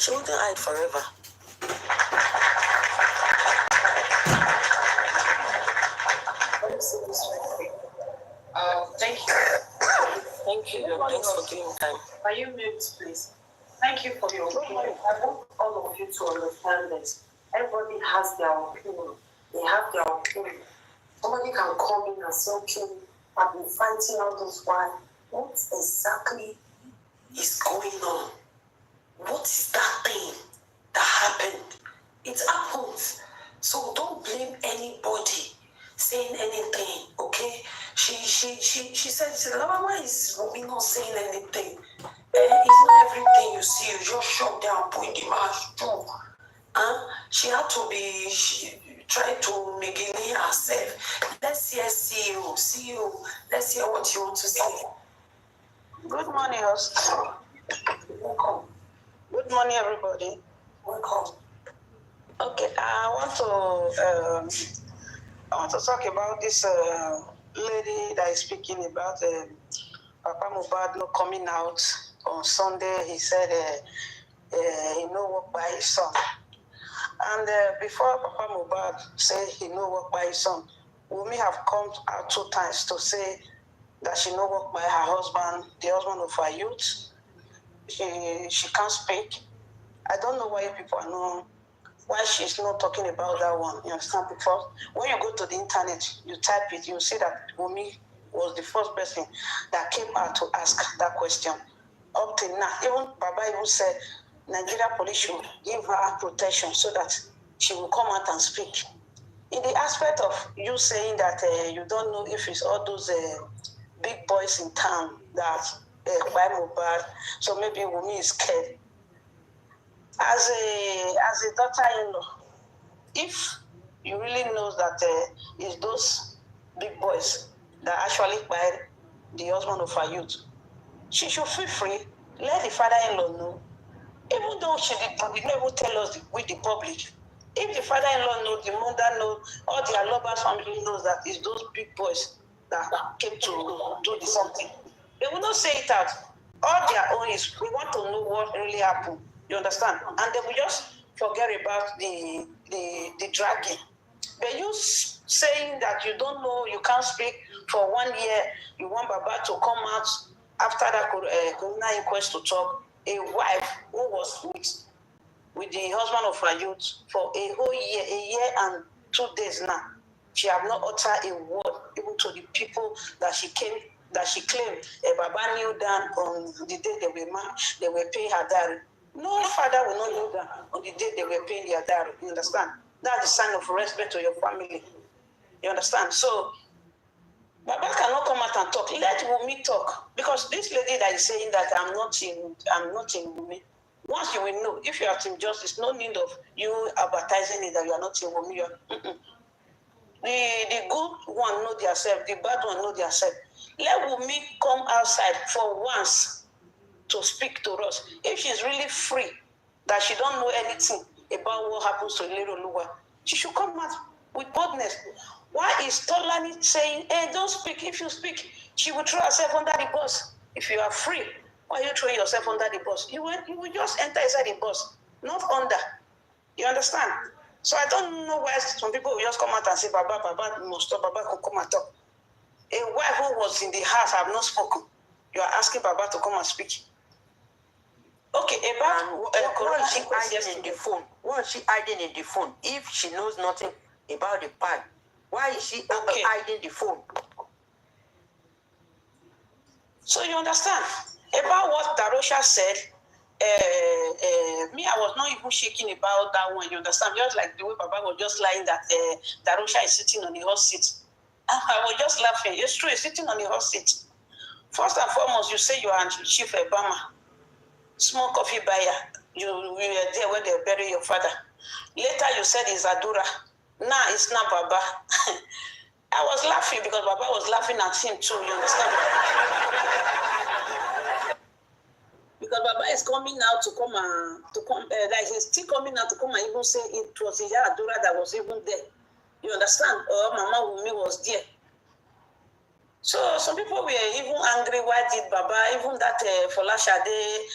She wouldn't hide forever. Thank you. Thank you. Thanks for giving time. Are you mute, please? Thank you for your opinion. I want all of you to understand this. Everybody has their opinion. They have their opinion. Somebody can come in and say, okay, I've been fighting all this while. What exactly is going on? What is that thing that happened? It happens. So don't blame anybody saying anything, okay? She said, why is Ruby not saying anything? It's not everything you see, you just shut down, put the mouth through. She had to be, try to neglect herself. Let's hear CEO, let's hear what you want to say. Good morning, host. Welcome. Good morning, everybody. Welcome. Okay, I want to talk about this lady that is speaking about Papa Mohbad not coming out on Sunday. He said he no work by his son. And before Papa Mohbad say he no work by his son, Wunmi have come out 2 times to say that she no work by her husband, the husband of her youth. She can't speak. I don't know why people are not, why she's not talking about that one. You understand? Because when you go to the internet, you type it, you see that Wunmi was the first person that came out to ask that question. Up till now, even Baba even said Nigeria police should give her protection so that she will come out and speak. In the aspect of you saying that you don't know if it's all those big boys in town that buy Mohbad, so maybe Wunmi is scared. As a daughter-in-law, if you really know that it's those big boys that actually buy the husband of her youth, she should feel free. Let the father-in-law know. Even though she did not even tell us with the public. If the father-in-law knows, the mother knows, all their lovers family knows that it's those big boys that came to do the something. They will not say it out. All their own is, we want to know what really happened. You understand? And they will just forget about the dragging. But you saying that you don't know, you can't speak for 1 year, you want Baba to come out after that corona inquest to talk. A wife who was with the husband of her youth for a whole year, a year and 2 days now. She have not uttered a word even to the people that she claimed Baba knew down on the day they were paying her dowry. No father will not know that on the day they were paying their dowry. You understand? That's a sign of respect to your family. You understand? So Baba cannot come out and talk. Let Wunmi talk. Because this lady that is saying that I'm not in Wunmi. Once you will know, if you are Team Justice, no need of you advertising it that you are not in Wunmi. The good one know themselves, the bad one know themselves. Let Wunmi come outside for once to speak to us. If she's really free, that she don't know anything about what happens to Ilero-Oluwa, she should come out with boldness. Why is Tolani saying, hey, don't speak? If you speak, she will throw herself under the bus. If you are free, why are you throwing yourself under the bus? You will just enter inside the bus, not under. You understand? So I don't know why some people will just come out and say, Baba must stop, Baba can come and talk. A wife who was in the house have not spoken. You are asking Baba to come and speak. Okay, about why is she hiding in the phone? Why is she hiding in the phone? If she knows nothing about the pie, why is she hiding the phone? So you understand about what Darosha said. Me, I was not even shaking about that one. You understand? Just like the way Baba was just lying that Darosha is sitting on the hot seat. I was just laughing. It's true, he's sitting on the hot seat. First and foremost, you say you are Chief Obama, small coffee buyer. You were there when they buried your father. Later, you said it's Adura. Now it's not Baba. I was laughing because Baba was laughing at him too. You understand? Because Baba is coming out to come like he's still coming out to come and even say it was Adura that was even there. You understand? Or Mama Wunmi was there. So some people were even angry. Why did Baba, even that Folashade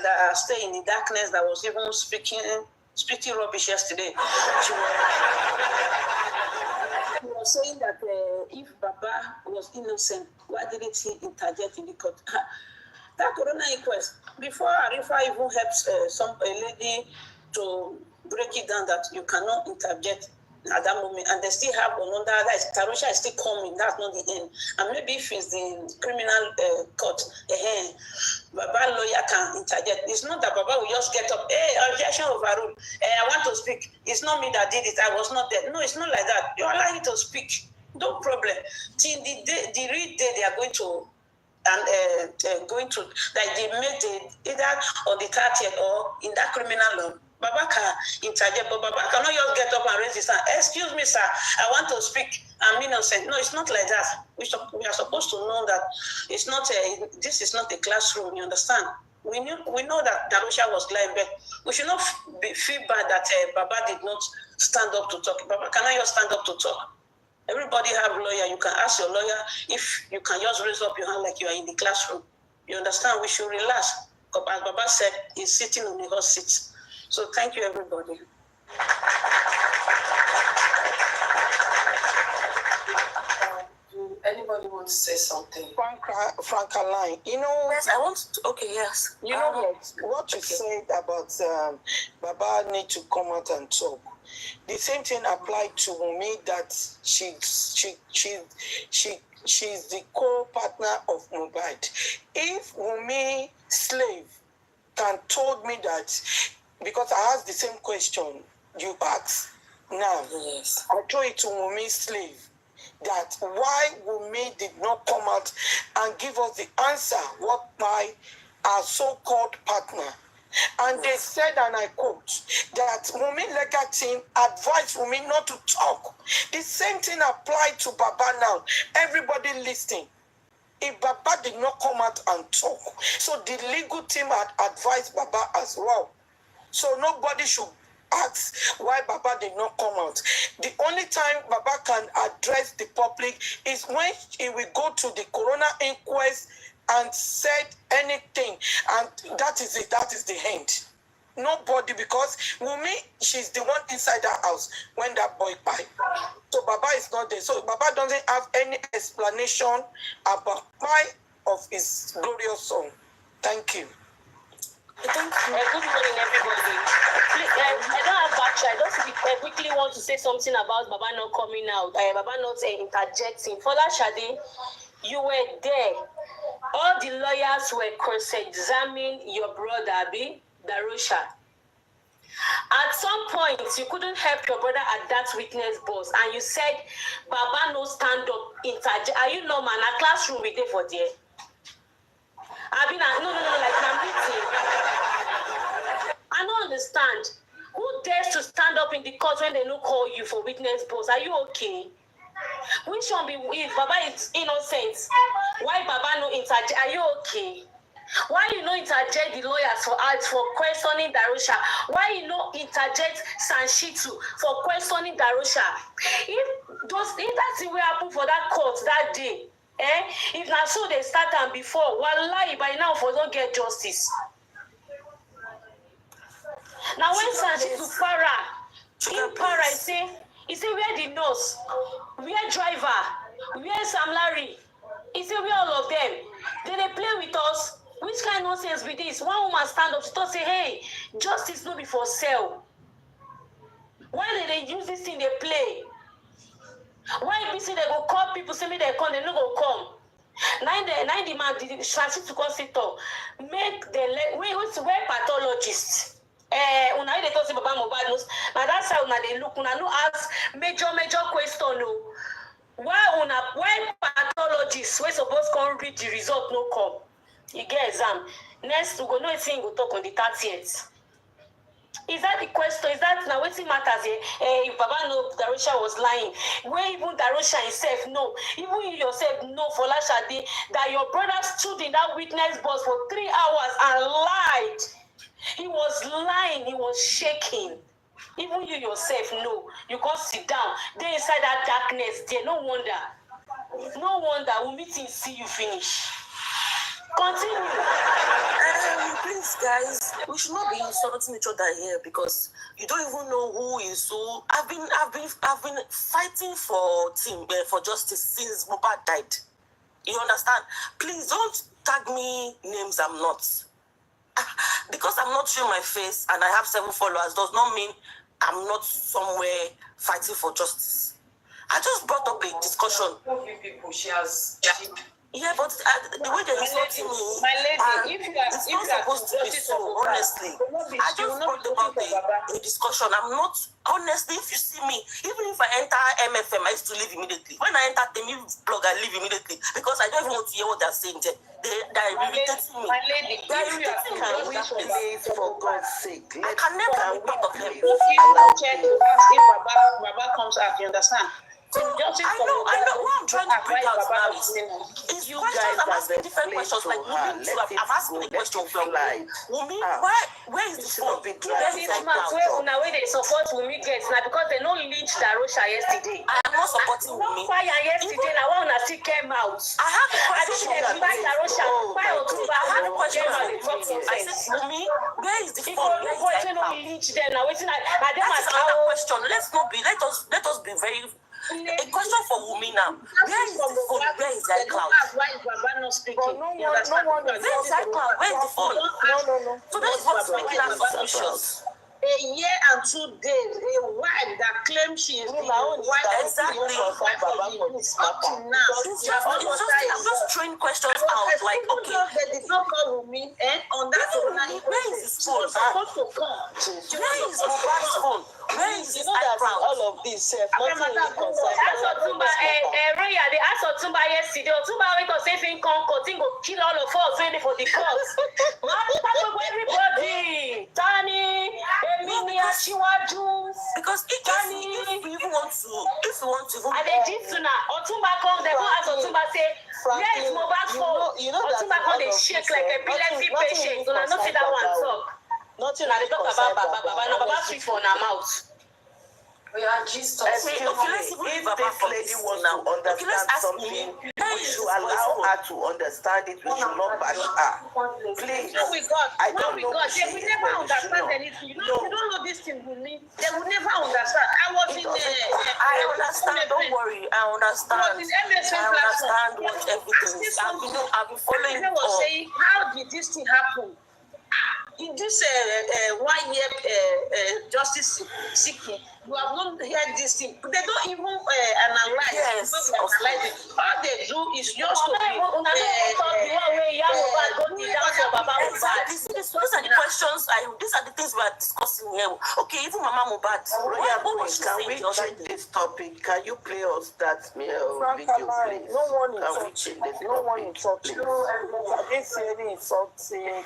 that stay in the darkness, that was even speaking rubbish yesterday. She was saying that if Baba was innocent, why didn't he interject in the court? That corona inquest, before Arifa even helps a lady to break it down that you cannot interject at that moment, and they still have another, that is, Tarusha is still coming, that's not the end. And maybe if it's the criminal court, Baba lawyer can interject. It's not that Baba will just get up, hey, objection overruled, I want to speak. It's not me that did it, I was not there. No, it's not like that. You allow him to speak, no problem. Till the real day they are going to going to, like they make either on the 30th or in that criminal law, Baba can interject, but Baba cannot just get up and raise his hand. Excuse me, sir, I want to speak. I'm innocent. No, it's not like that. We are supposed to know that it's not this is not a classroom. You understand? We know that Darusha was lying, but we should not feel bad that Baba did not stand up to talk. Baba cannot just stand up to talk. Everybody have a lawyer. You can ask your lawyer if you can just raise up your hand like you are in the classroom. You understand? We should relax. As Baba said, he's sitting on the hot seat. So thank you, everybody. Anybody want to say something? Frank Aline, you know. Yes, I want to. Okay, yes. You know what you said about Baba need to come out and talk. The same thing applied to me, that she's the co-partner of Mobile. If Wumi slave can told me that, because I asked the same question you asked now. Yes. I told it to Wumi slave that why Wumi did not come out and give us the answer what our so-called partner. And they said, and I quote, that Wumi legal team advised Wumi not to talk. The same thing applied to Baba now. Everybody listening. If Baba did not come out and talk, so the legal team had advised Baba as well. So nobody should ask why Baba did not come out. The only time Baba can address the public is when he will go to the corona inquest and said anything, and that is it. That is the end. Nobody, because Wumi, she's the one inside that house when that boy died. So Baba is not there. So Baba doesn't have any explanation about why of his glorious son. Thank you. Thank you. Good morning, everybody. Please, I don't have battery. I just quickly want to say something about Baba not coming out. Baba not interjecting. Fola Shade, you were there. All the lawyers were cross-examining your brother, Abi Darusha. At some point, you couldn't help your brother at that witness box, and you said, Baba no stand up, interject. Are you normal? A classroom we there for there. Abi no, like I'm meeting. I don't understand. Who dares to stand up in the court when they don't call you for witness box? Are you okay? Which one be if Baba is innocent? Why Baba no interject? Are you okay? Why you no interject the lawyers for questioning Darusha? Why you no interject Sanshitu for questioning Darusha? If that's the way happened for that court that day, if not so they start and before, wallahi by now for don't get justice. Now when Sanshitu para, he say where the nurse, where driver, where Sam Larry, he say where all of them. They play with us. Which kind of nonsense be this? One woman stand up, she thought say, hey, justice no be for sale. Why did they use this thing they play? Why if they go call people, say me they come, they no go come. Nine the man did transit to consider make the where pathologists. Una they talk about mobile news. Now that's how una they look. Una no ask major question. No. Why pathologists we supposed come read the result no come? You get exam. Next we go know anything go talk on the 30th. Is that the question? Is that now what matters here? If Baba know Darusha was lying, where even Darusha himself know, even you yourself know for Lashade that your brother stood in that witness box for 3 hours and lied. He was lying, he was shaking. Even you yourself know. You can't sit down. They inside that darkness there, no wonder. No wonder we'll meet and see you finish. Continue. Please, guys, we should not be insulting each other here because you don't even know who is who. I've been fighting for justice since Mohbad died. You understand? Please don't tag me names I'm not. Because I'm not showing my face and I have 7 followers does not mean I'm not somewhere fighting for justice. I just brought up a discussion. People, Yeah, but the way they're insulting me, my lady, it's not supposed to be so, honestly. I just brought about a discussion. I'm not, honestly, if you see me, even if I enter MFM, I used to leave immediately. When I enter the new blog, I leave immediately because I don't even want to hear what they're saying there. They're irritating me. My lady, They're irritating me. Please, for God's sake, I can never be part of them. check to ask if Baba comes out, you understand? I know. What I'm trying to bring out now is you guys. I'm asking different questions. Like Wumi, I'm asking the question from Wumi. Where is the phone? Where they support Wumi gets now because they no lynch Darosha yesterday. I am not supporting Wumi. Why yesterday? I want to see came out. I have a question. I have a question. I said Wumi, where is the phone? Where is no lynch them now? Waiting. That is another question. Let us be very. A question for Wumi now. Where is the phone? Where is that cloud? Why is Baba not speaking? No one Where is that cloud? Where is the phone? No. So that is what's making us suspicious. A year and 2 days, a wife that claims she is the wife Exactly. up to now. I'm just throwing questions out. Like, okay. They did not call Wumi on that night. Where is his phone? Supposed to come. Where is Mohbad's phone? Where is his iCloud? All of this, nothing really concerns Ask Otumba, Roya, they asked Otumba yesterday. Otumba went to say thing Concord, thing go kill all of us waiting for the court. Everybody, Tani, Eminia, Chiwaju. Because if we even want to, and they did sooner. Otumba come, they go ask Otumba say, where is Mohbad's phone? Otumba come, they shake like a epilepsy patient. So I not see that one talk. Nothing Now they really talk concerns about Baba. Now Baba sweet for her mouth. We are Jesus. Excuse me, if this lady wants to understand something, we should allow her to understand it. We should not bash her. Please. I don't know. They will never understand anything. You don't know this thing will mean. They will never understand. I was in I understand. Don't worry. I understand. I understand what everything is. I've been following I was saying, how did this thing happen? In this 1 year justice seeking, you have not heard this thing. They don't even analyze. Yes, Analyze it. All they do is just to be. These are the questions. These are the things we are discussing here. Okay, even Mama Mohbad. Can we change this topic? Can you play us that video, please? No one Can insulting. I didn't see any insulting.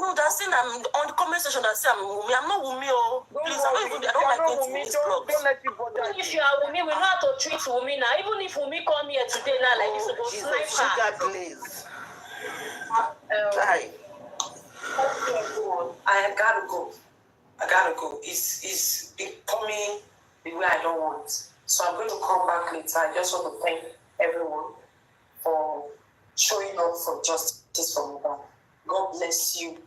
No, that's saying I'm on the comment section. That say I'm Wumi. I'm not Wumi. Oh, please, I don't like going to these blogs. Don't let people Even if you are Wumi, we know how to treat Wumi now. Even if Wumi come here today now, like this, we go snipe her. Sugar, please. Hi. I gotta go. It's becoming the way I don't want. So I'm going to come back later. I just want to thank everyone for showing up for justice for Mohbad. God bless you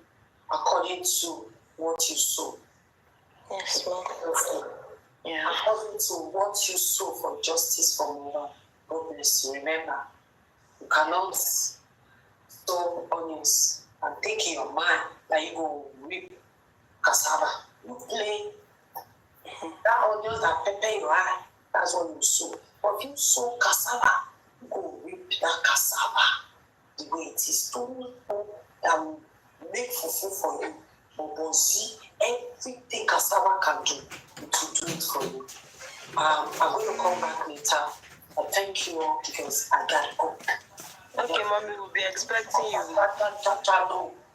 according to what you sow. Yes, ma'am. Yeah. According to what you sow for justice for Mohbad. God bless you. Remember, you cannot sow onions and think in your mind that you go reap cassava. You play that onions that pepper your eye. That's what you sow. But if you sow cassava, you go reap that cassava the way it is. Don't make fufu for you. Bobozi, everything cassava can do, it will do it for you. I'm going to come back later. I thank you all because I gotta go. Okay, Mommy, we'll be expecting you.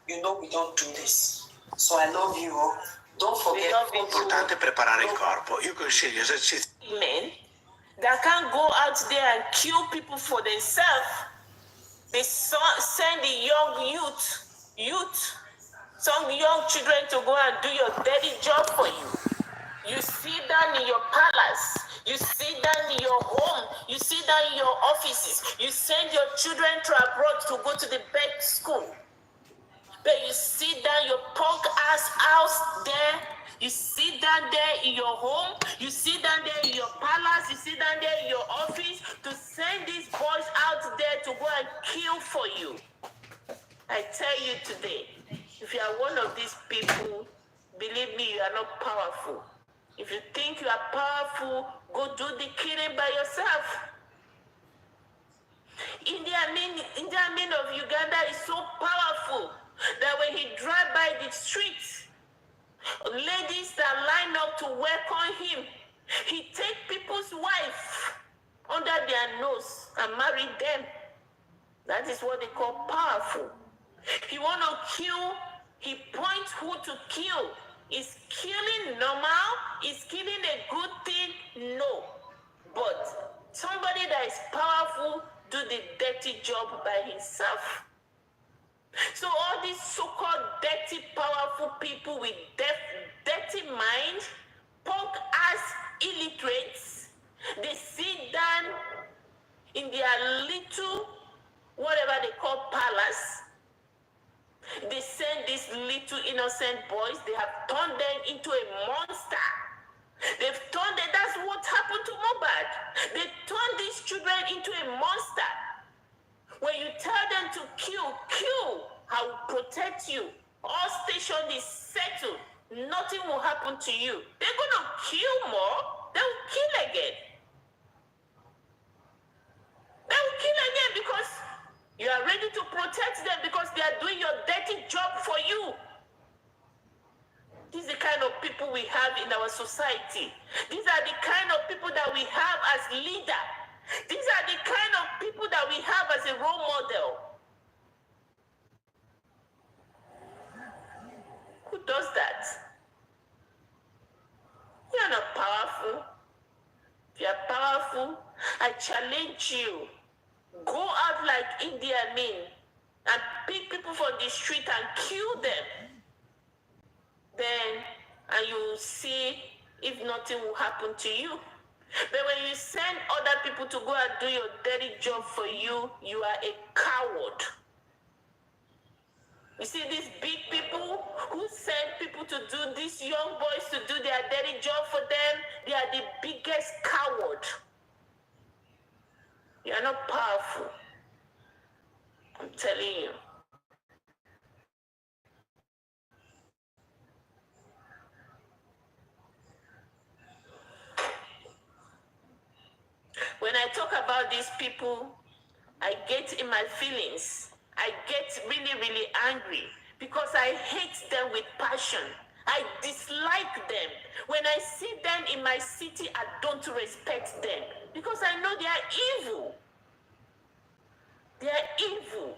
You know we don't do this. So I love you all. Don't forget. È importante preparare il corpo. Io consiglio esercizi. Men that can't go out there and kill people for themselves. They send the some young children to go and do your dirty job for you. You sit down in your palace. You sit down in your home. You sit down in your offices. You send your children to abroad to go to the best school. But you sit down your punk ass house there. You sit down there in your home. You sit down there in your palace. You sit down there in your office to send these boys out there to go and kill for you. I tell you today, if you are one of these people, believe me, you are not powerful. If you think you are powerful, go do the killing by yourself. Indian Amin of Uganda is so powerful that when he drive by the streets, ladies that line up to welcome him, he take people's wife under their nose and marry them. That is what they call powerful. He want to kill, he points who to kill. Is killing normal? Is killing a good thing? No. But somebody that is powerful do the dirty job by himself. So all these so-called dirty, powerful people with dirty mind, punk-ass illiterates, they sit down in their little, whatever they call palace. They send these little innocent boys, they have turned them into a monster. They've turned them, that's what happened to Mohbad. They turned these children into a monster. When you tell them to kill, I will protect you. All station is settled. Nothing will happen to you. They're going to kill more. They will kill again. They will kill again because you are ready to protect them because they are doing your dirty job for you. These are the kind of people we have in our society. These are the kind of people that we have as leader. These are the kind of people that we have as a role model. Who does that? You are not powerful. If you are powerful, I challenge you. Go out like Idi Amin and pick people from the street and kill them. Then, and you will see if nothing will happen to you. But when you send other people to go and do your dirty job for you, you are a coward. You see these big people who send people to do, these young boys to do their dirty job for them, they are the biggest coward. You are not powerful. I'm telling you. When I talk about these people, I get in my feelings. I get really, really angry because I hate them with passion. I dislike them. When I see them in my city, I don't respect them because I know they are evil. They are evil.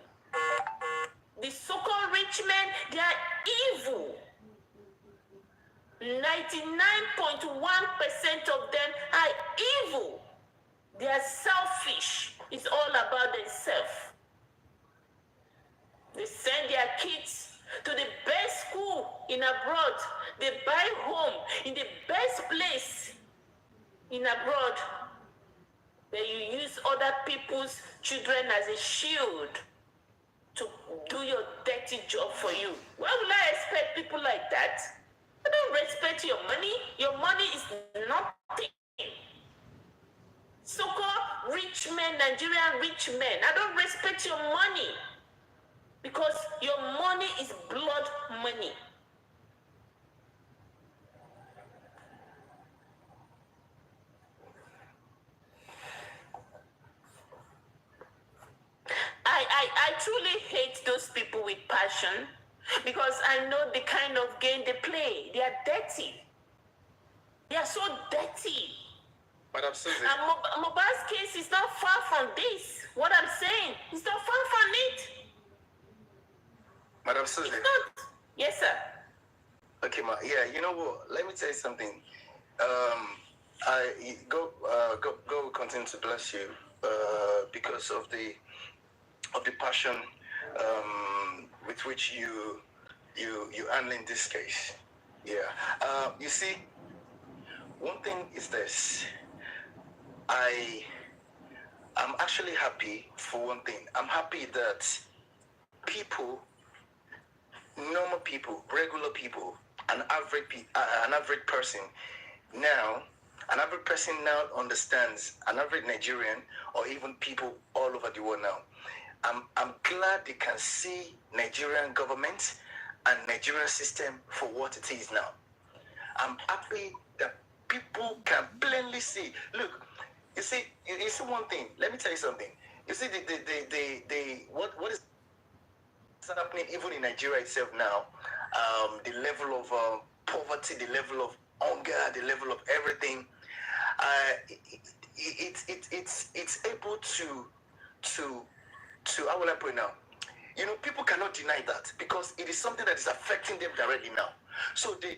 The so-called rich men, they are evil. 99.1% of them are evil. They are selfish. It's all about themselves. They send their kids to the best school in abroad. They buy home in the best place in abroad. Where you use other people's children as a shield to do your dirty job for you. Why would I expect people like that? I don't respect your money. Your money is nothing. So-called rich men, Nigerian rich men, I don't respect your money because your money is blood money. I truly hate those people with passion because I know the kind of game they play. They are dirty. They are so dirty. Madam Susie. And Mohbad's case is not far from this. What I'm saying, it's not far from it. Madam Susie. It's not. Yes, sir. Okay, yeah, you know what? Let me tell you something. I go continue to bless you because of the passion with which you handling this case. Yeah. You see, one thing is this. I'm actually happy for one thing. I'm happy that people, normal people, regular people, an average person now, an average person now understands, an average Nigerian or even people all over the world now. I'm glad they can see Nigerian government and Nigerian system for what it is now. I'm happy that people can plainly see. Look, you see one thing. Let me tell you something. You see what is happening even in Nigeria itself now. The level of poverty, the level of hunger, the level of everything. It's able to how will I put it now? You know, people cannot deny that because it is something that is affecting them directly now. So they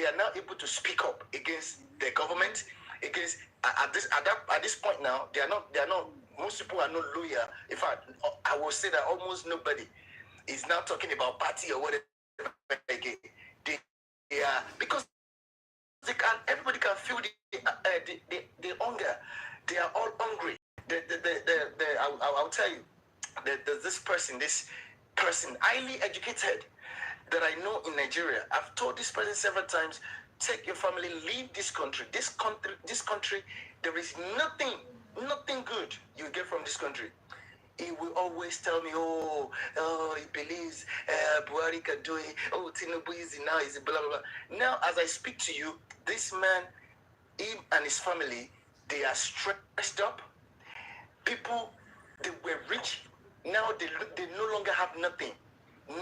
are now able to speak up against the government, against at this point now, they are not most people are not loyal. In fact, I will say that almost nobody is now talking about party or whatever again. They are, because everybody can feel the hunger. They are all hungry. I'll tell you, there's this person, highly educated, that I know in Nigeria. I've told this person several times, take your family, leave this country. This country, there is nothing good you get from this country. He will always tell me, he believes Buhari can do it. Oh, Tinubu is now, is blah, blah, blah. Now, as I speak to you, this man, him and his family, they are stressed up. People, they were rich. Now they no longer have nothing.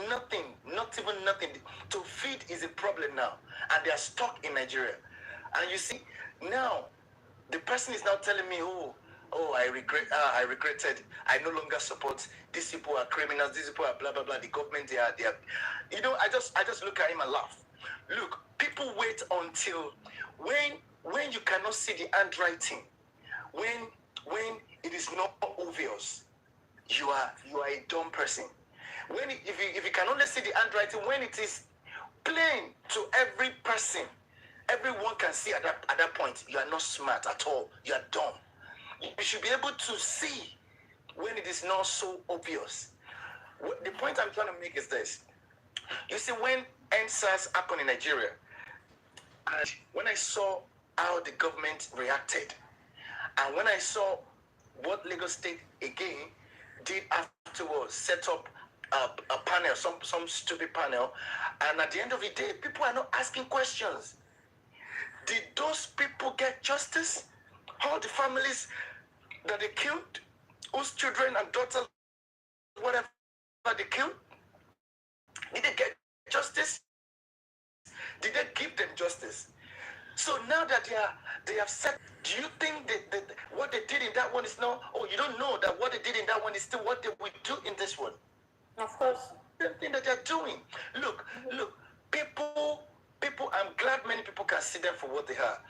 Nothing, not even nothing. To feed is a problem now. And they are stuck in Nigeria. And you see, now, the person is now telling me, I regretted. I no longer support. These people are criminals. These people are blah blah blah. The government, they are. You know, I just look at him and laugh. Look, people wait until when you cannot see the handwriting, when it is not obvious, you are a dumb person. If you can only see the handwriting when it is plain to every person, everyone can see at that point, you are not smart at all. You are dumb. You should be able to see when it is not so obvious. The point I'm trying to make is this. You see, when NSAS happened in Nigeria, and when I saw how the government reacted, and when I saw what Lagos State again did afterwards, set up a panel, some stupid panel, and at the end of the day, people are not asking questions. Did those people get justice? All the families that they killed, whose children and daughters, whatever they killed, did they get justice? Did they give them justice? So now that they have said, do you think that what they did in that one is not, or you don't know that what they did in that one is still what they will do in this one? Of course. The thing that they're doing. Look, people, I'm glad many people can see them for what they are.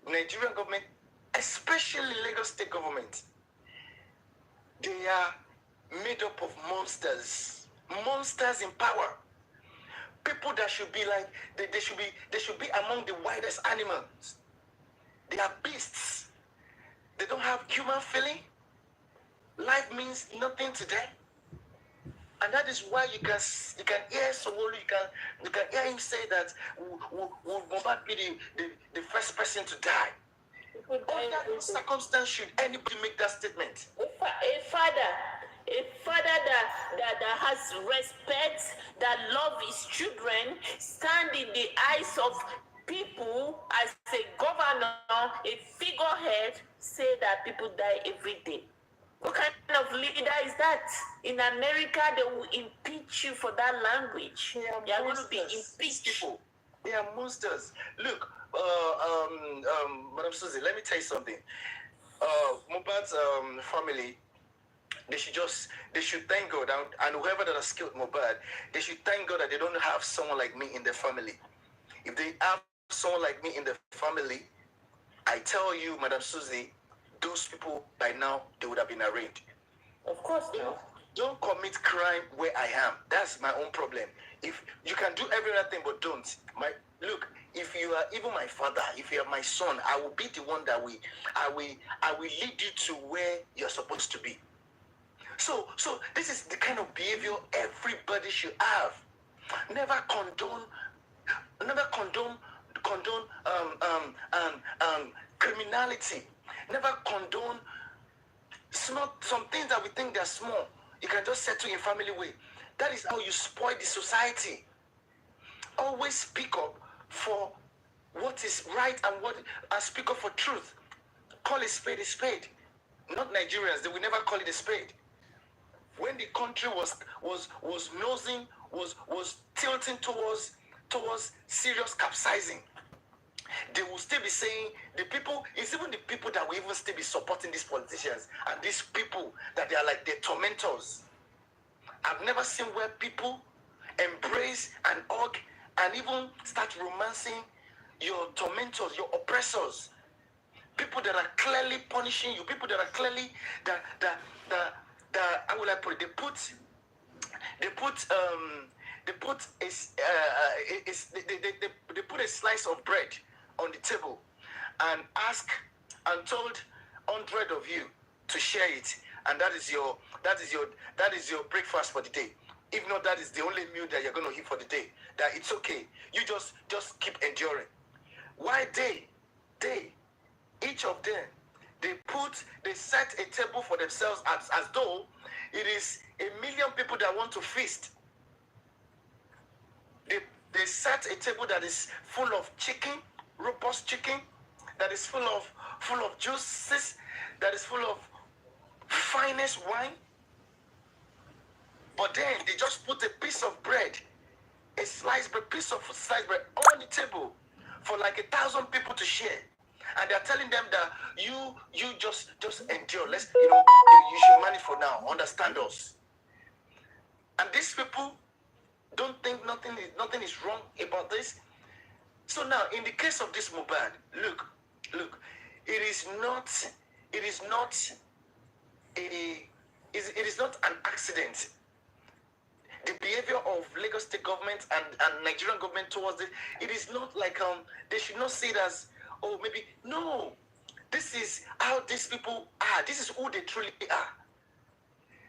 Nigerian government, especially Lagos State government, they are made up of monsters in power. People that should be like, they should be among the wildest animals. They are beasts. They don't have human feeling. Life means nothing to them. And that is why you can hear Sowolu, you can hear him say that will Mohbad be the first person to die. Under no circumstance should anybody make that statement. A father that has respect, that loves his children, stand in the eyes of people as a governor, a figurehead, say that people die every day. What kind of leader is that? In America, they will impeach you for that language. They are going to be impeached. People. They are monsters. Look, Madam Susie, let me tell you something. Mohbad's family, they should thank God, and whoever that has killed Mohbad, they should thank God that they don't have someone like me in their family. If they have someone like me in the family, I tell you, Madam Susie, those people by now, they would have been arraigned. Of course, no. Don't commit crime where I am. That's my own problem. If you can do everything, but don't. Look, if you are even my father, if you are my son, I will be the one that I will lead you to where you're supposed to be. So this is the kind of behavior everybody should have. Never condone criminality. Never condone some things that we think they're small. You can just settle in family way. That is how you spoil the society. Always speak up for what is right and speak up for truth. Call a spade a spade. Not Nigerians, they will never call it a spade. When the country was tilting towards serious capsizing, they will still be saying it's even the people that will even still be supporting these politicians and these people that they are like their tormentors. I've never seen where people embrace and hug and even start romancing your tormentors, your oppressors. People that are clearly punishing you, people that are clearly how will I put it? They put a slice of bread on the table and told 100 of you to share it, and that is your breakfast for the day. If not, that is the only meal that you're going to eat for the day. That it's okay. You just keep enduring. Why each of them, they set a table for themselves as though it is 1 million people that want to feast. They set a table that is full of chicken, robust chicken, that is full of juices, that is full of finest wine. But then they just put a piece of bread, piece of sliced bread on the table for like 1,000 people to share. And they're telling them that you just endure. You should manage for now. Understand us. And these people don't think nothing is wrong about this. So now, in the case of this Mohbad, look, it is not an accident. The behavior of Lagos State government and Nigerian government towards it is not like they should not see it as maybe no. This is how these people are. This is who they truly are.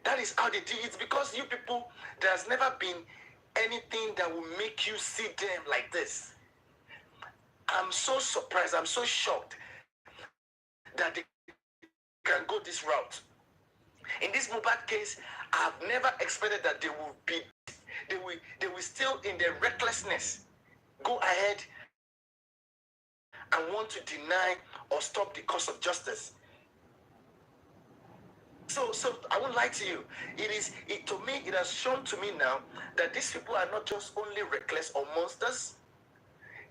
That is how they do it. Because you people, there's never been anything that will make you see them like this. I'm so surprised. I'm so shocked that they can go this route. In this Mohbad case, I've never expected that they will still in their recklessness go ahead and want to deny or stop the cause of justice. So I won't lie to you. To me, it has shown to me now that these people are not just only reckless or monsters.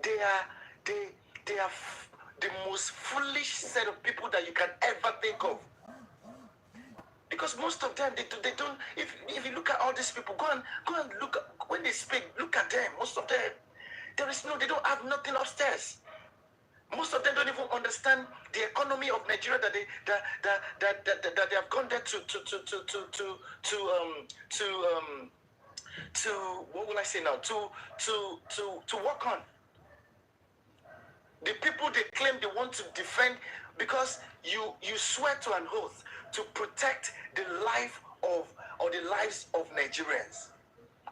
They are the most foolish set of people that you can ever think of. Because most of them, they don't. If you look at all these people, go and look when they speak. Look at them. Most of them, they don't have nothing upstairs. Most of them don't even understand the economy of Nigeria that they have gone there to what will I say now? To work on. The people they claim they want to defend, because you swear to an oath to protect the lives of Nigerians,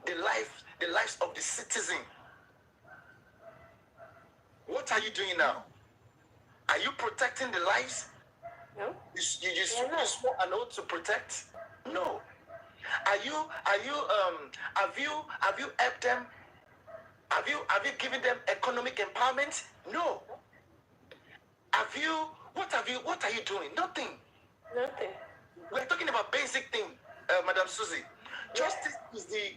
the lives of the citizen. What are you doing now? Are you protecting the lives? No. You swore an oath to protect? No. Have you helped them? Have you given them economic empowerment? No. What are you doing? Nothing. We're talking about basic thing, Madam Susie. Justice is the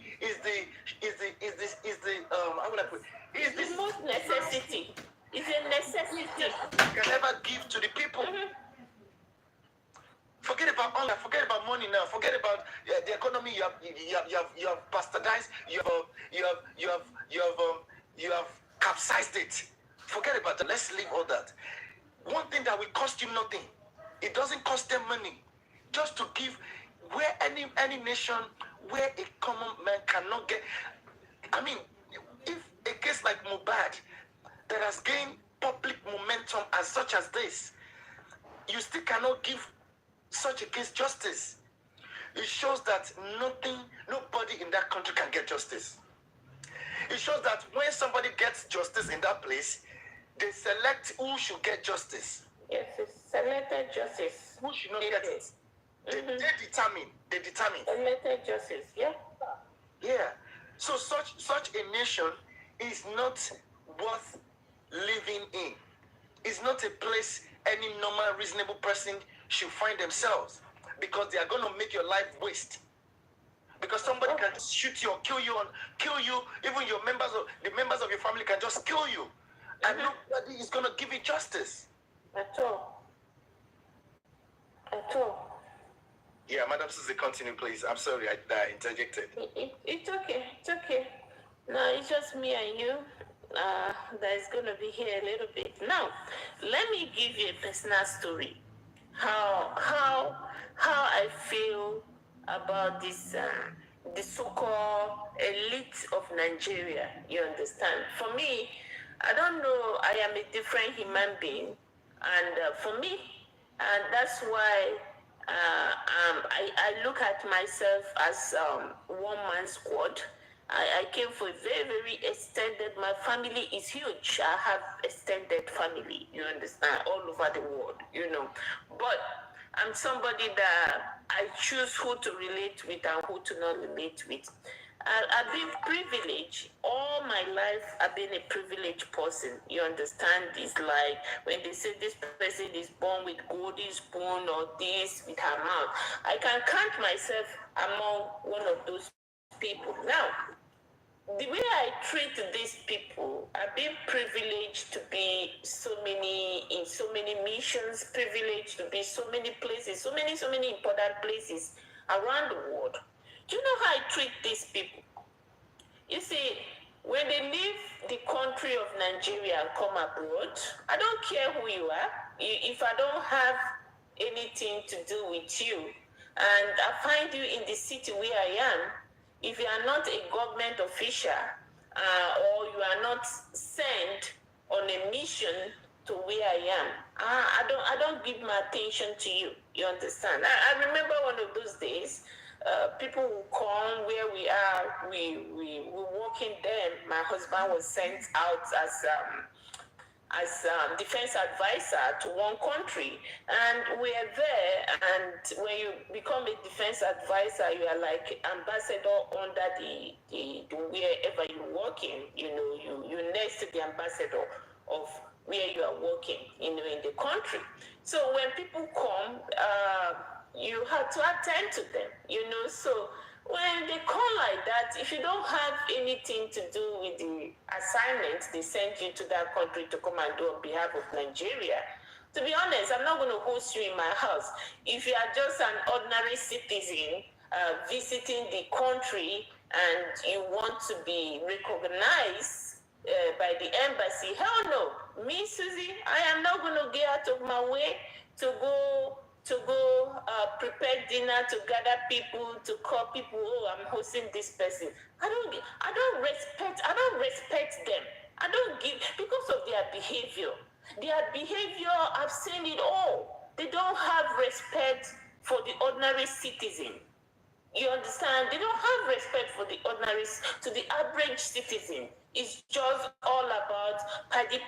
how would I put it? It's the most necessity. It's a necessity. You can never give to the people. Mm-hmm. Forget about hunger. Forget about money now. Forget about the economy. You have bastardized. You have capsized it. Forget about that. Let's leave all that. One thing that will cost you nothing. It doesn't cost them money. Just to give, where any nation, where a common man cannot get. I mean, if a case like Mohbad, that has gained public momentum as such as this, you still cannot give such a case justice. It shows that nobody in that country can get justice. It shows that when somebody gets justice in that place, they select who should get justice. Yes, it's selected justice. Who should not get it? They determine. Selected justice, yeah. Yeah. So such a nation is not worth living in. It's not a place any normal, reasonable person should find themselves, because they are going to make your life waste. Because somebody can just shoot you or kill you. Even the members of your family can just kill you, and nobody is going to give you justice. At all. Yeah, Madam Susie, continue, please. I'm sorry, I interjected. It's okay. No, it's just me and you that is going to be here a little bit. Now, let me give you a personal story. How I feel about this the so-called elite of Nigeria. You understand? For me, I don't know. I am a different human being, and for me, and that's why I look at myself as one-man squad. I came for a very, very extended, my family is huge. I have extended family, you understand, all over the world, But I'm somebody that I choose who to relate with and who to not relate with. I've been privileged. All my life, I've been a privileged person. You understand? It's like when they say this person is born with golden spoon or this with her mouth. I can count myself among one of those people. Now, the way I treat these people, I've been privileged to be in so many missions, privileged to be so many places, so many important places around the world. Do you know how I treat these people? You see, when they leave the country of Nigeria and come abroad, I don't care who you are. If I don't have anything to do with you, and I find you in the city where I am, if you are not a government official or you are not sent on a mission to where I am, I don't give my attention to you. You understand? I remember one of those days. People will come where we are. We were working there. My husband was sent out as defense advisor to one country, and we are there. And when you become a defense advisor, you are like ambassador under the wherever you're working. You're next to the ambassador of where you are working. In the country. So when people come, you have to attend to them. So when they come like that, if you don't have anything to do with the assignment they send you to that country to come and do on behalf of Nigeria, to be honest, I'm not going to host you in my house. If you are just an ordinary citizen visiting the country and you want to be recognized by the embassy, hell no. Me, Susie, I am not going to get out of my way to go prepare dinner, to gather people, to call people. Oh, I'm hosting this person. I don't respect them. I don't give, because of their behavior. I've seen it all. They don't have respect for the ordinary citizen. You understand? They don't have respect for the average citizen. It's just all about paddy.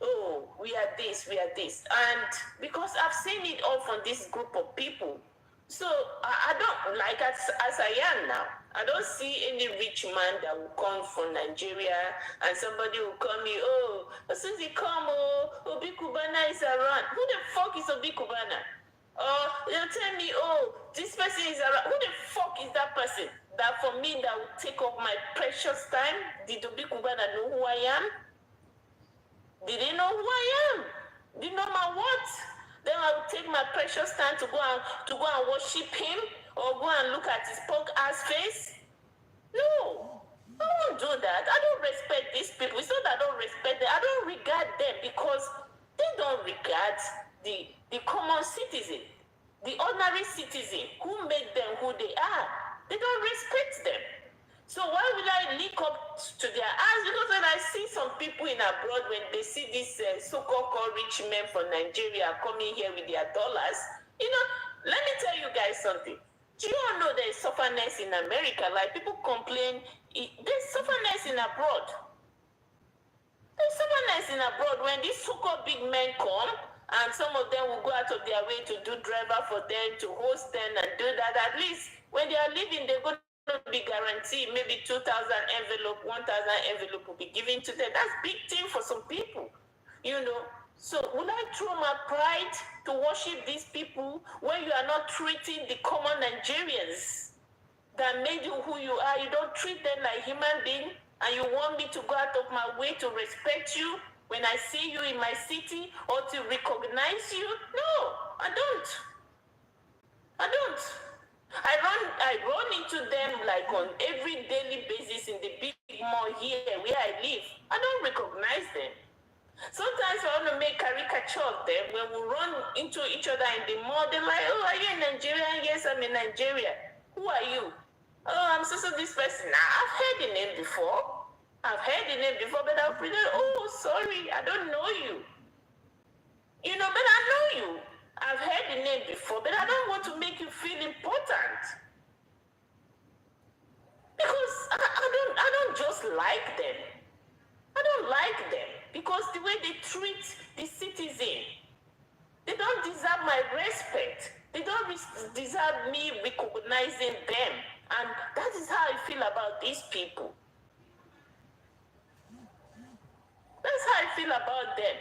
Oh, we are this. And because I've seen it all from this group of people, so I don't, like as I am now, I don't see any rich man that will come from Nigeria and somebody will call me, oh, Susie, come, Obi Kubana is around. Who the fuck is Obi Kubana? They'll tell me, oh, this person is around. Who the fuck is that person? That for me, that will take up my precious time. Did Obi Kubana know who I am? Did they know who I am? Did they know my what? Then I will take my precious time to go and worship him or go and look at his punk ass face. No, I won't do that. I don't respect these people. It's not that I don't respect them. I don't regard them because they don't regard the common citizen, the ordinary citizen who made them who they are. They don't respect them. So why will I link up to their eyes? Because when I see some people people in abroad, when they see these so-called rich men from Nigeria coming here with their dollars, let me tell you guys something. Do you all know there's sufferness in America? Like, people complain, there's sufferness in abroad. There's sufferness in abroad when these so-called big men come, and some of them will go out of their way to do driver for them, to host them and do that. At least when they are leaving, they're going to be guaranteed maybe 2,000 envelope, 1,000 envelope will be given to them. That's big thing for some people, So will I throw my pride to worship these people when you are not treating the common Nigerians that made you who you are? You don't treat them like human beings, and you want me to go out of my way to respect you when I see you in my city, or to recognize you? No, I don't. I run into them like on every daily basis in the big mall here where I live. I don't recognize them. Sometimes I want to make caricature of them. When we run into each other in the mall, they're like, "Oh, are you in Nigeria?" "Yes, I'm in Nigeria." "Who are you?" "Oh, I'm so this person." Now, I've heard the name before. But I'll pretend, "Oh, sorry, I don't know you." But I know you. I've heard the name before, but I don't want to make you feel important. Because I don't just like them. I don't like them because the way they treat the citizen, they don't deserve my respect. They don't deserve me recognizing them. And that is how I feel about these people. That's how I feel about them.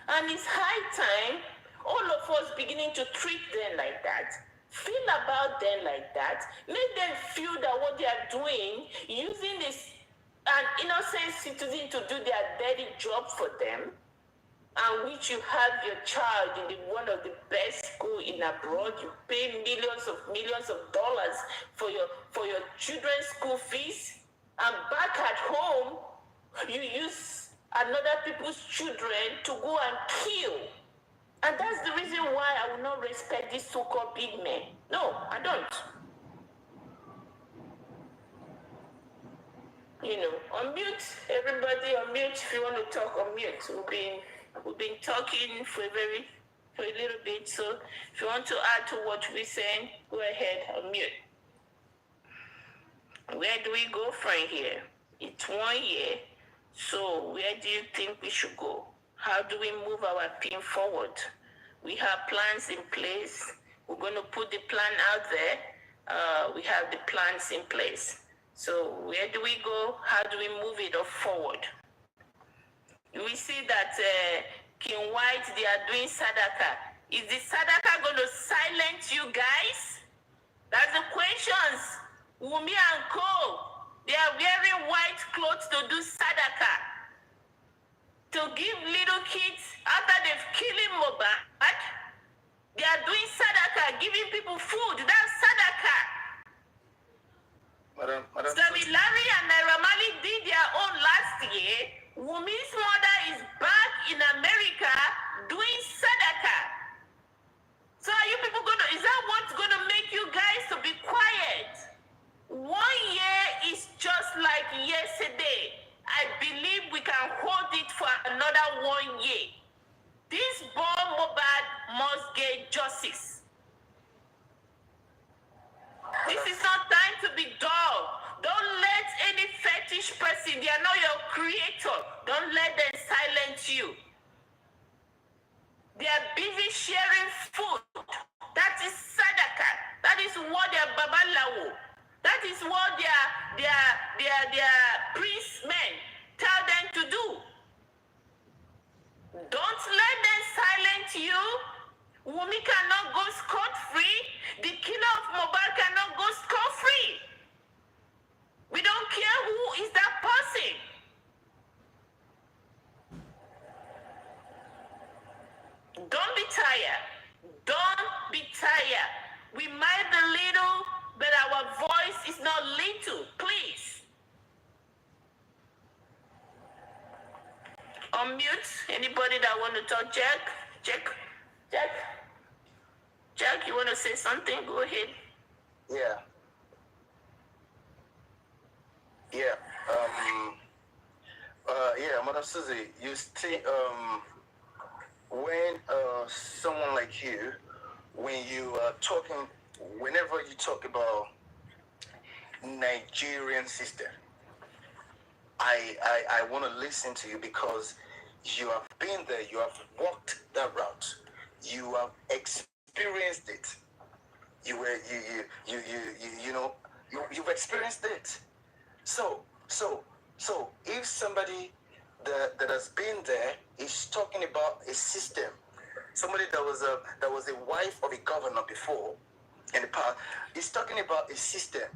And it's high time all of us beginning to treat them like that, feel about them like that, make them feel that what they are doing, using this an innocent citizen to do their dirty job for them, and which you have your child in one of the best school in abroad, you pay millions of dollars for your children's school fees, and back at home, you use another people's children to go and kill. And that's the reason why I will not respect these so-called big men. No, I don't. Unmute, everybody, unmute if you want to talk, unmute. We've been talking for a little bit, so if you want to add to what we're saying, go ahead, unmute. Where do we go from here? It's 1 year, so where do you think we should go? How do we move our team forward? We have plans in place. We're going to put the plan out there. We have the plans in place. So where do we go? How do we move it forward? We see that King White, they are doing Sadaka. Is the Sadaka going to silence you guys? That's the questions. Wumi and Co. They are wearing white clothes to do Sadaka. To give little kids, after they've killed Mohbad, they are doing Sadaka, giving people food. That's Sadaka. Madam. Larry and Naira Marley did their own last year. Wumi's mother is back in America doing Sadaka. So are you people is that what's going to make you guys to be quiet? 1 year is just like yesterday. I believe we can hold it for another 1 year. This boy Mohbad must get justice. This is not time to be dull. Don't let any fetish person, they are not your creator. Don't let them silence you. They are busy sharing food. That is Sadaka. That is what their Babalawo. That is what their priest men tell them to do. Don't let them silence you. Wumi cannot go scot-free. The killer of Mohbad cannot go scot-free. We don't care who is that person. Don't be tired. Don't be tired. We might be little, but our voice is not little. Please. Unmute. Anybody that want to talk? Jack, you want to say something? Go ahead. Yeah. Yeah, Madam Susie, you see, when someone like you, when you are talking, whenever you talk about Nigerian system, I want to listen to you because you have been there, you have walked that route, you have experienced it. You've experienced it. So so so if somebody that has been there is talking about a system, somebody that was a wife of a governor before in the past is talking about a system.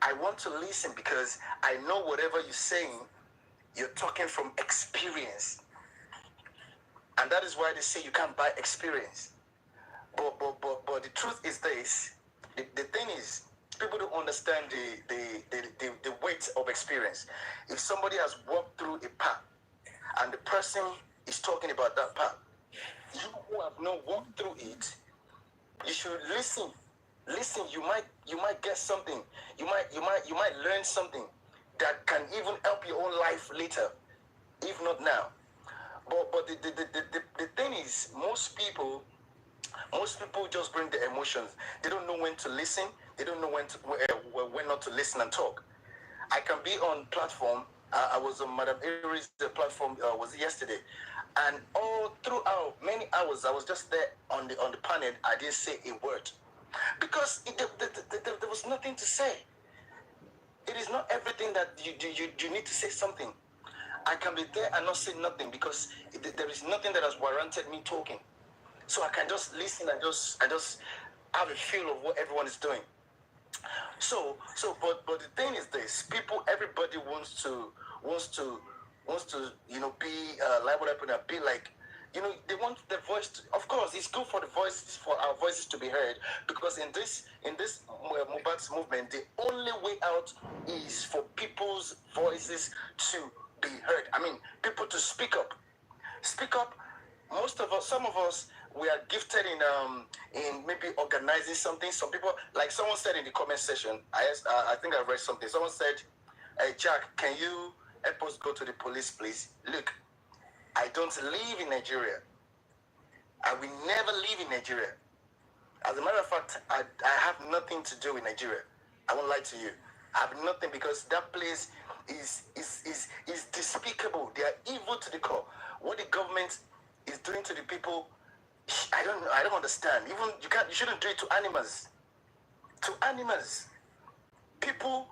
I want to listen because I know whatever you're saying, you're talking from experience. And that is why they say you can't buy experience. But the truth is this. The thing is, people don't understand the weight of experience. If somebody has walked through a path and the person is talking about that path, you who have not walked through it, you should listen. Listen, you might get something. You might learn something that can even help your own life later, if not now. But the thing is, most people just bring their emotions. They don't know when to listen. They don't know when not to listen and talk. I can be on platform. I was on Madam Aries' platform was yesterday, and all throughout many hours I was just there on the panel. I didn't say a word because there was nothing to say. It is not everything that you need to say something. I can be there and not say nothing because there is nothing that has warranted me talking. So I can just listen and just have a feel of what everyone is doing. But the thing is this: everybody wants to be like what happened, be like. They want their voice to, of course, it's good for the voices, for our voices to be heard, because in this Mubat's movement, the only way out is for people's voices to be heard. I mean, people to speak up. Speak up. Most of us, some of us, we are gifted in maybe organizing something. Some people, like someone said in the comment section, I think I read something. Someone said, "Hey Jack, can you help us go to the police, please?" Look, I don't live in Nigeria. I will never live in Nigeria. As a matter of fact, I have nothing to do with Nigeria. I won't lie to you. I have nothing, because that place is despicable. They are evil to the core. What the government is doing to the people, I don't understand. Even you shouldn't do it to animals. To animals. People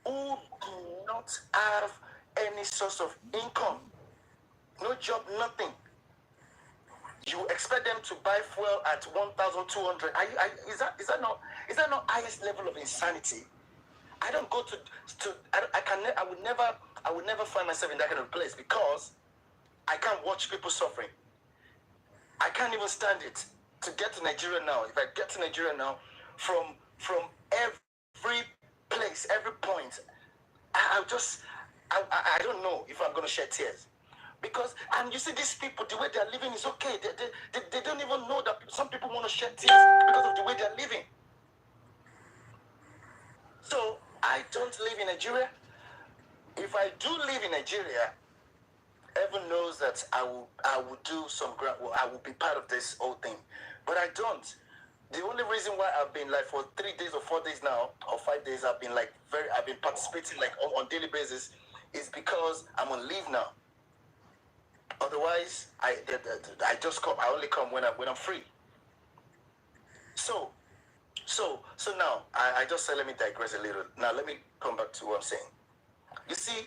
who do not have any source of income. No job, nothing. You expect them to buy fuel at 1,200. Is that not highest level of insanity? I don't go to I would never find myself in that kind of place, because I can't watch people suffering. I can't even stand it. To get to Nigeria now, if I get to Nigeria now, from every place, every point, I don't know if I'm going to shed tears. Because, and you see, these people, the way they're living is okay. They don't even know that some people want to shed tears because of the way they're living. So, I don't live in Nigeria. If I do live in Nigeria, heaven knows that I will do some I will be part of this whole thing. But I don't. The only reason why I've been like for 3 days or 4 days now, or 5 days, I've been participating like on daily basis, is because I'm on leave now. Otherwise, I just come. I only come when I'm free. So now I just said, let me digress a little. Now let me come back to what I'm saying. You see,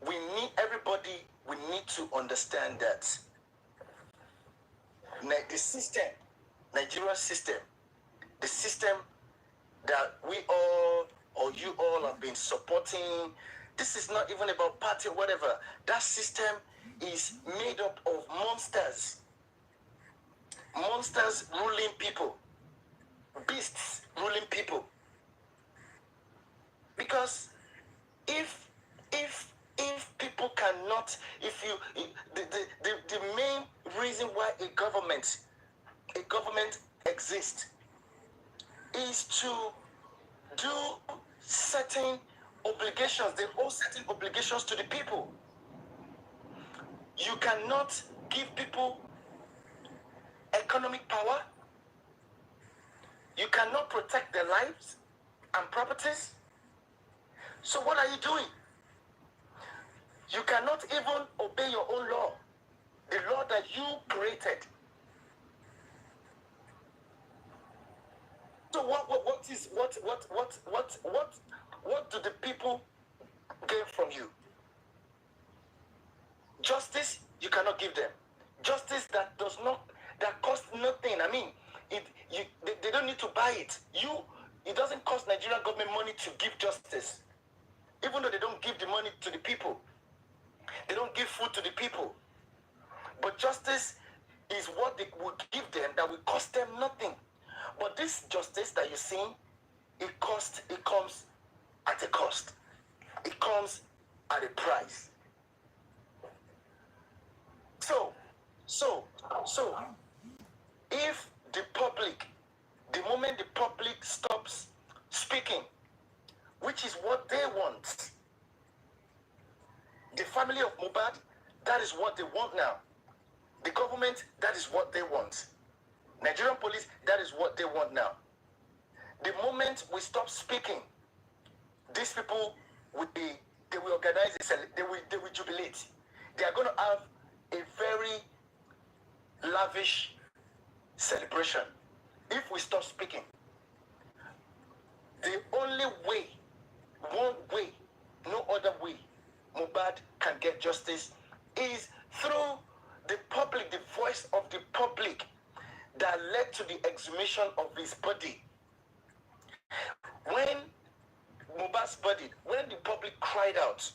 we need to understand that the system, Nigerian system, the system that we all or you all have been supporting, this is not even about party or whatever. That system is made up of monsters. Monsters ruling people. Beasts ruling people. Because if people cannot, the main reason why a government exists is to do certain obligations. They owe certain obligations to the people. You cannot give people economic power. You cannot protect their lives and properties. So what are you doing? You cannot even obey your own law, the law that you created. So what do the people gain from you? Justice you cannot give them. Justice that costs nothing. I mean, they don't need to buy it. It doesn't cost Nigerian government money to give justice. Even though they don't give the money to the people. They don't give food to the people. But justice is what they will give them that will cost them nothing. But this justice that you're seeing, it comes at a cost. It comes at a price. So, if the moment the public stops speaking, which is what they want, the family of Mohbad, that is what they want now. The government, that is what they want. Nigerian police, that is what they want now. The moment we stop speaking, these people they will organize they will jubilate. They are going to have a very lavish celebration if we stop speaking. The only way, one way, no other way Mohbad can get justice is through the public, the voice of the public that led to the exhumation of his body. When Mohbad's body, when the public cried out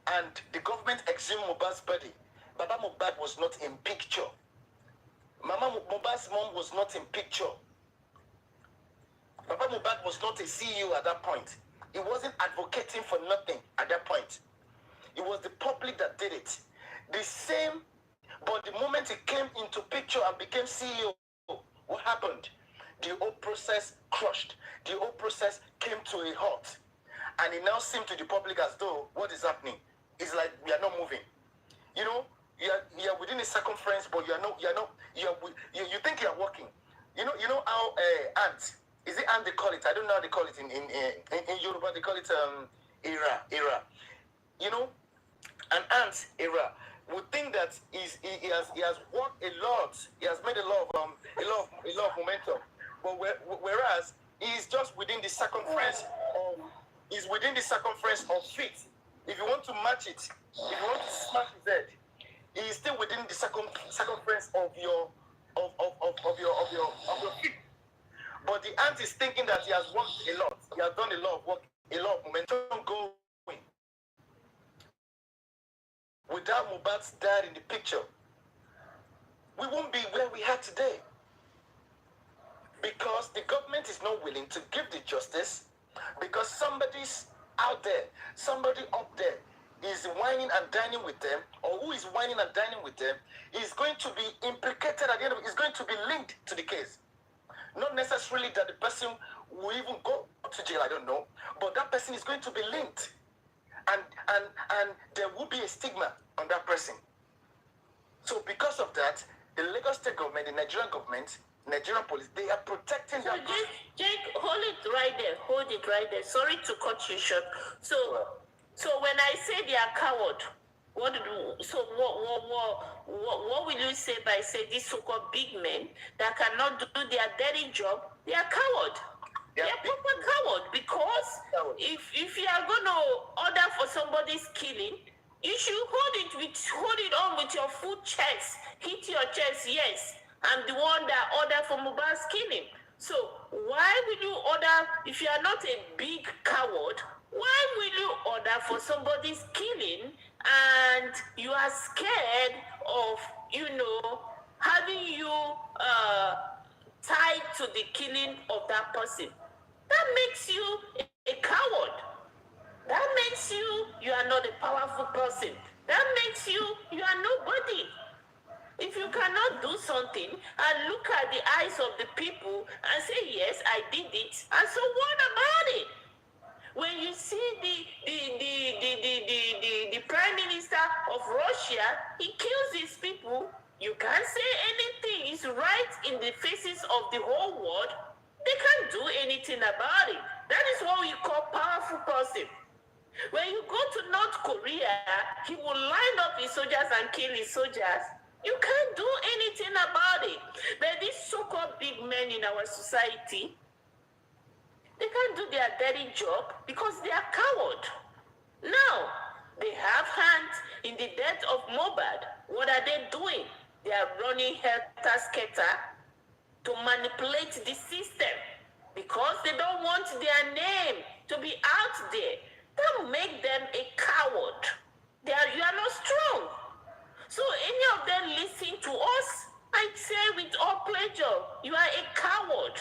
and the government exhumed Mohbad's body, Baba Mohbad was not in picture. Mama Mohbad's mom was not in picture. Baba Mohbad was not a CEO at that point. He wasn't advocating for nothing at that point. It was the public that did it. The same, but the moment he came into picture and became CEO, what happened? The whole process crushed. The whole process came to a halt. And it now seemed to the public as though, what is happening? It's like we are not moving. You know, you're within a circumference, but you think you're walking. You know how ants, is it ant they call it? I don't know how they call it in Yoruba, they call it era. You know, an ant era would think that he has walked a lot. He has made a lot of momentum. But whereas he is just within the circumference of feet. If you want to match it, if you want to smash his head, he is still within the circumference of your feet. But the ant is thinking that he has worked a lot. He has done a lot of work, a lot of momentum going. Without Mohbad's dad in the picture, we won't be where we are today. Because the government is not willing to give the justice, because somebody's out there, somebody up there is whining and dining with them, or who is whining and dining with them, is going to be implicated at the end of it, is going to be linked to the case. Not necessarily that the person will even go to jail, I don't know, but that person is going to be linked. And there will be a stigma on that person. So because of that, the Lagos State government, the Nigerian government, Nigerian police, they are protecting that. Jake, hold it right there. Sorry to cut you short. So when I say they are coward, what will you say by saying these so-called big men that cannot do their dirty job? They are coward. They are proper coward, because if you are going to order for somebody's killing, you should hold it on with your full chest, hit your chest. Yes, I'm the one that ordered for Mohbad's killing. So why will you order, if you are not a big coward, why will you order for somebody's killing and you are scared of, having you tied to the killing of that person? That makes you a coward. That makes you are not a powerful person. That makes you are nobody. If you cannot do something and look at the eyes of the people and say, yes, I did it, and so what about it? When you see the Prime Minister of Russia Russia, he kills his people. You can't say anything. It's right in the faces of the whole world. They can't do anything about it. That is what we call powerful person. When you go to North Korea, he will line up his soldiers and kill his soldiers. You can't do anything about it. But these so-called big men in our society, they can't do their dirty job because they are coward. Now, they have hands in the death of Mobad. What are they doing? They are running helter-skelter to manipulate the system because they don't want their name to be out there. That make them a coward. You are not strong. So any of them listen to us, I say with all pleasure, you are a coward.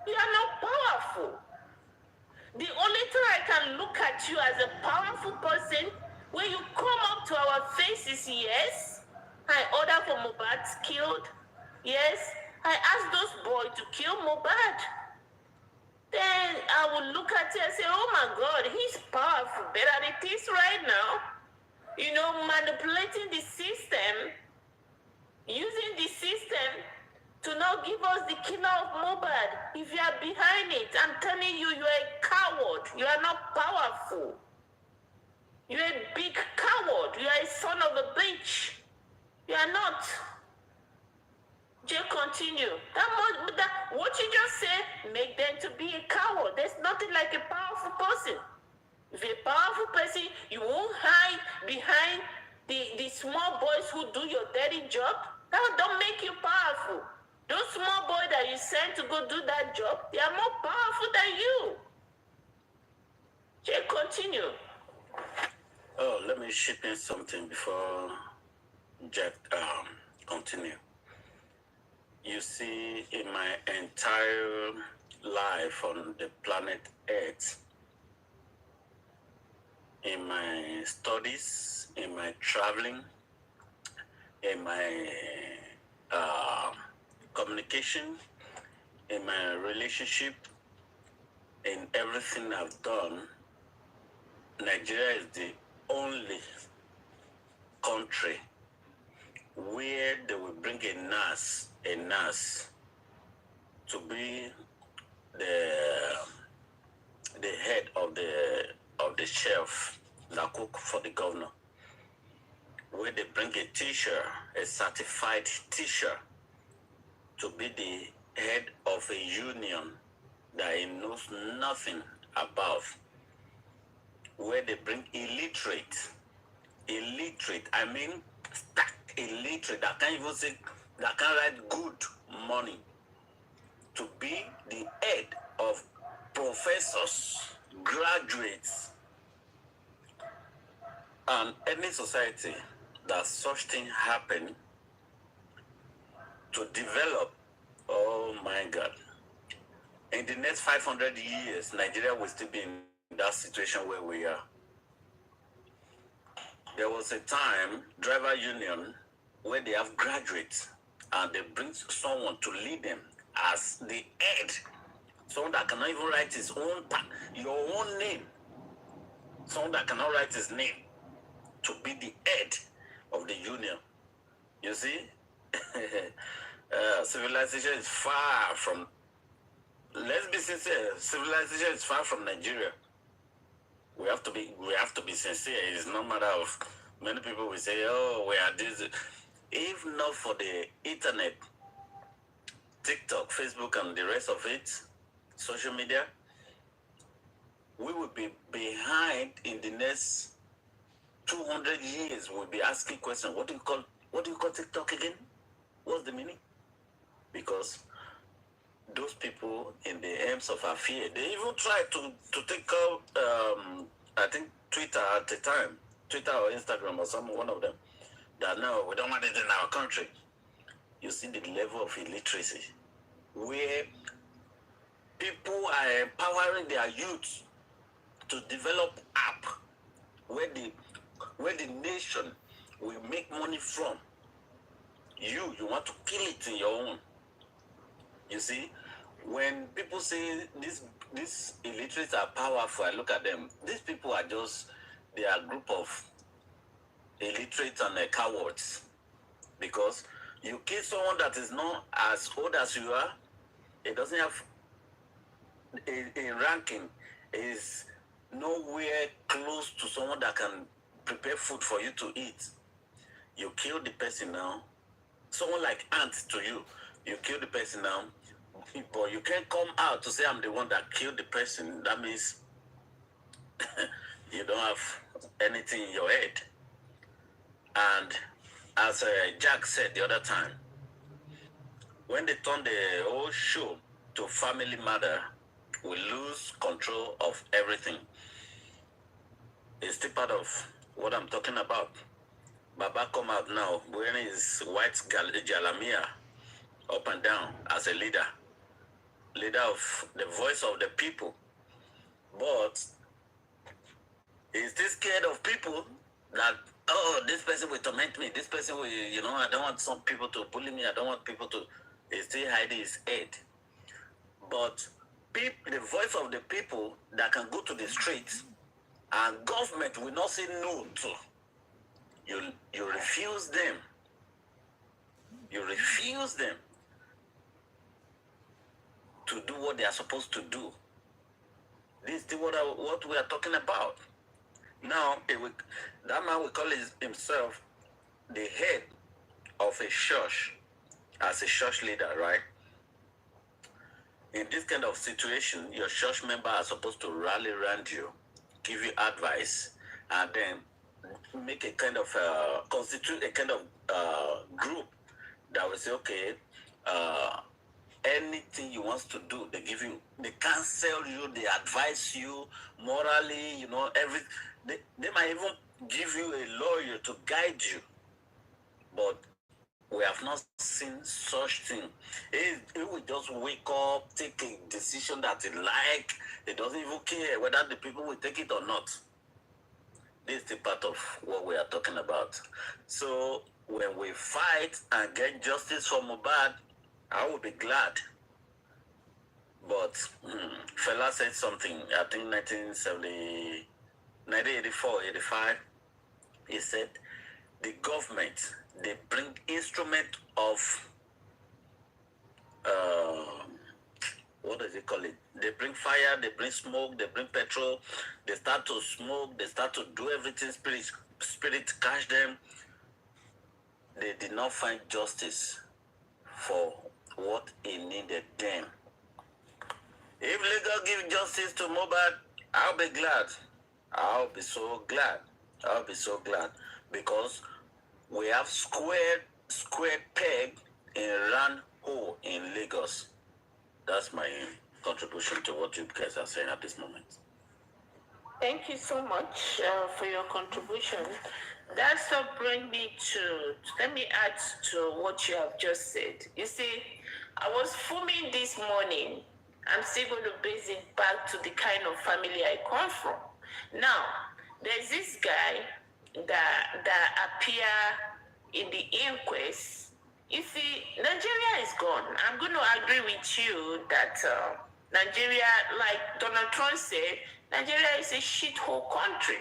You are not powerful. The only time I can look at you as a powerful person when you come up to our faces, yes, I order for Mohbad killed. Yes, I asked those boys to kill Mohbad. Then I will look at you and say, oh my God, he's powerful. Better than it is right now. You know, manipulating the system, using the system to not give us the killer of Mohbad. If you are behind it, I'm telling you, you are a coward. You are not powerful. You are a big coward. You are a son of a bitch. You are not. Just continue. What you just said, make them to be a coward. There's nothing like a powerful person. If you're a powerful person, you won't hide behind the small boys who do your dirty job. That don't make you powerful. Those small boys that you send to go do that job, they are more powerful than you. Just continue. Oh, let me chip in something before Jack continue. You see, in my entire life on the planet Earth, in my studies, in my traveling, in my communication, in my relationship, in everything I've done, Nigeria is the only country where they will bring a nurse to be the head of the chef that cook for the governor. Where they bring a teacher, a certified teacher, to be the head of a union that he knows nothing about. Where they bring illiterate, I mean stark illiterate, that can't even say, that can't write good money, to be the head of professors, graduates. And any society that such thing happen to develop, oh my God, in the next 500 years, Nigeria will still be in that situation where we are. There was a time, driver union, where they have graduates and they bring someone to lead them as the head. Someone that cannot even write his own, your own name. Someone that cannot write his name to be the head of the union. You see, civilization is far from, let's be sincere, civilization is far from Nigeria. We have to be sincere. It's no matter of, many people will say, oh, we are this. If not for the internet, TikTok, Facebook, and the rest of it, social media, we will be behind in the next 200 years. We'll be asking questions. What do you call TikTok again? What's the meaning? Because those people in the aims of affair, they even tried to take out, I think Twitter at the time, Twitter or Instagram or one of them, that no, we don't want it in our country. You see the level of illiteracy, where people are empowering their youth to develop app, where the nation will make money from. You want to kill it in your own. You see, when people say these illiterates are powerful, I look at them. These people are just, they are a group of illiterate and cowards, because you kill someone that is not as old as you are. It doesn't have a ranking, is nowhere close to someone that can prepare food for you to eat. You kill the person now. Someone like Ant to you, you kill the person now, but you can't come out to say I'm the one that killed the person. That means you don't have anything in your head. And as Jack said the other time, when they turn the whole show to family matter, we lose control of everything. It's still part of what I'm talking about. Baba come out now wearing his white jalamia up and down as a leader of the voice of the people. But he's still scared of people that, oh, this person will torment me. This person will, I don't want some people to bully me. I don't want people to, he's still hiding his head. But the voice of the people that can go to the streets and government will not say no to. You refuse them. You refuse them to do what they are supposed to do. This is what we are talking about. Now, that man will call himself the head of a church, as a church leader, right? In this kind of situation, your church member are supposed to rally around you, give you advice, and then make a kind of constitute a kind of group that will say, okay, anything you want to do, they give you, they counsel you, they advise you morally, they might even give you a lawyer to guide you. But we have not seen such thing. He will just wake up, take a decision that he like. He doesn't even care whether the people will take it or not. This is the part of what we are talking about. So when we fight and get justice for Mohbad, I will be glad. But Fela said something, I think 1984, 85, he said, the government, they bring instrument of, what does it call it? They bring fire, they bring smoke, they bring petrol, they start to smoke, they start to do everything, spirit catch them. They did not find justice for what he needed then. If Lagos give justice to Mohbad, I'll be glad. I'll be so glad. I'll be so glad. Because we have square peg in round hole in Lagos. That's my contribution to what you guys are saying at this moment. Thank you so much for your contribution. That's what brings me to, let me add to what you have just said. You see, I was fuming this morning. I'm still going to base it back to the kind of family I come from. Now, there's this guy that appear in the inquest. You see, Nigeria is gone. I'm going to agree with you that Nigeria, like Donald Trump said, Nigeria is a shithole country.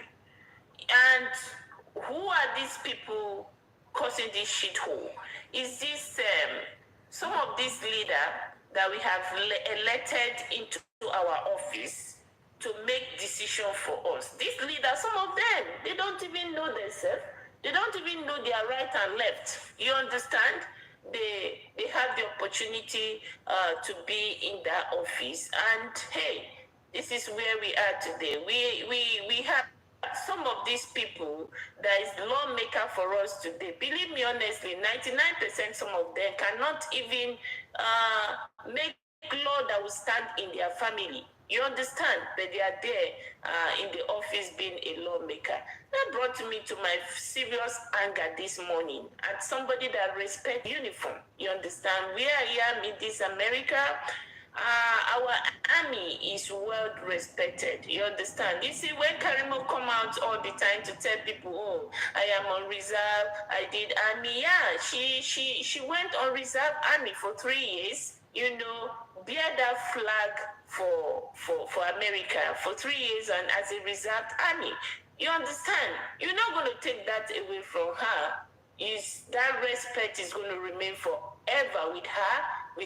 And who are these people causing this shithole? Is this some of these leaders that we have elected into our office to make decisions for us? These leaders, some of them, they don't even know themselves. They don't even know their right and left. You understand? They have the opportunity to be in that office. And hey, this is where we are today. We have some of these people that is lawmaker for us today. Believe me honestly, 99% some of them cannot even make law that will stand in their family. You understand? But they are there in the office being a lawmaker. That brought me to my serious anger this morning at somebody that respects uniform. You understand? Where I am in this America, our army is well respected. You understand? You see, when Karimo come out all the time to tell people, oh, I am on reserve, I did army. Yeah, she went on reserve army for 3 years. You know, bear that flag for America for 3 years and as a reserve army. You understand? You're not going to take that away from her. That respect is going to remain forever with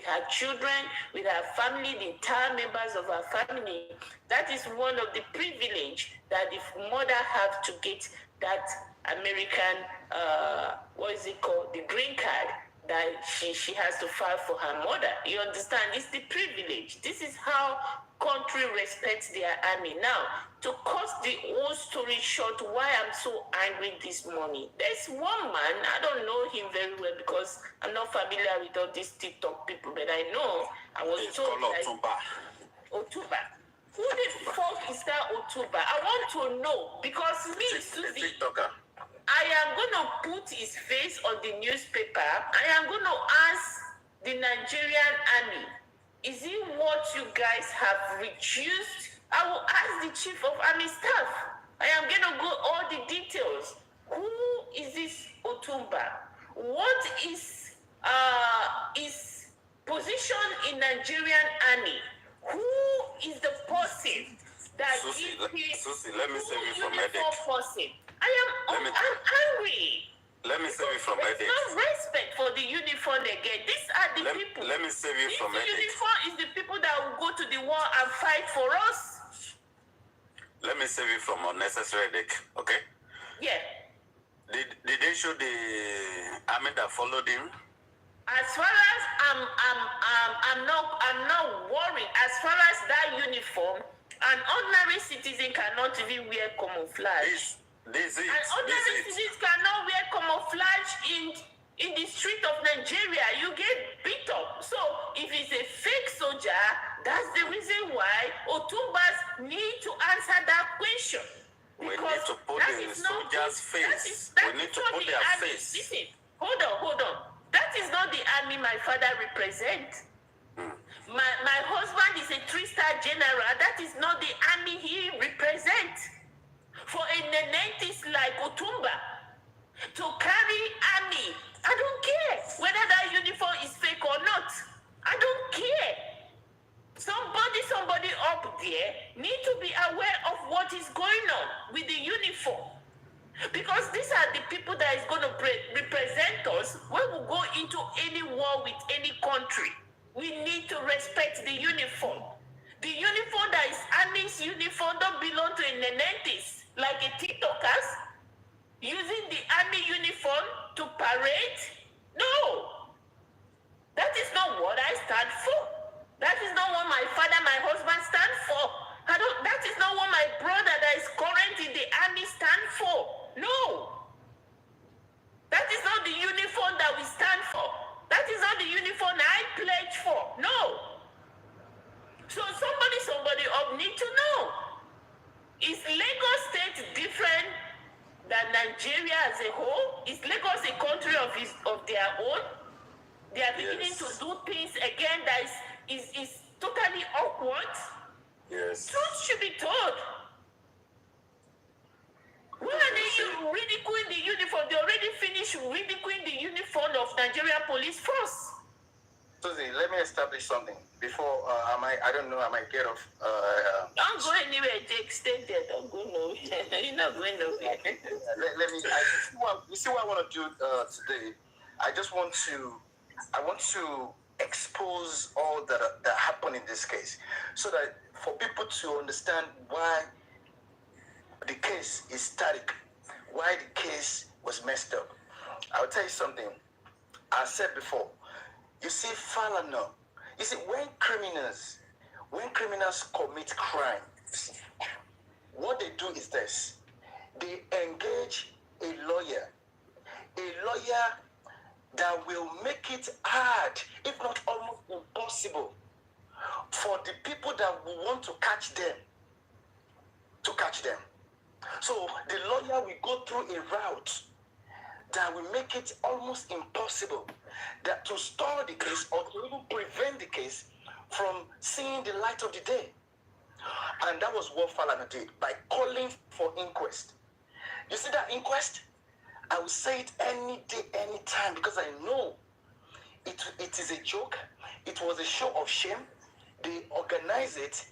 her children, with her family, the entire members of her family. That is one of the privilege that the mother have to get that American, what is it called, the green card that she has to file for her mother. You understand? It's the privilege. This is how country respects their army. Now, to cut the whole story short, why I'm so angry this morning. There's one man, I don't know him very well because I'm not familiar with all these TikTok people, but I know I was told that Otuba. Who the fuck is that Otuba? I want to know because me, Susie, I am going to put his face on the newspaper. I am going to ask the Nigerian army, is it what you guys have reduced? I will ask the chief of army staff. I am going to go all the details. Who is this Otumba? What is his position in Nigerian army? Who is the person that Susie, let me save you from headache. I'm angry. Let me save you from headache. There's no respect for the uniform again. These are the people. Let me save you from headache. This uniform is the people that will go to the war and fight for us. Let me save you from unnecessary headache, okay? Yeah. Did they show the army that followed him? As far as I'm not worried. As far as that uniform, an ordinary citizen cannot even wear camouflage. Ordinary citizens cannot wear camouflage in the street of Nigeria. You get beat up. So if it's a fake soldier, that's the reason why Otumbas need to answer that question. We need to put the soldier's face. We need to put their face. Listen, hold on. That is not the army my father represents. My husband is a 3-star general. That is not the army he represents. For a Nenentis like Otumba to carry army, I don't care whether that uniform is fake or not. I don't care. Somebody up there need to be aware of what is going on with the uniform. Because these are the people that is going to represent us when we go into any war with any country. We need to respect the uniform. The uniform that is army's uniform don't belong to a Nenentis, like a TikTokers, using the army uniform to parade. No. That is not what I stand for. That is not what my father, my husband stand for. That is not what my brother that is current in the army stand for. No. That is not the uniform that we stand for. That is not the uniform I pledge for. No. So somebody up need to know. Is Lagos State different than Nigeria as a whole? Is Lagos a country of their own? They are beginning to do things again that is totally awkward. Yes. Truth should be told. Why are they ridiculing the uniform? They already finished ridiculing the uniform of Nigerian police force. Susie, let me establish something before I might get off. Don't go anywhere, Jake. Stay there. Don't go nowhere. You're not going nowhere. Let me. You see what I want to do today? I want to expose all that happened in this case, so that for people to understand why the case is static, why the case was messed up. I'll tell you something. I said before. You see, Falana. You see, when criminals commit crimes, what they do is this: they engage a lawyer that will make it hard, if not almost impossible, for the people that will want to catch them. So the lawyer will go through a route that will make it almost impossible that to stall the case or to even prevent the case from seeing the light of the day. And that was what Falana did by calling for inquest. You see that inquest? I will say it any day, any time, because I know it is a joke. It was a show of shame. They organize it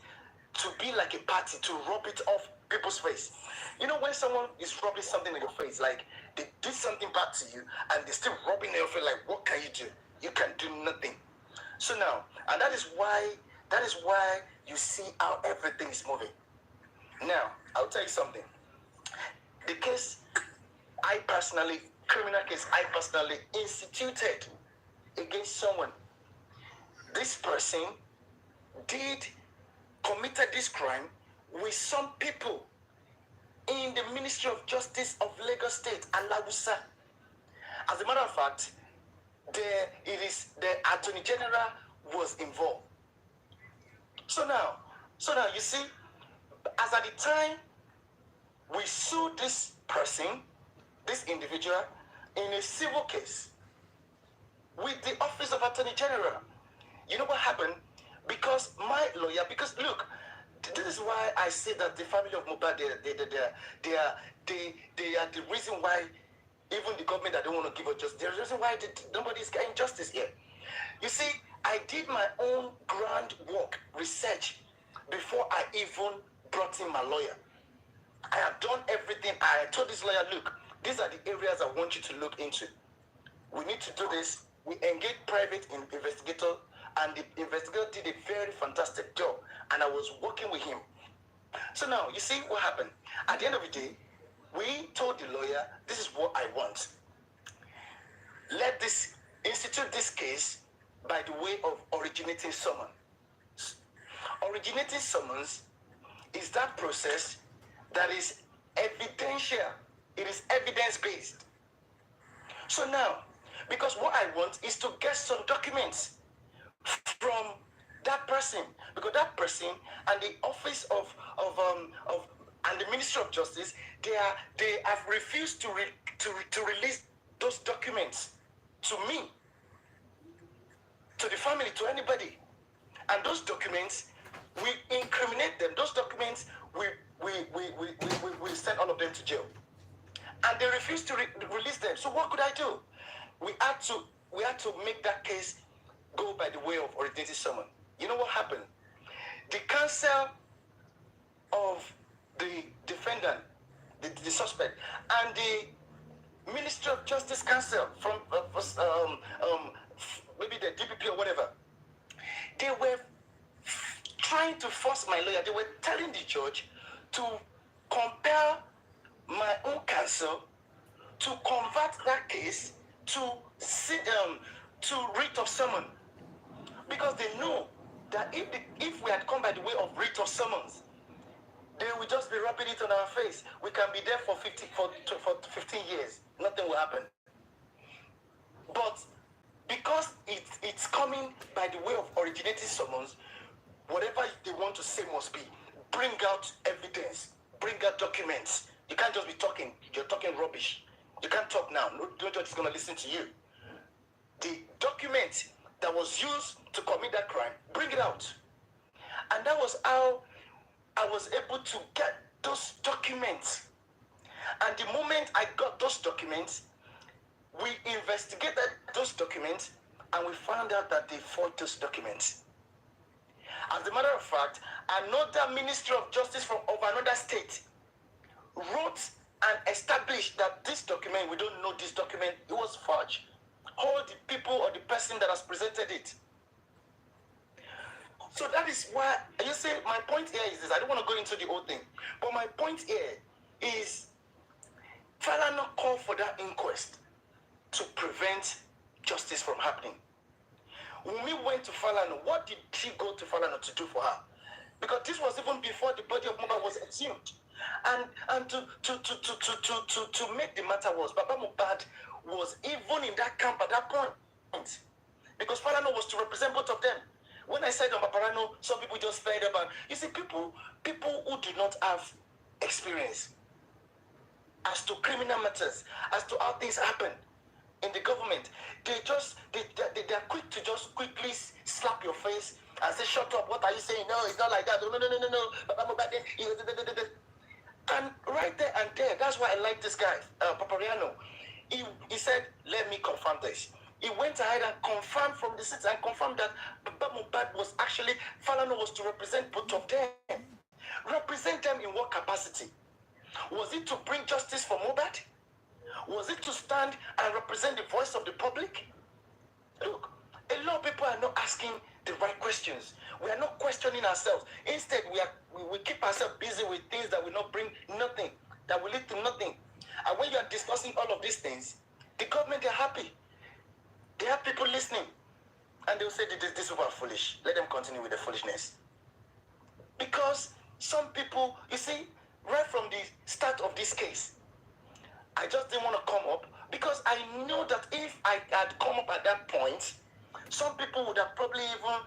to be like a party, to rub it off people's face. You know when someone is rubbing something in your face, like they did something bad to you, and they're still rubbing in your face, like what can you do? You can do nothing. So now, and that is why you see how everything is moving. Now, I'll tell you something. The case criminal case I personally instituted against someone. This person committed this crime with some people in the Ministry of Justice of Lagos State, Alagusa. As a matter of fact, the Attorney General was involved. So now you see, as at the time we sued this person, this individual, in a civil case with the Office of Attorney General. You know what happened? Because my lawyer, because look, this is why I say that the family of Mohbad, they are the reason why even the government that don't want to give us justice, there's a reason why nobody is getting justice here. You see, I did my own groundwork research before I even brought in my lawyer. I have done everything. I told this lawyer, look, these are the areas I want you to look into. We need to do this. We engaged private investigator, and the investigator did a very fantastic job, and I was working with him. So now, you see what happened? At the end of the day, we told the lawyer, this is what I want. Let this institute this case by the way of originating summons. Originating summons is that process that is evidential. It is evidence-based. So now, because what I want is to get some documents from that person, because that person and the Office of and the Ministry of Justice, they have refused to release those documents to me, to the family, to anybody. And those documents, we incriminate them. Those documents, we send all of them to jail. And they refused to release them. So what could I do? We had to make that case go by the way of originating summons. You know what happened? The counsel of the defendant, the suspect, and the Ministry of Justice counsel from maybe the DPP or whatever, they were trying to force my lawyer. They were telling the judge to compel my own counsel to convert that case to writ of summons, because they know that if we had come by the way of writ of summons, they will just be rubbing it on our face. We can be there for 15 years. Nothing will happen. But because it's coming by the way of originating summons, whatever they want to say must be. Bring out evidence. Bring out documents. You can't just be talking. You're talking rubbish. You can't talk now. No judge is going to listen to you. The document that was used to commit that crime, bring it out. And that was how I was able to get those documents. And the moment I got those documents, we investigated those documents, and we found out that they forged those documents. As a matter of fact, another Ministry of Justice of another state wrote and established that this document, we don't know this document, it was forged. All the people or the person that has presented it. So that is why, you see, my point here is this. I don't want to go into the whole thing, but my point here is Falana called for that inquest to prevent justice from happening. When we went to Falana, what did she go to Falana to do for her? Because this was even before the body of Mohbad was exhumed. And to make the matter worse, Baba Mohbad was even in that camp at that point. Because Falana was to represent both of them. When I said on Paparano, some people just fed up. And you see, people who do not have experience as to criminal matters, as to how things happen in the government, they are quick to just quickly slap your face and say, shut up, what are you saying? No, it's not like that. No. And right there and there, that's why I like this guy, Papariano. He said, let me confirm this. He went ahead and confirmed from the city and confirmed that Baba Mohbad was actually, Falana was to represent both of them. Represent them in what capacity? Was it to bring justice for Mohbad? Was it to stand and represent the voice of the public? Look, a lot of people are not asking the right questions. We are not questioning ourselves. Instead, we keep ourselves busy with things that will not bring nothing, that will lead to nothing. And when you are discussing all of these things, the government, they're happy. They have people listening. And they'll say, these people are foolish. Let them continue with the foolishness. Because some people, you see, right from the start of this case, I just didn't want to come up because I know that if I had come up at that point, some people would have probably even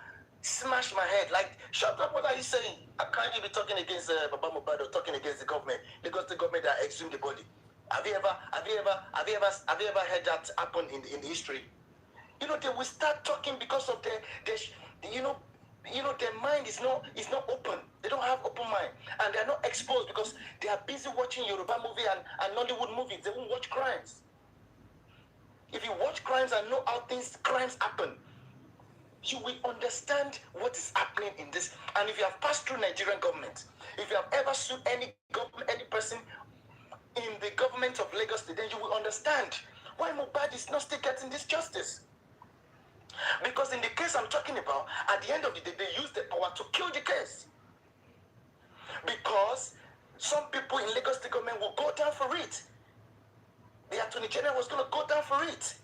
smashed my head. Like, shut up, what are you saying? How can you be talking against Baba Mohbad or talking against the government? Because the government that exhumed the body. Have you ever heard that happen in the history? You know, they will start talking because of their their mind is not open. They don't have open mind, and they are not exposed because they are busy watching Yoruba movie and Nollywood movies. They won't watch crimes. If you watch crimes and know how crimes happen, you will understand what is happening in this. And if you have passed through Nigerian government, if you have ever sued any person in the government of Lagos, then you will understand why Mohbad is not still getting this justice. Because in the case I'm talking about, at the end of the day, they use the power to kill the case. Because some people in Lagos State government will go down for it. The Attorney General was going to go down for it.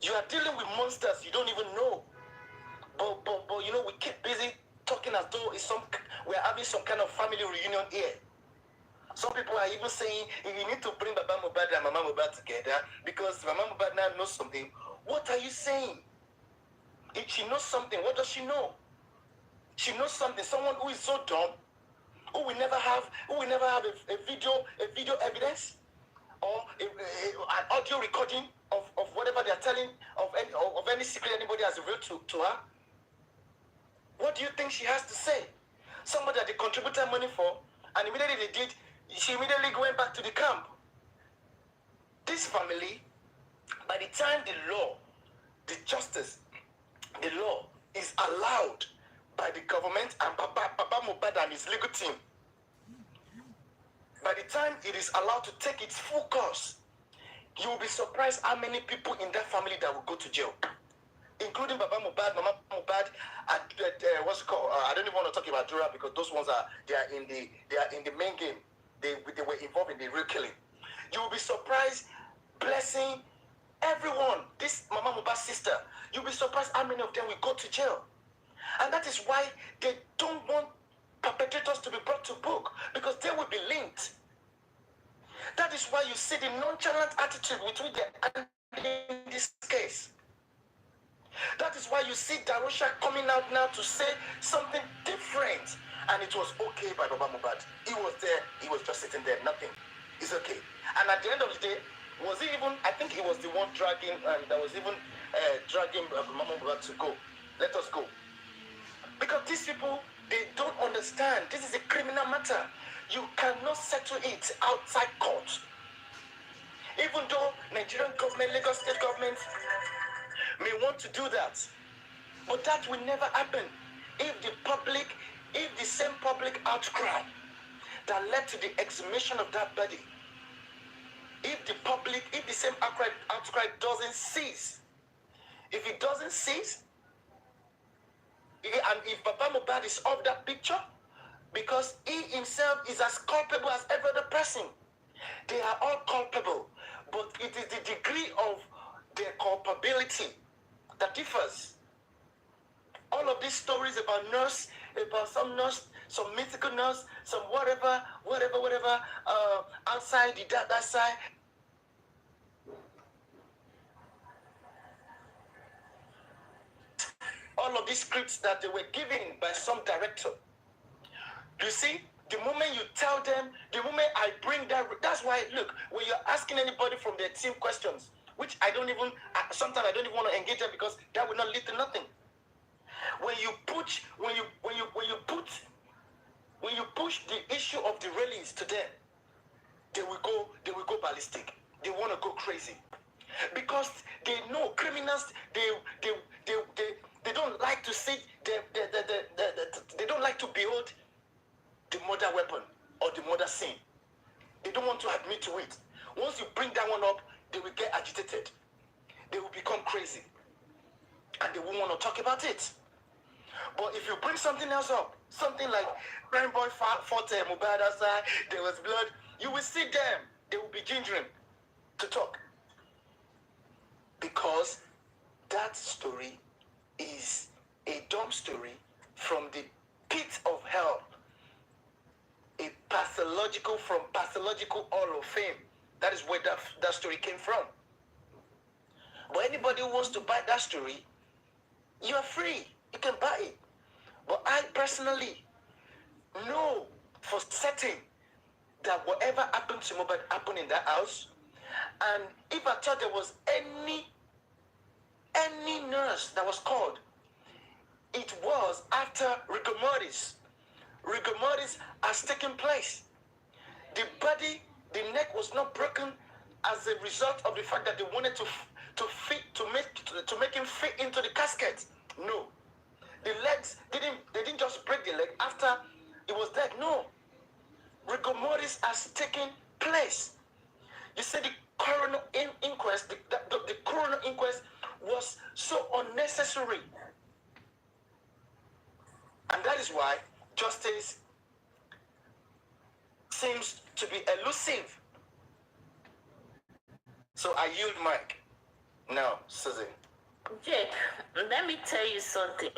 You are dealing with monsters you don't even know. But you know, we keep busy talking as though we're having some kind of family reunion here. Some people are even saying, you need to bring Baba Mohbad and Mama Mohbad together because Mama Mohbad now knows something. What are you saying? If she knows something, what does she know? She knows something. Someone who is so dumb, who will never have a video evidence or an audio recording of whatever they are telling of any secret anybody has revealed to her. What do you think she has to say? Somebody that they contributed money for, and immediately they did, she immediately went back to the camp. This family, by the time the law, the justice, the law is allowed by the government and Baba Mohbad and his legal team, by the time it is allowed to take its full course, you will be surprised how many people in that family that will go to jail, including Baba Mohbad, Mama Mohbad, and what's it called? I don't even want to talk about Dura because those ones they are in the main game. They were involved in the real killing. You will be surprised, blessing everyone. This Mama Mohbad's sister, you'll be surprised how many of them will go to jail, and that is why they don't want perpetrators to be brought to book because they will be linked. That is why you see the nonchalant attitude with which they are in this case. That is why you see Darusha coming out now to say something different. And it was okay by Baba Mohbad. He was there. He was just sitting there. Nothing. It's okay. And at the end of the day, was he even, I think he was the one dragging, that was even dragging Mama Mohbad to go. Let us go. Because these people, they don't understand. This is a criminal matter. You cannot settle it outside court. Even though Nigerian government, Lagos State government may want to do that. But that will never happen if the same public outcry that led to the exhumation of that body, if the same outcry doesn't cease, if it doesn't cease, and if Baba Mohbad is off that picture, because he himself is as culpable as every other person. They are all culpable, but it is the degree of their culpability that differs. All of these stories about some nurse, some mythical nurse, some whatever, outside the that side. All of these scripts that they were given by some director. You see, the moment you tell them, the moment I bring that, that's why, look, when you're asking anybody from their team questions, which I don't even, sometimes I don't even want to engage them because that will not lead to nothing. When you push the issue of the railings to them, they will go ballistic. They want to go crazy because they know criminals. They They don't like to see they don't like to behold the murder weapon or the murder scene. They don't want to admit to it. Once you bring that one up, they will get agitated. They will become crazy. And they won't want to talk about it. But if you bring something else up, something like Prime Boy fought Mohbad outside, there was blood, you will see them. They will be gingering to talk. Because that story is a dumb story from the pit of hell. A pathological Hall of Fame. That is where that story came from. But anybody who wants to buy that story, you are free. You can buy it. But I personally know for certain that whatever happened to Mohbad happened in that house. And if I thought there was any nurse that was called, it was after rigor mortis. Rigor mortis has taken place. The body, the neck was not broken as a result of the fact that they wanted to make him fit into the casket. No. The legs they didn't just break the leg after it was dead. No. Rigor mortis has taken place. You see, the coroner inquest, the coroner inquest was so unnecessary. And that is why justice seems to be elusive. So I yield mic. Now, Susan. Jake, let me tell you something.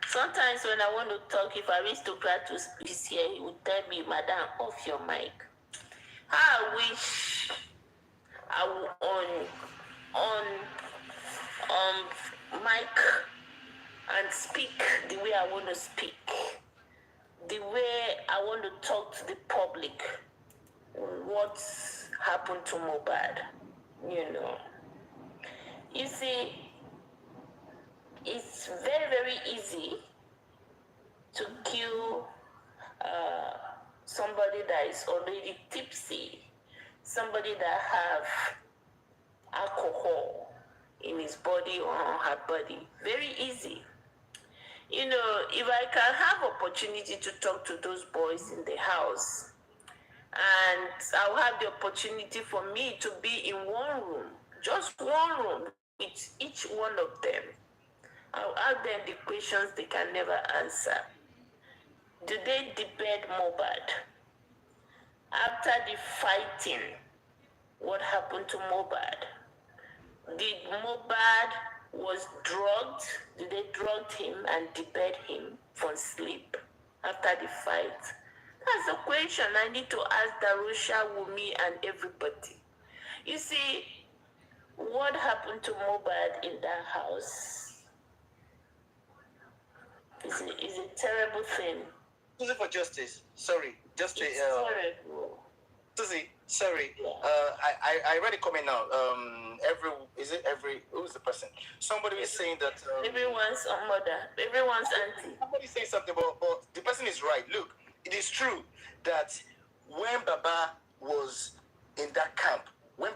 Sometimes when I want to talk, if aristocrat is here, he would tell me, Madam, off your mic. I wish I would on mic and speak the way I want to speak, the way I want to talk to the public. What happened to Mohbad, you know? You see, it's very, very easy to kill somebody that is already tipsy, somebody that have alcohol in his body or her body. Very easy. You know, if I can have opportunity to talk to those boys in the house, and I'll have the opportunity for me to be in one room, just one room with each one of them, I'll ask them the questions they can never answer. Do they debate Mohbad? After the fighting, what happened to Mohbad? Did Mohbad was drugged? Did they drug him and debate him for sleep after the fight? That's a question I need to ask Darusha, Wumi, and everybody. You see, what happened to Mohbad in that house is a terrible thing. Susie for justice. Sorry, just it's terrible. Susie, sorry. Yeah. I read a comment now. Who's the person? Somebody is saying that everyone's a mother, everyone's auntie. Somebody saying something, but the person is right. Look, it is true that when Baba was in that camp, with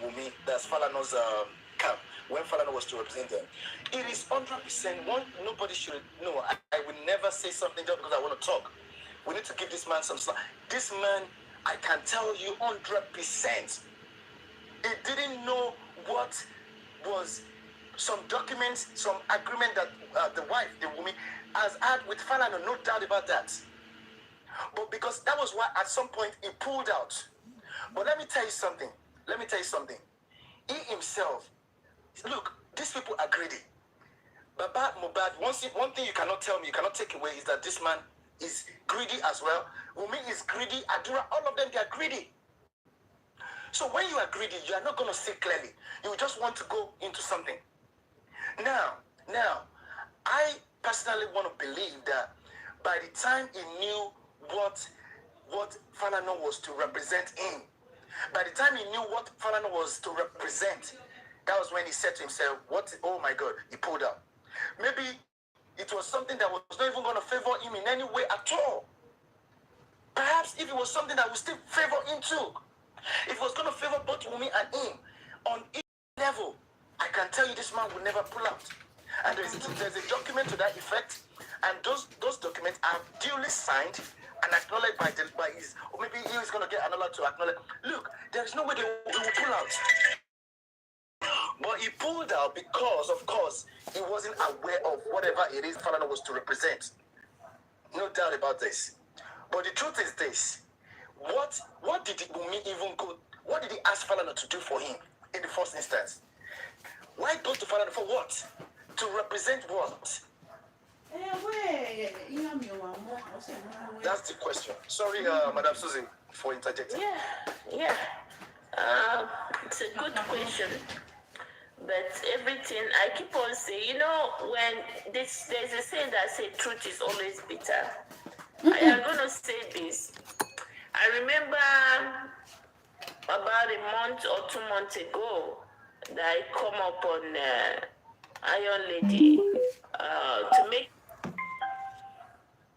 Wumi, that's Falano's camp, when Falano was to represent them, it is 100% one. Nobody should know. I will never say something just because I want to talk. We need to give this man some slack. This man, I can tell you 100%, he didn't know what was some documents, some agreement that the wife, the woman, has had with Falano, no doubt about that. But because that was why at some point he pulled out. But let me tell you something. He himself, look, these people are greedy. Baba Mohbad, one thing you cannot tell me, you cannot take away, is that this man is greedy as well. Wumi is greedy. Adura, all of them, they are greedy. So when you are greedy, you are not going to see clearly. You just want to go into something. Now, I personally want to believe that by the time he knew what Falano was to represent him, by the time he knew what Falano was to represent, that was when he said to himself, oh my God, he pulled out. Maybe it was something that was not even going to favor him in any way at all. Perhaps if it was something that would still favor him too. If it was going to favor both Wumi and him on each level, I can tell you this man will never pull out. And there's a document to that effect, and those documents are duly signed and acknowledged by his, or maybe he is going to get another to acknowledge. Look, there is no way they will pull out. But he pulled out because, of course, he wasn't aware of whatever it is Falana was to represent. No doubt about this. But the truth is this: what did Wunmi even go? What did he ask Falana to do for him in the first instance? Why go to Falana for what? To represent what? That's the question. Sorry, Madam Susan, for interjecting. Yeah. It's a good question. But everything, I keep on saying, you know, when there's a saying that says truth is always bitter. I am going to say this. I remember about a month or 2 months ago that I come up on Iron Lady to make.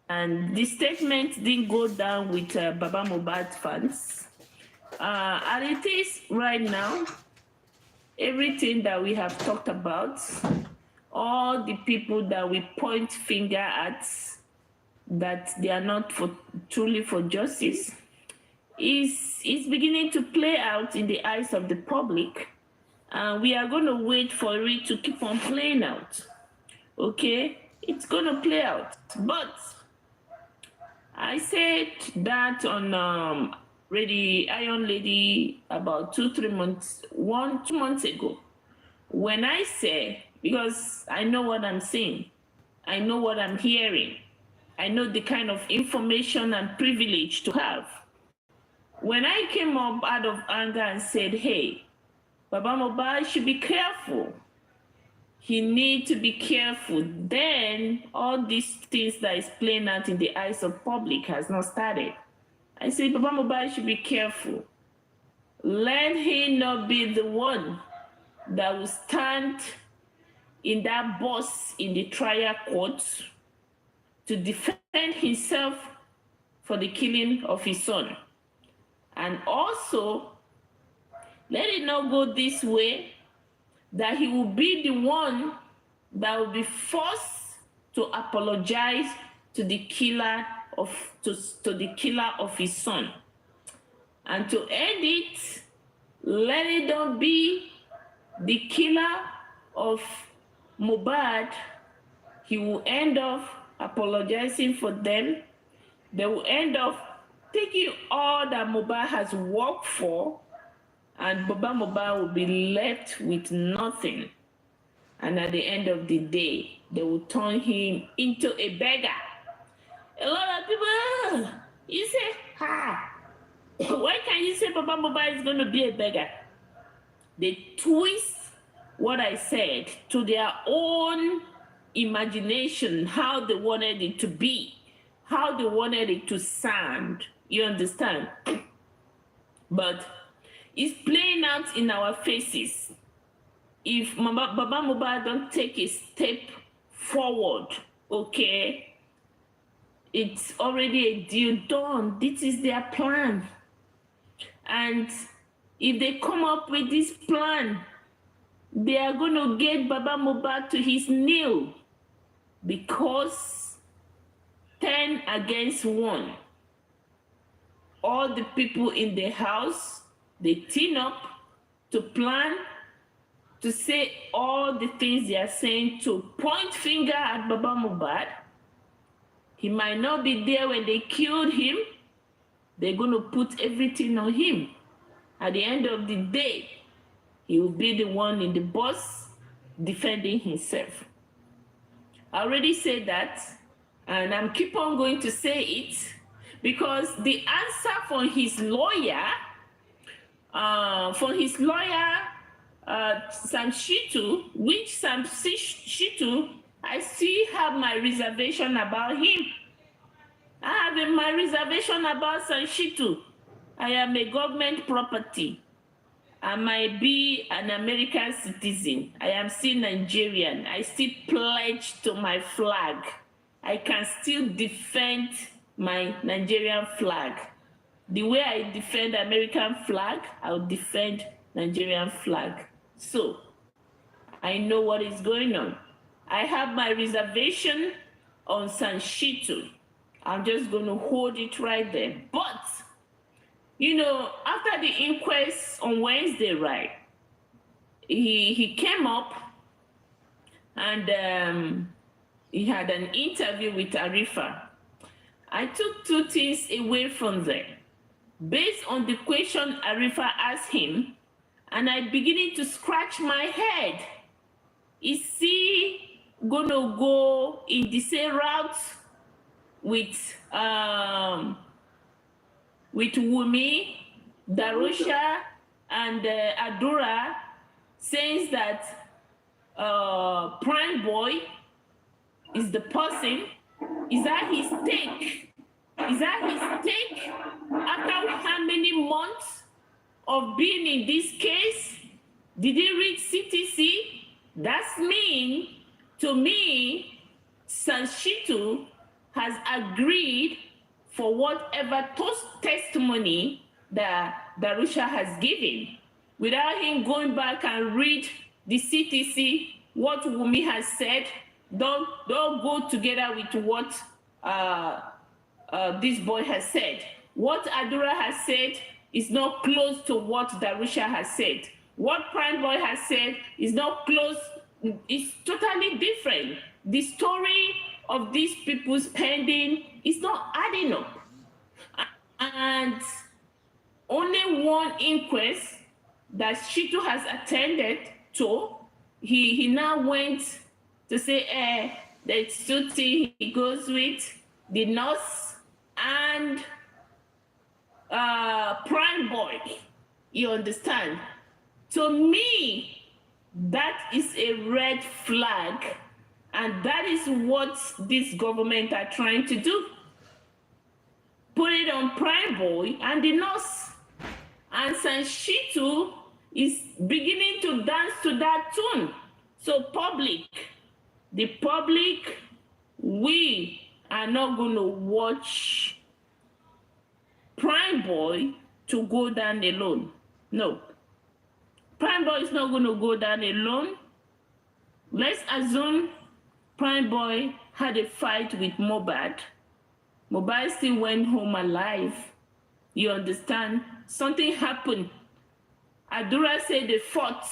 And the statement didn't go down with Baba Mohbad fans. And it is right now, everything that we have talked about, all the people that we point finger at, that they are not truly for justice, is beginning to play out in the eyes of the public. We are going to wait for it to keep on playing out. Okay? It's going to play out. But I said that on Iron Lady about 2 months ago. When I say, because I know what I'm saying, I know what I'm hearing, I know the kind of information and privilege to have. When I came up out of anger and said, hey, Baba Mohbad should be careful. He needs to be careful. Then all these things that is playing out in the eyes of public has not started. I say Baba Mohbad should be careful. Let him not be the one that will stand in that box in the trial court to defend himself for the killing of his son. And also, let it not go this way, that he will be the one that will be forced to apologize to the killer of his son. And to end it, let it not be the killer of Mohbad. He will end up apologizing for them. They will end up taking all that Mohbad has worked for, and Baba Mohbad will be left with nothing. And at the end of the day, they will turn him into a beggar. A lot of people, you say, why can't you say Baba Mohbad is going to be a beggar? They twist what I said to their own imagination, how they wanted it to be, how they wanted it to sound. You understand? But it's playing out in our faces. If Baba Mohbad don't take a step forward, okay, it's already a deal done. This is their plan. And if they come up with this plan, they are going to get Baba Mohbad to his knee, because 10 against 1. All the people in the house, they team up to plan to say all the things they are saying, to point finger at Baba Mohbad. He might not be there when they killed him. They're going to put everything on him. At the end of the day, he will be the one in the box defending himself. I already said that, and I'm keep on going to say it, because the answer from his lawyer, Sam Shitu, which Sam Shitu, I still have my reservation about him. I have my reservation about Sam Shitu. I am a government property. I might be an American citizen. I am still Nigerian. I still pledge to my flag. I can still defend my Nigerian flag. The way I defend American flag, I'll defend Nigerian flag. So, I know what is going on. I have my reservation on Sanshitu. I'm just going to hold it right there. But, you know, after the inquest on Wednesday, right, he came up and he had an interview with Arifa. I took two things away from there. Based on the question Arifa asked him, and I beginning to scratch my head. Is he gonna go in the same route with Wumi, Darusha, and Adura, saying that Prime Boy is the person? Is that his take? Is that his take? After how many months of being in this case, did he read CTC? That's mean to me, Sanshitu has agreed for whatever testimony that Darusha has given, without him going back and read the CTC, what Wumi has said. Don't go together with what this boy has said. What Adura has said is not close to what Darusha has said. What Prime Boy has said is not close, it's totally different. The story of these people's pending is not adding up. And only one inquest that Shitu has attended to, he now went to say, there's two things he goes with, the nurse and Prime Boy. You understand? To me, that is a red flag, and that is what this government are trying to do. Put it on Prime Boy and the nurse. And Sanshitu is beginning to dance to that tune. So the public, we are not going to watch Prime Boy to go down alone. No. Prime Boy is not going to go down alone. Let's assume Prime Boy had a fight with Mohbad. Mohbad still went home alive. You understand? Something happened. Adura said they fought.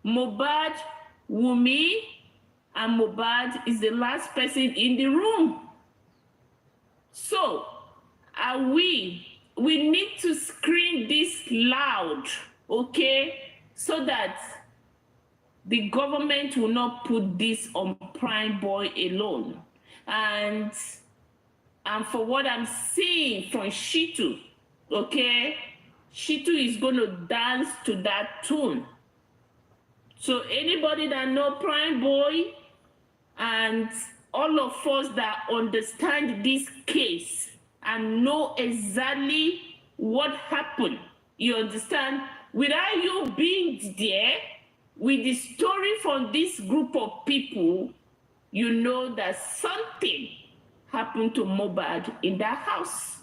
Mohbad, Wumi, and Mohbad is the last person in the room. So, we need to scream this loud, okay? So that the government will not put this on Prime Boy alone. And for what I'm seeing from Shitu, okay? Shitu is going to dance to that tune. So anybody that know Prime Boy and all of us that understand this case and know exactly what happened, you understand? Without you being there, with the story from this group of people, you know that something happened to Mohbad in that house.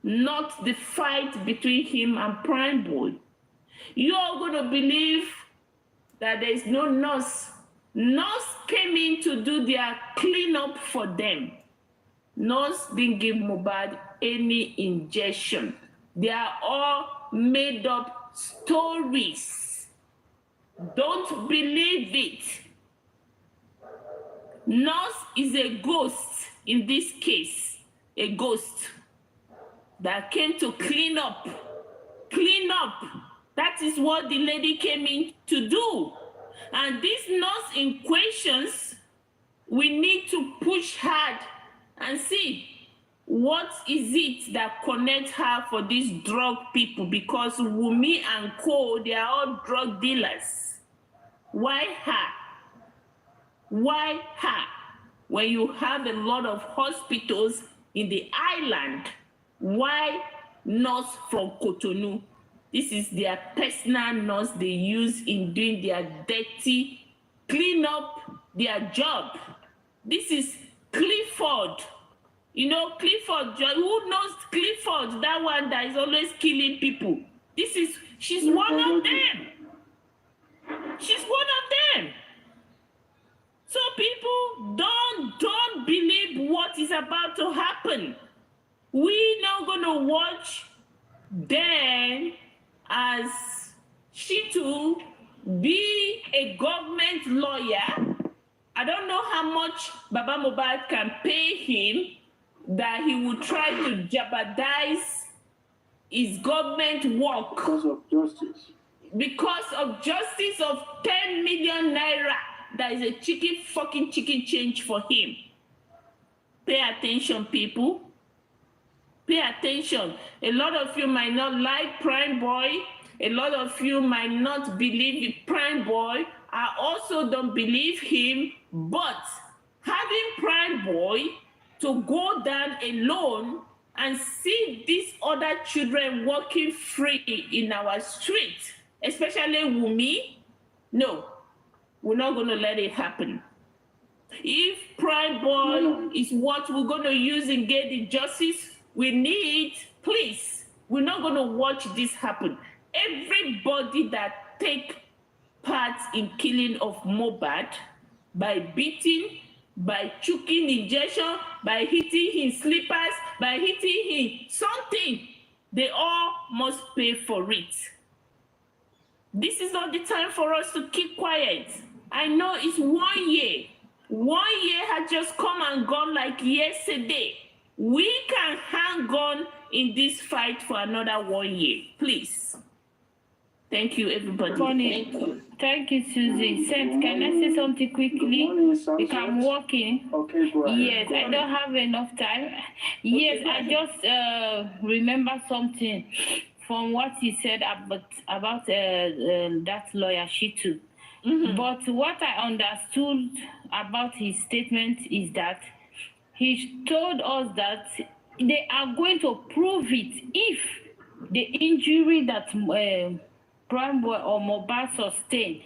Not the fight between him and Prime Boy. You're going to believe that there is no nurse. Nurse came in to do their cleanup for them. Nurse didn't give Mohbad any injection. They are all made up stories. Don't believe it. Nurse is a ghost in this case. A ghost that came to clean up. Clean up. That is what the lady came in to do. And these nurse in questions, we need to push hard and see what is it that connects her for these drug people, because Wumi and Co, they are all drug dealers. Why her? Why her? When you have a lot of hospitals in the island, why nurse from Cotonou? This is their personal nurse they use in doing their dirty, clean up their job. This is Clifford. You know Clifford, who knows Clifford, that one that is always killing people? She's one of them. She's one of is about to happen. We not gonna watch them as Shitu be a government lawyer. I don't know how much Baba Mohbad can pay him that he would try to jeopardize his government work because of justice of 10 million naira. That is a chicken change for him. Pay attention, people. Pay attention. A lot of you might not like Prime Boy. A lot of you might not believe in Prime Boy. I also don't believe him. But having Prime Boy to go down alone and see these other children walking free in our street, especially Wumi, no, we're not going to let it happen. If Prime Boy is what we're going to use in getting justice we need, please, we're not going to watch this happen. Everybody that take part in killing of Mohbad by beating, by choking injection, by hitting his slippers, by hitting him something, they all must pay for it. This is not the time for us to keep quiet. I know it's 1 year. 1 year has just come and gone like yesterday. We can hang on in this fight for another 1 year, please. Thank you, everybody. Thank you. Thank you, Susie. Seth, can I say something quickly? Because I'm working. Okay, go ahead. Yes, I don't have enough time. Yes, I just remember something from what he said about that lawyer, Shitu. Mm-hmm. But what I understood about his statement is that he told us that they are going to prove it if the injury that Prime Boy or Mohbad sustained,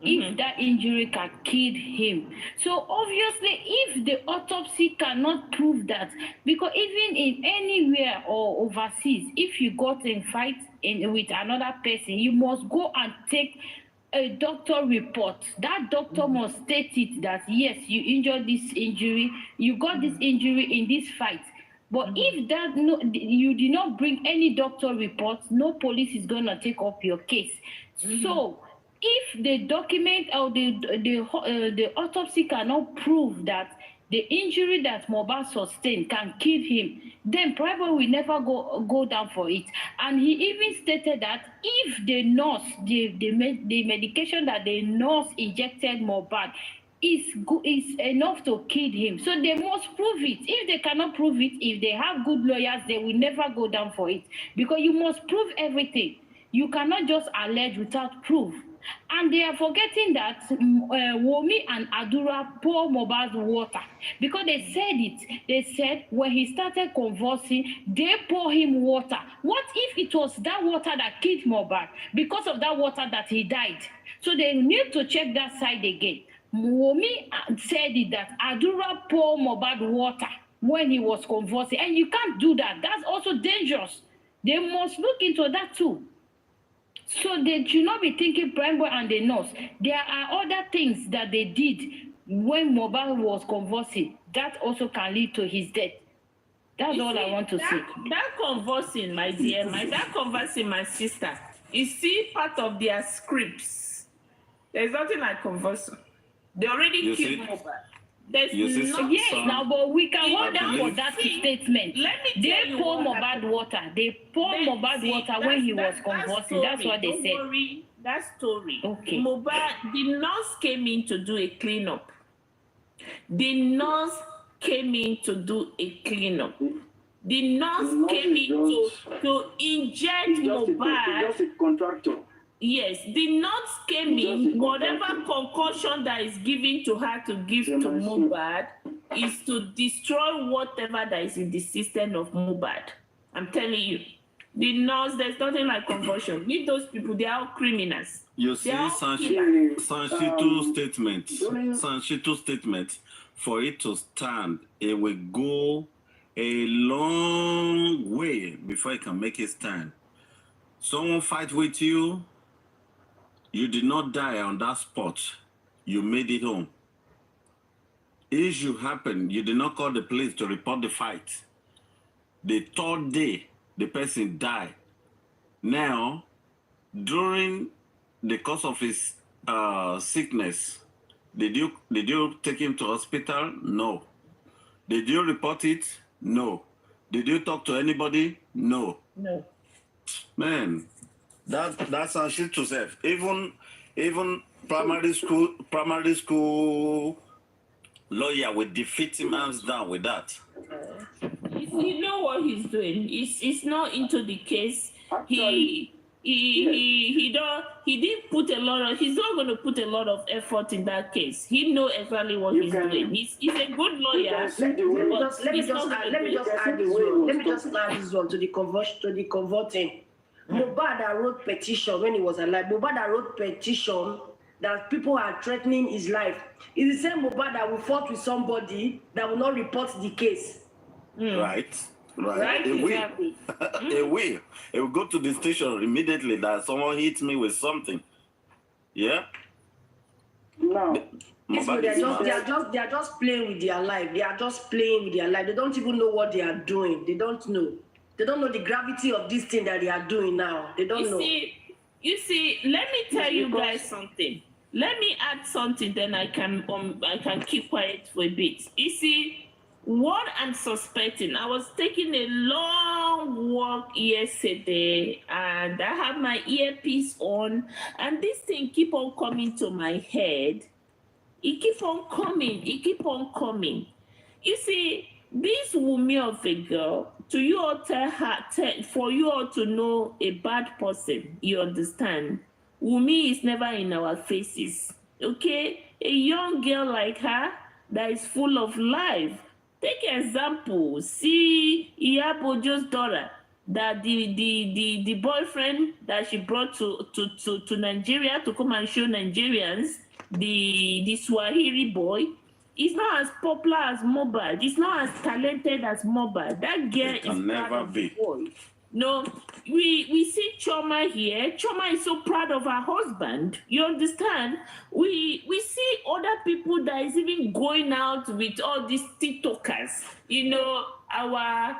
if that injury can kill him. So obviously, if the autopsy cannot prove that, because even in anywhere or overseas, if you got in fight with another person, you must go and take a doctor report. That doctor must state it that yes, you injured this injury, you got this injury in this fight. But if that you did not bring any doctor report, no police is gonna take up your case. So if the document or the autopsy cannot prove that the injury that Mohbad sustained can kill him, then probably will never go down for it. And he even stated that if the nurse, the medication that the nurse injected Mohbad is enough to kill him. So they must prove it. If they cannot prove it, if they have good lawyers, they will never go down for it. Because you must prove everything. You cannot just allege without proof. And they are forgetting that Wunmi and Adura pour Mohbad's water. Because they said it. They said when he started convulsing, they pour him water. What if it was that water that killed Mohbad? Because of that water that he died. So they need to check that side again. Wunmi said it that Adura poured Mohbad water when he was convulsing. And you can't do that. That's also dangerous. They must look into that too. So they should not be thinking Prime Boy and the nurse. There are other things that they did when Mohbad was convulsing. That also can lead to his death. That's all I want to say. That convulsing, my dear, that convulsing, my sister, is still part of their scripts. There's nothing like convulsion. They already killed Mohbad. There's no, yes, now, but we can hold down for that statement. Let me tell they pour Mohbad water. They pour Mohbad water when he was convulsing. That's what they said. Worry, that story. Okay. Mohbad, the nurse came in to do a cleanup. The nurse came in to do a cleanup. The nurse came in to inject Mohbad. Just a contractor. Yes, the nurse came in, whatever concussion that is given to her to give to Mohbad is to destroy whatever that is in the system of Mohbad. I'm telling you. The nurse, there's nothing like conversion. Leave those people, they are all criminals. You see, Sanchitu's statement, for it to stand, it will go a long way before it can make it stand. Someone fight with you, you did not die on that spot. You made it home. issue happened, you did not call the police to report the fight. The third day, the person died. Now, during the course of his sickness, did you take him to hospital? No. Did you report it? No. Did you talk to anybody? No. No. Man, that's our shit to self. Even primary school lawyer will defeat him hands down with that. You know what he's doing. He's not into the case. He didn't put a lot of. He's not going to put a lot of effort in that case. He knows exactly what he's doing. He's a good lawyer. Let me just add this one to the converting. Mohbad wrote petition when he was alive. Mohbad wrote petition that people are threatening his life. It's the same Mohbad that will fought with somebody that will not report the case. Right. It will. Exactly. It will. It will go to the station immediately that someone hits me with something. Yeah. No. They Mohbad are just playing with their life. They are just playing with their life. They don't even know what they are doing. They don't know. They don't know the gravity of this thing that they are doing now. They don't know. You see, let me tell you guys something. Let me add something, then I can keep quiet for a bit. You see, what I'm suspecting, I was taking a long walk yesterday and I have my earpiece on and this thing keep on coming to my head. It keep on coming. You see, this Wunmi of a girl, to you all for you all to know a bad person, you understand? Wunmi is never in our faces, okay? A young girl like her that is full of life. Take example, see Iyabojo's daughter, that the boyfriend that she brought to Nigeria to come and show Nigerians, the Swahili boy, is not as popular as Mohbad. It's not as talented as Mohbad. That girl is never be. Boy. No, we see Choma here. Choma is so proud of her husband. You understand? We see other people that is even going out with all these TikTokers. You know, our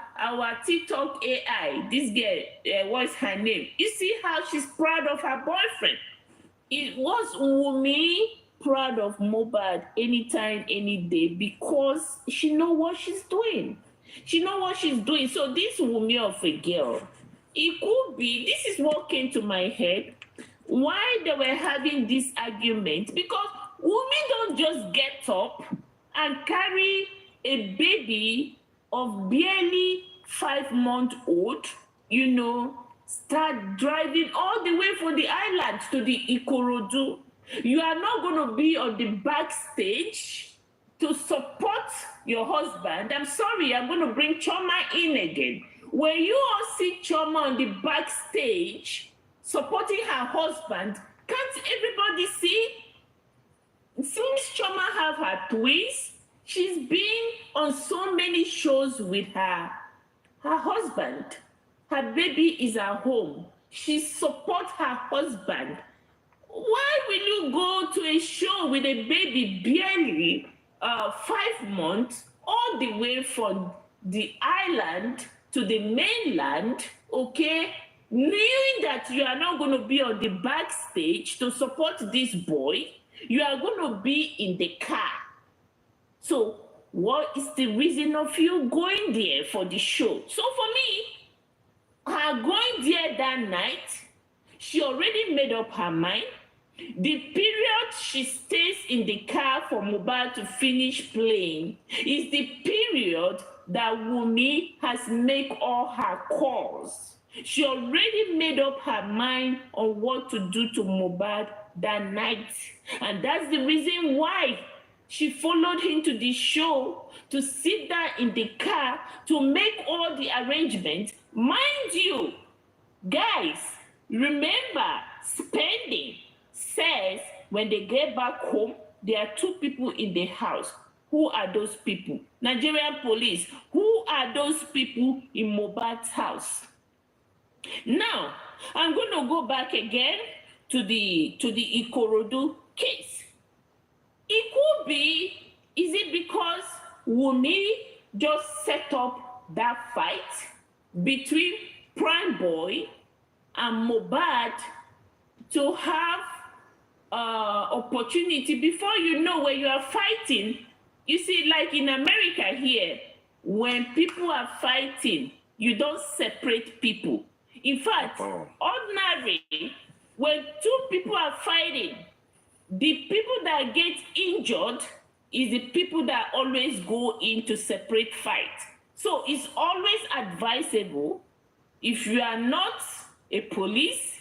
TikTok AI. This girl, what's her name? You see how she's proud of her boyfriend. It was Wunmi proud of Mohbad anytime, any day, because she know what she's doing. So this Wunmi of a girl, it could be, this is what came to my head, why they were having this argument, because Wunmi don't just get up and carry a baby of barely 5-month-old, you know, start driving all the way from the island to the Ikorodu. You are not going to be on the backstage to support your husband. I'm sorry, I'm going to bring Choma in again. When you all see Choma on the backstage supporting her husband, can't everybody see? Since Choma have her twins, she's been on so many shows with her husband. Her baby is at home. She supports her husband. Why will you go to a show with a baby barely 5 months all the way from the island to the mainland, okay, knowing that you are not going to be on the backstage to support this boy, you are going to be in the car. So what is the reason of you going there for the show? So for me, her going there that night, she already made up her mind. The period she stays in the car for Mohbad to finish playing is the period that Wunmi has made all her calls. She already made up her mind on what to do to Mohbad that night. And that's the reason why she followed him to the show, to sit down in the car, to make all the arrangements. Mind you, guys, remember, spending says when they get back home, there are 2 people in the house. Who are those people? Nigerian police. Who are those people in Mohbad's house? Now, I'm going to go back again to the Ikorodu case. It could be Is it because Wumi just set up that fight between Prime Boy and Mohbad to have opportunity? Before you know, when you are fighting, you see, like in America here, when people are fighting, you don't separate people. In fact, ordinary, when two people are fighting, the people that get injured is the people that always go into separate fight. So it's always advisable, if you are not a police,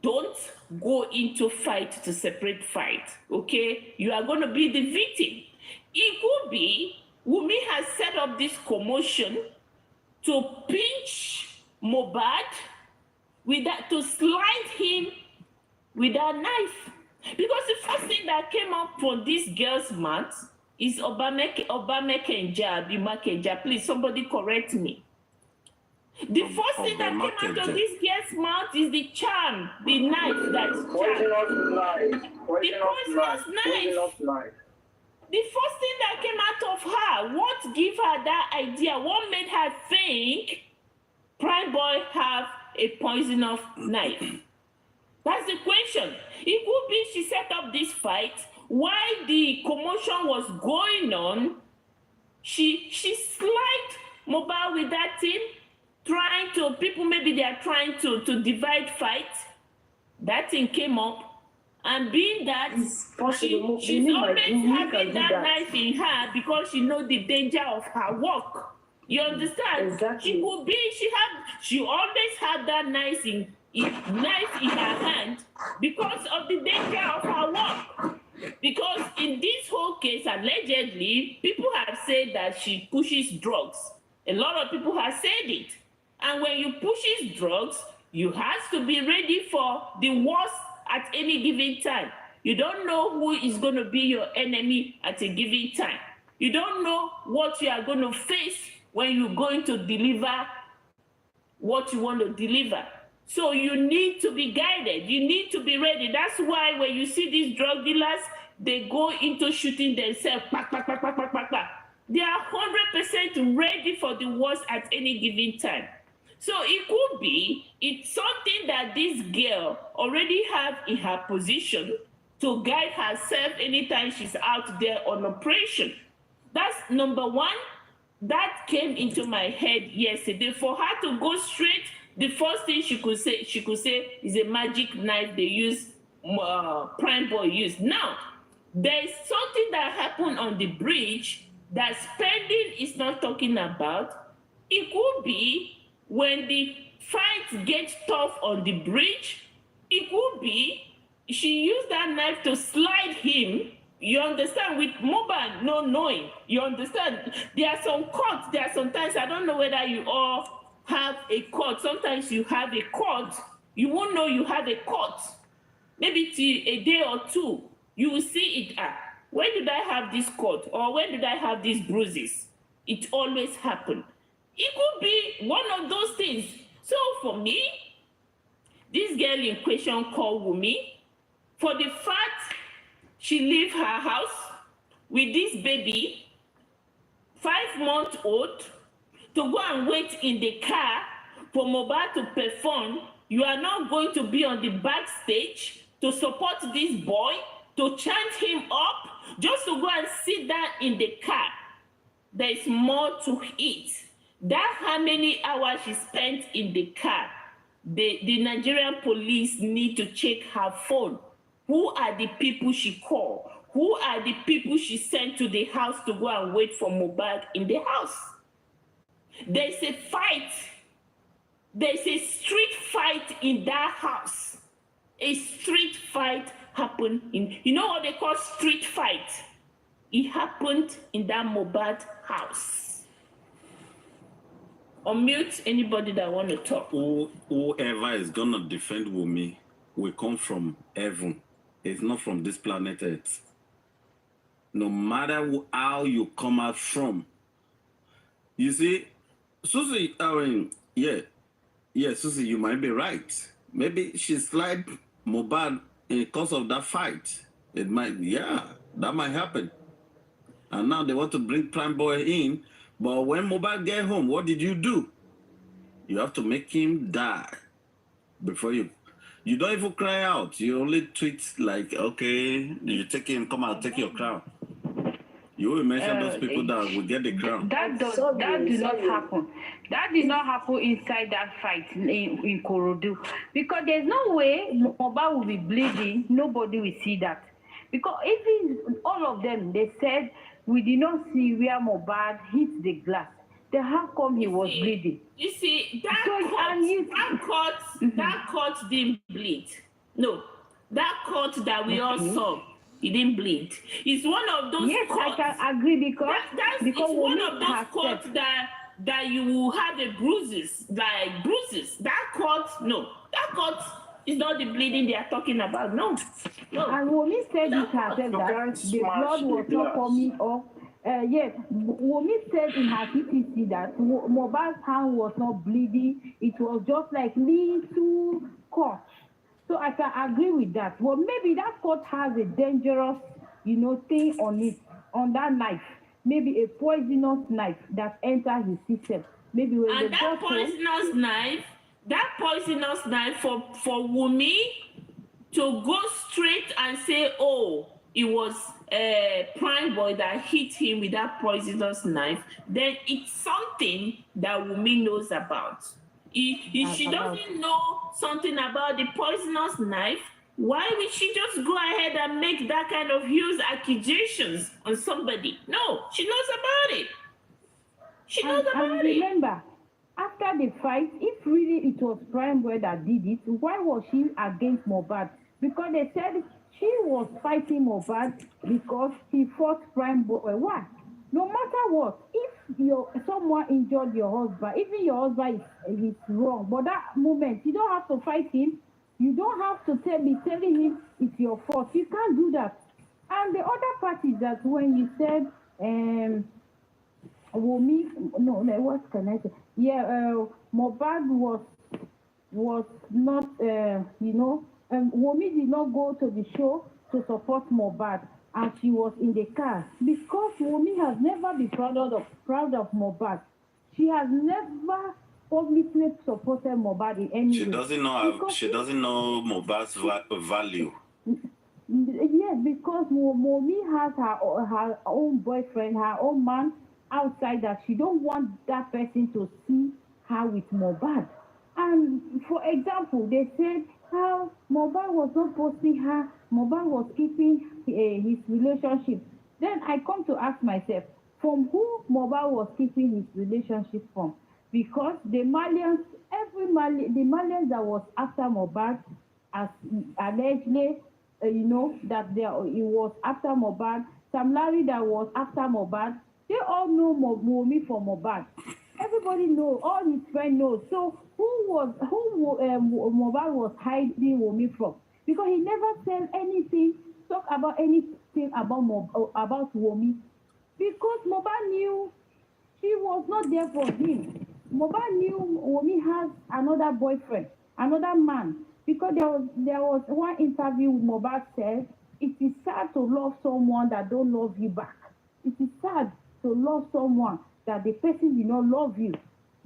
don't go into fight to separate fight, okay? You are going to be the victim. It could be Wumi has set up this commotion to pinch Mohbad with that, to slide him with that knife. Because the first thing that came up from this girl's mouth is Obamekenja. Please, somebody correct me. The first thing that came out of this girl's mouth is the charm, the knife that's charm. The poisonous knife. The first thing that came out of her, what gave her that idea? What made her think Prime Boy have a poisonous knife? That's the question. It could be she set up this fight while the commotion was going on. She slight Mohbad with that thing, trying to, people maybe they are trying to divide fight. That thing came up. And being that she's always having that knife in her because she knows the danger of her work. You understand? Exactly. She could be, she always had that knife in her hand because of the danger of her work. Because in this whole case, allegedly, people have said that she pushes drugs. A lot of people have said it. And when you pushes drugs, you have to be ready for the worst at any given time. You don't know who is going to be your enemy at a given time. You don't know what you are going to face when you're going to deliver what you want to deliver. So you need to be guided. You need to be ready. That's why when you see these drug dealers, they go into shooting themselves. They are 100% ready for the worst at any given time. So it could be, it's something that this girl already have in her position to guide herself anytime she's out there on operation. That's number one. That came into my head yesterday. For her to go straight, the first thing she could say is a magic knife they use, Prime Boy used. Now, there's something that happened on the bridge that Spending is not talking about. It could be when the fight gets tough on the bridge, it could be she used that knife to slide him. You understand? With Mohbad not knowing. You understand? There are some cuts. There are sometimes, I don't know whether you all have a cut. Sometimes you have a cut. You won't know you have a cut. Maybe till a day or two, you will see it. When did I have this cut? Or when did I have these bruises? It always happens. It could be one of those things. So for me, this girl in question called Wumi, for the fact she leave her house with this baby, 5-month-old, to go and wait in the car for Mohbad to perform, you are not going to be on the backstage to support this boy, to chant him up, just to go and sit down in the car. There is more to it. That how many hours she spent in the car, the Nigerian police need to check her phone. Who are the people she called? Who are the people she sent to the house to go and wait for Mohbad in the house? There's a fight. There's a street fight in that house. A street fight happened in, you know what they call street fight? It happened in that Mohbad house. Unmute anybody that want to talk. Whoever is going to defend Wumi will come from heaven. It's not from this planet Earth. No matter how you come out from. You see, Susie, Susie, you might be right. Maybe she slid Mohbad because of that fight. It might, that might happen. And now they want to bring Prime Boy in. But when Mohbad get home, what did you do? You have to make him die before you don't even cry out. You only tweet like, okay, you take him, come out, take your crown. You will mention those people that will get the crown. That did not happen. That did not happen inside that fight in Korodu. Because there's no way Mohbad will be bleeding. Nobody will see that. Because even all of them, they said, we did not see where Mohbad hit the glass. Then how come he was bleeding? You see, that court didn't bleed. No, that court that we all saw, he didn't bleed. It's one of those courts. I can agree because it's one of those courts that you will have the bruises, like bruises. That court is not the bleeding they are talking about. No. And Wumi said it herself that the blood was not coming off. Yes, Wumi said in her TTC that Mohbad's hand was not bleeding. It was just like little cut. So I can agree with that. Well, maybe that cut has a dangerous, thing on it, on that knife. Maybe a poisonous knife that enters his system. Maybe when and that poisonous knife for Wumi to go straight and say, oh, it was a Prime Boy that hit him with that poisonous knife, then it's something that Wumi knows about. If she doesn't know something about the poisonous knife, why would she just go ahead and make that kind of huge accusations on somebody? No, she knows about it. She knows about it. Remember, after the fight, if really it was Prime Boy that did it, why was she against Mohbad? Because they said she was fighting Mohbad because he fought Prime Boy. Why? No matter what, if someone injured your husband, even your husband is wrong, but that moment, you don't have to fight him. You don't have to be telling him it's your fault. You can't do that. And the other part is that when you said, what can I say? Yeah, Mohbad was not, Wumi did not go to the show to support Mohbad, and she was in the car because Wumi has never been proud of Mohbad. She has never publicly supported Mohbad in any way. She doesn't know Mohbad's value. Yes, because Wumi has her own boyfriend, her own man outside that she don't want that person to see her with Mohbad. And for example, they said how Mohbad was not posting her, Mohbad was keeping his relationship. Then I come to ask myself, from who Mohbad was keeping his relationship from? Because the Malians that was after Mohbad, as allegedly, that it was after Mohbad, Sam Larry that was after Mohbad, they all know Wumi for Mohbad. Everybody knows, all his friends know. So who Mohbad was hiding Wumi from? Because he never said anything, talk about anything about Wumi. Because Mohbad knew she was not there for him. Mohbad knew Wumi has another boyfriend, another man. Because there was one interview with Mohbad said, it is sad to love someone that don't love you back. It is sad to love someone that the person did not love you.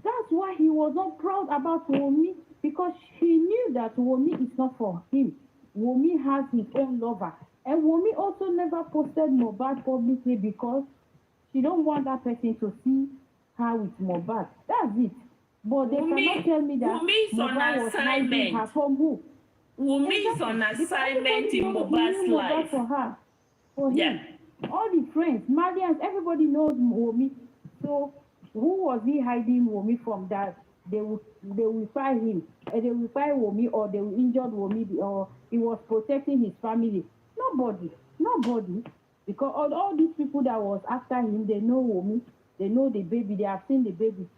That's why he was not proud about Wumi, because he knew that Wumi is not for him. Wumi has his own lover. And Wumi also never posted Mohbad publicly because she don't want that person to see her with Mohbad. That's it. But they cannot tell me that Mohbad was hiding her from who? Wumi is on assignment in Mohbad's life. For her. For him. All the friends, Malians, everybody knows Wumi. So who was he hiding Wumi from that? They will fire him. They will fire Wumi, or they will injure Wumi, or he was protecting his family. Nobody. Because all these people that was after him, they know Wumi. They know the baby. They have seen the baby.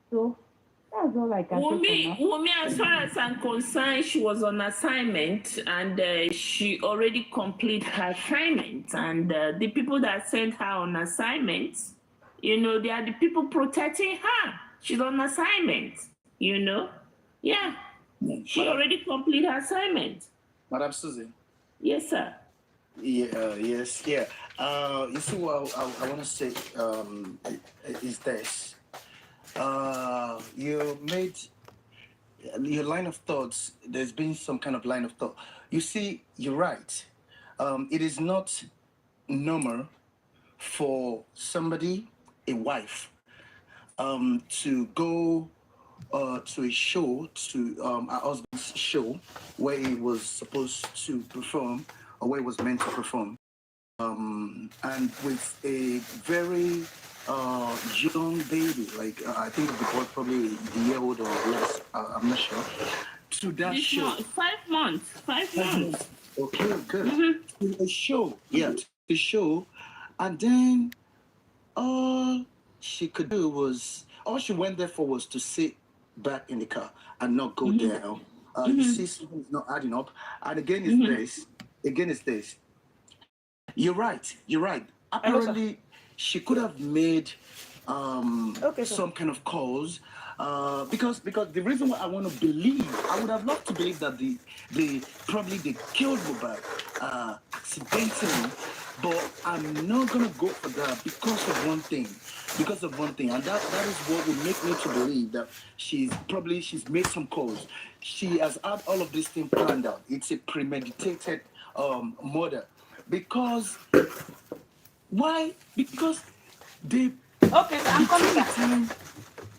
So that's all I can say. Wumi, as far as I'm concerned, she was on assignment, and she already completed her assignment. And the people that sent her on assignment, they are the people protecting her. She's on assignment, Yeah. She already completed her assignment. Madam Susie. Yes, sir. Yeah, yes, yeah. You see what I want to say is this. You made your line of thoughts. There's been some kind of line of thought. You see, you're right. It is not normal for somebody, a wife, to go to a show, to a husband's show, where he was supposed to perform, or where he was meant to perform, and with a very young baby, like I think the boy probably a year old or less, I'm not sure, to that This show. month, 5 months. 5 months. Okay, good. To the show, yeah, to the show, and then all she could do was, all she went there for was to sit back in the car and not go down. You see, something's not adding up. And again, is this. Again, is this. You're right. You're right. Apparently, she could have made some kind of calls. Because the reason why I want to believe, I would have loved to believe that they killed Mohbad accidentally, but I'm not gonna go for that because of one thing. Because of one thing, and that is what would make me to believe that she's made some calls. She has had all of this thing planned out. It's a premeditated murder. Because why? Because they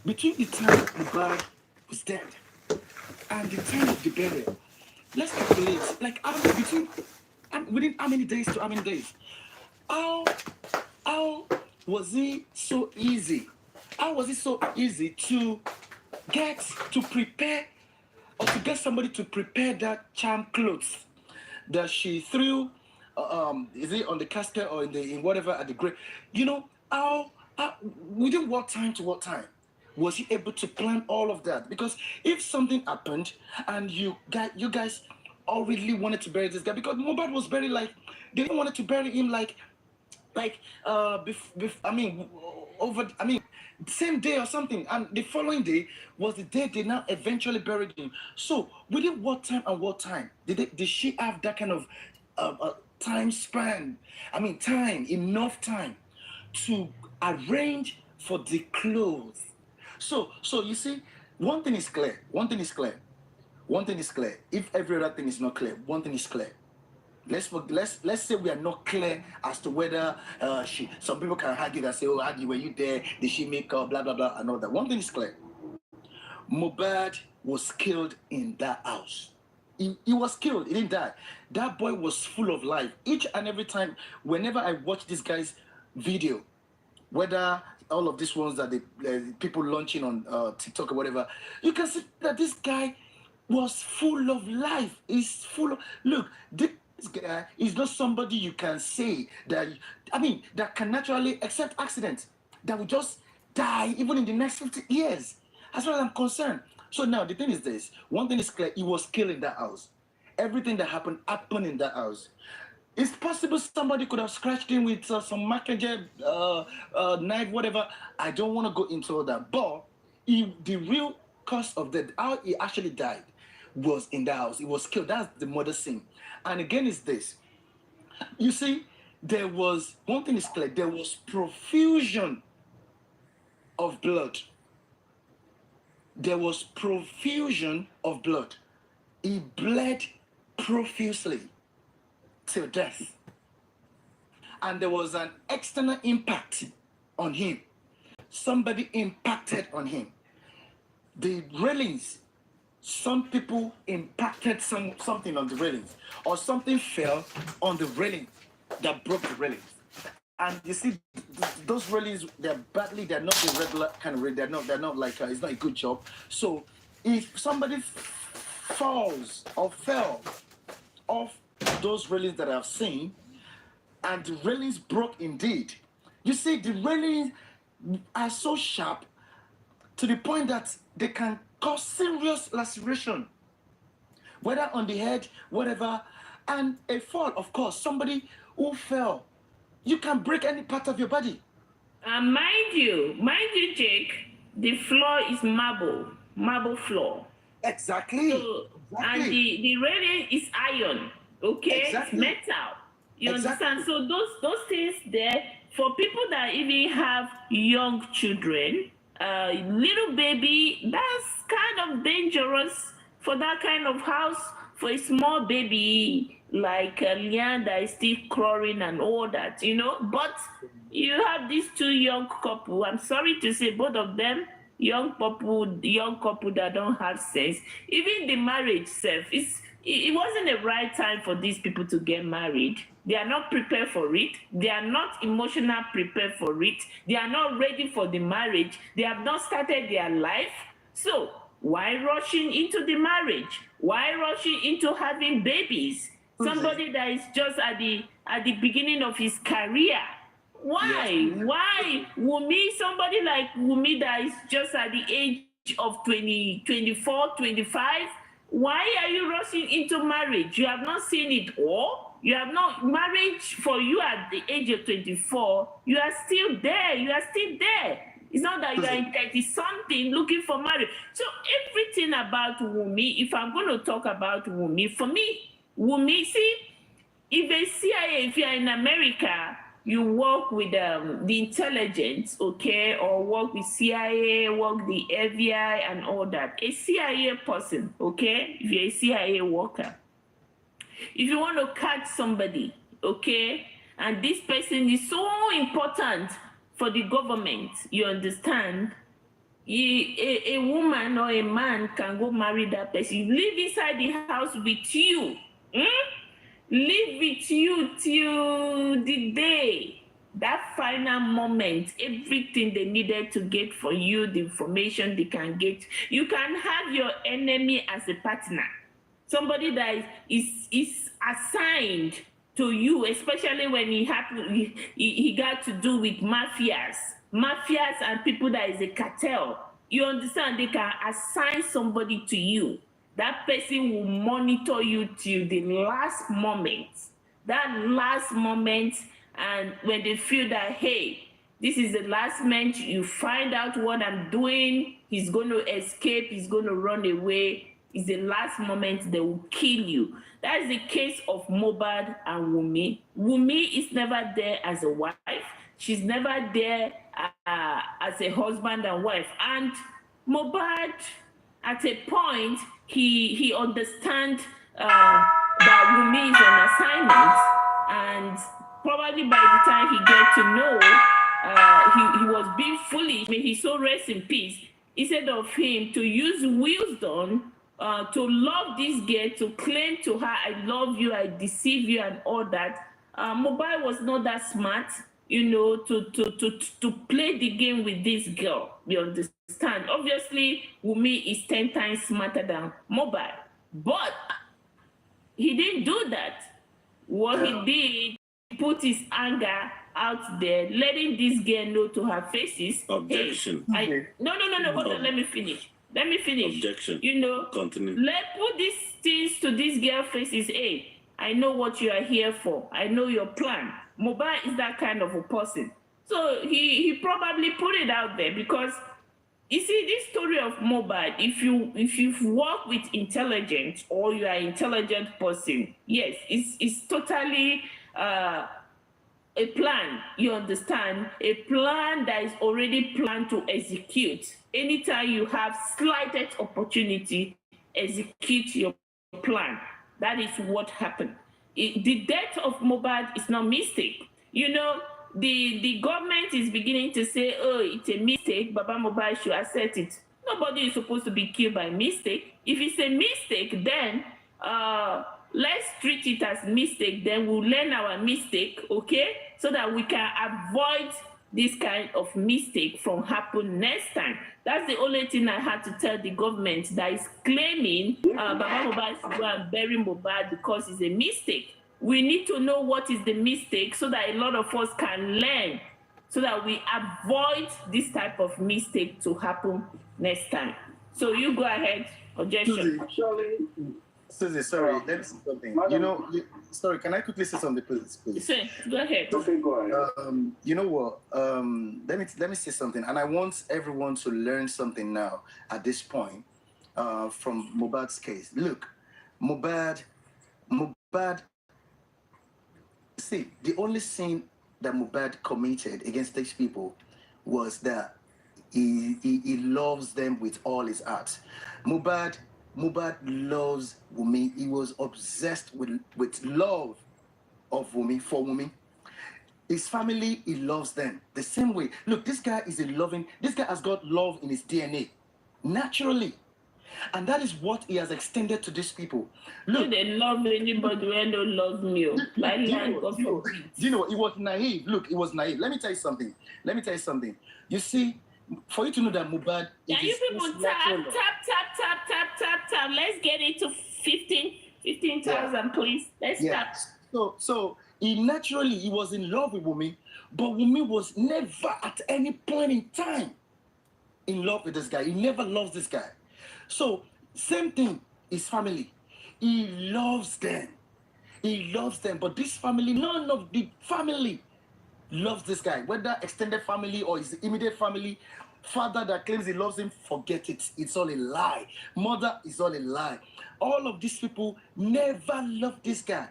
between the time Mohbad was dead and the time of the burial, let's calculate like within how many days to how many days? How how was it so easy? How was it so easy to prepare, or to get somebody to prepare that charm clothes that she threw, is it on the casket or in whatever at the grave? You know, how within what time to what time was he able to plan all of that? Because if something happened and you guys all really wanted to bury this guy, because Mohbad was buried like they didn't want to bury him like over, same day or something, and the following day was the day they now eventually buried him. So within what time and what time did she have that kind of time span? Time, enough time to arrange for the clothes. So you see, one thing is clear. If every other thing is not clear, one thing is clear. Let's say we are not clear as to whether some people can argue that, say, oh, Adi, were you there? Did she make up? Blah blah blah and all that. One thing is clear: Mohbad was killed in that house. He was killed. He didn't die. That boy was full of life. Each and every time, whenever I watch this guy's video, whether all of these ones that people launching on TikTok or whatever, you can see that this guy was full of life. He's full of, look, this guy is not somebody you can say that, that can naturally accept accidents, that will just die even in the next 50 years, as far as I'm concerned. So now the thing is this: one thing is clear, he was killed in that house. Everything that happened in that house. It's possible somebody could have scratched him with some marketed knife, whatever. I don't want to go into all that. But the real cause of death, how he actually died, was in the house. He was killed. That's the murder scene. And again, is this. You see, there was, one thing is clear, there was profusion of blood. There was profusion of blood. He bled profusely till death. And there was an external impact on him. Somebody impacted on him. The railings, some people impacted something on the railings, or something fell on the railing that broke the railings. And you see, those railings, they're not the regular kind of railing. They're not like, it's not a good job. So if somebody falls or fell off those railings that I've seen, and the railings broke indeed. You see, the railings are so sharp to the point that they can cause serious laceration, whether on the head, whatever. And a fall, of course, somebody who fell, you can break any part of your body. And mind you, Jake, the floor is marble floor. Exactly. So, exactly. And the railing is iron, okay? Exactly. It's metal. You Exactly. understand? So those things there, for people that even have young children, little baby, that's kind of dangerous for that kind of house. For a small baby like Lian that is still crawling and all that, But you have these two young couple. I'm sorry to say, both of them young couple that don't have sense. Even the marriage self, it wasn't the right time for these people to get married. They are not prepared for it. They are not emotional prepared for it. They are not ready for the marriage. They have not started their life. So why rushing into the marriage? Why rushing into having babies? Somebody that is just at the beginning of his career. Why? Why? Wumi, somebody like Wumi that is just at the age of 20, 24, 25. Why are you rushing into marriage? You have not seen it all. You have not, marriage for you at the age of 24, you are still there. You are still there. It's not that you are in 30 something looking for marriage. So everything about Wumi, if I'm going to talk about Wumi, for me, Wumi, see, if a CIA, if you're in America, you work with the intelligence, okay, or work with CIA, work the FBI and all that. A CIA person, okay, if you're a CIA worker, if you want to catch somebody, okay, and this person is so important for the government, you understand? A woman or a man can go marry that person. You live inside the house with you. Live with you till the day, that final moment, everything they needed to get for you, the information they can get. You can have your enemy as a partner, somebody that is assigned to you, especially when he got to do with mafias and people that is a cartel. You understand? They can assign somebody to you. That person will monitor you till the last moment. That last moment, and when they feel that, hey, this is the last moment, you find out what I'm doing, he's going to escape, he's going to run away, it's the last moment they will kill you. That is the case of Mohbad and Wumi. Wumi is never there as a wife. She's never there as a husband and wife. And Mohbad, at a point, he understands that Wumi is on assignment, and probably by the time he gets to know, he was being foolish. May he so rest in peace. Instead of him to use wisdom to love this girl, to claim to her, I love you, I deceive you, and all that. Mohbad was not that smart, to play the game with this girl. You understand? Obviously, Wumi is 10 times smarter than Mohbad, but he didn't do that. What he did, he put his anger out there, letting this girl know to her faces. Objection. Hey, no, hold on, let me finish. Objection. Continue. Put these things to this girl faces. Hey, I know what you are here for. I know your plan. Mohbad is that kind of a person. So he probably put it out there because you see, this story of Mohbad, if you work with intelligence or you are an intelligent person, yes, it's totally a plan, you understand? A plan that is already planned to execute. Anytime you have slightest opportunity, execute your plan. That is what happened. The death of Mohbad is not mistake. The government is beginning to say, oh, it's a mistake, Baba Mohbad should accept it. Nobody is supposed to be killed by mistake. If it's a mistake, then let's treat it as mistake, then we'll learn our mistake, okay? So that we can avoid this kind of mistake from happen next time. That's the only thing I had to tell the government that is claiming Baba Mohbad should go and bury Mohbad because it's a mistake. We need to know what is the mistake so that a lot of us can learn, so that we avoid this type of mistake to happen next time. So you go ahead, objection. Susie, sorry, let me say something. Sorry, can I quickly say something, please? Say, go ahead. Okay, go ahead. You know what? Let me say something, and I want everyone to learn something now at this point from Mohbad's case. Look, Mohbad see, the only sin that Mohbad committed against these people was that he loves them with all his heart. Mohbad loves Wunmi. He was obsessed with love of Wunmi, for Wunmi. His family, he loves them the same way. Look, this guy has got love in his DNA, naturally. And that is what he has extended to these people. Look, they love anybody when they love me. You know, it was naive. Look, it was naive. Let me tell you something. You see, for you to know that Mohbad... Can you people tap. Let's get it to 15,000, please. Let's start. So he was in love with Wunmi, but Wunmi was never at any point in time in love with this guy. He never loves this guy. So same thing, his family. He loves them. But this family, none of the family loves this guy. Whether extended family or his immediate family, father that claims he loves him, forget it. It's all a lie. Mother is all a lie. All of these people never loved this guy.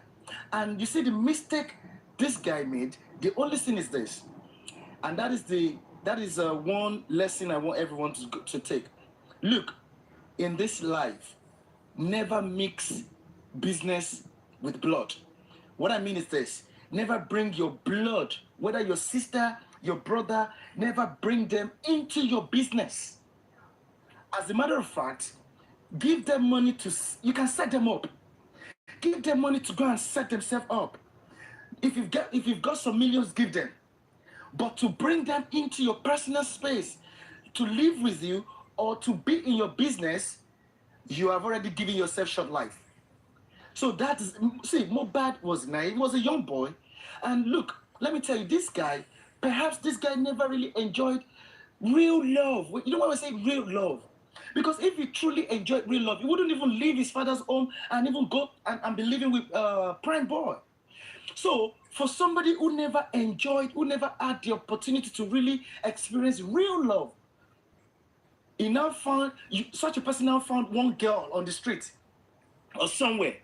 And you see the mistake this guy made, the only thing is this. And that is one lesson I want everyone to take. Look, in this life, never mix business with blood. What I mean is this. Never bring your blood, whether your sister, your brother, never bring them into your business. As a matter of fact, give them money you can set them up. Give them money to go and set themselves up. If you've got some millions, give them. But to bring them into your personal space, to live with you, or to be in your business, you have already given yourself short life. So Mohbad was naive. He was a young boy. And look, let me tell you, perhaps this guy never really enjoyed real love. You know why I say real love? Because if he truly enjoyed real love, he wouldn't even leave his father's home and even go and be living with Prime Boy. So for somebody who never had the opportunity to really experience real love, such a person now found one girl on the street or somewhere.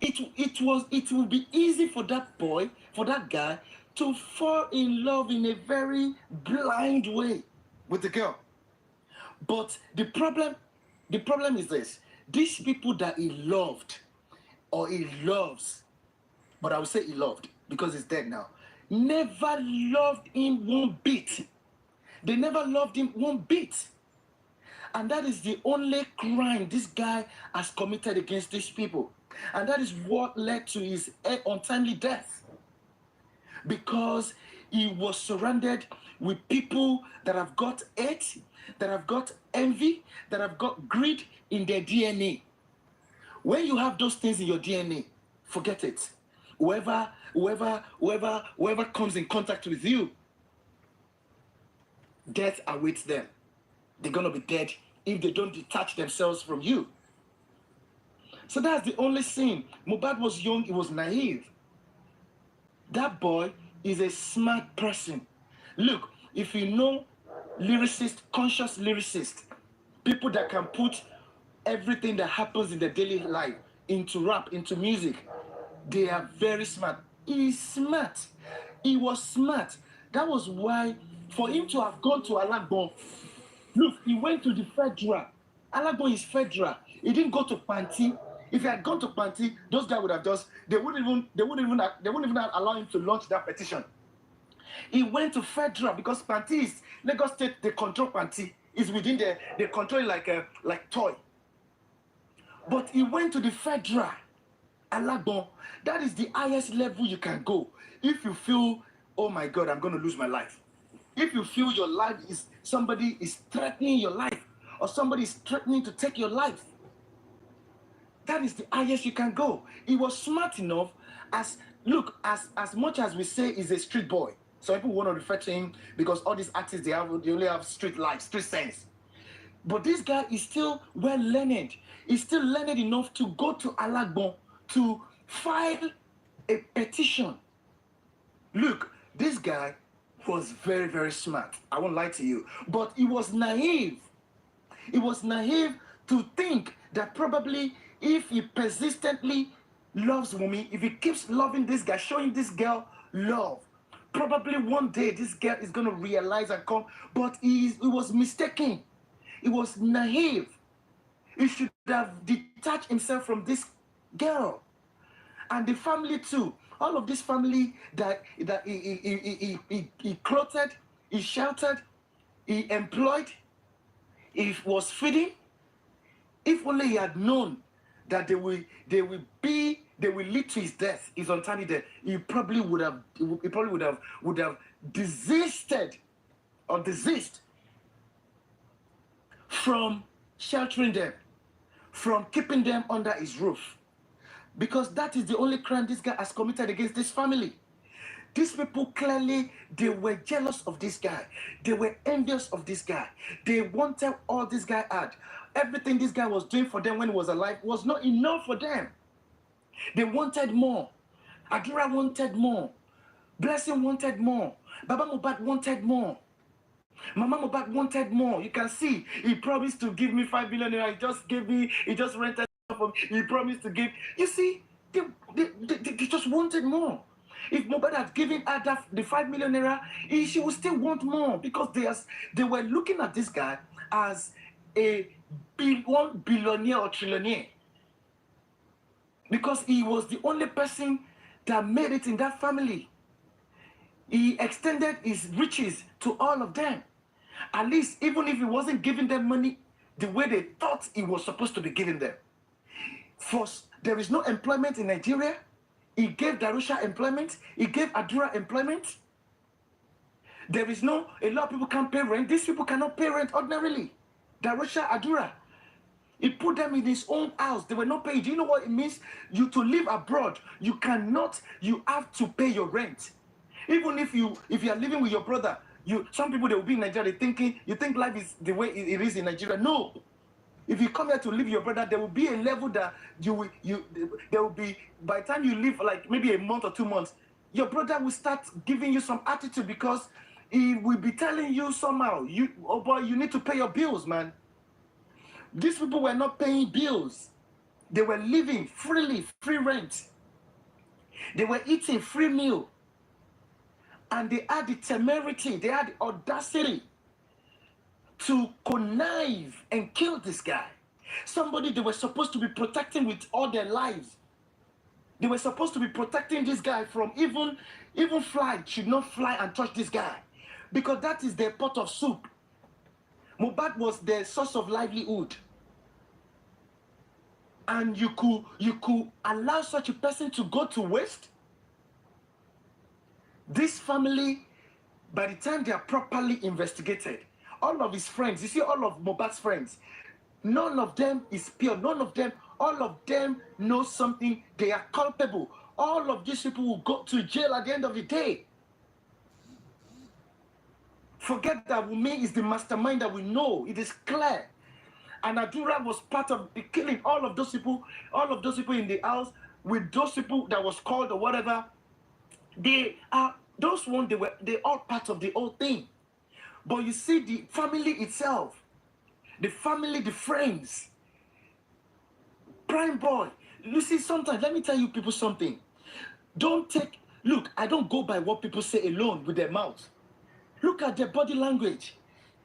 It will be easy for that boy, for that guy, to fall in love in a very blind way with the girl. But the problem is this. These people that he loved, or he loves, but I would say he loved because he's dead now, never loved him one bit. They never loved him one bit. And that is the only crime this guy has committed against these people. And that is what led to his untimely death. Because he was surrounded with people that have got hate, that have got envy, that have got greed in their DNA. When you have those things in your DNA, forget it. Whoever comes in contact with you, death awaits them. They're going to be dead if they don't detach themselves from you. So that's the only sin. Mohbad was young, he was naive. That boy is a smart person. Look, if you know lyricists, conscious lyricists, people that can put everything that happens in their daily life into rap, into music, they are very smart. He's smart. He was smart. That was why, for him to have gone to Alagbon, look, he went to the federal. Alagbon is federal. He didn't go to Panti. If he had gone to Panti, those guys would have they wouldn't even allow him to launch that petition. He went to federal because Panti is Lagos State. They control Panti. It's within they control it like toy. But he went to the federal, Alagbon. That is the highest level you can go. If you feel, oh my God, I'm going to lose my life. If you feel your life somebody is threatening your life, or somebody is threatening to take your life, that is the highest you can go. He was smart enough, as much as we say he's a street boy. Some people want to refer to him because all these artists, they only have street life, street sense. But this guy is still well learned. He's still learned enough to go to Alagbon to file a petition. Look, this guy was very, very smart. I won't lie to you. But he was naive. He was naive to think that probably if he persistently loves Wumi, if he keeps loving this guy, showing this girl love, probably one day this girl is going to realize and come. But he was mistaken. He was naive. He should have detached himself from this girl. And the family too. All of this family that he clothed, he sheltered, he employed, he was feeding. If only he had known that they will lead to his death, his untimely death, he probably would have desisted from sheltering them, from keeping them under his roof. Because that is the only crime this guy has committed against this family. These people clearly, they were jealous of this guy. They were envious of this guy. They wanted all this guy had. Everything this guy was doing for them when he was alive was not enough for them. They wanted more. Adura wanted more. Blessing wanted more. Baba Mohbad wanted more. Mama Mohbad wanted more. You can see, he promised to give me 5 million naira. He just rented from me. He promised to give. You see, they just wanted more. If Mohbad had given her the 5 million naira, she would still want more, because they were looking at this guy as a one billionaire or trillionaire. Because he was the only person that made it in that family. He extended his riches to all of them. At least, even if he wasn't giving them money the way they thought he was supposed to be giving them. First, there is no employment in Nigeria. He gave Darusha employment. He gave Adura employment. There is no, a lot of people can't pay rent. These people cannot pay rent ordinarily. Darusha, Adura. He put them in his own house. They were not paying. Do you know what it means? You to live abroad, you have to pay your rent. Even if you are living with your brother, some people, they will be in Nigeria, you think life is the way it is in Nigeria. No. If you come here to live with your brother, there will be a level that there will be, by the time you live like maybe a month or 2 months, your brother will start giving you some attitude, because he will be telling you somehow, oh boy, you need to pay your bills, man. These people were not paying bills. They were living freely, free rent. They were eating free meal. And they had the temerity, they had the audacity to connive and kill this guy. Somebody they were supposed to be protecting with all their lives. They were supposed to be protecting this guy from even fly should not fly and touch this guy, because that is their pot of soup. Mohbad was their source of livelihood. And you could allow such a person to go to waste? This family, by the time they are properly investigated, all of his friends, you see all of Mohbad's friends, none of them is pure. All of them know something. They are culpable. All of these people will go to jail at the end of the day. Forget that Wunmi is the mastermind that we know. It is clear. And Adura was part of the killing. All of those people in the house, with those people that was called or whatever, they are all part of the whole thing. But you see, the family itself, the friends, prime boy. You see, sometimes, let me tell you people something. Look, I don't go by what people say alone with their mouth. Look at their body language.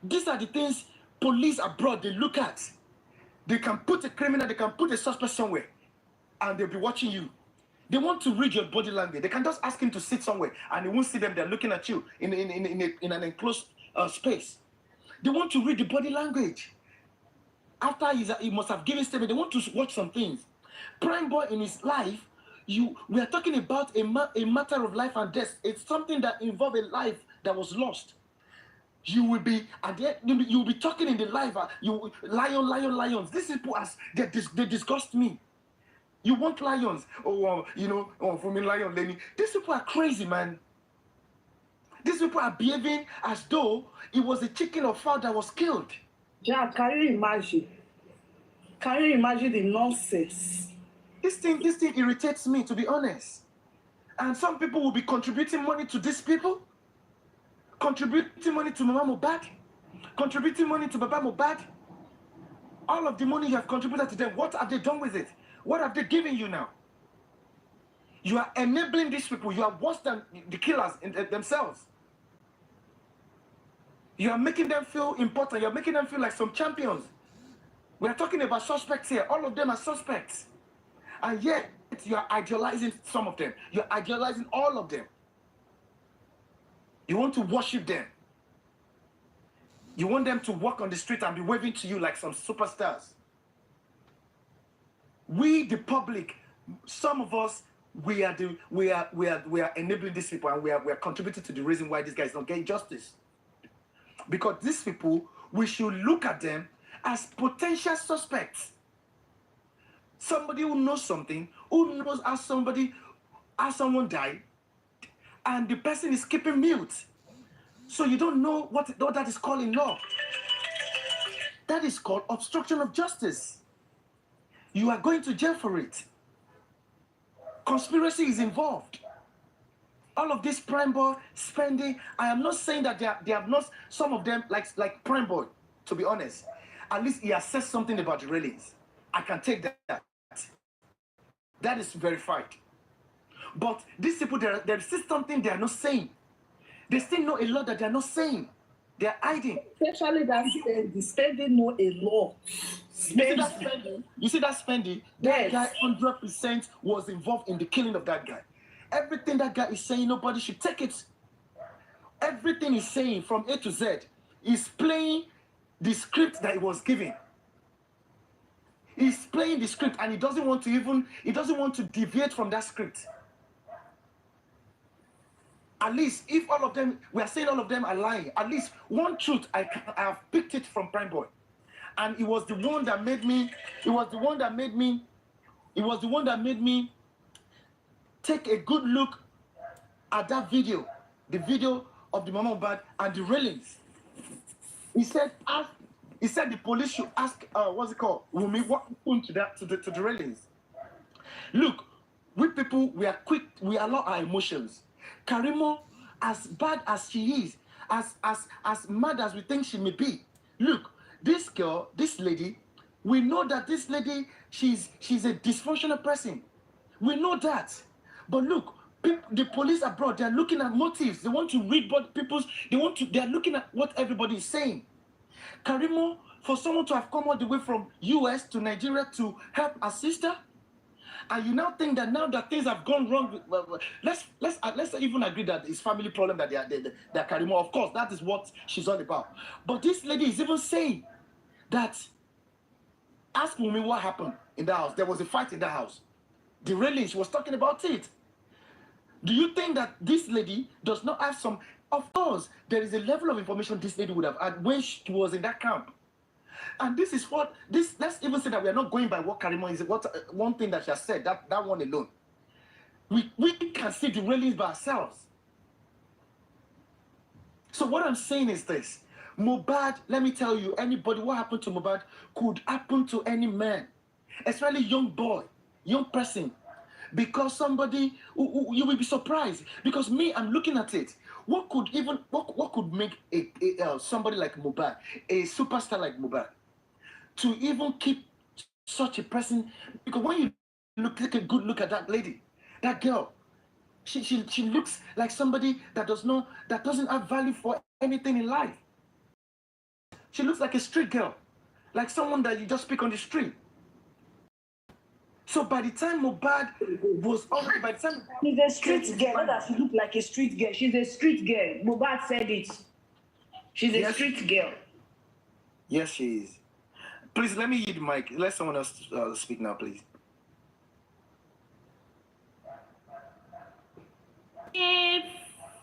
These are the things police abroad, they look at. They can put a criminal, they can put a suspect somewhere, and they'll be watching you. They want to read your body language. They can just ask him to sit somewhere, and they won't see them. They're looking at you in an enclosed space. They want to read the body language. After he must have given statement, they want to watch some things. Prime boy in his life, we are talking about a matter of life and death. It's something that involves a life that was lost. You will be talking in the life. Lions. These people, they disgust me. You want lions? For me, lion, Lenny. These people are crazy, man. These people are behaving as though it was a chicken or fowl that was killed. Jack, can you imagine? Can you imagine the nonsense? This thing irritates me, to be honest. And some people will be contributing money to these people, contributing money to Mama Mohbad, contributing money to Baba Mohbad. All of the money you have contributed to them, what have they done with it? What have they given you now? You are enabling these people. You are worse than the killers themselves. You are making them feel important. You are making them feel like some champions. We are talking about suspects here. All of them are suspects. And yet, you are idealizing some of them. You are idealizing all of them. You want to worship them. You want them to walk on the street and be waving to you like some superstars. We, the public, some of us, we are enabling these people, and we are contributing to the reason why these guys don't get justice. Because these people, we should look at them as potential suspects. Somebody who knows something, who knows how someone died, and the person is keeping mute. So you don't know what that is called in law. That is called obstruction of justice. You are going to jail for it. Conspiracy is involved. All of this Prime Boy spending, I am not saying that they have not, some of them, like Prime Boy, to be honest. At least he has said something about the railings. I can take that. That is verified. But these people, there is still something they are not saying. They still know a lot that they are not saying. They are hiding. Especially that the spending know a lot. You see that spending? That guy 100% was involved in the killing of that guy. Everything that guy is saying, nobody should take it. Everything he's saying from A to Z is playing the script that he was given. He's playing the script, and he doesn't want to deviate from that script. At least, if all of them, we are saying all of them are lying, at least one truth I have picked it from Prime Boy. And it was the one that made me, take a good look at that video, the video of the Mama Mohbad and the railings. He said the police should ask, what's it called? Wunmi, what happened to the railings? Look, we people, we are quick, we allow our emotions. Karimo, as bad as she is, as mad as we think she may be, look, this girl, this lady, we know that this lady, she's a dysfunctional person. We know that. But look, the police abroad, they're looking at motives. They want to read what they're looking at what everybody is saying. Karimo, for someone to have come all the way from US to Nigeria to help her sister, and you now think that now that things have gone wrong, let's even agree that it's family problem that they're Karimo. Of course, that is what she's all about. But this lady is even saying that, ask me what happened in the house. There was a fight in the house. The railing, she was talking about it. Do you think that this lady does not have some? Of course, there is a level of information this lady would have had when she was in that camp. And this is what let's even say that we are not going by what Karimo is. One thing that she has said, that one alone. We can see the railings by ourselves. So what I'm saying is this: Mohbad, let me tell you, anybody, what happened to Mohbad could happen to any man, especially young boy, young person. Because somebody, you will be surprised. Because me, I'm looking at it. What could make somebody like Mohbad, a superstar like Mohbad, to even keep such a person? Because when you take a good look at that lady, that girl, she looks like somebody that doesn't have value for anything in life. She looks like a street girl, like someone that you just pick on the street. So by the time Mohbad was over, by the time she's a street girl, not that she look like a street girl. She's a street girl. Mohbad said it. She's a street girl. Yes, she is. Please let me use the mic. Let someone else speak now, please.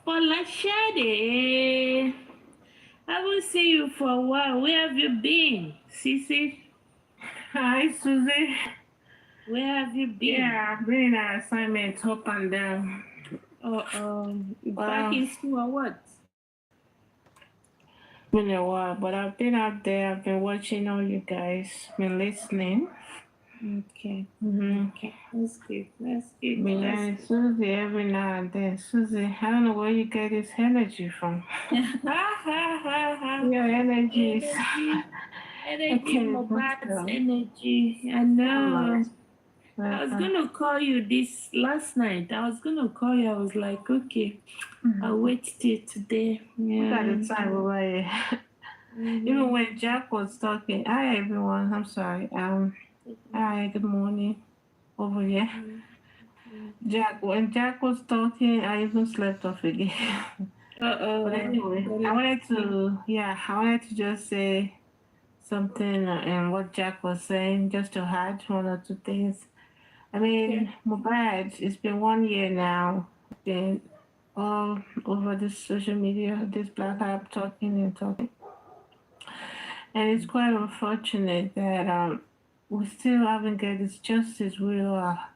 Folashade, I will see you for a while. Where have you been, Sisi? Hi, Susie. Where have you been? Yeah, I've been in assignment up and down. Back in school or what? Been a while, but I've been out there. I've been watching all you guys, been listening. Okay. Mm-hmm. Okay, that's good. That's good. Yeah, Susie, every now and then. Susie, I don't know where you get this energy from. Your energy is... Energy, Mohbad's energy. I know. I was gonna call you this last night. I was gonna call you. I was like, okay, I'll wait till today. Look at Yeah. the time over here. Even when Jack was talking, hi everyone, I'm sorry. Hi, good morning over here. When Jack was talking, I even slept off again. But anyway, I wanted to just say something and what Jack was saying, just to add one or two things. I mean, Mohbad, it's been 1 year now, been all over this social media, this black app talking and talking. And it's quite unfortunate that we still haven't get this justice we are,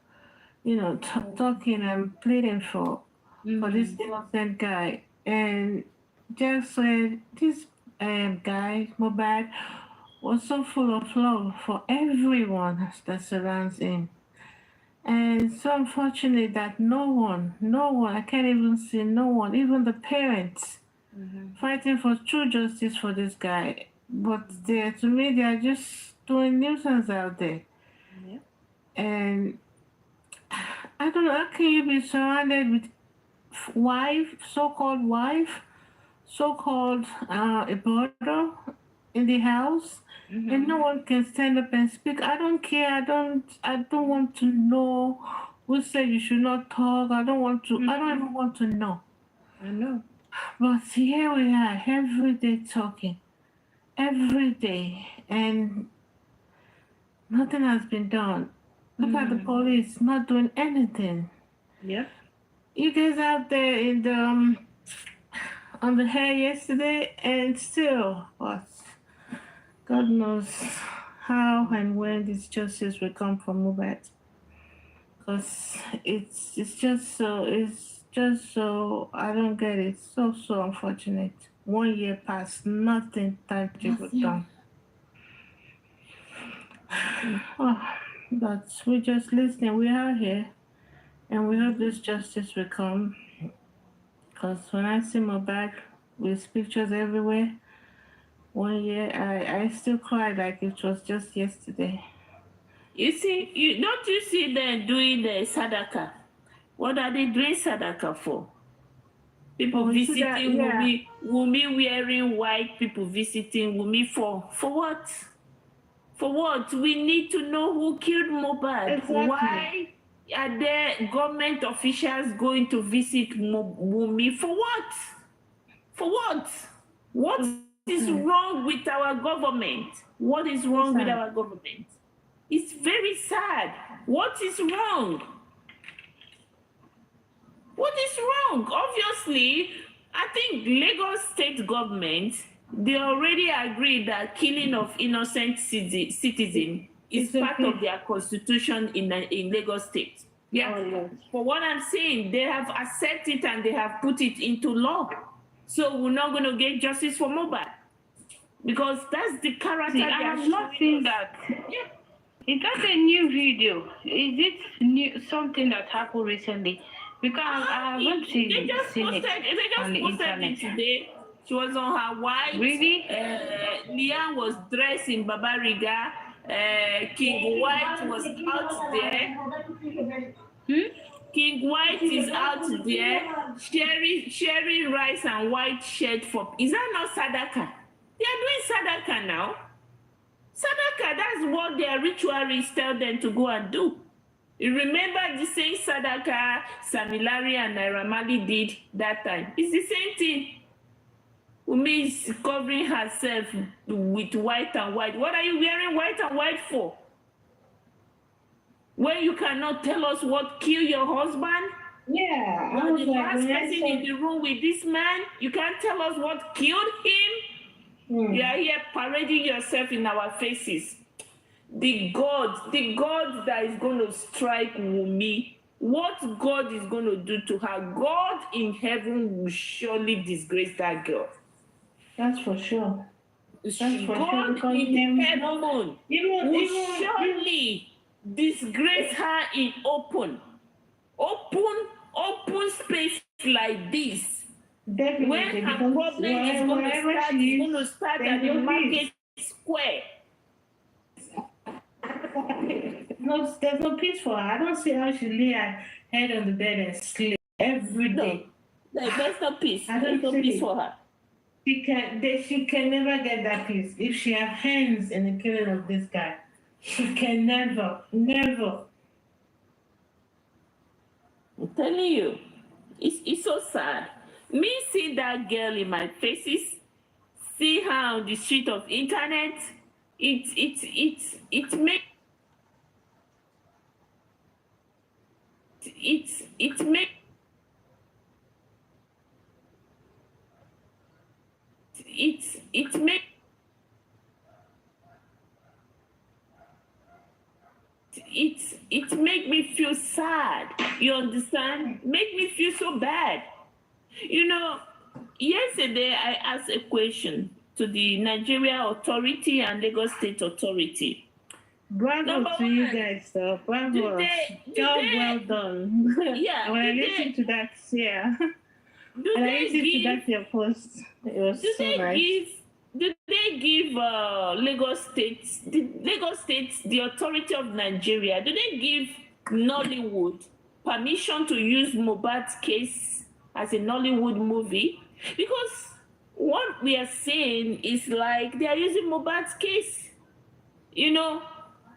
talking and pleading for this innocent guy. And just said this guy, Mohbad, was so full of love for everyone that surrounds him. And it's so unfortunate that no one, I can't even see no one, even the parents, fighting for true justice for this guy. But to me, they are just doing nuisance out there. And I don't know, how can you be surrounded with so-called wife, so-called a brother in the house, and no one can stand up and speak? I don't care. I don't want to know who said you should not talk. I don't even want to know. I know. But here we are, every day talking, every day, and nothing has been done. Look at the police not doing anything. Yep. You guys out there in the on the hair yesterday, and still, what? God knows how and when this justice will come from Mohbad. Because it's just so I don't get it. So unfortunate. 1 year passed, nothing tangible done. Oh, but we're just listening. We are here, and we hope this justice will come. Because when I see Mohbad with pictures everywhere, 1 year, I still cry like it was just yesterday. You see, don't you see them doing the sadaka? What are they doing sadaka for? People visiting Wumi wearing white, people visiting Wumi for what? For what? We need to know who killed Mohbad. Exactly. Why are there government officials going to visit Wumi? For what? For what? What is wrong with our government? What is wrong with our government? It's very sad. What is wrong? What is wrong? Obviously, I think Lagos state government, they already agreed that killing of innocent citizen is part of their constitution in Lagos state. Yeah. Oh, yes. For what I'm saying, they have accepted it and they have put it into law. So we're not going to get justice for Mohbad. Because that's the character. See, I have not seen that. Yeah. Is that a new video? Is it new, something that happened recently? Because I haven't seen it They just on the posted internet. it today. She was on her white. Really? Liam was dressed in Babariga. King White was out there. King White is out there sharing rice and white shirt for. Is that not Sadaka? They are doing Sadaka now. Sadaka, that's what their ritualists tell them to go and do. You remember the same Sadaka Samilari and Naira Marley did that time? It's the same thing. Umi is covering herself with white and white. What are you wearing white and white for? When you cannot tell us what killed your husband? Yeah. You are the last person in the room with this man. You can't tell us what killed him. You are here parading yourself in our faces. The God that is going to strike Wumi, what God is going to do to her, God in heaven will surely disgrace that girl. That's for sure. God in heaven will surely disgrace her in open space like this. Definitely. When her problem is going to start at the market square. there's no peace for her. I don't see how she lay her head on the bed and sleep every day. There's no peace. I There's don't no see peace it. for her. She can never get that peace if she has hands in the killing of this guy. She can never. I'm telling you, it's so sad. Me see that girl in my faces, see her on the street of internet. It make it make it make it make me feel sad. You understand? Make me feel so bad. You know, yesterday I asked a question to the Nigeria Authority and Lagos State Authority. Bravo Number to you one, guys, though. Bravo. Job well done. Yeah. When I listened to that, yeah. And I listened to that your post. It was so nice. Did they give Lagos State the authority of Nigeria? Do they give Nollywood permission to use Mohbad's case as a Nollywood movie? Because what we are saying is like they are using Mohbad's case, you know,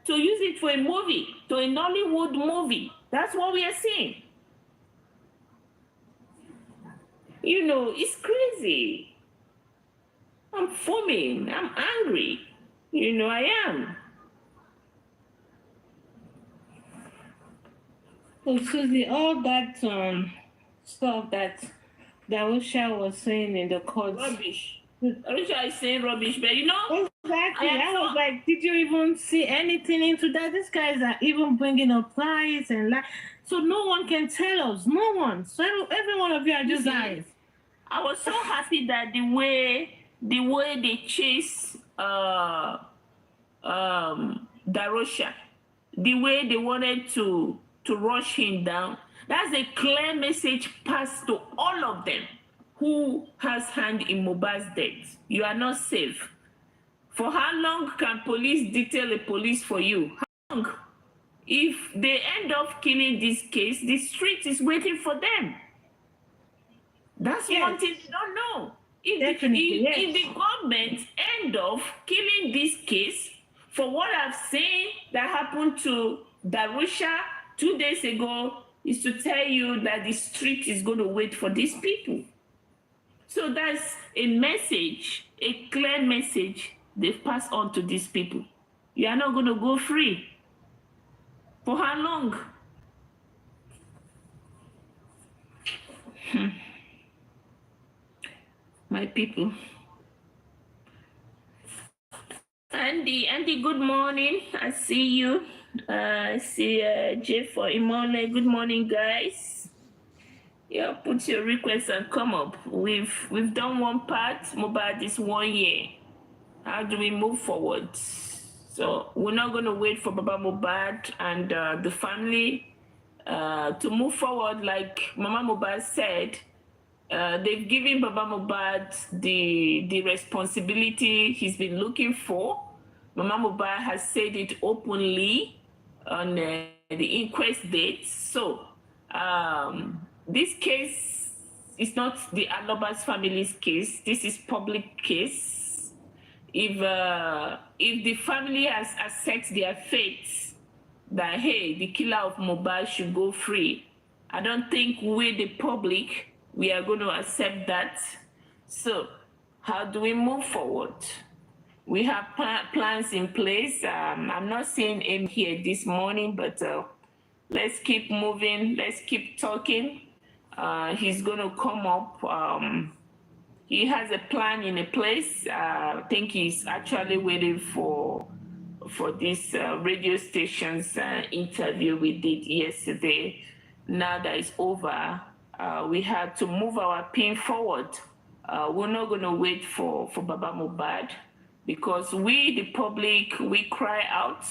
to use it for a movie, to a Nollywood movie. That's what we are saying. You know, it's crazy. I'm foaming. I'm angry. You know, I am. So, Susie, all that stuff that Darusha was saying in the court. Rubbish. Darusha is saying rubbish, but you know. Exactly. I was like, did you even see anything into that? These guys are even bringing up lies and lies. So no one can tell us. No one. So every one of you are just lies. I was so happy that the way they chase Darusha, the way they wanted to rush him down, that's a clear message passed to all of them who has hand in Mohbad's death. You are not safe. For how long can police detail a police for you? How long? If they end up killing this case, the street is waiting for them. That's one thing you don't know. If the government end up killing this case, for what I've seen that happened to Darusha 2 days ago, is to tell you that the street is going to wait for these people. So that's a message, a clear message they've passed on to these people. You are not going to go free. For how long? My people. Andy, good morning. I see you. I see Jeff for Imole. Good morning, guys. Yeah, put your request and come up. We've done one part. Mohbad is 1 year. How do we move forward? So we're not going to wait for Baba Mohbad and the family to move forward. Like Mama Mohbad said, they've given Baba Mohbad the responsibility he's been looking for. Mama Mohbad has said it openly on the inquest date. So this case is not the Alobas family's case. This is public case. If the family has accepted their fate that, hey, the killer of Mohbad should go free, I don't think we, the public, we are going to accept that. So how do we move forward? We have plans in place. I'm not seeing him here this morning, but let's keep moving. Let's keep talking. He's going to come up. He has a plan in a place. I think he's actually waiting for this radio station's interview we did yesterday. Now that it's over, we had to move our pin forward. We're not going to wait for Baba Mohbad, because we, the public, we cry out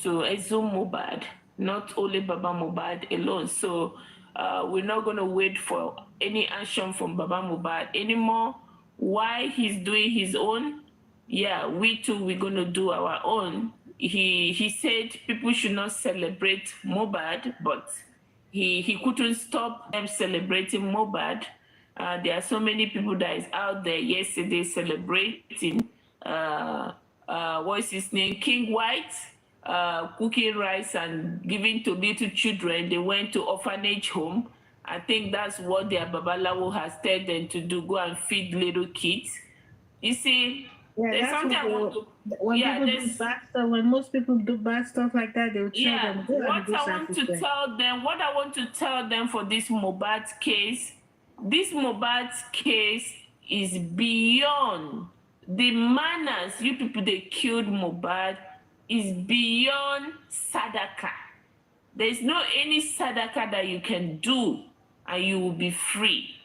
to exhume Mohbad, not only Baba Mohbad alone. So we're not going to wait for any action from Baba Mohbad anymore. Why he's doing his own, yeah, we too, we're going to do our own. he said people should not celebrate Mohbad, but he couldn't stop them celebrating Mohbad. There are so many people that is out there yesterday celebrating what's his name, King White, cooking rice and giving to little children. They went to orphanage home. I think that's what their Babalawo has told them to do, go and feed little kids. You see, Yeah, there's that's something what I want to, when yeah, people do there's, bad stuff, when most people do bad stuff like that, they'll tell yeah, them, go and do sacrifice. what I want to tell them for this Mohbad case, this Mohbad case is beyond the manners you people they killed Mohbad is beyond sadaka. There's no any sadaka that you can do and you will be free.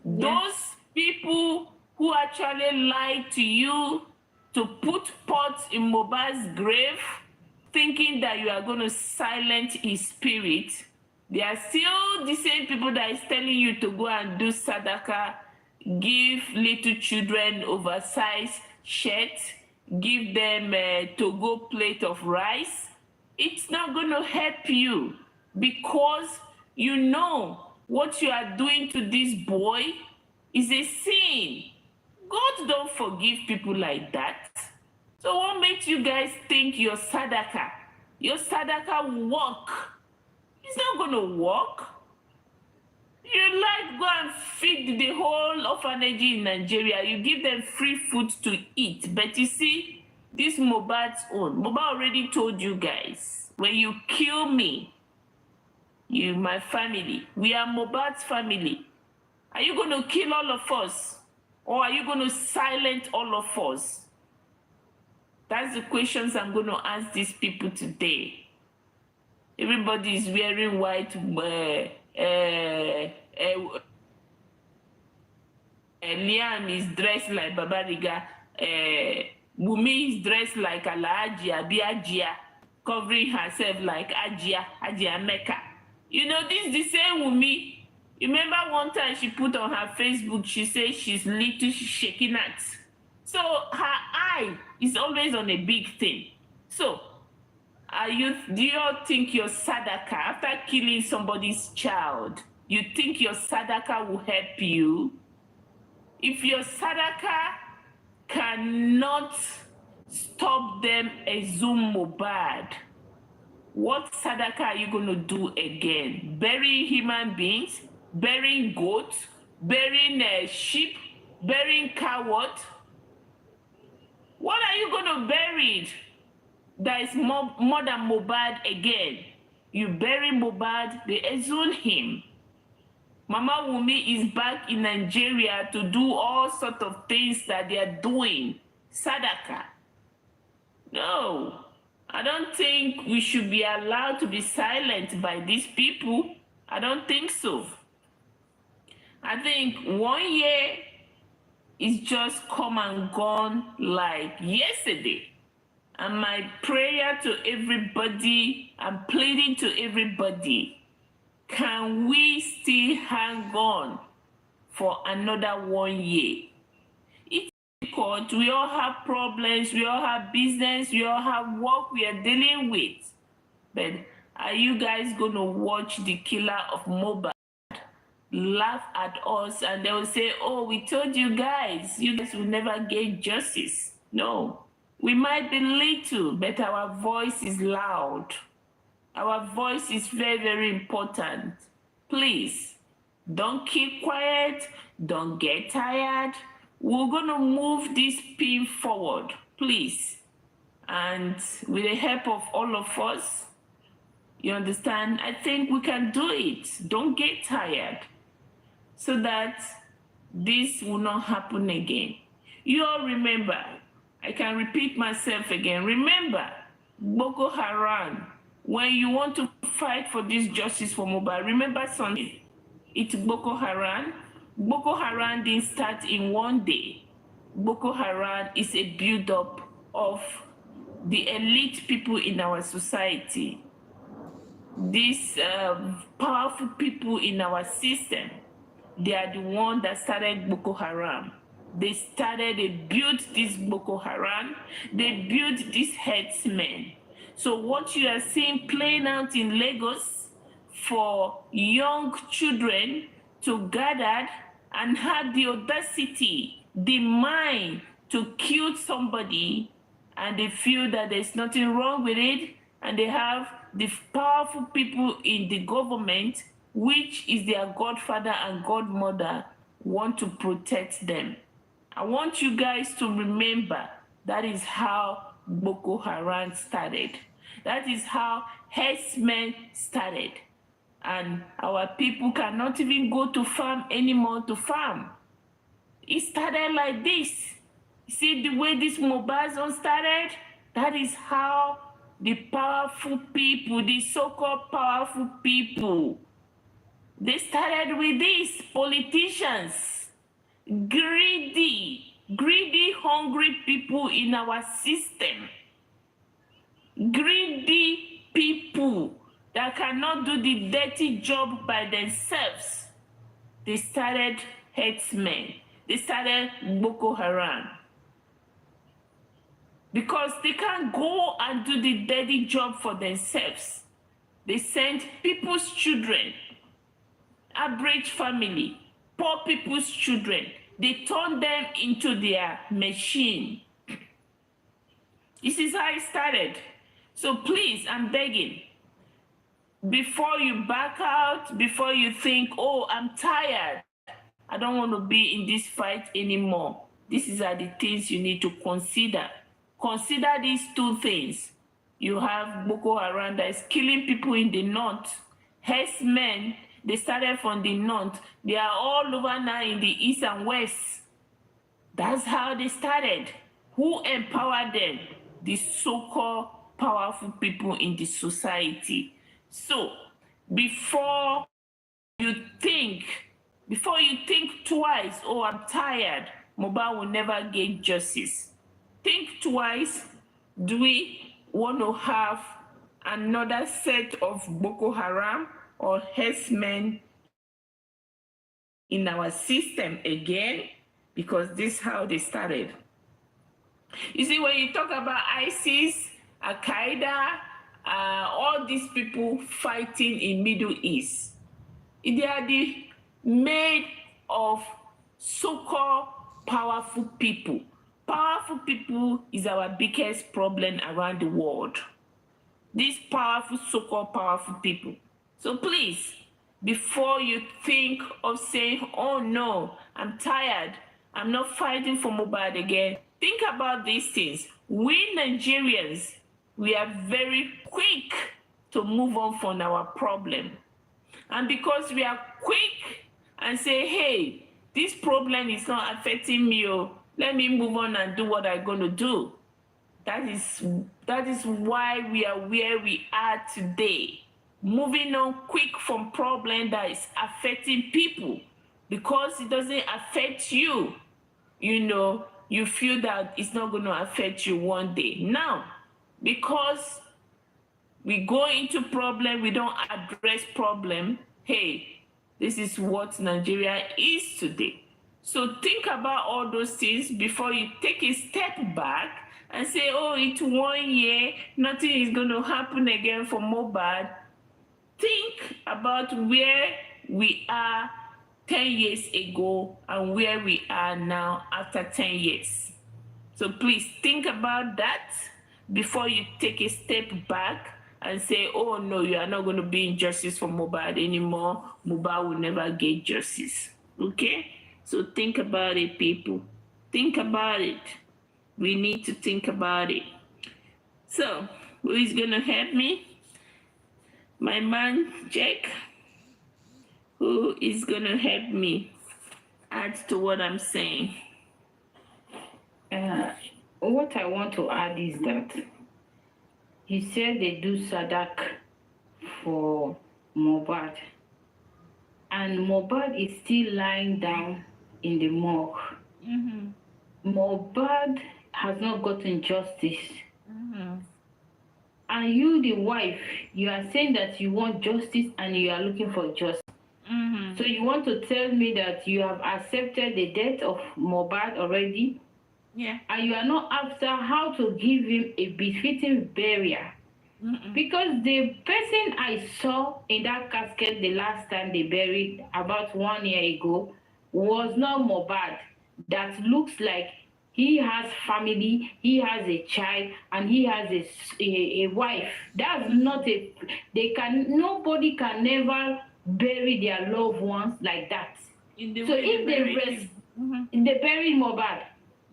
Those people who actually lied to you to put pots in Mohbad's grave, thinking that you are going to silence his spirit, they are still the same people that is telling you to go and do sadaka, give little children oversized shirts, give them a to-go plate of rice. It's not going to help you because you know what you are doing to this boy is a sin. God don't forgive people like that. So what makes you guys think your sadaka will work? It's not going to work. You like go and feed the whole orphanage in Nigeria. You give them free food to eat. But you see, this Mohbad's own. Mohbad already told you guys, when you kill me, you, my family, we are Mohbad's family. Are you going to kill all of us? Or are you going to silence all of us? That's the questions I'm going to ask these people today. Everybody is wearing white. Liam is dressed like Babariga. Wumi is dressed like Alajia, Biajia, covering herself like Ajia Mecca. You know, this is the same Wumi. Remember one time she put on her Facebook, she said she's little, she's shaking at. So her eye is always on a big thing. So, do you all think your sadaka, after killing somebody's child, you think your sadaka will help you? If your sadaka cannot stop them exhume Mohbad, what sadaka are you going to do again? Burying human beings, burying goats, burying sheep, burying cow? What are you going to bury that is more than Mohbad again? You bury Mohbad, they exhume him. Mama Wumi is back in Nigeria to do all sorts of things that they are doing. Sadaka. No, I don't think we should be allowed to be silent by these people. I don't think so. I think 1 year is just come and gone like yesterday. And my prayer to everybody, I'm pleading to everybody, can we still hang on for another 1 year? It's difficult. We all have problems. We all have business. We all have work we are dealing with. But are you guys going to watch the killer of Mohbad laugh at us and they will say, oh, we told you guys will never get justice? No. We might be little, but our voice is loud. Our voice is very, very important. Please, don't keep quiet. Don't get tired. We're going to move this pin forward, please. And with the help of all of us, you understand? I think we can do it. Don't get tired so that this will not happen again. You all remember, I can repeat myself again. Remember, Boko Haram, when you want to fight for this justice for Mohbad, remember something. It's Boko Haram. Boko Haram didn't start in 1 day. Boko Haram is a build-up of the elite people in our society. These powerful people in our system, they are the ones that started Boko Haram. They built this Boko Haram, they built these herdsmen. So what you are seeing playing out in Lagos for young children to gather and have the audacity, the mind to kill somebody, and they feel that there's nothing wrong with it, and they have the powerful people in the government, which is their godfather and godmother, want to protect them. I want you guys to remember that is how Boko Haram started. That is how herdsmen started. And our people cannot even go to farm anymore to farm. It started like this. See the way this mobile zone started? That is how the powerful people, the so-called powerful people, they started with these politicians. Greedy, hungry people in our system. Greedy people that cannot do the dirty job by themselves. They started herdsmen. They started Boko Haram. Because they can't go and do the dirty job for themselves. They sent people's children, average family, poor people's children. They turn them into their machine. This is how it started. So please, I'm begging, before you back out, before you think, oh, I'm tired, I don't want to be in this fight anymore. These are the things you need to consider. Consider these two things. You have Boko Haram that is killing people in the north. Herdsmen, they started from the north. They are all over now in the east and west. That's how they started. Who empowered them? The so-called powerful people in the society. So, before you think twice, oh, I'm tired, Mohbad will never get justice. Think twice. Do we want to have another set of Boko Haram or herdsmen in our system again? Because this is how they started. You see, when you talk about ISIS, Al-Qaeda, all these people fighting in Middle East, they are made of so-called powerful people. Powerful people is our biggest problem around the world. These powerful, so-called powerful people. So please, before you think of saying, oh no, I'm tired, I'm not fighting for Mohbad again, think about these things. We Nigerians, we are very quick to move on from our problem. And because we are quick and say, hey, this problem is not affecting me, let me move on and do what I'm going to do. That is why we are where we are today. Moving on quick from problem that is affecting people. Because it doesn't affect you, you feel that it's not going to affect you one day. Now, because we go into problem, we don't address problem, hey, this is what Nigeria is today. So think about all those things before you take a step back and say, oh, it's 1 year, nothing is going to happen again for Mohbad. Think about where we are 10 years ago and where we are now after 10 years. So please think about that before you take a step back and say, oh no, you are not going to be in justice for Mohbad anymore. Mohbad will never get justice. Okay? So think about it, people. Think about it. We need to think about it. So, who is going to help me? My man, Jack. Who is going to help me add to what I'm saying? What I want to add is that he said they do Sadak for Mohbad. And Mohbad is still lying down in the morgue. Mm-hmm. Mohbad has not gotten justice. Mm-hmm. And you, the wife, you are saying that you want justice and you are looking for justice. So you want to tell me that you have accepted the death of Mohbad already? Yeah. And you are not after how to give him a befitting burial? Because the person I saw in that casket the last time they buried about 1 year ago was not Mohbad. That looks like he has family, he has a child, and he has a wife. That's not a, nobody can never bury their loved ones like that. In the So way if they buried Mohbad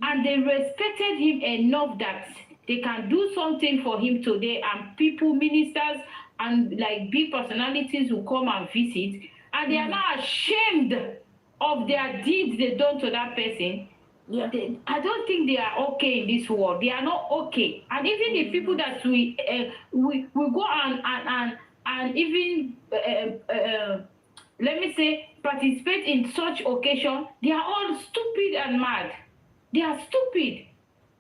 and they respected him enough that they can do something for him today, and people, ministers, and like big personalities will come and visit, and they are not ashamed of their deeds they done to that person. Yeah. I don't think they are okay in this world. They are not okay. And even the people that we go and even let me say participate in such occasion, they are all stupid and mad. They are stupid.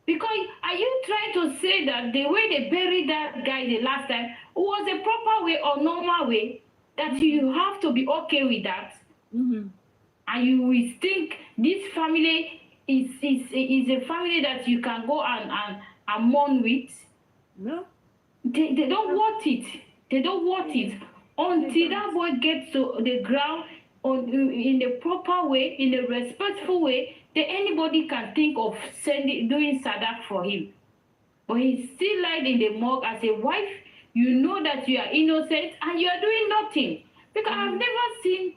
Because are you trying to say that the way they buried that guy the last time was a proper way or normal way, that you have to be okay with that? And you will think this family is a family that you can go and mourn with? No. They don't want it. They don't want it until that boy gets to the ground in the proper way, in a respectful way, that anybody can think of doing sadak for him. But he's still lying in the morgue as a wife. You know that you are innocent and you are doing nothing. Because I've never seen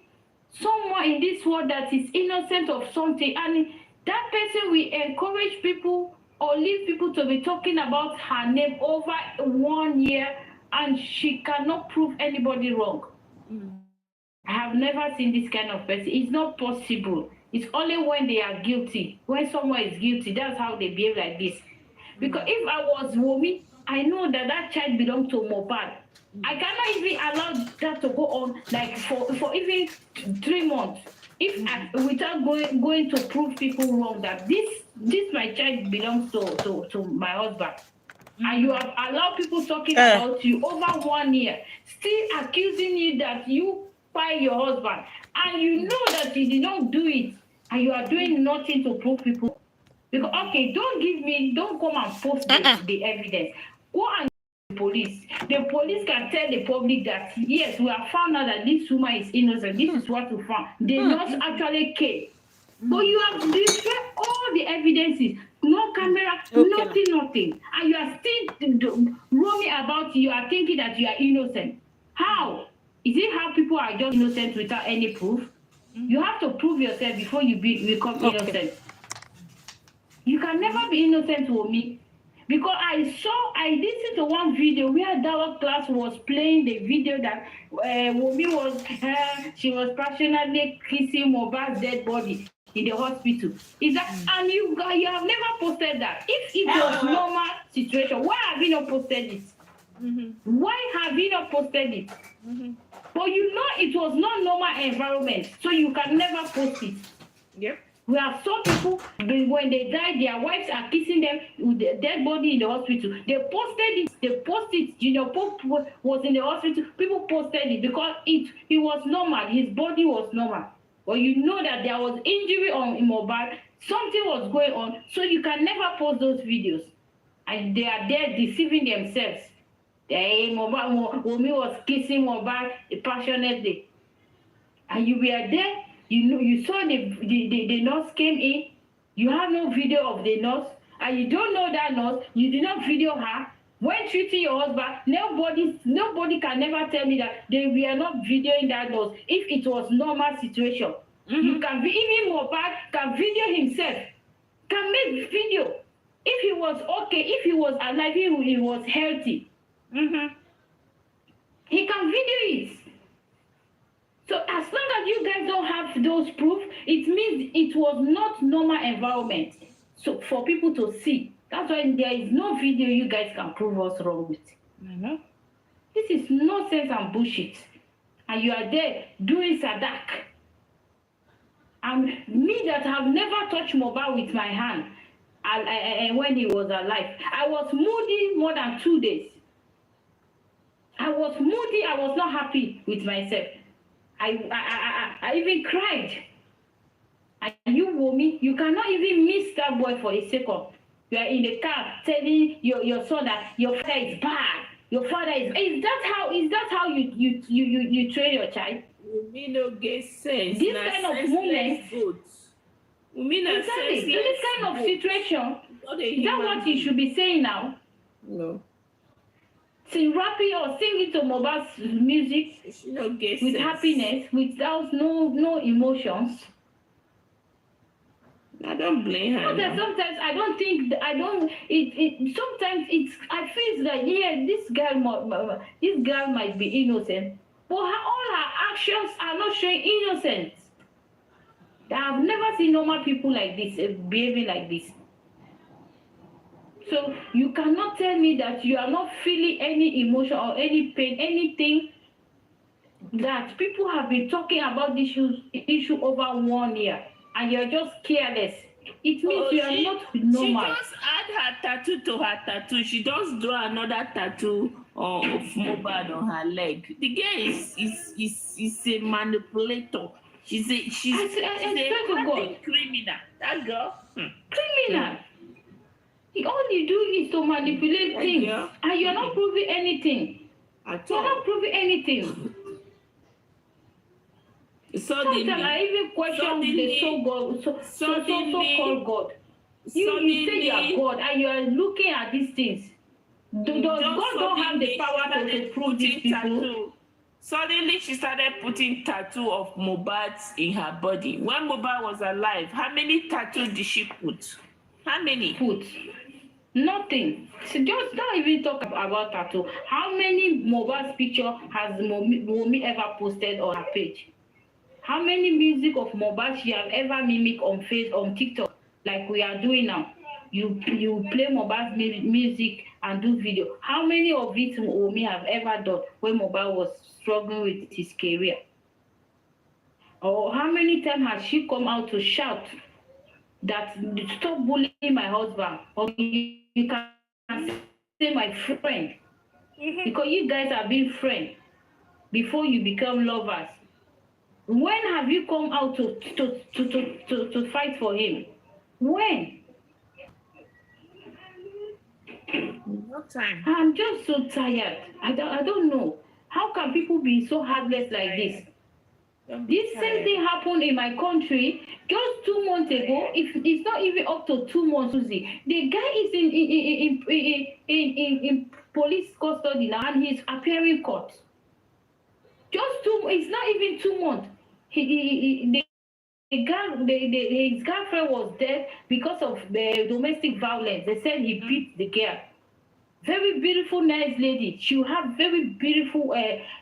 someone in this world that is innocent of something, and that person will encourage people or leave people to be talking about her name over 1 year, and she cannot prove anybody wrong. I have never seen this kind of person. It's not possible. It's only when they are guilty. When someone is guilty, that's how they behave like this. Because if I was Wumi, I know that that child belongs to Mohbad. I cannot even allow that to go on like for even 3 months. Without going to prove people wrong that this my child belongs to my husband. And you have allowed people talking about you over 1 year, still accusing you that you fired your husband, and you know that you did not do it, and you are doing nothing to prove people. Because okay, don't come and post the evidence. Go and the police. The police can tell the public that yes, we have found out that this woman is innocent. This is what we found. The nurse actually came. But you have destroyed all the evidences. No camera, nothing. And you are still roaming about, you are thinking that you are innocent. How? Is it how people are just innocent without any proof? You have to prove yourself before you become innocent. You can never be innocent with me. Because I listened to one video where Dawa class was playing the video that Wumi was, she was passionately kissing Mohbad's dead body in the hospital. Is that, and you have never posted that. If it was normal situation, why have you not posted it? Why have you not posted it? But you know it was not normal environment, so you can never post it. Yep. We have saw people when they die, their wives are kissing them with the dead body in the hospital. They posted it. Junior Pope was in the hospital. People posted it because it was normal. His body was normal. But you know that there was injury on Imole. Something was going on, so you can never post those videos. And they are there deceiving themselves. Wumi was kissing Mohbad passionately, and you were there. You saw the nurse came in. You have no video of the nurse, and you don't know that nurse. You did not video her. When treating your husband, nobody can never tell me that they were not videoing that nurse. If it was normal situation, you can be, even Mohbad can video himself, can make video. If he was okay, if he was alive, he was healthy. He can video it. So as long as you guys don't have those proof, it means it was not normal environment. So for people to see, that's why there is no video you guys can prove us wrong with. This is nonsense and bullshit. And you are there doing sadak. And me that have never touched Mohbad with my hand, and when he was alive, I was moody more than 2 days. I was moody. I was not happy with myself. I I even cried. And you, Wumi, you cannot even miss that boy for a second. You are in the car telling your son that your father is bad. Your father is that how you train your child? We no get sense. This kind of moment. Exactly. So this kind of situation, is that what you should be saying now? No. Sing rapping or singing to Mohbad's music with sense. happiness, without no emotions. I don't blame her. Sometimes I don't think sometimes I feel that this girl might be innocent, but all her actions are not showing innocence. I've never seen normal people like this behaving like this. So you cannot tell me that you are not feeling any emotion or any pain, anything that people have been talking about this issue over 1 year, and you're just careless. It means you are not normal. She just add her tattoo to her tattoo. She just draw another tattoo of Mohbad on her leg. The girl is a manipulator. She's a criminal. That girl. Criminal. All you do is to manipulate things, and you're not proving anything. You're not proving anything. Sometimes I even question the so-called God. You say you are God, and you are looking at these things. Does God don't have the power to prove these people? Suddenly, she started putting tattoo of Mohbad in her body. When Mohbad was alive, how many tattoos did she put? How many? Nothing. So just don't even talk about tattoo. How many Mohbad's picture has Momi ever posted on her page? How many music of Mohbad she have ever mimic on TikTok, like we are doing now? You play Mohbad's music and do video. How many of it Momi have ever done when Mohbad was struggling with his career? Or how many times has she come out to shout that stop bullying my husband, or you can say my friend, because you guys have been friends before you become lovers. When have you come out to fight for him? When? No time. I'm just so tired. I don't know. How can people be so heartless like this? This same thing happened in my country just 2 months ago. If it's not even up to 2 months, Susie, the guy is in police custody now, and he's appearing court. It's not even 2 months. His girlfriend was dead because of the domestic violence. They said he beat the girl. Very beautiful, nice lady. She had very beautiful,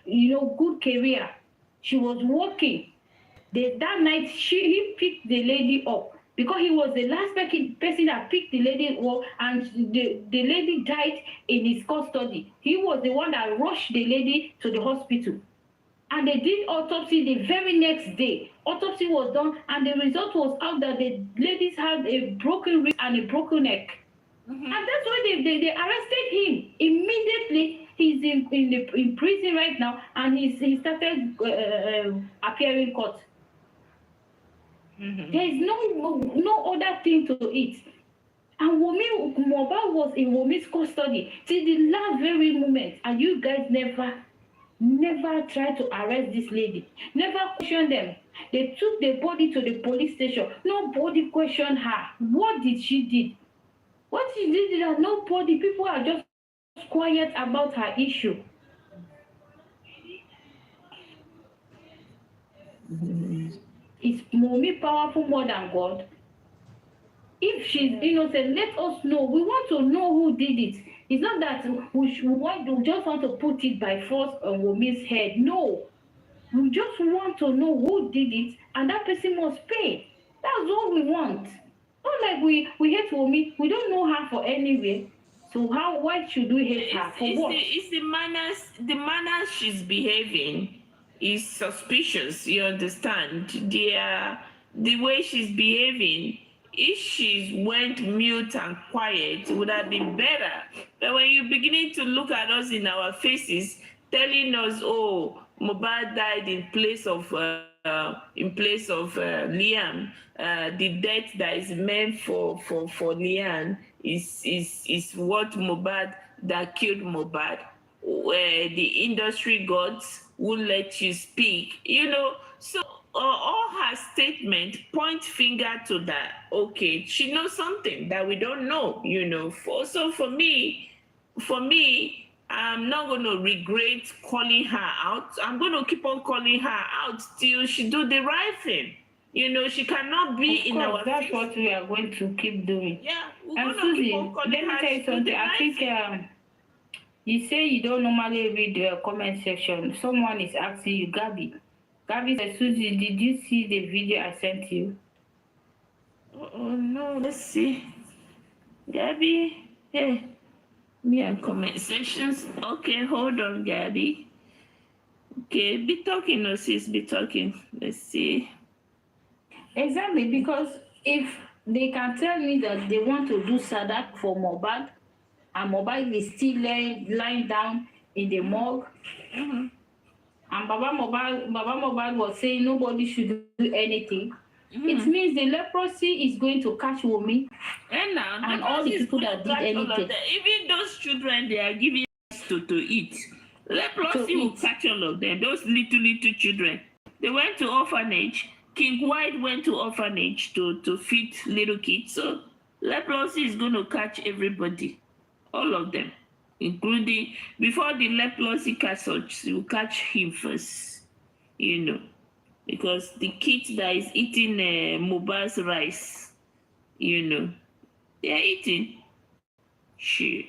good career. She was working. That night, he picked the lady up because he was the last person that picked the lady up, and the lady died in his custody. He was the one that rushed the lady to the hospital. And they did autopsy the very next day. Autopsy was done, and the result was out that the ladies had a broken rib and a broken neck. And that's why they arrested him immediately. He's in prison right now, and he started appearing court. There is no other thing to it. And Mohbad was in Wumi's custody till the last very moment, and you guys never tried to arrest this lady, never questioned them. They took the body to the police station. Nobody questioned her. What did she did? What she did that nobody, people are just quiet about her issue. Is Momi powerful more than God? If she's innocent, let us know. We want to know who did it. It's not that we just want to put it by force on Momi's head. No. We just want to know who did it, and that person must pay. That's all we want. Not like we hate Wumi. We don't know her for anywhere. So why should we hate her? For what? It's the manners she's behaving is suspicious, you understand? The way she's behaving, if she went mute and quiet, it would have been better. But when you're beginning to look at us in our faces, telling us, oh, Mohbad died in place of in place of Liam. The death that is meant for Liam is what Mohbad that killed Mohbad. Where the industry gods will let you speak, so all her statement point finger to that. Okay, she knows something that we don't know, so for me, I'm not going to regret calling her out. I'm going to keep on calling her out till she do the right thing. She cannot be in our That's face. what we are going to keep doing. Yeah, And Susie, let me tell you something. I think you say you don't normally read the comment section. Someone is asking you, Gabby. Gabby said, Susie, did you see the video I sent you? Oh no, let's see. Gabby, hey, me and comment sections. Okay, hold on, Gabby. Okay, be talking, no sis, be talking. Let's see. Exactly, because if they can tell me that they want to do Sadak for Mohbad, and Mohbad is still lying down in the morgue, and Baba Mohbad was saying nobody should do anything, it means the leprosy is going to catch Wunmi and all the people that did anything. Even those children they are giving to eat, leprosy will catch all of them. Those little children, they went to orphanage. King White went to orphanage to feed little kids. So leprosy is going to catch everybody, all of them, including before the leprosy catches, you catch him first, because the kid that is eating Mohbad's rice, they're eating shit.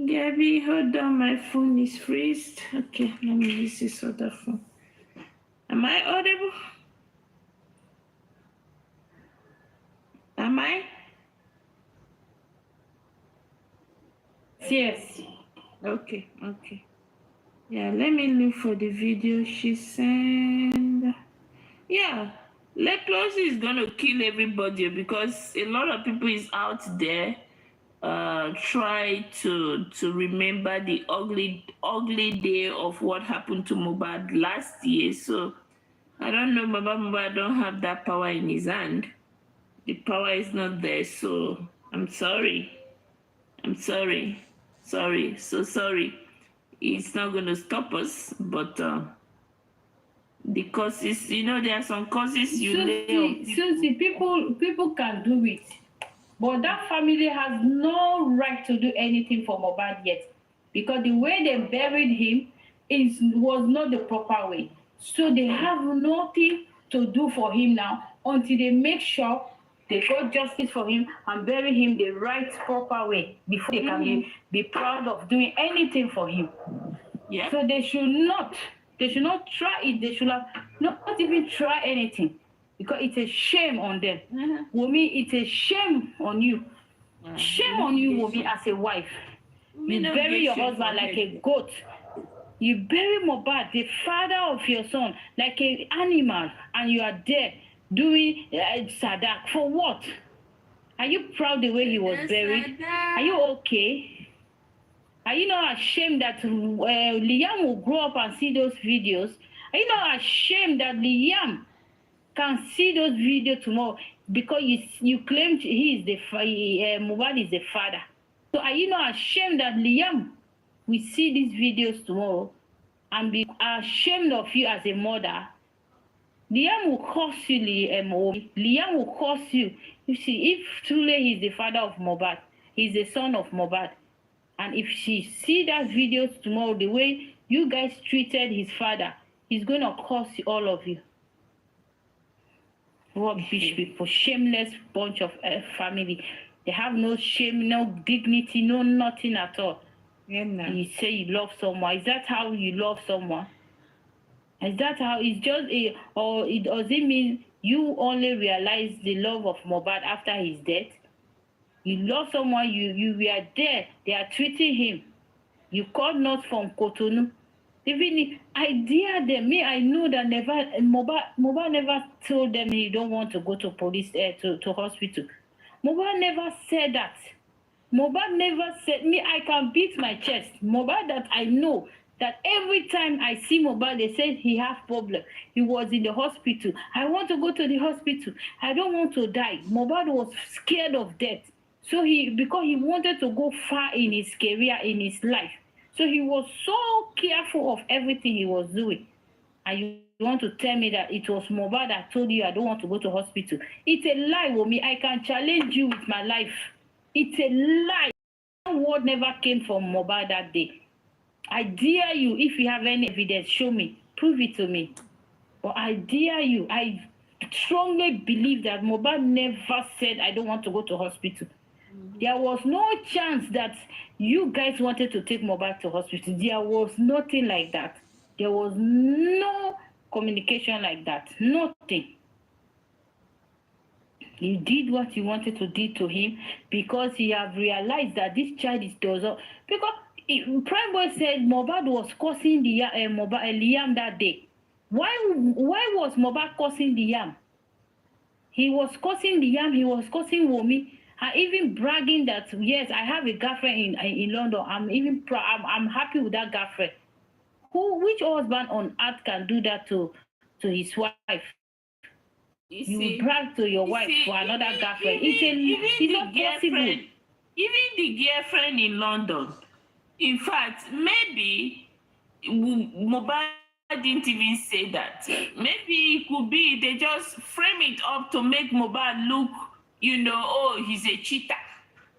Gabby, hold on, my phone is freezed. Okay, let me use this other phone. Am I audible? Am I? Yes. Okay. Yeah, let me look for the video she sent. Yeah, leprosy is gonna kill everybody because a lot of people is out there try to remember the ugly day of what happened to Mohbad last year. So I don't know, Baba Mohbad don't have that power in his hand. The power is not there, so I'm sorry. So sorry. It's not gonna stop us, but the causes, there are some causes you lay on people. Susie, people can do it. But that family has no right to do anything for Mohbad yet, because the way they buried him was not the proper way. So they have nothing to do for him now until they make sure they got justice for him and bury him the right proper way before they can be proud of doing anything for him. Yeah. So they should not try it. They should have not even try anything, because it's a shame on them. Wunmi, it's a shame on you. Shame on you, Wunmi, as a wife. You bury your husband like a goat. You bury Mohbad, the father of your son, like an animal, and you are there doing Sadak for what? Are you proud the way he was buried? Are you okay? Are you not ashamed that Liam will grow up and see those videos? Are you not ashamed that Liam can see those videos tomorrow because you claimed he is Mohbad is the father? So are you not ashamed that Liam will see these videos tomorrow and be ashamed of you as a mother? Liam will curse you, Liam will curse you. You see, if truly he's the father of Mohbad, he's the son of Mohbad, and if she see that videos tomorrow, the way you guys treated his father, he's going to curse all of you. Rubbish people, shameless bunch of family. They have no shame, no dignity, no nothing at all. Yeah, no. And you say you love someone. Is that how you love someone? Is that how it's just or does it mean you only realize the love of Mohbad after his death? You love someone, you were there, they are treating him. You called not from Cotonou. Even I dare them. I know that Mohbad never told them he don't want to go to police to hospital. Mohbad never said that. Mohbad never said me. I can beat my chest. Mohbad that I know that every time I see Mohbad, they say he have problem. He was in the hospital. I want to go to the hospital. I don't want to die. Mohbad was scared of death. So because he wanted to go far in his career, in his life. So he was so careful of everything he was doing. And you want to tell me that it was Mohbad that told you I don't want to go to hospital. It's a lie, Wunmi. I can challenge you with my life. It's a lie. One word never came from Mohbad that day. I dare you, if you have any evidence, show me. Prove it to me. But I dare you. I strongly believe that Mohbad never said, I don't want to go to hospital. There was no chance that you guys wanted to take Mohbad to hospital. There was nothing like that. There was no communication like that. Nothing. You did what you wanted to do to him because he have realized that this child is doesn't. Because Prime Boy said Mohbad was causing the Liam that day. Why was Mohbad causing the Liam? He was causing the Liam. He was causing Wunmi. And even bragging that yes, I have a girlfriend in London. I'm happy with that girlfriend. Which husband on earth can do that to his wife? You brag to your wife for another girlfriend. It's not possible. Even the girlfriend in London. In fact, maybe Mohbad didn't even say that. Maybe it could be they just frame it up to make Mohbad look, oh, he's a cheater.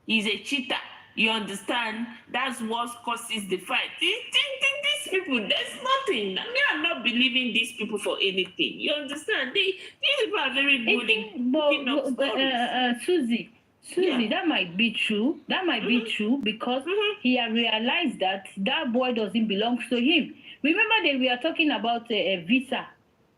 He's a cheater. You understand? That's what causes the fight. These people, there's nothing. I'm not believing these people for anything. You understand? These people are very good in picking up stories. Susie, yeah. That might be true. That might be true because he had realized that boy doesn't belong to him. Remember that we are talking about a visa.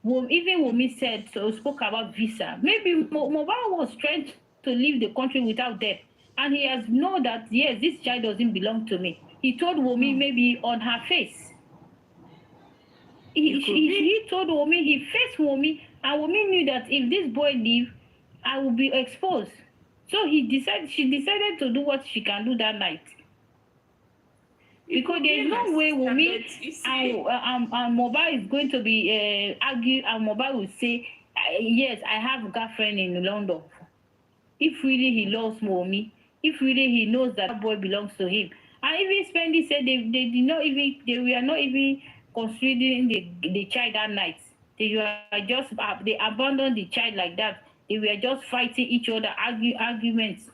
Even Wunmi spoke about visa. Maybe Mohbad was trying to leave the country without debt. And he has known that, yes, this child doesn't belong to me. He told Wunmi maybe on her face. He told Wunmi, he faced Wunmi, and Wunmi knew that if this boy leave, I will be exposed. So she decided to do what she can do that night. Because there's no way Wunmi and Mohbad is going to be argue, and Mohbad will say, yes, I have a girlfriend in London. If really he loves Wunmi, if really he knows that boy belongs to him. And even Spendy said they were not even considering the child that night. They abandoned the child like that. They were just fighting each other, arguments.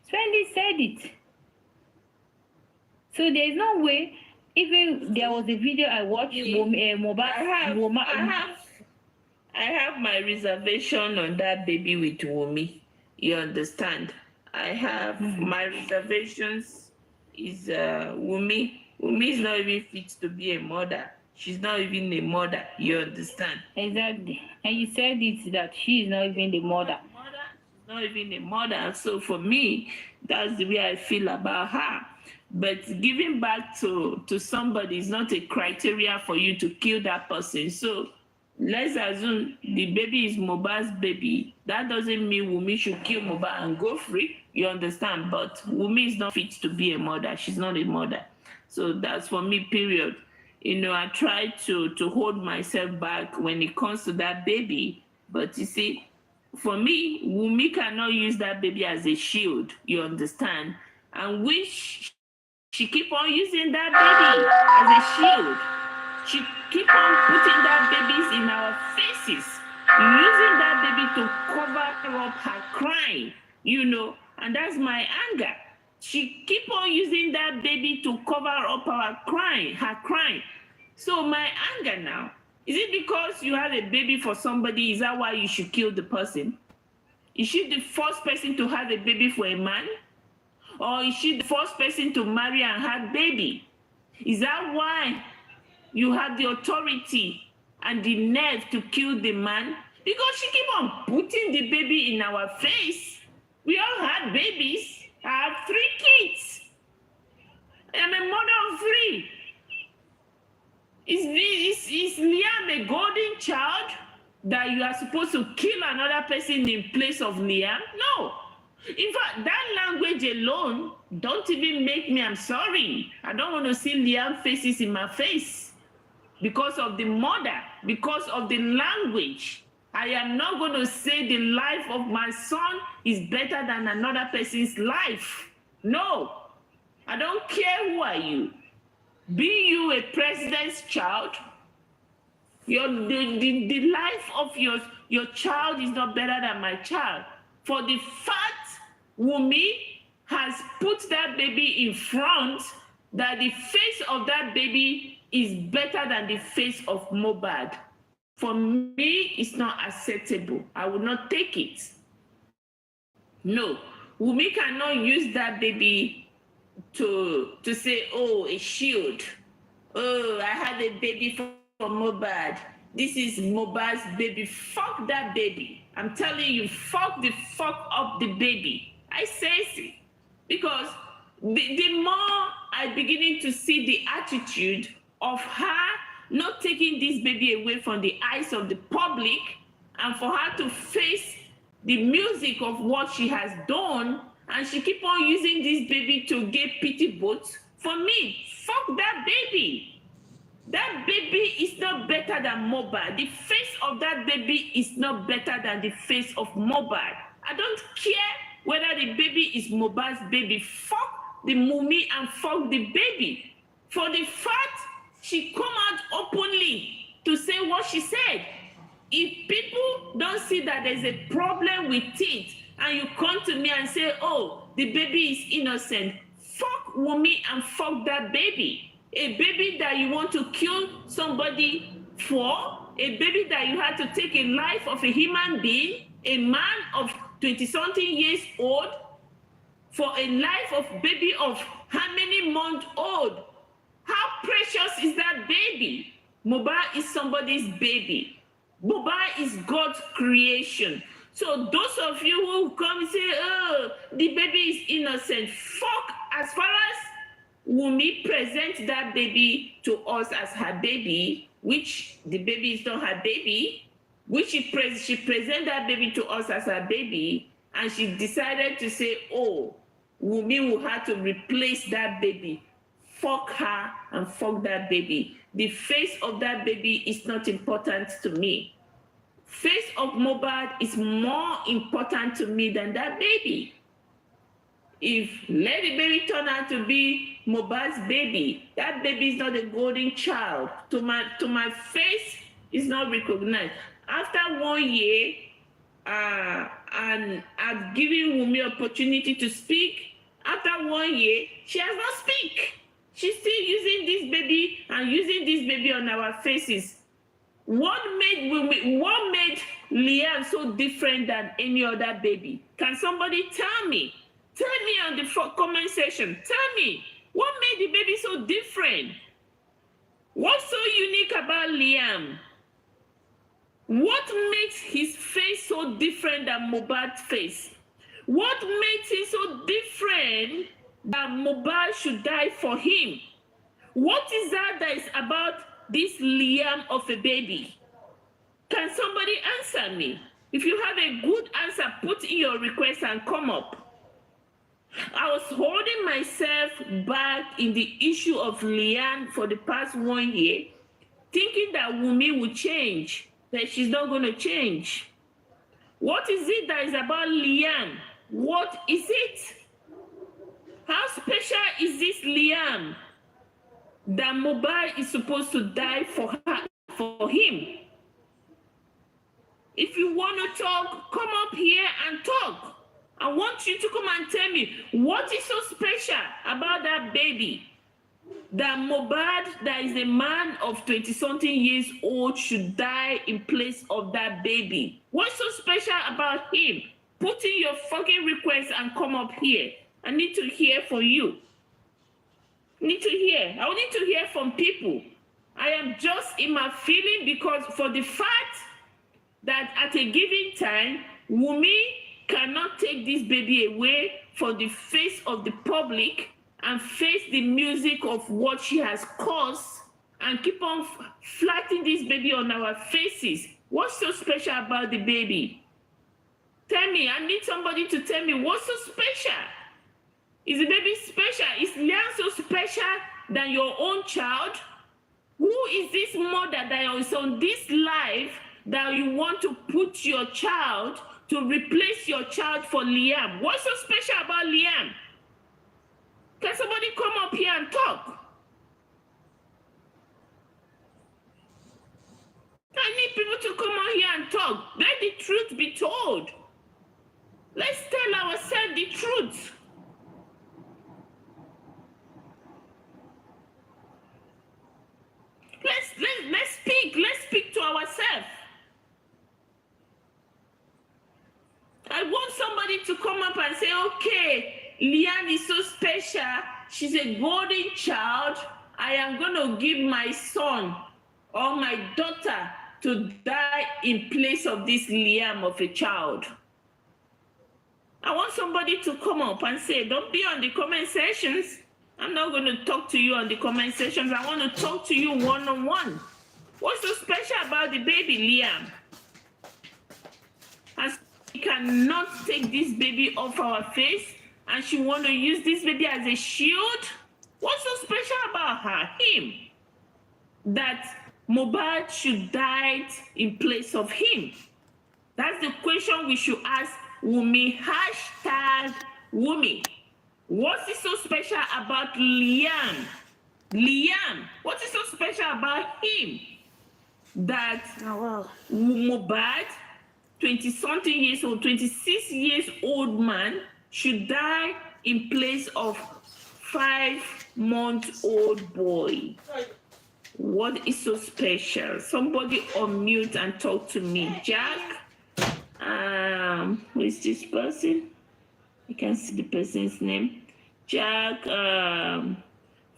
Spendy said it. So there is no way. Even there was a video I watched. I have my reservation on that baby with Wunmi. You understand? I have my reservations. Is Wunmi. Wunmi is not even fit to be a mother. She's not even a mother. You understand? Exactly. And you said it that she is not even the mother. She's not even a mother. So for me, that's the way I feel about her. But giving back to somebody is not a criteria for you to kill that person. So let's assume the baby is Mohbad's baby. That doesn't mean Wunmi should kill Mohbad and go free. You understand? But Wunmi is not fit to be a mother. She's not a mother. So that's for me, period. I try to hold myself back when it comes to that baby. But you see, for me, Wunmi cannot use that baby as a shield. You understand? And wish she keep on using that baby as a shield. She keep on putting that babies in our faces, using that baby to cover up her crying, and that's my anger. She keep on using that baby to cover up her crying. So my anger now, is it because you had a baby for somebody, is that why you should kill the person? Is she the first person to have a baby for a man? Or is she the first person to marry and have baby? Is that why you have the authority and the nerve to kill the man? Because she keep on putting the baby in our face. We all had babies. I have 3 kids. I'm a mother of 3. Is Liam a golden child that you are supposed to kill another person in place of Liam? No. In fact, that language alone don't even make me, I'm sorry. I don't want to see Liam faces in my face because of the mother, because of the language. I am not going to say the life of my son is better than another person's life. No, I don't care who are you. Be you a president's child, the life of your child is not better than my child. For the fact Wumi has put that baby in front, that the face of that baby is better than the face of Mohbad. For me, it's not acceptable. I will not take it. No, Wumi cannot use that baby to say, oh, a shield. Oh, I had a baby from Mohbad. This is Mohbad's baby. Fuck that baby. I'm telling you, fuck up the baby. I say it because the more I'm beginning to see the attitude of her not taking this baby away from the eyes of the public and for her to face the music of what she has done, and she keep on using this baby to get pity votes. For me, fuck that baby. That baby is not better than Mohbad. The face of that baby is not better than the face of Mohbad. I don't care whether the baby is Mohbad's baby. Fuck the mummy and fuck the baby. For the fact she come out openly to say what she said. If people don't see that there's a problem with it, and you come to me and say, oh, the baby is innocent, fuck Wumi and fuck that baby. A baby that you want to kill somebody for, a baby that you had to take a life of a human being, a man of 20-something years old, for a life of baby of how many months old? How precious is that baby? Mohbad is somebody's baby. Mohbad is God's creation. So those of you who come and say, oh, the baby is innocent, fuck. As far as Wumi presents that baby to us as her baby, which the baby is not her baby, which she presents that baby to us as her baby, and she decided to say, oh, Wumi will have to replace that baby. Fuck her and fuck that baby. The face of that baby is not important to me. Face of Mohbad is more important to me than that baby. If let the baby turn out to be Mohbad's baby, that baby is not a golden child. To my face, is not recognized. After 1 year, and I've given Wumi opportunity to speak. After 1 year, she has not speak. She's still using this baby and using this baby on our faces. What made Liam so different than any other baby? Can somebody tell me? Tell me on the comment section. Tell me, what made the baby so different? What's so unique about Liam? What makes his face so different than Mohbad's face? What makes it so different that Mohbad should die for him? What is that is about this Liam of a baby? Can somebody answer me? If you have a good answer, put in your request and come up. I was holding myself back in the issue of Liam for the past 1 year, thinking that Wumi would change, that she's not going to change. What is it that is about Liam? What is it? How special is this Liam that Mohbad is supposed to die for her, for him? If you want to talk, come up here and talk. I want you to come and tell me what is so special about that baby that Mohbad, that is a man of 20-something years old, should die in place of that baby. What's so special about him? Put in your fucking request and come up here. I need to hear from you. I need to hear from people. I am just in my feeling because for the fact that at a given time, Wumi cannot take this baby away from the face of the public and face the music of what she has caused and keep on flattening this baby on our faces. What's so special about the baby? Tell me, I need somebody to tell me what's so special. Is the baby special? Is Liam so special than your own child? Who is this mother that is on this life that you want to put your child to replace your child for Liam? What's so special about Liam? Can somebody come up here and talk? I need people to come out here and talk. Let the truth be told. Let's tell ourselves the truth. Let's speak to ourselves. I want somebody to come up and say, okay, Liane is so special. She's a golden child. I am going to give my son or my daughter to die in place of this Liam of a child. I want somebody to come up and say, don't be on the comment sections. I'm not going to talk to you on the comment sections. I want to talk to you one-on-one. What's so special about the baby Liam? As we cannot take this baby off our face and she want to use this baby as a shield? What's so special about her? Him. That Mohbad should die in place of him. That's the question we should ask Wumi. Hashtag Wumi. What is so special about Liam? Liam, what is so special about him? That Mohbad, 20-something years old, 26 years old man, should die in place of 5-month-old boy. What is so special? Somebody unmute and talk to me. Jack, who is this person? I can't see the person's name. Jack,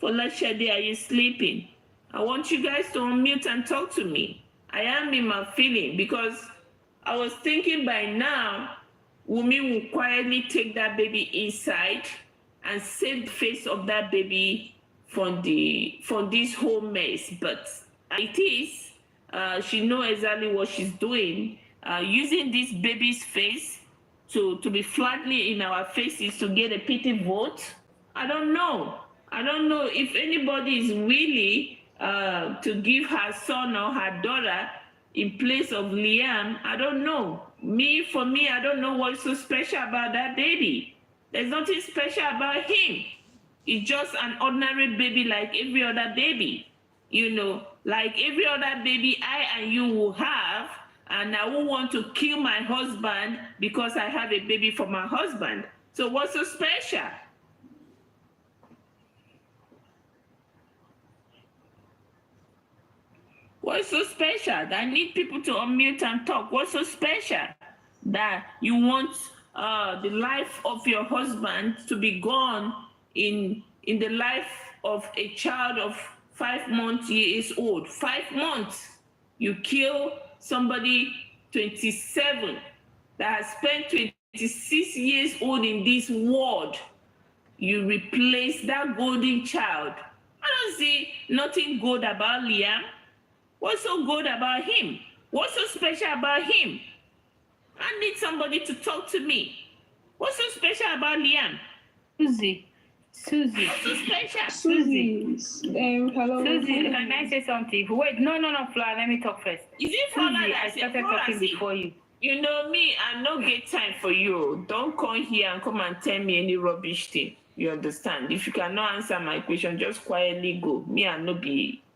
Folashade, are you sleeping? I want you guys to unmute and talk to me. I am in my feeling because I was thinking by now, Wumi will quietly take that baby inside and save the face of that baby from this whole mess. But it is, she knows exactly what she's doing, using this baby's face to be flatly in our faces to get a pity vote. I don't know if anybody is willing to give her son or her daughter in place of Liam. I don't know. For me, I don't know what's so special about that baby. There's nothing special about him. He's just an ordinary baby like every other baby. You know, like every other baby I and you will have, and I won't want to kill my husband because I have a baby for my husband. So what's so special? What's so special? I need people to unmute and talk. What's so special that you want the life of your husband to be gone in the life of a child of 5 years old? 5 months. You kill somebody 27 that has spent 26 years old in this world. You replace that golden child. I don't see nothing good about Liam. What's so good about him? What's so special about him? I need somebody to talk to me. What's so special about Liam? Susie. What's so special? Susie. Hello. Susie, can I say something? Wait, no, Flower, let me talk first. Is it Flower Susie, that I started talking before you. You know me, I no get time for you. Don't come here and come and tell me any rubbish thing. You understand? If you cannot answer my question, just quietly go. Me,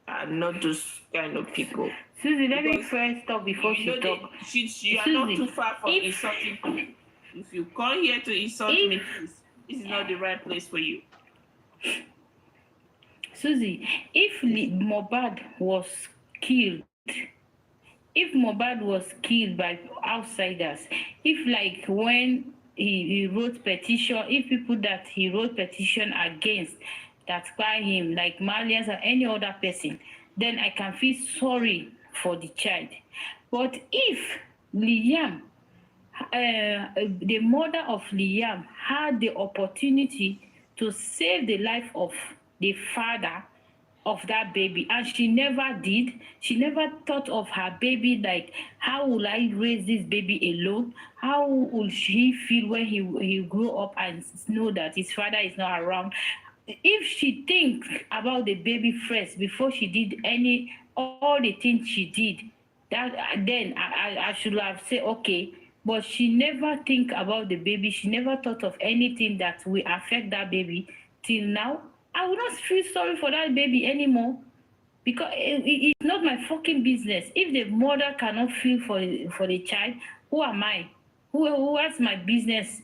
I'm not those kind of people. Susie, let me first talk before she talk. You are not too far from insulting me. If you come here to insult me, please, this is not the right place for you. Susie, if Mohbad was killed by outsiders, if like when he wrote petition, if people that he wrote petition against that by him, like Malians or any other person, then I can feel sorry for the child. But if Liam, the mother of Liam, had the opportunity to save the life of the father, of that baby, and she never did. She never thought of her baby, like, how will I raise this baby alone? How will he feel when he grow up and know that his father is not around? If she think about the baby first before she did any all the things she did, that then I should have said okay. But she never think about the baby. She never thought of anything that will affect that baby. Till now, I will not feel sorry for that baby anymore, because it's not my fucking business. If the mother cannot feel for the child, who am I? Who has my business?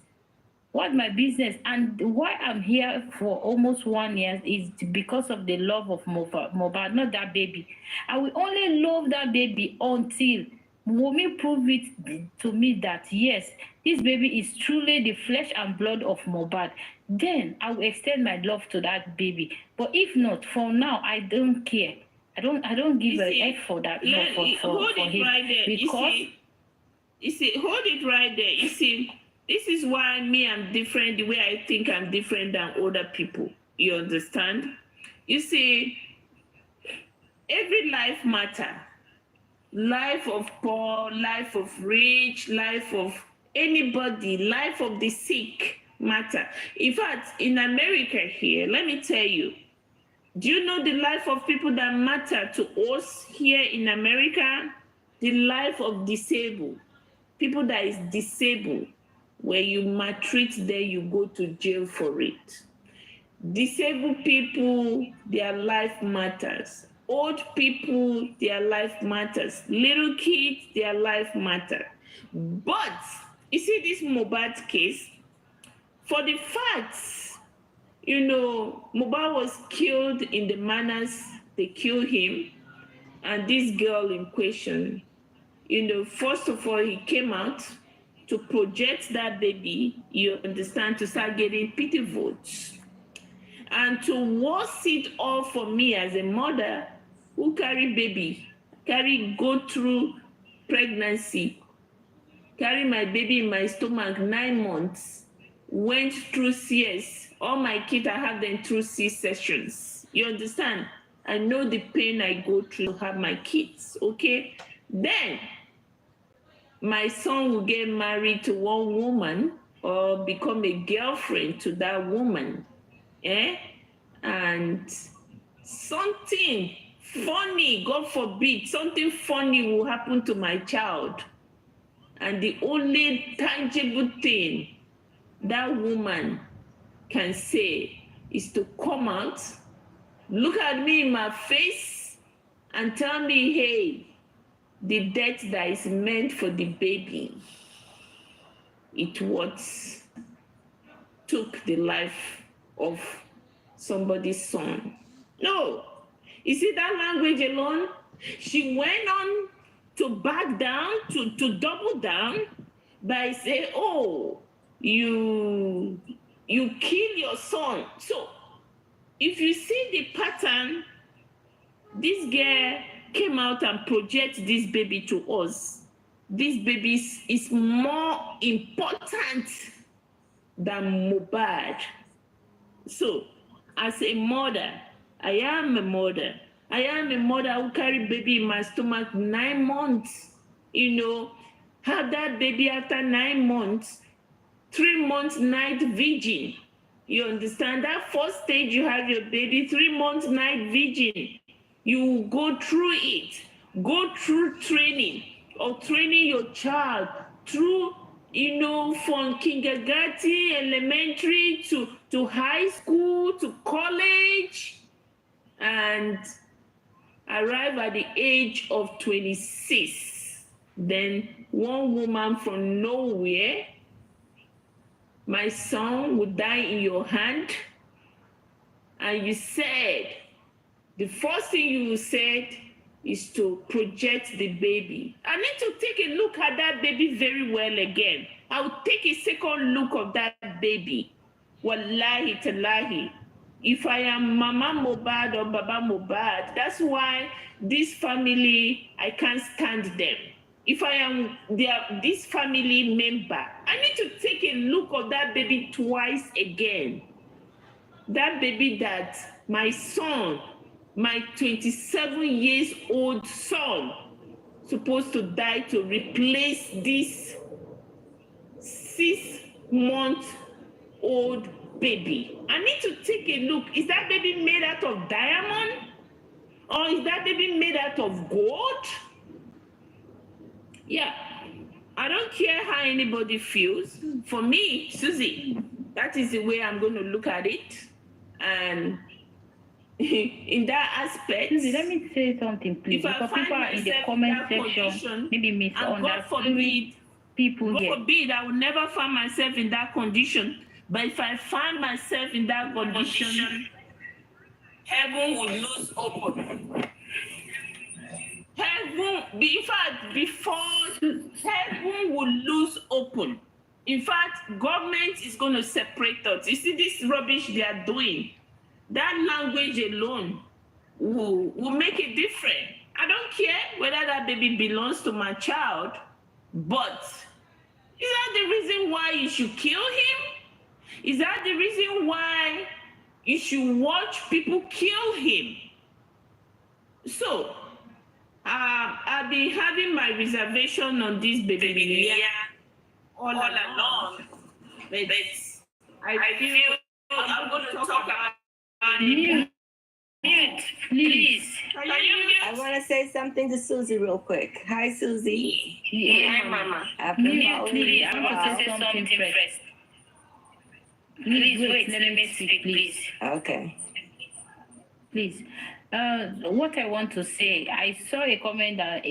What my business? And why I'm here for almost 1 year is because of the love of Mohbad, not that baby. I will only love that baby until Wunmi prove it to me that yes, this baby is truly the flesh and blood of Mohbad. Then I will extend my love to that baby. But if not, for now, I don't care. I don't give a F for that Hold for it him, right there. because You see, hold it right there. You see, this is why me, I'm different, the way I think I'm different than other people. You understand? You see, every life matter. Life of poor, life of rich, life of anybody, life of the sick matter. In fact, in America here, let me tell you, do you know the life of people that matter to us here in America? The life of disabled. People that is disabled, where you maltreat them, you go to jail for it. Disabled people, their life matters. Old people, their life matters. Little kids, their life matter. But you see this Mohbad case, for the facts, you know, Mohbad was killed in the manners they killed him, and this girl in question, you know, first of all, he came out to project that baby, you understand, to start getting pity votes. And to worse it all for me as a mother who go through pregnancy, carry my baby in my stomach 9 months, went through CS. All my kids, I have them through C-sections. You understand? I know the pain I go through to have my kids, okay? Then my son will get married to one woman or become a girlfriend to that woman, and something funny, God forbid, something funny will happen to my child. And the only tangible thing that woman can say is to come out, look at me in my face, and tell me, hey, the death that is meant for the baby, it was took the life of somebody's son. No. You see that language alone? She went on to back down, to double down by saying, oh, you kill your son. So if you see the pattern, this girl came out and project this baby to us. This baby is more important than Mohbad. So, as a mother, I am a mother. I am a mother who carry baby in my stomach 9 months. You know, have that baby after 9 months, 3 months night vigil. You understand? That first stage you have your baby, 3 months night vigil. You go through it. Go through training, or training your child through, you know, from kindergarten, elementary to high school, to college, and arrive at the age of 26. Then one woman from nowhere, my son would die in your hand, and you said, the first thing you said is to project the baby. I need to take a look at that baby very well again. I will take a second look of that baby. Wallahi talahi. If I am Mama Mohbad or Baba Mohbad, that's why this family, I can't stand them. If I am this family member, I need to take a look of that baby twice again. That baby that my son my 27 years old son supposed to die to replace this 6-month-old baby. I need to take a look. Is that baby made out of diamond? Or is that baby made out of gold? Yeah. I don't care how anybody feels. For me, Susie, that is the way I'm going to look at it. And in that aspect, Susie, let me say something, please. if I Because find people are in the myself comment in that section, condition, maybe and God misunderstanding people God here. forbid, I will never find myself in that condition. But if I find myself in that condition, heaven will lose open. Heaven, in fact, before heaven will lose open. In fact, government is going to separate us. You see this rubbish they are doing. That language alone will make it different. I don't care whether that baby belongs to my child, but is that the reason why you should kill him? Is that the reason why you should watch people kill him? So, I've been having my reservation on this baby all along, but I feel I'm going to talk about it. Mute, please. I want to say something to Susie real quick. Hi, Susie. Yeah. Hi, Mama. I've been Mute, following please. you I for a want to while. say something first. Please wait. Let me speak, please. Okay. Please. What I want to say, I saw a comment that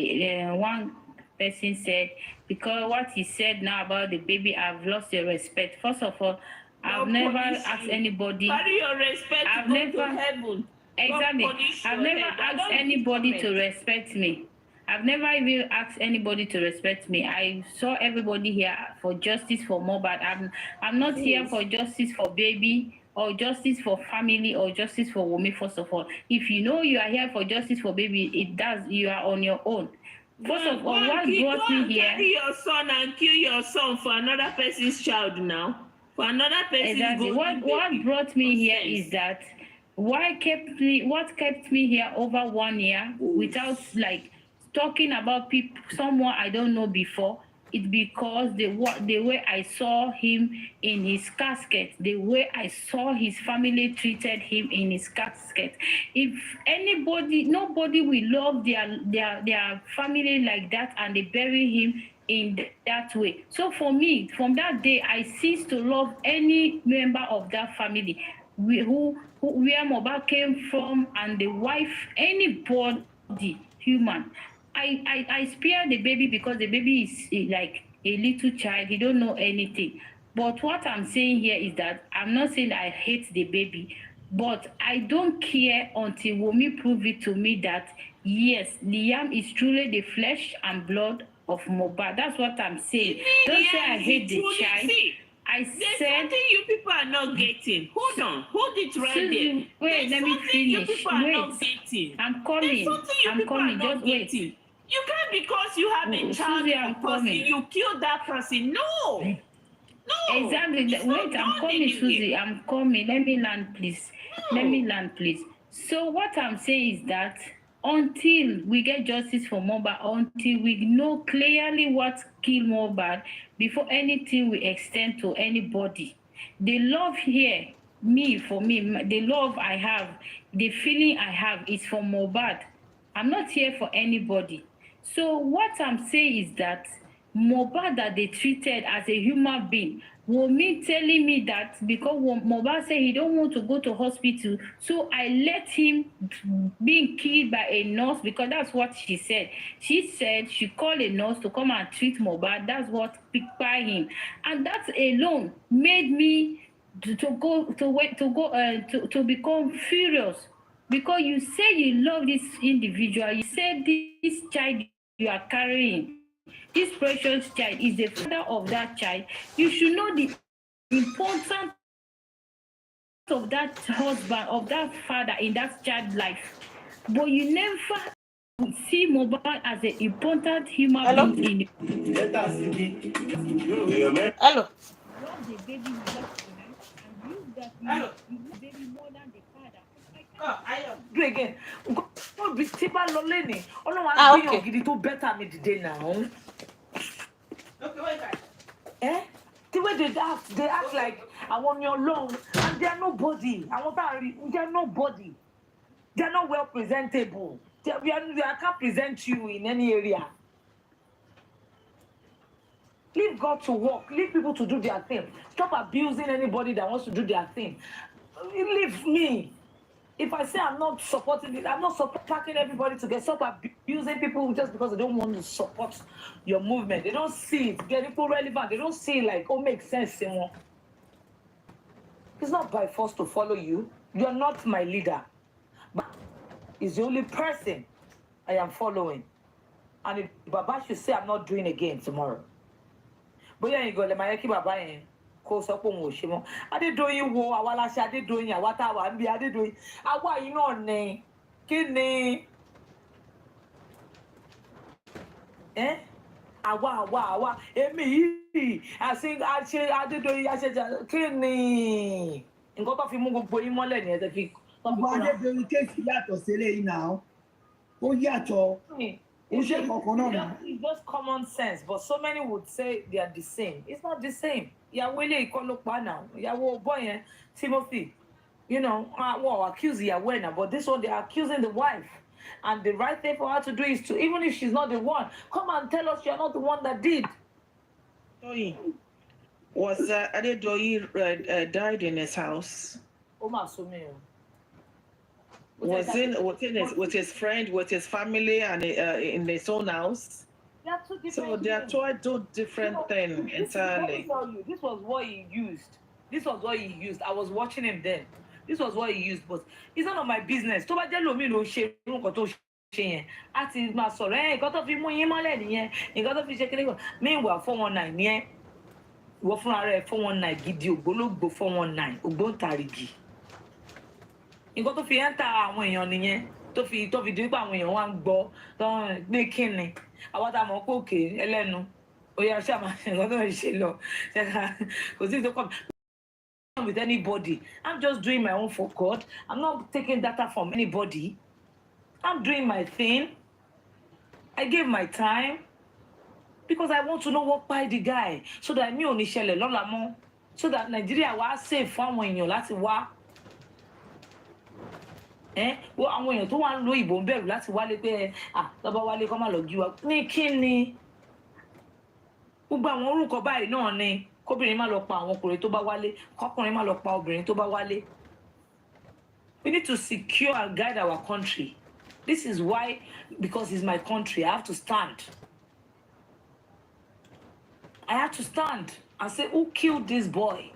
one person said, because what he said now about the baby, I've lost your respect. First of all, I've never asked anybody. Carry your respect I've to go never to heaven. Exactly. I've never asked anybody to respect me. I've never even asked anybody to respect me. I saw everybody here for justice for Mohbad. I'm not here for justice for baby or justice for family or justice for Wunmi. First of all, if you know you are here for justice for baby, you are on your own. First of all, what brought me here? Carry your son and kill your son for another person's child now. For another person's Exactly. What brought me here is that what kept me here over 1 year without like talking about people, someone I don't know before. It's because the way I saw him in his casket, the way I saw his family treated him in his casket. If nobody will love their family like that, and they bury him in that way. So for me, from that day, I ceased to love any member of that family where Mohbad came from, and the wife, anybody human. I spare the baby because the baby is like a little child. He don't know anything. But what I'm saying here is that I'm not saying I hate the baby, but I don't care until Wunmi prove it to me that yes, Liam is truly the flesh and blood of Mohbad. That's what I'm saying. Don't say I hate the child. There's something you people are not getting. Hold it right there. Wait, let me finish. You people are not getting. I'm coming. There's something you people are not getting. You can't, because you have a child Susie, I'm person, coming. you kill that person. No. Exactly. Wait, I'm coming, Susie. I'm coming. Let me land, please. Let me land, please. So what I'm saying is that until we get justice for Mohbad, until we know clearly what killed Mohbad, before anything we extend to anybody, the love here, for me, the love I have, the feeling I have is for Mohbad. I'm not here for anybody. So what I'm saying is that Mohbad that they treated as a human being, Wunmi telling me that because Mohbad said he don't want to go to hospital, so I let him being killed by a nurse, because that's what she said. She said she called a nurse to come and treat Mohbad. That's what picked by him, and that alone made me to become furious. Because you say you love this individual, you said this child you are carrying, this precious child is the father of that child. You should know the importance of that husband, of that father in that child's life. But you never see Mohbad as an important human being. Hello. Love the baby you left behind and use that you love the baby more than the father. I Do again. Go be tipa lo leni. Ọlọ́run á gbé yàn gidi tó better me dìde now. Okay, wait. The way they act like I want your long, and they're nobody. They're nobody. They're not well presentable. I can't present you in any area. Leave God to work. Leave people to do their thing. Stop abusing anybody that wants to do their thing. Leave me. If I say I'm not supporting it, I'm not supporting everybody to get stop abusing people just because they don't want to support your movement. They don't see it. They're people relevant. They don't see it like, oh, makes sense. It's not by force to follow you. You're not my leader. But it's the only person I am following. And if Baba should say I'm not doing again tomorrow. But yeah, you go, let my Baba kó sọ pé òun ò ṣe mọ́. Adédoyin wo àwa la ṣe Adédoyin àwa tá a wà ń bí Adédoyin àwa yìí náà ni kí ni àwa èmi yìí àṣe Adédoyin àṣẹ kí ni nǹkan tó fi mú gbogbo yín mọ́lẹ̀ nìyẹn tó fi. ọba Adédoyin kéèsì yàtọ̀ sílé yìí náà ó yàtọ̀. It's just common sense, but so many would say they are the same. It's not the same. Ìyàwó ilé ìkọlùpá now. Ìyàwó boy yẹn Timothy, accuse ìyàwó now, but this one they are accusing the wife. And the right thing for her to do is to, even if she's not the one, come and tell us you're not the one that did. Was Adedoyin died in his house? Was with his friend, with his family, and in his own house? So they are two different things entirely. This was what he used. I was watching him then. This was what he used, but it's none of my business. Tó bá jẹ́ lómi ló ṣe nǹkan tó ṣe yẹn. A ti máa sọ̀rọ̀ nǹkan tó fi mú yín mọ́lẹ̀ nìyẹn. Nǹkan tó fi ṣe kékeré kan. Meanwhile 419 nìyẹn. Ìwọ fúnra rẹ̀ 419 gidi ògbólógbò 419 ògbóǹtarìgì. Nǹkan tó fi ẹ́ńtà àwọn èèyàn nìyẹn. Tó fi di pé àwọn èèyàn wá ń gbọ́ tó ń gbé kíni. Àwọn tá a mọ̀ pé òkè ẹlẹ́nu. Ó yá ṣáà máa ṣe nǹkan tó ń ṣe lọ. Kò sí tó kọ́ with anybody. I'm just doing my own for God. I'm not taking data from anybody. I'm doing my thing. I gave my time because I want to know what by the guy so that mi ò ní ṣẹlẹ̀ lọ́la mọ́, so that Nigeria wá safe fún àwọn èèyàn láti wá. Wo àwọn èèyàn tó wá ń lo ìbò ń bẹ̀rù láti wálé pé lọ́ba wálé kọ́ máa lọ jí wa ní kí ni gbogbo àwọn orúkọ báyìí náà ni. Kóbìnrin má lọ pa àwọn ọkùnrin tó bá wálé, kọkùnrin má lọ pa obìnrin tó bá wálé. We need to secure and guide our country. This is why, because it's my country, I have to stand. I have to stand and say, who killed this boy?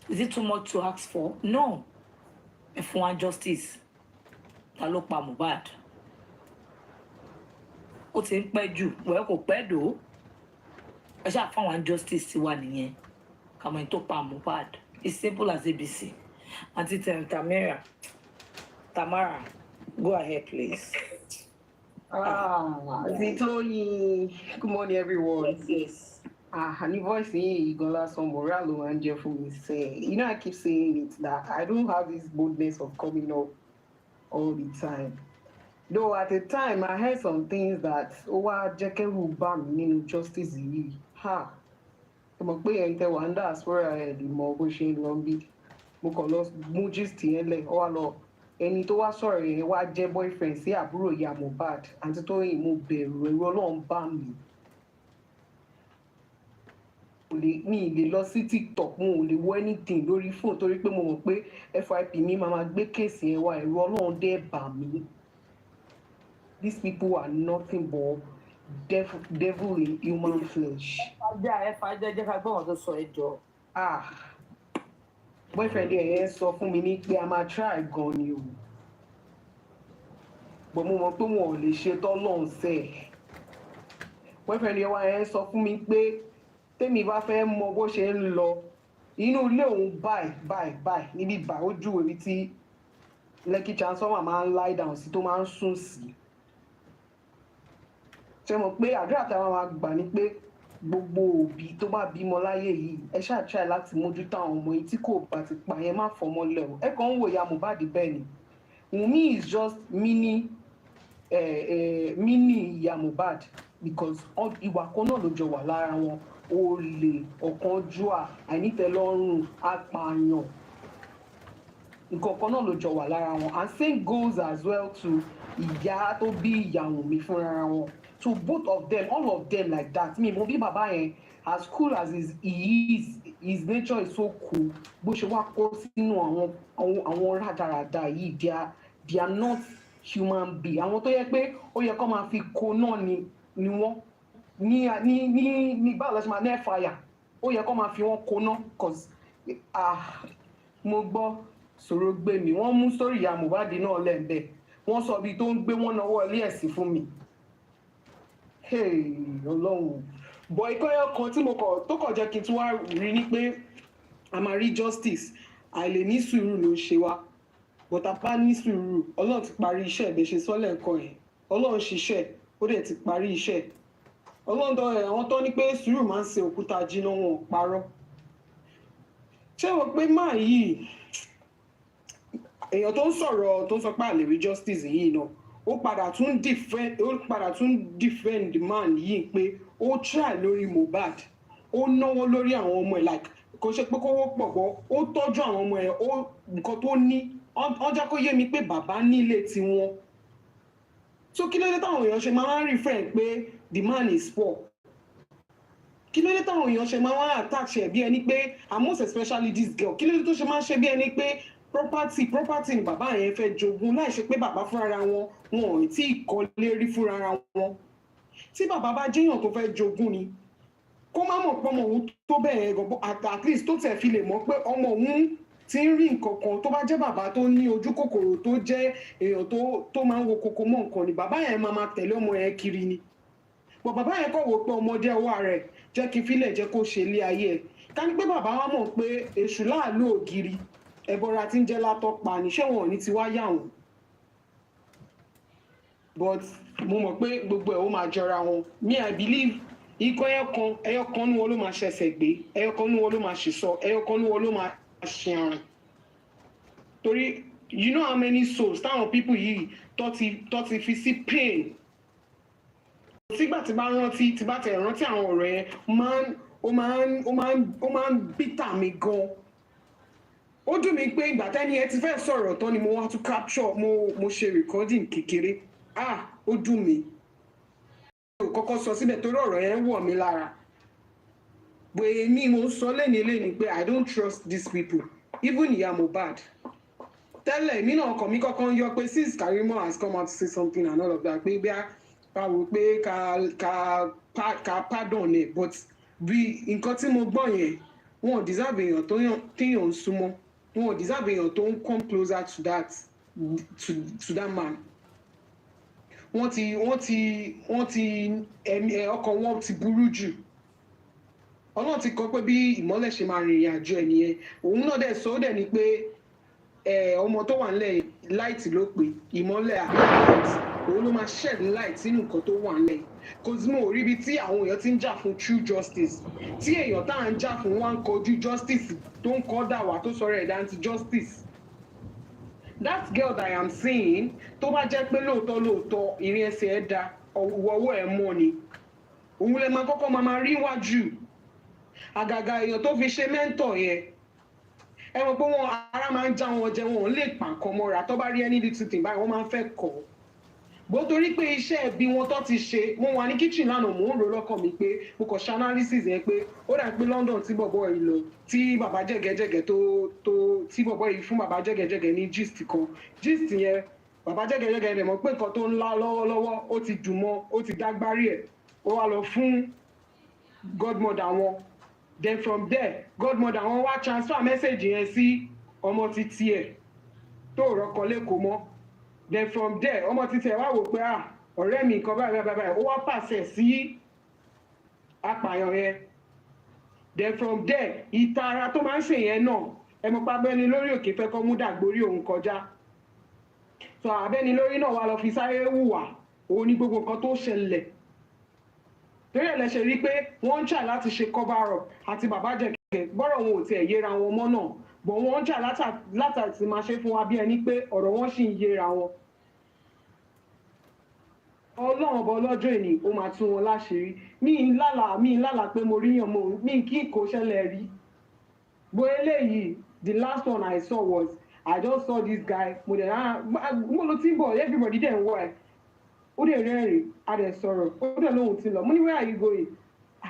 Is it too much to ask for? No. If we want justice, ta ló pa Mohbad. Ó ti ń pẹ́ jù, wẹ́ẹ́ kò pẹ́ dò. I shall find justice to one in come and talk about Mohbad. It's simple as ABC. Auntie Tamara, go ahead, please. Zitoyi, good morning, everyone. Yes. Honey voice you gonna some morale and Jeff will say, I keep saying it that I don't have this boldness of coming up all the time. Though at the time I heard some things that Jekeru Bam justice ha. Mo pe en te wanda as where I the mo bo se lo bi. Mo ko lo mu gist yen le o wa lo ẹni tó wá sọ̀rọ̀ yẹn wá jẹ́ boyfriend sí àbúrò ìyá Mohbad àti tó yìn mo bẹ̀rù ẹ̀rù Ọlọ́run bá mi. Mi lè lọ sí TikTok, mo ò lè wo anything lórí phone torí pé mo mọ̀ pé FIP mi máa gbé kéèsì yẹn wá ẹ̀rù Ọlọ́run dẹ̀ bà mí. These people are nothing but devil in human flesh. Boyfriend yẹn sọ fún mi ní pé a máa try gan ni o. But mo mọ̀ pé wọn ò lè ṣe tọ́lọ́run sẹ́. Boyfriend yẹn sọ fún mi pé tèmi bá fẹ́ mọ bó ṣe ń lọ inú ilé òun báyìí níbi bá ojú ibi tí Lekki transformer máa ń lie down sí tó máa ń sùn sí. Ṣé mo pé àdúrà táwọn máa gbà ní pé gbogbo òbí tó bá bímọ láyé yìí ẹ ṣáà try láti mójútó àwọn ọmọ yìí tí kò bá ti pa yẹn má fọmọ lẹ o ẹ kàn ń wo ìyá Mohbad bẹ́ẹ̀ ni Wunmi is just mini ìyá Mohbad because ìwà kan náà ló jọ wà lára wọn olè ọ̀kánjúà àìnítẹ́lọ́rùn apààyàn nǹkan kan náà ló jọ wà lára wọn and same goes as well to ìyá tó bí ìyá Wunmi fúnra wọn. To both of them, all of them like that. Me, Mobi Baba, as cool as he is, his nature is so cool. Bó ṣe wá kó sínú àwọn rádaràda yìí, they are not human being. Àwọn tó yẹ pé ó yẹ kó máa fi kó náà ni wọ́n ní báwo la ṣe máa ní fire. Ó yẹ kó máa fi wọ́n kó náà cause mo gbọ́ sọ̀rọ̀ gbé mi. Wọ́n mú story ìyá Mohbad náà lẹ́ẹ̀bẹ̀. Wọ́n sọ bí tó ń gbé wọn náwó ilé ẹ̀sìn fún mi. Hey, Ọlọ́run. Bọ̀ ìkọ́yọ̀ kan tí mo kọ̀ tó kọ̀ jẹ́ kí n tún wá rí ni pé a máa rí justice àìlè ní sùúrù ló ń ṣe wá but a bá ní sùúrù Ọlọ́run ti parí iṣẹ́ ìbẹ̀ ṣe sọ́lẹ̀ nǹkan yẹn Ọlọ́run ṣiṣẹ́ ó dẹ̀ ti parí iṣẹ́ Ọlọ́run tó àwọn tó ní pé sùúrù máa ń ṣe òkúta jiná wọn parọ́ ṣé wọ́n pé máa yìí èèyàn tó ń sọ̀rọ̀ tó ń sọ pé àlè rí justice yìí náà ó padà tún defend man yìí pé ó try lórí Mohbad ó náwó lórí àwọn ọmọ ẹ̀ like kò ṣe pé kówó pọ̀ gbọ́ ó tọ́jú àwọn ọmọ ẹ̀ ó nǹkan tó ní ọjà kó yé mi pé bàbá nílé tiwọn so kí ló dé táwọn èèyàn ṣe máa ń refer pé the man is poor kí ló dé táwọn èèyàn ṣe máa ń attach ẹ̀ bí ẹni pé and most especially this girl kí ló dé tó ṣe máa ń ṣe bí ẹni pé property ni bàbá yẹn fẹ́ jogún láì ṣe pé bàbá fúnra wọn ò tí ì kọ́lé rí fúnra wọn tí bàbá bá jẹ́yàn tó fẹ́ jogún ni kó má mọ̀ pé ọmọ òun tó bẹ́ẹ̀ gan at least tó tẹ̀ fi lè mọ̀ pé ọmọ òun ti ń rí nǹkan kan tó bá jẹ́ bàbá tó ní ojú kòkòrò tó jẹ́ èèyàn tó máa ń wo koko mọ́ nǹkan ni bàbá yẹn máa tẹ̀lé ọmọ yẹn kiri ni bọ̀ bàbá yẹn kọ̀ wò pé ọmọdé ọwọ́ rẹ̀ jẹ́ kí fílẹ̀ jẹ́ kó ṣe ilé ayé ẹ̀ ká ní pé bàbá wa mọ̀ pé èṣù láàlú ògiri ẹ̀bọra tí ń jẹ́ látọ́ pa ní ṣé wọn ò ní ti wá yà wọ́n but mo mọ̀ pé gbogbo ẹ̀ ó máa jọra wọn me I believe ikọ̀ ẹyọkan ní wọn ló máa ṣẹ̀ṣẹ̀ gbé ẹyọkan ní wọn ló máa ṣìṣọ ẹyọkan ní wọn ló máa ṣe àrùn torí you know how many souls táwọn people yìí tó ti fi sí pain sígbà tí bá tẹ̀ rántí àwọn ọ̀rọ̀ yẹn ó máa ń bítà mi gan ó dùn mí pé ìgbà tẹ́ni ẹ ti fẹ́ sọ̀rọ̀ tán ni mo wá tún capture mo ṣe recording kékeré ó dùn mí mo kọ́kọ́ sọ síbẹ̀ torí ọ̀rọ̀ yẹn wọ̀ mí lára bóyá mi mo sọ lẹ́ni pé I don't trust these people even ìyá Mohbad tẹ́lẹ̀ mi náà ọkàn mi kọ́kọ́ ń yọ pé since Karimo has come out to say something and all of that pé bí a wò pé ká pardon ẹ̀ but bí nǹkan tí mo gbọ́ yẹn wọn ò deserve èèyàn téèyàn ń súnmọ́ wọn ò deserve èèyàn tó ń come closer to that man wọ́n ti ọkọ̀ wọn ti burú jù Ọlọ́run ti kọ pé bí Ìmọ́lẹ̀ ṣe máa rìnrìn àjò ẹ̀ nìyẹn òun náà dẹ̀ sọ ó dẹ̀ ni pé ọmọ tó wà nílẹ̀ light ló pé Ìmọ́lẹ̀ light òun ló máa shed light sínú nǹkan tó wà nílẹ̀ Cosmo ò rí ibi tí àwọn èèyàn ti ń jà fún true justice tí èèyàn tá à ń jà fún wa ń kojú justice tó ń kọ́ dà wá tó sọ̀rọ̀ ẹ̀dá anti justice that girl that I am seeing tó bá jẹ́ pé lóòótọ́ ìrìn ẹsẹ̀ ẹ̀ da ọwọ́ ẹ̀ mọ́ ni òun lè máa kọ́kọ́ máa rí wájú àgàgà èèyàn tó fi ṣe mẹ́ńtọ̀ yẹn ẹ mọ̀ pé wọn ara máa ń já wọn jẹ wọn ò lè pàǹkan mọ́ra tó bá rí ẹni little thing báyìí wọ́n máa ń fẹ́ kọ́ bó torí pé iṣẹ́ ẹbí wọn tó ti ṣe mo wà ní kitchen lánàá mò ń rò lọ́kàn mi pé mo kàn ṣe analysis yẹn pé ó dà pé London tí bọ̀bọ̀ yìí lọ tí bàbá jẹ́gẹ́jẹ́gẹ́ tí bọ̀bọ̀ yìí fún bàbá jẹ́gẹ́jẹ́gẹ́ ní gist kan gist yẹn bàbá jẹ́gẹ́jẹ́gẹ́ rẹ̀ mọ̀ pé nǹkan tó ń lá lọ́wọ́lọ́wọ́ ó ti dùn mọ́ ó ti dágbárí ẹ̀ ó wá lọ fún godmother wọn then from there godmother wọn wá transfer message yẹn sí ọmọ títí ẹ̀ tó rọ́kọ lẹ́kọ̀ọ́ mọ́ then from there ọmọ títí ẹ̀ wá wò pé ọ̀rẹ́ mi nǹkan báyìí ó wá pàṣẹ sí apààyàn yẹn then from there ìtara tó máa ń ṣe yẹn náà ẹ mọ̀ pa abẹ́ni lórí òkè fẹ́ kọ́ mú dàgbórí òun kọjá so abẹ́ni lórí náà wá lọ fi sáré hùwà òun ní gbogbo nǹkan tó ṣẹlẹ̀ torí ẹ̀ lẹ ṣe rí pé wọ́n ń try láti ṣe cover up àti bàbá jẹ̀kẹ̀ gbọ́dọ̀ wọn ò tiẹ̀ yéra wọn mọ́ náà bọ̀ wọ́n ń try látàtì máa ṣe fún wa bí ẹni pé ọ̀rọ̀ wọn sì ń yéra wọn. ọlọ́run ọba ọlọ́jọ́ ìní ó máa tún wọn láṣìírí mi ń lálà pé mo ríyàn mo mi kí kò ṣẹlẹ̀ rí bó eléyìí the last one I saw was I just saw this guy mo ló ti ń bọ̀ everybody dẹ̀ ń wọ̀ ẹ́ ó dẹ̀ rẹ́rìn a dẹ̀ sọ̀rọ̀ ó dẹ̀ lóhùn ti lọ mo ní where are you going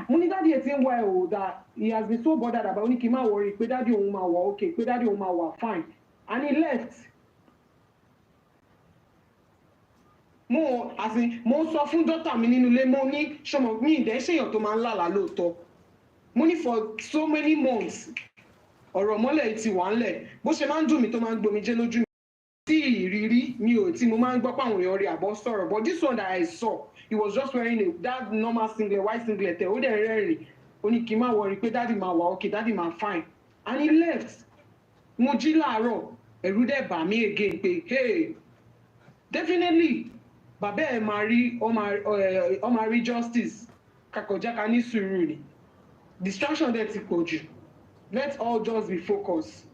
mo ní dáàdi ẹ̀ ti ń wọ̀ ẹ́ o that he has been so bothered about ó ní kí n má worry pé dáàdi òun máa wà okay pé dáàdi òun máa wà fine and he left. mo sọ fún dọ́tà mi nínú ilé mo ní ṣọmọ mi ìdẹ́ ṣèyàn tó máa ń lálàá lóòótọ́ mo ní for so many months ọ̀rọ̀ mọ́lẹ̀ ti wà ńlẹ̀ bó ṣe máa ń dùn mí tó máa ń gbomijé lójú mi tí ìrírí mi ò tí mo máa ń gbọ́ páwọn èèyàn rí àbọ̀ sọ̀rọ̀ but this one that I saw he was just wearing that normal singlet white singlet ó dẹ̀ rẹ́rìn ó ní kí n má worry pé dáàdì máa wà okay dáàdì máa fine and he left mo jí láàárọ̀ ẹ̀rù dẹ̀ bà mí again pé hey definitely bàbá ẹ̀ máa rí ọ máa rí justice kakọjá ká ní sùúrù ni distraction dẹ̀ ti pọ̀ jù let's all just be focused.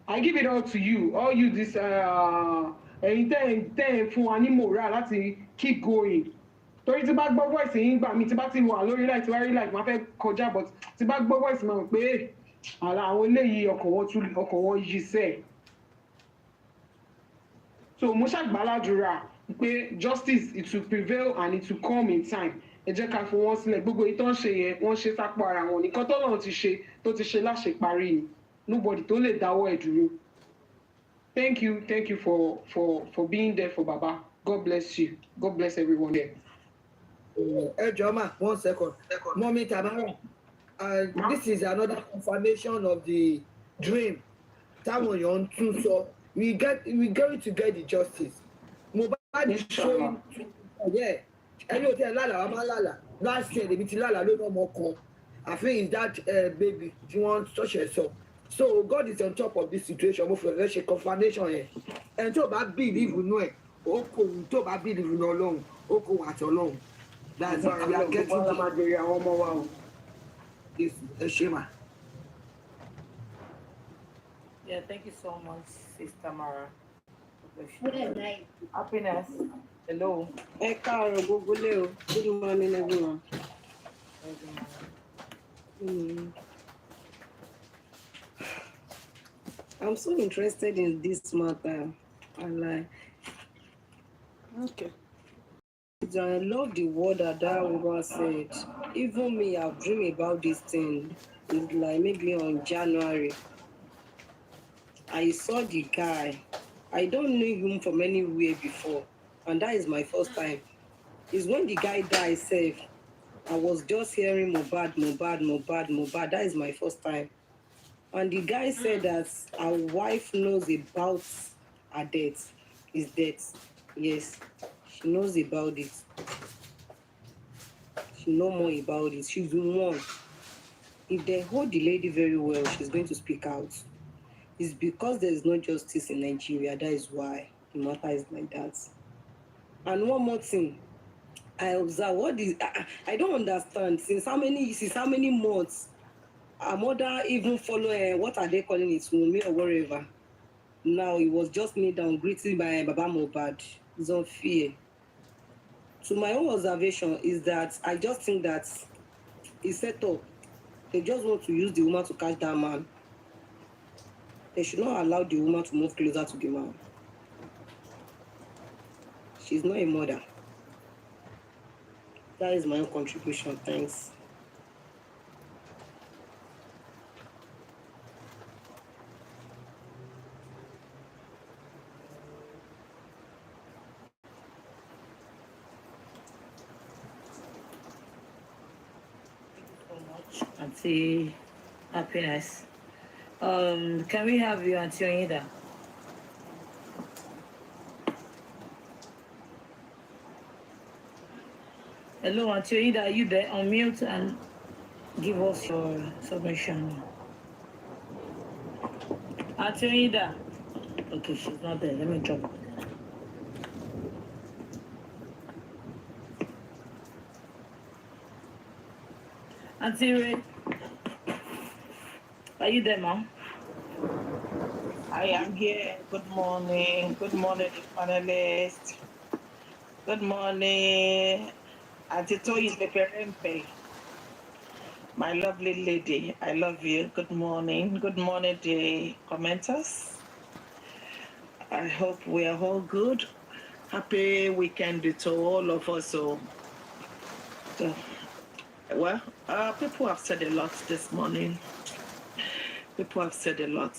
I give it all to you all you this ẹ̀yin tẹ́ fún wa ní moral láti keep going torí tí bá gbọ́ voice yín gbà mí tí bá ti wà lórí láì tí wá rí láì máa fẹ́ kọjá but tí bá gbọ́ voice máa mọ̀ pé àwọn eléyìí ọkàn wọn yí sẹ́ẹ̀. So mo ṣàgbàládùra pé justice it will prevail and it will come in time ẹ jẹ́ ká fi wọ́n sílẹ̀ gbogbo ìtàn ṣe yẹn wọ́n ṣe sápò ara wọn nìkan tọ́lọ́run ti ṣe tó ti ṣe láṣeparí ni nobody tó lè dáwọ́ ẹ̀ dúró. Thank you for being there for Baba. God bless you. God bless everyone there. Joma, 1 second. Mommy Tamara, this is another confirmation of the dream. Táwọn èèyàn tún sọ, we going to get the justice. Mohbad is showing, yeah. Ẹni ò tẹ́ lálàá, wàá má lálàá. Last year, èmi ti lálàá lórí ọmọ kan. I think it's that baby tí wọ́n ṣọ̀ṣẹ̀ sọ. So God is on top of this situation. Mo fẹ́ ṣe confirmation yẹn. Ẹni tó bá believe nínú ẹ̀, ó kò wù tó bá believe nínú Ọlọ́run, ó kò wà àti Ọlọ́run. That's it. We are getting to àwọn ọmọ wa o. Ẹ ṣé mà. Yeah, thank you so much, Sister Mara. Happiness. Hello. Ẹ káàárọ̀ gbogbo lé o. Good morning, everyone. I'm so interested in this matter. Okay. I love the word that woman said. Even me, I've dreamed about this thing. It's like maybe on January. I saw the guy. I don't know him from anywhere before. And that is my first time. It's when the guy died safe. I was just hearing Mohbad. That is my first time. And the guy said that our wife knows about her death. His death. Yes. She knows about it. She knows more about it. She's the one. If they hold the lady very well, she's going to speak out. It's because there is no justice in Nigeria. That is why the matter is like that. And one more thing. I observe I don't understand. Since how many months our mother even follow what are they calling it, Wunmi or whatever. Now it was just me down greeted by Baba Mohbad. It's unfair. So my own observation is that I just think that it's set up. They just want to use the woman to catch that man. They should not allow the woman to move closer to the man. She's not a mother. That is my own contribution. Thanks. Auntie Happiness. Can we have you, Auntie Oida? Hello, Auntie Oida, are you there? Unmute and give us your submission. Auntie Oida. Okay, she's not there. Let me drop. Auntie Ray, are you there, Mom? I am here. Good morning. Good morning, panelists. Good morning. Auntie Toyi Peperempe. My lovely lady, I love you. Good morning. Good morning, the commenters. I hope we are all good. Happy weekend to all of us. So well, people have said a lot this morning. People have said a lot.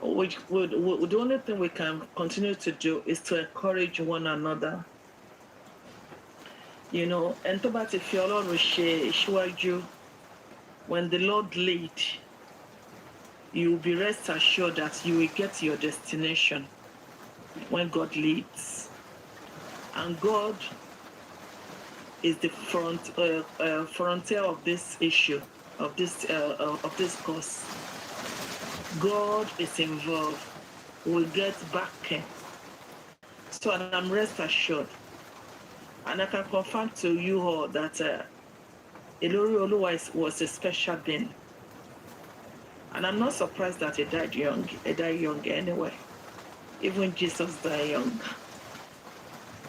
The only thing we can continue to do is to encourage one another. You know, and to bat if you're you, when the Lord lead, you will be rest assured that you will get to your destination when God leads. And God is the frontier of this issue, of this cause. God is involved. We'll get back. So I'm rest assured. And I can confirm to you all that Ilori Oluwa was a special being. And I'm not surprised that he died young. He died young anyway. Even Jesus died young.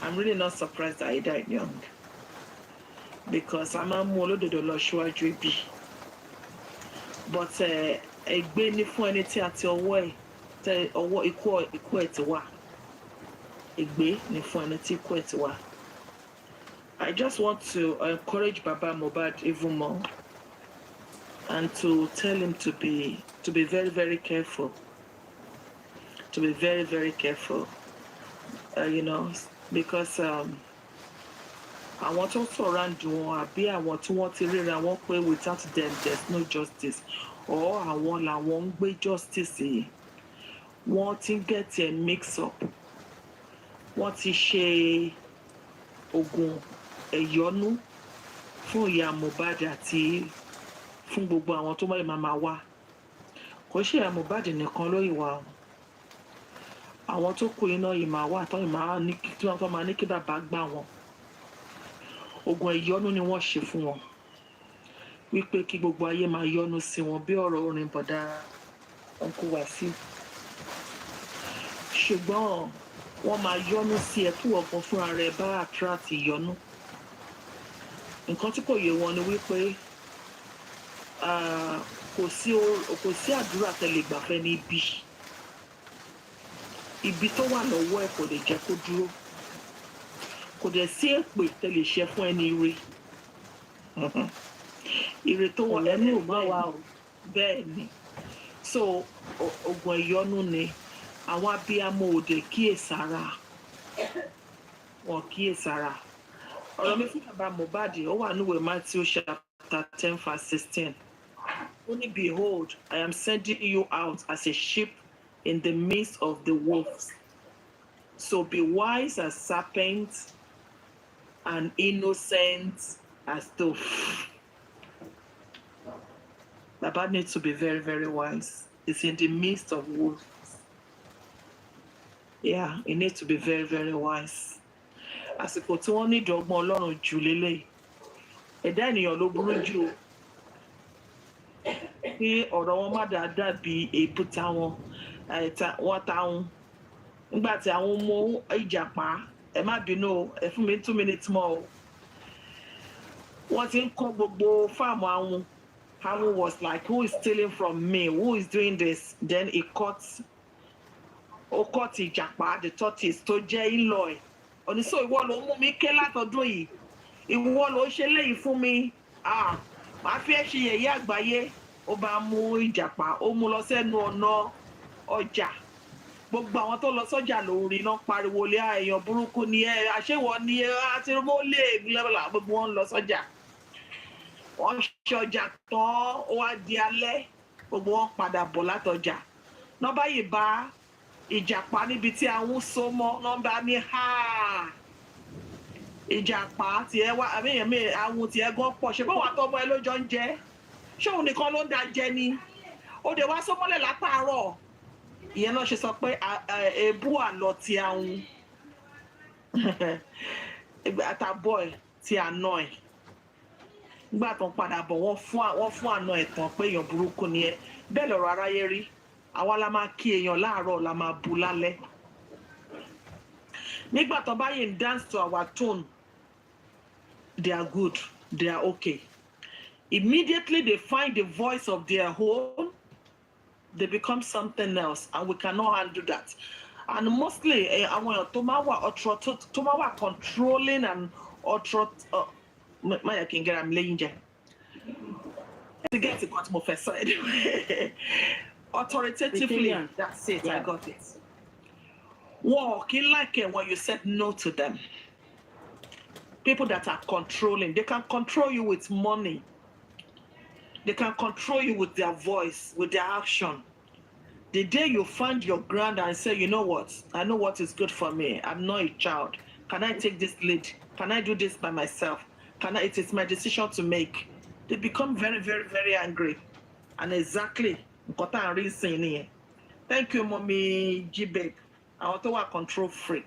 I'm really not surprised that he died young. Because I'm a molododo lo shiwaju ibi. But egbe ni fún ẹni tí a ti ọwọ́ ikú ẹ̀ ti wá. Egbe ni fún ẹni tí ikú ẹ̀ ti wá. I just want to encourage Baba Mohbad even more and to tell him to be very, very careful. To be very, very careful. You know, because I want to surround you àbí àwọn tí wọ́n ti ríra wọn pé without them there's no justice. Or àwọn làwọn ń gbé justice yìí. Wọ́n ti get a mix up. Wọ́n ti ṣe ogun ẹ̀yọ́nú fún ìyá Mohbad àti fún gbogbo àwọn tó máa wá. Kò ṣe ìyá Mohbad nìkan ló ìwà o. Àwọn tó kù iná yìí máa wà tó máa ní kí bàbá gbà wọn. Ogun ẹ̀yọ́nú ni wọ́n ṣe fún wọn. Wípé kí gbogbo ayé máa yọ́nú sí wọn bí ọ̀rọ̀ orin bọ̀dá Uncle Wasiu. Ṣùgbọ́n wọ́n máa yọ́nú sí ẹ kí ọ̀gbọ́n fúnra rẹ̀ bá attract ìyọ́nú. Nǹkan tí kò yé wọn ni wípé kò sí àdúrà tẹ́lẹ̀ gbàfẹ́ ní ibi. Ibi tó wà lọ́wọ́ ẹ̀ kò lè jẹ́ kó dúró. Kò dẹ̀ sí èpè tẹ́lẹ̀ ṣe fún ẹni ire. Ire tó wà ẹnu ò bá wà o. Bẹ́ẹ̀ ni. So ogun ẹ̀yọ́nú ni àwọn abiyamọ òde kíyèsára. Wọ́n kíyèsára. Ọ̀rọ̀ mi fún bàbá Mohbad ó wà níwèé Matthew chapter 10 verse 16. Only behold, I am sending you out as a sheep in the midst of the wolves. So be wise as serpents and innocent as doves. Baba needs to be very, very wise. It's in the midst of wolves. Yeah, he needs to be very, very wise. Àsìkò tí wọ́n ní ìdọ́gbọ́n Ọlọ́run jù lélẹ̀. Ẹ̀dá ènìyàn ló burú jù. Kí ọ̀rọ̀ wọn má dàbí èébú táwọn wọ́n táwọn. Nígbà tí àwọn mú ìjàpá, ẹ má bínú ẹ fún mi 2 minutes more o. Wọ́n ti ń kọ́ gbogbo fáàmù àwọn. Àwọn was like, who is stealing from me? Who is doing this? Then he caught ìjàpá, the tortoise tó jẹ́ in-law ẹ̀. Oníṣó ìwọ ló mú mi ké látọdún yìí. Ìwọ ló ṣe léyìí fún mi. Màá fi ẹ́ ṣe yẹ̀yẹ́ àgbáyé. Ó bá mú ìjàpá, ó mú lọ sẹ́nu ọ̀nà ọjà. Gbogbo àwọn tó lọ sọ́jà lórí náà pariwo lé èèyàn burúkú ni ẹ, àṣewọ ni ẹ, àti mo lè gbẹ́bẹ̀lá gbogbo wọn lọ sọ́jà. Wọ́n ṣe ọjà tán, ó wá di alẹ́, gbogbo wọn padà bọ̀ látọjà. Náà báyìí bá ìjàpá níbi tí àwọn so mọ́, náà bá ní ìjàpá tí ẹ wá àwọn tí ẹ gan pọ̀ ṣe bó wà tọ́mọ ẹ lójọ́ ń jẹ. Ṣé òun nìkan ló ń da jẹ ni? Ó dẹ̀ wá sọ́mọ́lẹ̀ látàárọ̀. Ìyẹn náà ṣe sọ pé èébú àlọ́ ti àwọn àtàbọ̀ ẹ̀ ti àná ẹ̀. Nígbà tó ń padà bọ̀ wọ́n fún àna ẹ̀tàn pé èèyàn burúkú ni ẹ. Bẹ́ẹ̀ lọ̀rọ̀ aráyé rí. Àwa la máa kí èèyàn láàárọ̀ la máa bu lálẹ́. Nígbà tó bá yìí dance to our tone, they are good, they are okay. Immediately they find the voice of their own, they become something else, and we cannot handle that. And mostly, àwọn èèyàn tó máa wà controlling and my can get am laying jẹ. To get it, what professor anyway. Authoritatively, that's it. Yeah. I got it. Walk in like it when you said no to them. People that are controlling, they can control you with money. They can control you with their voice, with their action. The day you find your ground and say, you know what, I know what is good for me. I'm not a child. Can I take this lead? Can I do this by myself? It is my decision to make. They become very, very, very angry. And exactly, thank you, Mommy G-Babe. I want to control freak.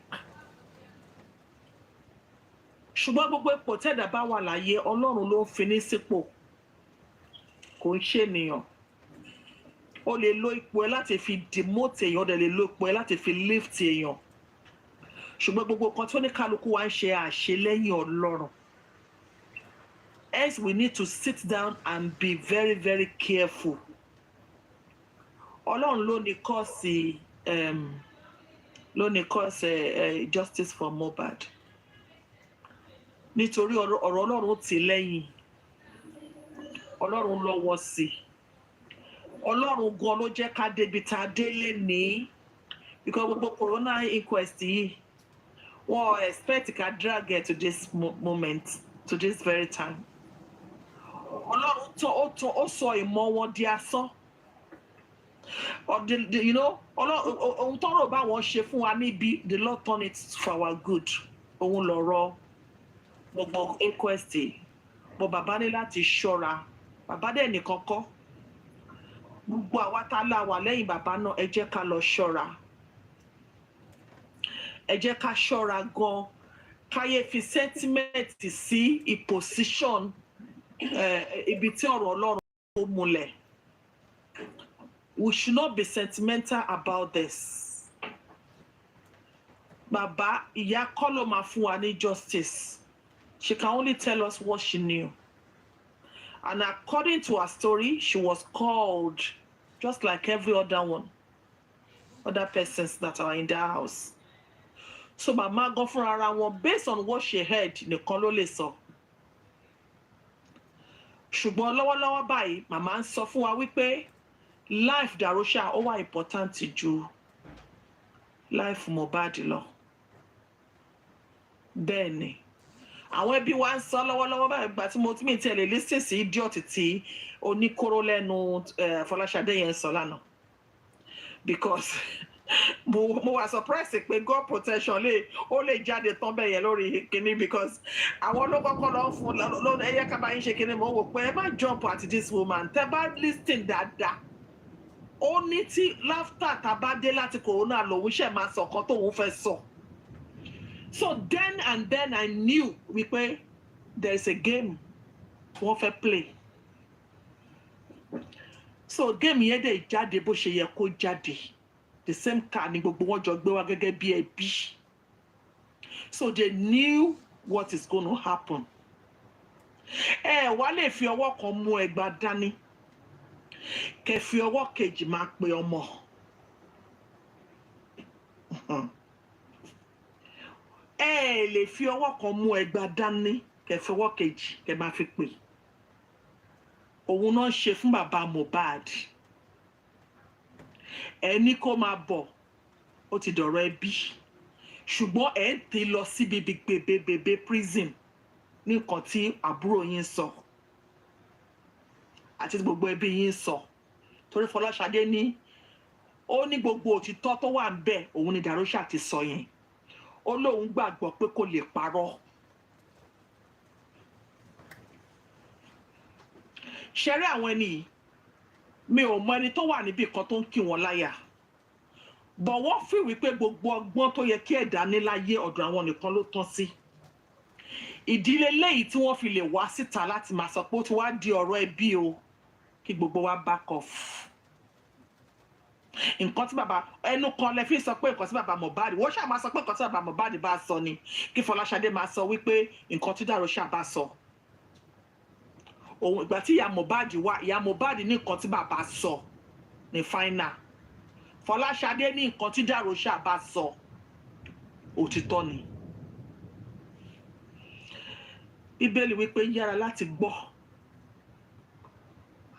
Ṣùgbọ́n gbogbo ipò tẹ́dà bá wà láyé Ọlọ́run ló ń fi ní sípò kò ń ṣe ènìyàn. O lè lo ipò ẹ láti fi demote èèyàn, o lè lo ipò ẹ láti fi lift èèyàn. Ṣùgbọ́n gbogbo kan tó ní kálukú wa ń ṣe àṣelẹ́yìn Ọlọ́run. Hence we need to sit down and be very, very careful. Ọlọ́run ló ní cause justice for Mohbad. Nítorí ọ̀rọ̀ Ọlọ́run tì lẹ́yìn. Ọlọ́run lọ́wọ́ sí. Ọlọ́run gan ló jẹ́ ká débi tá délé ní. Because gbogbo corona inquest yìí, wọ́n expect ká drag it to this moment, to this very time. Ọlọ́run ó sọ ìmọ̀ wọn di asán. You know, ohun tọ́rọ̀ bá wọn ṣe fún wa níbi, the Lord turn it for our good. Òun lọ̀rọ̀ gbogbo inquest. But bàbá ní láti ṣọ́ra. Bàbá dẹ̀ nìkan kọ́. Gbogbo àwa tá la wà lẹ́yìn bàbá náà, ẹ jẹ́ ká lọ ṣọ́ra. Ẹ jẹ́ ká ṣọ́ra gan. Káyé fi sentiment sí position ibi tí ọ̀rọ̀ Ọlọ́run ó múlẹ̀. We should not be sentimental about this. Bàbá, ìyá kọ́ ló máa fún wa ní justice. She can only tell us what she knew. And according to her story, she was called just like every other persons that are in that house. So Mama go for ara wọn based on what she heard nìkan ló lè sọ. Ṣùgbọ́n lọ́wọ́lọ́wọ́ báyìí, Mama ń sọ fún wa wípé life Darosha ó wà important ju life Mohbad lọ. Bẹ́ẹ̀ ni. Àwọn ẹbí wa ń sọ lọ́wọ́lọ́wọ́ báyìí gbà tí mo ti mi tẹ̀lé listen sí idiot tí oníkóró lẹ́nu Fọláṣadé yẹn sọ lánàá. Because mo wà surprised pé God protection ó lè jáde tán bẹ́ẹ̀ yẹn lórí kíní because àwọn ló kọ́kọ́ lọ fún lọ́nà ẹ̀yẹ kábà yín ṣe kíní mo wò pé ẹ má jump at this woman tẹ́ bá listen dáadáa. Ó ní tí laughter tá bá dé láti corona lòun ṣẹ̀ máa sọ kan tóun fẹ́ sọ. So then and then I knew wípé there is a game wọ́n fẹ́ play. So game yẹn dẹ̀ jáde bó ṣe yẹ kó jáde. The same car ni gbogbo wọn jọ gbé wá gẹ́gẹ́ bí ẹbí. So they knew what is going to happen. Wá lè fi ọwọ́ kan mú ẹgbàá dání. Kẹ́ fi ọwọ́ kejì máa pe ọmọ. Lè fi ọwọ́ kan mú ẹgbàá dání. Kẹ́ fi ọwọ́ kejì kẹ́ máa fi pè. Òun náà ṣe fún bàbá Mohbad. Ẹni kó máa bọ̀, ó ti dọ̀rọ̀ ẹbí. Ṣùgbọ́n ń ti lọ síbi bèbè prison ní nǹkan tí àbúrò yín sọ. Àti gbogbo ẹbí yín sọ. Torí Fọláṣadé ní ó ní gbogbo òtítọ́ tó wà ńbẹ̀ òun ni Darosha ti sọ yẹn. Ó lóun gbàgbọ́ pé kò lè parọ́. Ṣẹ́rí àwọn ẹni yìí, mi ò mọ ẹni tó wà níbì kan tó ń kí wọn láyà. But wọ́n fi wípé gbogbo ọgbọ́n tó yẹ kí ẹ̀dá ní láyé ọ̀dọ̀ àwọn nìkan ló tán sí. ìdílé léyìí tí wọ́n fi lè wá síta láti máa sọ pé ó ti wá di ọ̀rọ̀ ẹbí o kí gbogbo wa back off. Nǹkan tí bàbá ẹnu kan lẹ fi sọ pé nǹkan tí bàbá Mohbad wọ́n ṣáà máa sọ pé nǹkan tí bàbá Mohbad bá sọ ni kí Fọláṣadé máa sọ wípé nǹkan tí Dàróṣà bá sọ. Òun ìgbà tí ìyá Mohbad wá ìyá Mohbad ní nǹkan tí bàbá sọ ní final. Fọláṣadé ní nǹkan tí Dàróṣà bá sọ òtítọ́ ni. Bíbélì wípé yára láti gbọ́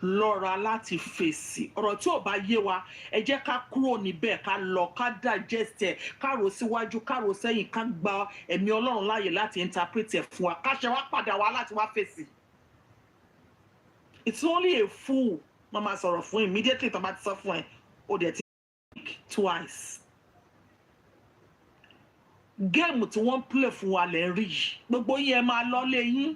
lọ́ra láti fèsì. Ọ̀rọ̀ tí ò bá yé wa ẹ jẹ́ ká kúrò níbẹ̀ ká lọ ká digest ẹ̀ ká rò síwájú ká rò sẹ́yìn ká gba ẹ̀mí Ọlọ́run láàyè láti interpret ẹ̀ fún wa ká ṣe wá padà wá láti wá fèsì. It's only a fool mama sọ̀rọ̀ fún immediately tó bá ti sọ fún ẹ ó dẹ̀ ti think twice. Géèmù tí wọ́n ń play fún wa lẹ́ ń rí yìí gbogbo yín ẹ máa lọ lé yín.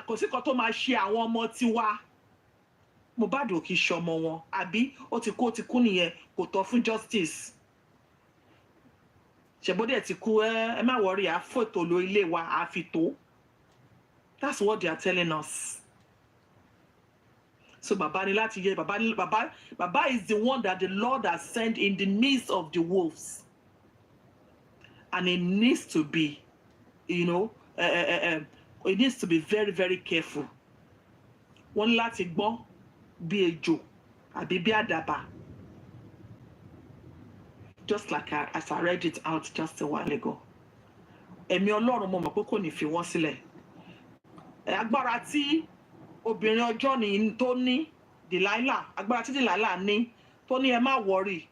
Kò sí kan tó máa ṣe àwọn ọmọ tiwa. Mohbad ò kì í ṣọmọ wọn àbí ó ti kú nìyẹn kò tọ́ fún justice. Ṣèbódé ti kú ẹ má wọrí àfòtò lo ilé wa àfitò. That's what they are telling us. So Baba ni láti yẹ Baba is the one that the Lord has sent in the midst of the wolves. And it needs to be, you know, it needs to be very, very careful. Wọ́n láti gbọ́ bí ejò àbí bí àdàbà. Just like as I read it out just a while ago. Ẹ̀mí Ọlọ́run mo mọ̀ pé kò ní fi wọ́n sílẹ̀. Agbára tí obìnrin ọjọ́ ni tó ní Delilah, agbára tí Delilah ní tó ní ẹ má worry.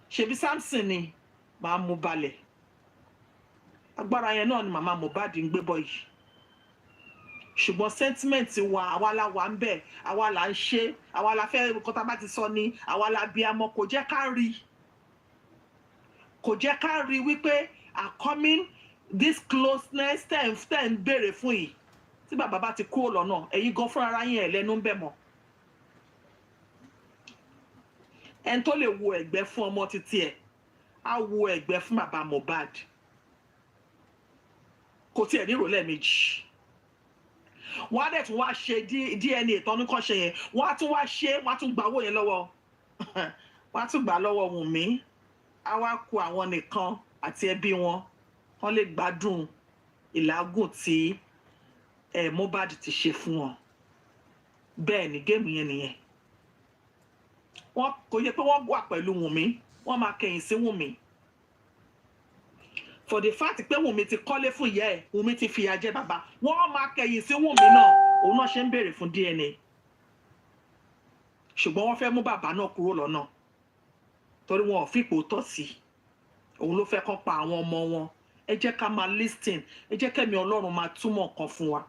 Ṣebí Samson ni máa mú balẹ̀. Agbára yẹn náà ni màmá Mohbad ń gbé bọ̀ yìí. Ṣùgbọ́n sentiment wa àwa la wà ń bẹ̀ àwa la ń ṣe àwa la fẹ́ nǹkan tá bá ti sọ ni àwa la bí amọ̀ kò jẹ́ ká rí wípé are coming this closeness ten béèrè fún yìí tí bàbá bá ti kúrò lọ́nà ẹ̀yin gan fún ara yín ẹ̀ lẹ́nu ń bẹ̀ mọ́. Ẹni tó lè wo ẹ̀gbẹ́ fún ọmọ títí ẹ̀ á wo ẹ̀gbẹ́ fún bàbá Mohbad. Kò tiẹ̀ ní ìrọ̀lẹ́ méjì. Wọ́n á dẹ̀ tún wá ṣe DNA ìtọ́nú kan ṣe yẹn wọ́n á tún wá ṣe wọ́n á tún gba owó yẹn lọ́wọ́ wọ́n á tún gbà lọ́wọ́ Wùnmí á wá kó àwọn nìkan àti ẹbí wọn wọ́n lè gbádùn ìlágùn tí Mohbad ti ṣe fún wọn. Bẹ́ẹ̀ ni géèmù yẹn nìyẹn. Wọ́n kò yẹ pé wọ́n wà pẹ̀lú Wùnmí wọ́n máa kẹ̀yìn sí Wùnmí. For the fact pé Wùnmí ti kọ́lé fún ìyá ẹ̀ Wùnmí ti fìyà jẹ bàbá wọ́n máa kẹ̀yìn sí Wùnmí náà òun náà ṣe ń béèrè fún DNA. Ṣùgbọ́n wọ́n fẹ́ mú bàbá náà kúrò lọ́nà torí wọn ò fi ipò tọ́ sí òun ló fẹ́ kán pa àwọn ọmọ wọn. Ẹ jẹ́ ká máa listen ẹ jẹ́ kẹ́mi Ọlọ́run máa túmọ̀ nǹkan fún wa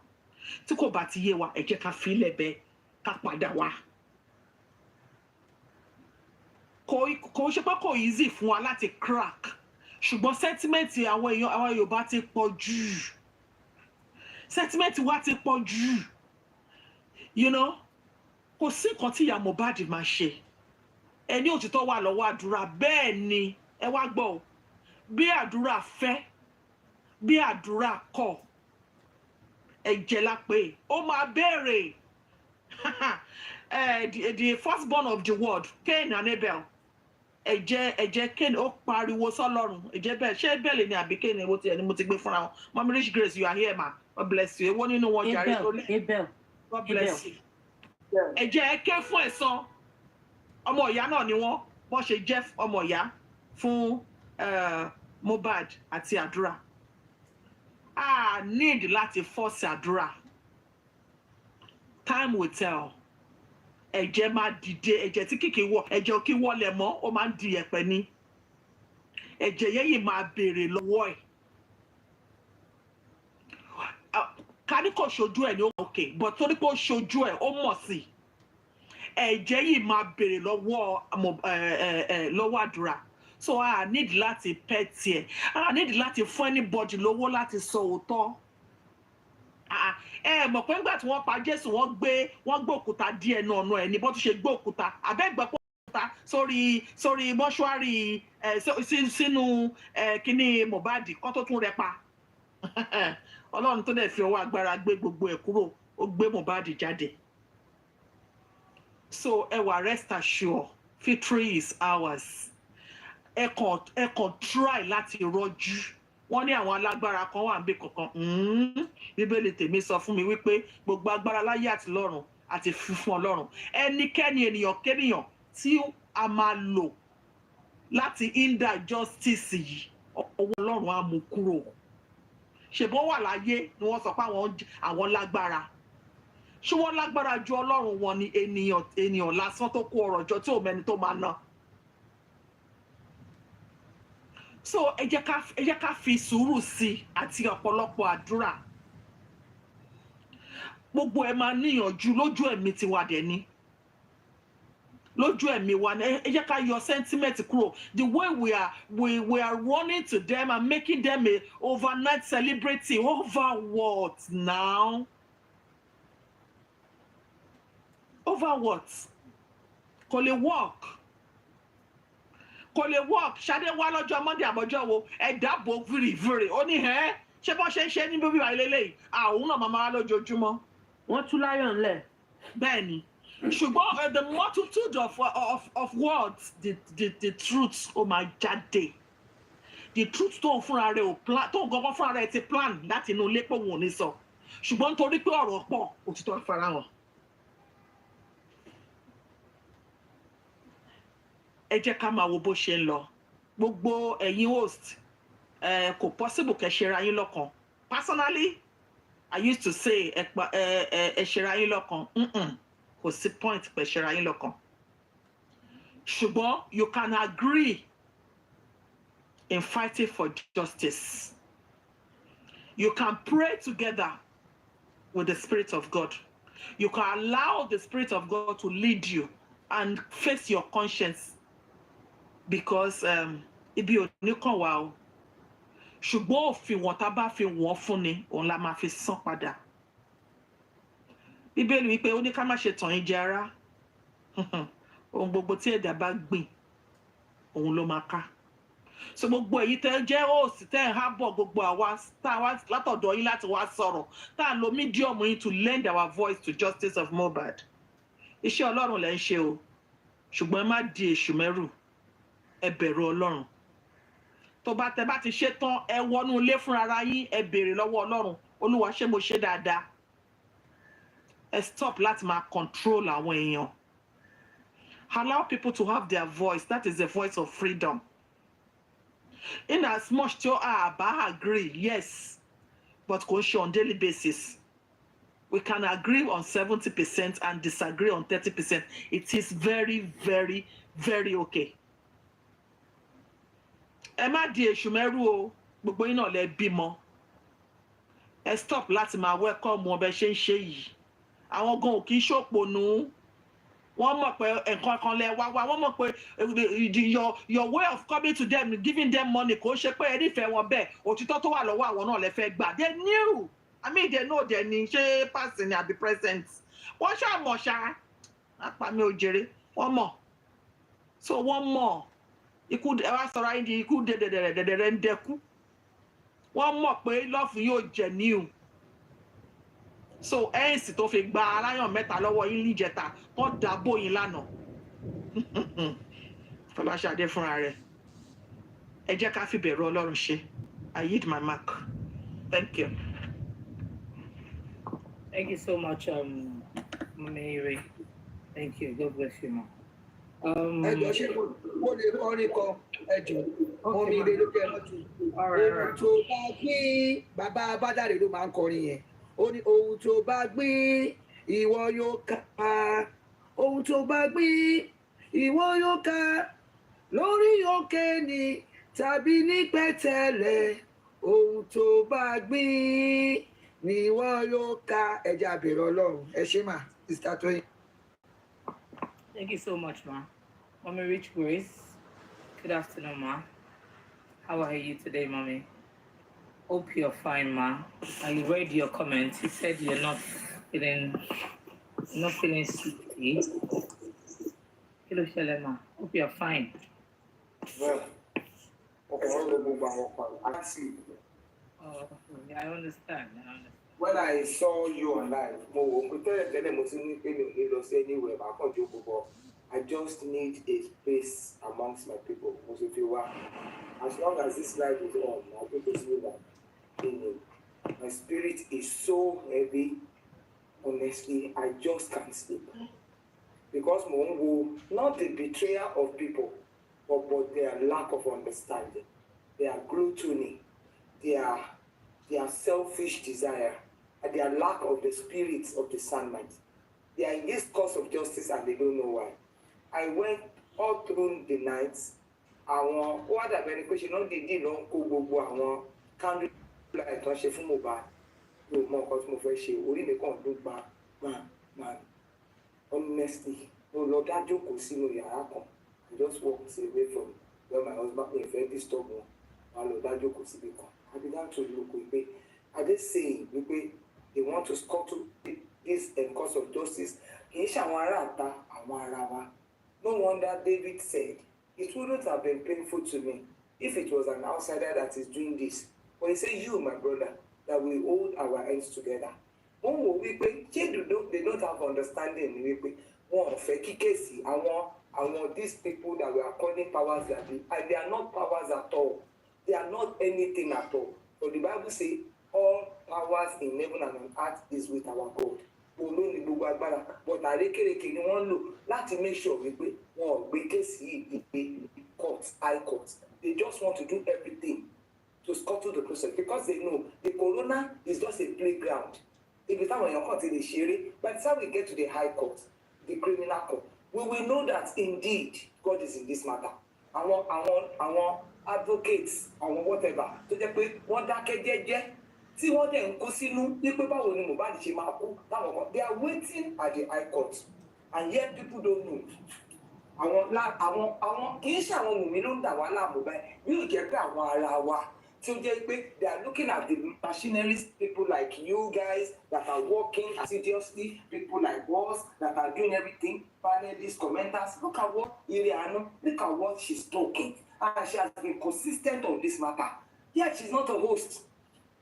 tí kò bá ti yé wa ẹ jẹ́ ká fi ilẹ̀ bẹ́ẹ̀ ká padà wá. Kò ṣe pé kò easy fún wa láti crack ṣùgbọ́n sentiment àwọn èèyàn àwọn Yorùbá ti pọ̀ jù. Sentiment wa ti pọ̀ jù. You know kò sí nǹkan tí ìyá Mohbad máa ṣe. Ẹni òtítọ́ wà lọ́wọ́ àdúrà bẹ́ẹ̀ ni ẹ wá gbọ́ bí àdúrà fẹ́ bí àdúrà kọ̀ ẹ̀jẹ̀ la pé ó máa béèrè. The firstborn of the world Cain and Abel ẹ̀jẹ̀ Cain ó pariwo sọ́lọ́run ẹ̀jẹ̀ bẹ́ẹ̀ ṣé bẹ́ẹ̀ ni àbí Cain èwo tiẹ̀ ni mo ti gbé fúnra wọn. Mommy Rich Grace you are here ma God bless you. Èwo nínú wọn jàre lórí Abel God bless you. Ẹ̀jẹ̀ ké fún ẹ̀san ọmọ ìyá náà ni wọ́n ṣe jẹ́ ọmọ ìyá fún Mohbad àti àdúrà. A need láti force àdúrà. Time will tell. Ẹ̀jẹ̀ máa dìde ẹ̀jẹ̀ tí kìkì wọ ẹ̀jẹ̀ ò kí wọlé mọ́ ó máa ń di ẹ̀pẹ̀ ni. Ẹ̀jẹ̀ yẹn yìí máa béèrè lọ́wọ́ ẹ̀. Ká ní kò ṣojú ẹ̀ ní ó okay but torí pé ó ṣojú ẹ̀ ó mọ̀ sí. Ẹ̀jẹ̀ yìí máa béèrè lọ́wọ́ àdúrà. So I need láti pet tiẹ̀. I need láti fún anybody lówó láti sọ òótọ́. Mọ̀ pé nígbà tí wọ́n pa Jésù wọ́n gbé òkúta díẹ̀ náà ọ̀nà ẹ̀ ní bó tún ṣe gbé òkúta àbẹ́gbẹ́ pọ̀ òkúta sórí mọ́ṣúárì sínú kíní Mohbad kan tó tún rẹ pa. Ọlọ́run tó dẹ̀ fi ọwọ́ agbára gbé gbogbo ẹ̀ kúrò, ó gbé Mohbad jáde. So ẹ wà rest assured, victory is ours. Ẹ kàn try láti rọ́jú. Wọ́n ní àwọn alágbára kan wà níbí kankan. Bíbélì tèmi sọ fún mi wípé gbogbo agbára láyé àti lọ́run àti fífún Ọlọ́run. Ẹnikẹ́ni ènìyàn kéèyàn tí a máa lò láti hinder justice yìí, ọwọ́ Ọlọ́run á mú kúrò. Ṣèbọn wà láyé ni wọ́n sọ pé àwọn lágbára. Ṣé wọ́n lágbára ju Ọlọ́run wọn ni ènìyàn lásán tó kó ọrọ̀ jọ tí ò mẹ́ni tó máa ná? So ẹ jẹ́ ká fi sùúrù sí àti ọ̀pọ̀lọpọ̀ àdúrà. Gbogbo ẹ máa níyànjú lójú ẹ̀mí tiwa dẹ̀ ni. Lójú ẹ̀mí wa ni ẹ jẹ́ ká yọ sentiment kúrò. The way we are running to them and making them a overnight celebrity. Over what now? Over what? Kò lè work. Kò lè work. Ṣadé wá lọ́jọ́ Monday àbọ̀jọ́ wo ẹ dáàbò vìrìvìrì. Ó ní ẹ́ ṣé bọ́n ṣe ń ṣe ní bíbí wa lélẹ́yìí. Àwọn náà máa lójoojúmọ́. Wọ́n tú láyọ̀ ńlẹ̀. Bẹ́ẹ̀ ni. Ṣùgbọ́n the multitude of words, the truth ó máa jáde. The truth tó ń fúnra rẹ̀ ò plan, tó ń gangan fúnra rẹ̀ ti plan láti inú ilé pé òun ò ní sọ. Ṣùgbọ́n nítorí pé ọ̀rọ̀ pọ̀, òtítọ́ farahàn. Ẹ jẹ́ ká máa wo bó ṣe ń lọ. Gbogbo ẹ̀yin host, kò possible kẹ́ ṣe ra yín lọ́kàn. Personally, I used to say ẹ ṣe ra yín lọ́kàn. Kò sí point pẹ̀ ṣe ra yín lọ́kàn. Ṣùgbọ́n you can agree in fighting for justice. You can pray together with the Spirit of God. You can allow the Spirit of God to lead you and face your conscience. Because ibi ò ní kàn wá o. Ṣùgbọ́n òfin wọn tá bá fi wọ́n fún ni, òun la máa fi san padà. Bíbélì wípé ó ní ká má ṣe tàn yín jẹ ara. Ohun gbogbo tí ẹ̀dá bá gbìn, òun ló máa ká. So gbogbo èyí tẹ́ jẹ́ host tẹ́ ń hábọ̀ gbogbo àwa látọ̀dọ̀ yín láti wá sọ̀rọ̀. Tá à ń lo medium yín to lend our voice to justice of Mohbad. Iṣẹ́ Ọlọ́run lẹ́ ń ṣe o. Ṣùgbọ́n ẹ má di èṣù mẹ́rù. Ẹ bẹ̀rù Ọlọ́run. Tó bá tẹ́ bá ti ṣe tán, ẹ wọnú ilé fúnra ara yín, ẹ béèrè lọ́wọ́ Ọlọ́run. Olúwa ṣé mo ṣe dáadáa? Ẹ stop láti máa control àwọn èèyàn. Allow people to have their voice. That is the voice of freedom. In as much tí a bá agree, yes, but kò ń ṣe on daily basis. We can agree on 70% and disagree on 30%. It is very, very, very okay. Ẹ má di èṣù mẹ́rù o, gbogbo yín náà lẹ bímọ. Ẹ stop láti máa welcome wọn bẹ́ ṣe ń ṣe yìí. Àwọn gan ò kì í ṣòpònú. Wọ́n mọ̀ pé nǹkan kan lẹ wá. Wọ́n mọ̀ pé your way of coming to them, giving them money kò ṣe pé ẹ nífẹ̀ẹ́ wọn bẹ́ẹ̀. Òtítọ́ tó wà lọ́wọ́ àwọn náà lẹ fẹ́ gbà. They knew. I mean, they know they ní ṣé past ni àbí present. Wọ́n ṣàmọ̀ ṣá. Apá mi ò jèrè. Wọ́n mọ̀. So wọ́n mọ̀. Ikú ẹ wá sọ̀rọ̀ ayé di ikú dẹ̀dẹ̀dẹ̀dẹ̀dẹ̀ ń dẹkú. Wọ́n mọ̀ pé love yóò jẹ níhù. So ẹ̀ǹsì tó fi gba aláyàn mẹ́ta lọ́wọ́ yín níjẹta wọ́n dàbò yín lánàá. Fọláṣadé fúnra rẹ̀. Ẹ jẹ́ ká fi bẹ̀rù Ọlọ́run ṣe. I yield my mark. Thank you. Thank you so much, Mary. Thank you. God bless you, ma. Ẹjọ́ ṣe mo lè kọrin kan ẹjọ́ mo mi lè lókè lọ́tù. Ohun tó bá gbé bàbá Bádàrè ló máa ń kọrin yẹn. Ó ní ohun tó bá gbé ìwọ yóò ká. Ohun tó bá gbé ìwọ yóò ká. Lórí òkè ni tàbí ní pẹ̀tẹ́lẹ̀. Ohun tó bá gbé ni ìwọ yóò ká. Ẹ jẹ́ àbẹ̀rẹ̀ Ọlọ́run. Ẹ ṣé mà, Sister Toyin. Thank you so much, ma. Mommy Rich Grace. Good afternoon, ma. How are you today, mommy? Hope you're fine, ma. I read your comments. You said you're not feeling sleepy. Hello, Shalema. Hope you're fine. Well, okay, I'll go back. I can't sleep. Oh, I understand. When I saw you online, I just need a space amongst my people. Because if you are, as long as this life is on, I think it's you that my spirit is so heavy. Honestly, I just can't sleep. Because not the betrayal of people, but their lack of understanding, their gluttony, their selfish desire, and their lack of the spirit of discernment. They are in this cause of justice and they don't know why. I went all through the night. Àwọn ó wá dàbí ẹni pé ṣe náà dìídì náà ń kó gbogbo àwọn candle light tó ń ṣe fún Mohbad. Mi ò mọ nǹkan tí mo fẹ́ ṣe, orí mi kàn dún gbà. Honestly, mo lọ dá jókòó sínú yàrá kan. I just walked away from where my husband mi fẹ́ disturb wọn. Wọ́n lọ dá jókòó síbi kan. I began to look wípé are they saying wípé they want to scuttle this cause of justice? Kì í ṣe àwọn ará àta, àwọn ará wa. No wonder David said, it wouldn't have been painful to me if it was an outsider that is doing this. But he said, you, my brother, that we hold our hands together. Wọ́n wò wípé they don't have understanding wípé wọn ò fẹ́ kí kéèsì àwọn these people that we are calling powers that they are not powers at all. They are not anything at all. But the Bible says all powers in heaven and on earth is with our God. Olórí gbogbo agbára, but àrékèrèké ni wọ́n lò láti make sure wípé wọn ò gbé kéèsì ìgbé court, high court. They just want to do everything to scuttle the process because they know the corona is just a playground. Every time when you're caught in the sherry, by the time we get to the high court, the criminal court, we will know that indeed God is in this matter. Àwọn advocates, àwọn whatever, tó jẹ́ pé wọ́n dákẹ́ jẹ́jẹ́ tí wọ́n dẹ̀ ń kó sínú wípé báwo ni Mohbad ṣe máa kú táwọn kan they are waiting at the high court and yet people don't know. Àwọn kì í ṣe àwọn mùmí ló ń dà wá láàmú báyìí yóò jẹ́ pé àwọn ará wa tí ó jẹ́ pé they are looking at the machineries, people like you guys that are working assiduously, people like us that are doing everything, panelists, commenters. Look at what Iriano, look at what she's talking. And she has been consistent on this matter. Yet she's not a host.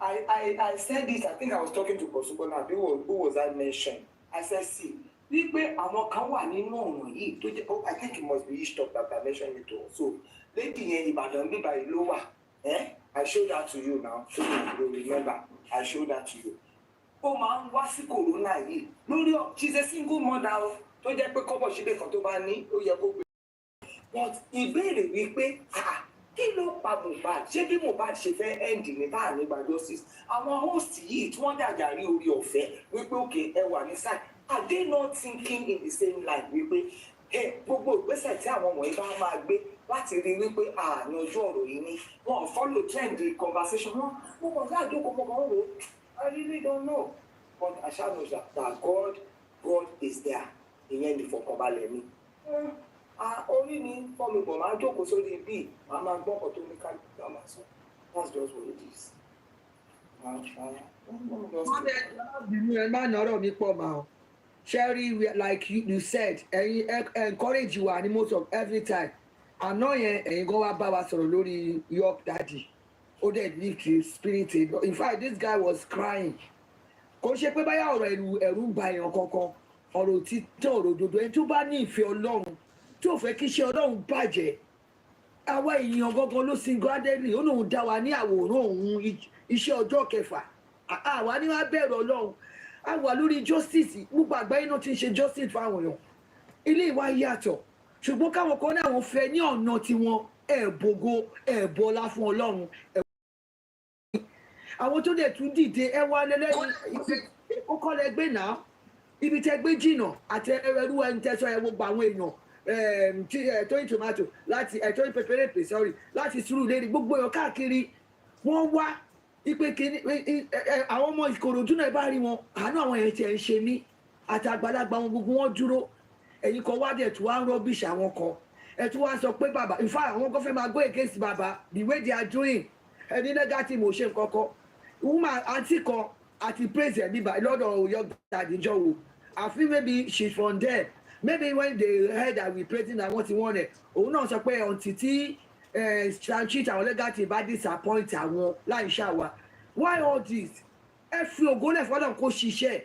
I said this, I think I was talking to Kosubona, who was I mentioned? I said, see, wípé àwọn kan wà nínú ọ̀ràn yìí tó jẹ́, I think it must be Ishtok that I mentioned it to. So, lady yẹn Ìbàdàn bíbá ìlú wà. I showed that to you now, so you remember. I showed that to you. Ó máa ń wá sí corona yìí lórí she's a single mother tó jẹ́ pé kọ́bọ̀ síbẹ̀ kan tó bá ní ó yẹ kó gbé. But ìbéèrè wípé kí ló pa Mohbad? Ṣé bí Mohbad ṣe fẹ́ end ní báà ní gba justice? Àwọn host yìí tí wọ́n dàjà rí orí ọ̀fẹ́ wípé òkè ẹ wà ní side. Are they not thinking in the same line wípé gbogbo ìgbésẹ̀ tí àwọn wọ̀nyí bá máa gbé láti rí wípé àárín ojú ọ̀rọ̀ yìí ni wọ́n follow trend the conversation wọn mo kàn sáà jókòó mo kàn ń wò I really don't know but I shall know that God is there ìyẹn ní ìfọ̀kànbalẹ̀ mi. Orí mi fọ́ mi bọ̀ máa jókòó sórí bíi màá máa gbọ́ ọ̀pọ̀ tó ní kálukú náà máa sọ that's just what it is. Ẹ má nọ̀rọ̀ mi pọ̀ máa. Sherry, like you said, encourage you and most of every time. Àná yẹn ẹ̀yin gan wá bá wa sọ̀rọ̀ lórí York Daddy. Ó dẹ̀ lift his spirit. In fact, this guy was crying. Kò ṣe pé báyà ọ̀rọ̀ ẹ̀rù ń ba èèyàn kankan. Ọ̀rọ̀ òtítọ́ ọ̀rọ̀ òdodo ẹni tó bá ní ìfẹ́ Ọlọ́run tí ò fẹ́ kí iṣẹ́ Ọlọ́run bàjẹ́. Àwa èèyàn gangan ló single-handedly ó lóun dá wa ní àwòrán òun iṣẹ́ ọjọ́ kẹfà. Àwa ní wá bẹ̀rù Ọlọ́run. A wà lórí justice gbogbo àgbáyé náà ti ń ṣe justice fáwọn èèyàn ilé ìwà yàtọ̀ ṣùgbọ́n káwọn kan ní àwọn fẹ́ ní ọ̀nà tiwọn ẹ̀bògo ẹ̀bọlá fún Ọlọ́run àwọn tó dẹ̀ tún dìde ẹwà lẹ́lẹ́yìn ó kọ́ lẹ gbé náà ibi tẹ gbé jìnnà àti ẹrú ẹni tẹ́sọ ẹ gbogbo àwọn èèyàn tóyìn tomato láti tóyìn pẹpẹrẹpẹ sorry láti Surulere gbogbo èèyàn káàkiri wọ́n wá ipe kini àwọn ọmọ Ìkòròdú náà bá rí wọn àánú àwọn yẹn tiẹ̀ ń ṣe mí àti àgbàlagbà wọn gbogbo wọn dúró ẹ̀yin kan wá dẹ̀ tí wọ́n á rọ́bìṣì àwọn kan ẹ̀ tí wọ́n á sọ pé bàbá in fact àwọn kan fẹ́ máa go against bàbá the way they are doing ẹni negative ò ṣe nǹkan kan woman àǹtí kan àti praise ẹ̀ bíbá lọ́dọ̀ York Daddy jọ wò I feel maybe she's from there maybe when they heard that we praising that wọ́n ti wọ́n rẹ̀ òun náà sọ pé ọ̀ǹtí tí transit àwọn legacy bá disappoint àwọn láì ṣàwà why all this ẹ fi ògo lẹ̀ fọ́dọ̀ kó ṣiṣẹ́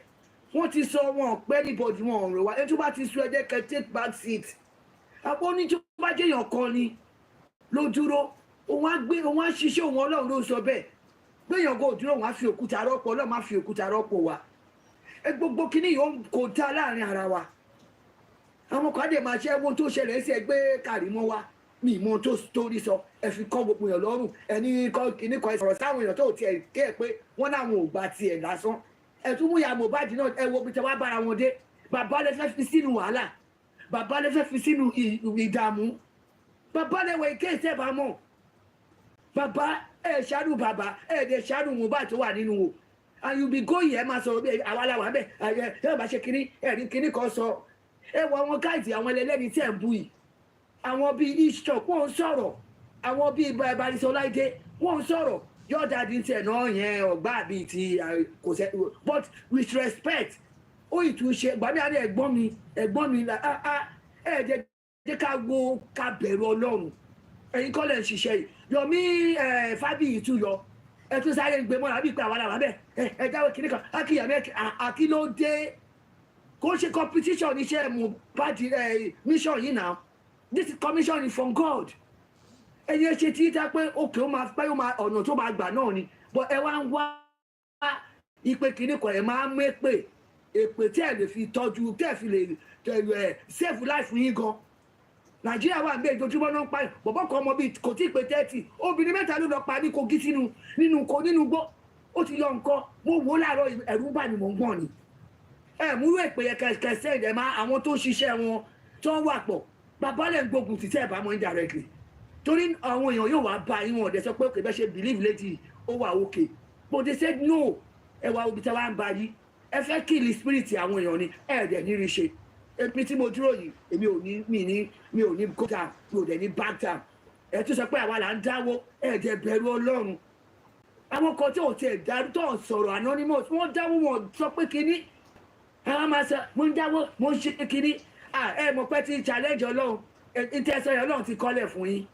wọ́n ti sọ wọn pẹ́ anybody wọn ọ̀rọ̀ wa ẹni tó bá ti sọ ẹjẹ́ kẹ́ take back seat àpò oníjó bá jẹ́yàn kan ni ló dúró òun á ṣiṣẹ́ òun ọlọ́run ló sọ bẹ́ẹ̀ gbẹ̀yàn kò dúró òun á fi òkúta rọ́pò ọlọ́run á fi òkúta rọ́pò wa gbogbo kínní yìí kò dá láàrin ara wa àwọn kan dẹ̀ máa ṣe ẹwọ́n tó ṣẹlẹ̀ sí ẹgbẹ́ Kàrímọ́ wa ní ìmọ̀ tó torí sọ ẹ fi kọ́ gbogbo èèyàn lọ́rùn ẹni kínní kan ìsọ̀rọ̀ sáwọn èèyàn tó tiẹ̀ kẹ́ ẹ̀ pé wọ́n láwọn ò gba tiẹ̀ lásán ẹ̀tún mú ya Mohbad náà ẹ wo bí tẹ wá bára wọn dé bàbá lè fẹ́ fi sínú wàhálà bàbá lè fẹ́ fi sínú ìdààmú bàbá lè wọ ike ìtẹ́ bá mọ̀ bàbá ẹ̀ ṣàánú bàbá ẹ̀ dẹ̀ ṣàánú Mohbad tó wà nínú o and you be going ẹ̀ máa sọ̀rọ̀ bí àwa la wà bẹ́ẹ̀ ẹ̀ bá ṣe kínní ẹ̀rí kínní kan sọ ẹ wọ àwọn gáàdì àwọn ẹlẹ́ni tí ẹ̀ ń bú yìí àwọn bíi ishok wọ́n ń sọ̀rọ̀ àwọn bíi Barisọláìdé wọ́n ń sọ̀rọ̀ your daddy tiẹ̀ náà yẹn ọ̀gbá bíi ti kò sẹ́ but with respect ó ìtúnṣe gbàmí àná ẹ̀gbọ́n mi là ẹ̀ jẹ́ ká wo ká bẹ̀rù Ọlọ́run ẹ̀yin kọ́ lẹ̀ ń ṣiṣẹ́ yìí Yomi Fábíyì tún yọ ẹ tún sáré gbé mọ́ra bíi pé àwọn làwọn bẹ́ẹ̀ ẹ jáwé kìnnìkan akíyàmẹ́ àkílódé kò ṣe competition iṣẹ́ Mohbad mission yìí now this commission is from God ẹ̀yin ṣe tí tá pé òkè ó máa pẹ́ ó máa ọ̀nà tó máa gbà náà ni but ẹ wá ń wá ìpè kìíní kan ẹ máa ń mépè èpè tí ẹ lè fi tọ́jú tí ẹ fi lè save life yín gan Nàìjíríà wà ní ìjọjúmọ́ náà ń pa bọ̀bọ̀ kan ọmọ bíi kò tí ì pé 30 obìnrin mẹ́ta ló lọ pa ní Kogi nínú gbó ó ti yọ nǹkan mo wò láàárọ̀ ẹ̀rù bà ní mò ń gbọ̀n ni múrú èpè yẹn kẹsẹ̀ ẹ̀ máa àwọn tó ń ṣiṣẹ́ wọn tó ń wà pọ̀ bàbá lẹ̀ ń gbógun títí ẹ̀ bá mọ́ indirectly torí àwọn èèyàn yóò wá bá yín wọn ọ̀dẹ̀ sọ pé òkè bẹ́ẹ̀ ṣe believe lady ó wà okay but they said no ẹ wá obi tí wàá ń ba yí ẹ fẹ́ kill spirit àwọn èèyàn ni ẹ dẹ̀ ní rí ṣe èmi tí mo dúró yìí èmi ò ní mi ò ní go down mi ò dẹ̀ ní back down ẹ tún sọ pé àwa là ń dáwó ẹ dẹ̀ bẹ̀rù Ọlọ́run àwọn kan tí ò tiẹ̀ dá tó sọ̀rọ̀ anonymous wọ́n dáwó wọn sọ pé kínní àwọn máa sọ mo ń dáwó mo ń ṣe kínní ẹ mọ̀ pé ti challenge Ọlọ́run ìtẹ̀sọ̀ yẹn Ọlọ́run ti kọ́lẹ̀ fún yín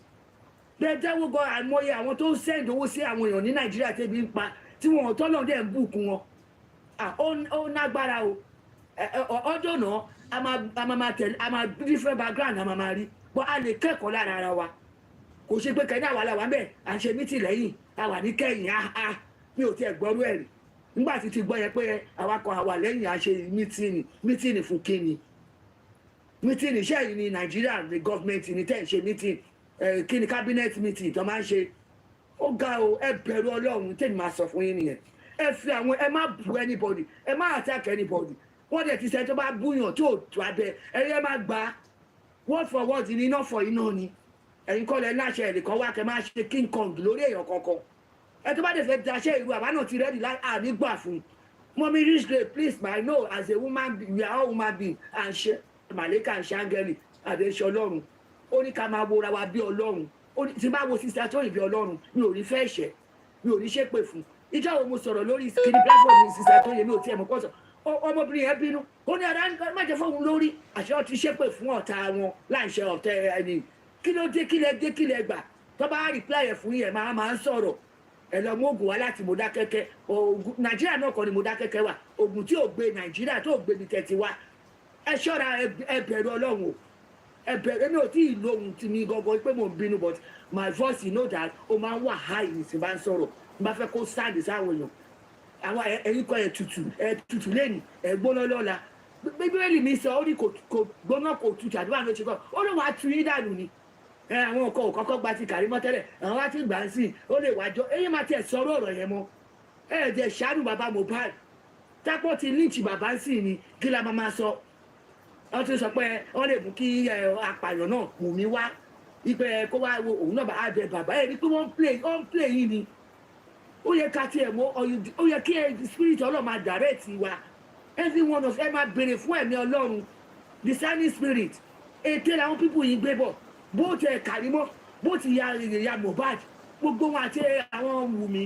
bẹ́ẹ̀ dáwó gan àìmọye àwọn tó ń send owó sí àwọn èèyàn ní Nàìjíríà tẹ́bi ń pa tí wọn tọ́lọ̀ dẹ̀ ń bùkún wọn ó nágbára o ọjọ́ náà a máa tẹ̀lé a máa different background a máa rí bọ́ a lè kẹ́kọ̀ọ́ lára ara wa kò ṣe pé kẹ́ni àwa làwa bẹ́ẹ̀ à ń ṣe mítì lẹ́yìn àwa ní kẹ́yìn mi ò tiẹ̀ gbọ́rú ẹ̀rí nígbà tí ti gbọ́ yẹn pé àwa kan àwa lẹ́yìn à ṣe mítìnì fún kíni mítìnì iṣẹ́ yìí ní Nàìjíríà ní gọ́ọ̀mẹ̀ntì ní tẹ̀ ń ṣe mítìnì kíni cabinet meeting tó máa ń ṣe ó ga o ẹ bẹ̀rù Ọlọ́run tèmi máa sọ fún yín nìyẹn ẹ fi àwọn ẹ má bu anybody ẹ má attack anybody wọ́n dẹ̀ ti sẹ́ tó bá búyàn tó tó abẹ ẹ má gba word for word ní iná for iná ni ẹ̀yin kọ́ lẹ láṣẹ ẹ̀nìkan wá kẹ́ máa ṣe king kong lórí èèyàn kankan ẹ tó bá dẹ̀ fẹ́ daṣẹ́ ìlú àbá náà ti rẹ́dì láì ànígbà fún Mommy Rich Grade please I know as a woman we are all human being and ṣe màlẹ́kà and ṣe áńgẹ́lì àdéṣe Ọlọ́run ó ní ká máa wora wa bí Ọlọ́run ó ní tí bá wo sísá tó yìn bí Ọlọ́run mi ò ní fẹ́ ṣẹ̀ mi ò ní ṣépè fún ìjọ wo mo sọ̀rọ̀ lórí kìnìún platform mi sísá tó yẹ mi ò tiẹ̀ mọ̀ kọ́ sọ ọmọbìnrin yẹn bínú ó ní ara má jẹ́ fóun lórí àṣẹ ọtí ṣépè fún ọ̀tá wọn láìṣe ọ̀tẹ̀ ẹni kí ló dé kí lẹ gbà tó bá reply ẹ̀ fún yẹn máa ń sọ̀rọ̀ ẹ lọ mú oògùn wá láti Mọdákẹ́kẹ́ Nàìjíríà náà kọ́ ni Mọdákẹ́kẹ́ wà oògùn tí ò gbé Nàìjíríà tó gbé ní tẹ̀tí wá ẹ ṣọ́ra ẹ bẹ̀rù Ọlọ́run o ẹ bẹ̀rù mi ò tí ì lo ohun tí mi gangan pé mo ń bínú but my voice you know that ó máa ń wà high ní tí bá ń sọ̀rọ̀ n bá fẹ́ kó sáàdì sáwọn èèyàn àwọn ẹ̀yin kan ẹ tutù lẹ́nu ẹ gbóná lọ́la Bíbélì mi sọ ó ní kò gbóná kò tutù àdúrà ló ṣe kọ́ ó lóun á tu yín dànù ni àwọn ọkọ òkọ́kọ́ gba ti Kàrímọ́ tẹ́lẹ̀ àwọn wá ti gbà ń sìn ó lè wájọ eyín máa tiẹ̀ sọ̀rọ̀ ọ̀rọ̀ yẹn mọ́ ẹ̀ẹ́dẹ̀ ṣàánú bàbá Mohbad tápọ̀ ti lynch bàbá ń sìn ni kí la máa sọ wọ́n ti sọ pé wọ́n lè mú kí apààyàn náà mú mi wá ipe kó wá wo òun náà bá á bẹ bàbá ẹ̀ ní pé wọ́n ń play yìí ni ó yẹ ká tiẹ̀ mọ́ ó yẹ kí spirit Ọlọ́run máa direct wa every one of ẹ máa béèrè fún ẹ̀mí Ọlọ́run discerning spirit ètè làwọn pípù yìí gbé bọ̀ bó ti Kàrímọ́ bó ti ya Mohbad gbogbo wọn àti àwọn Wùmí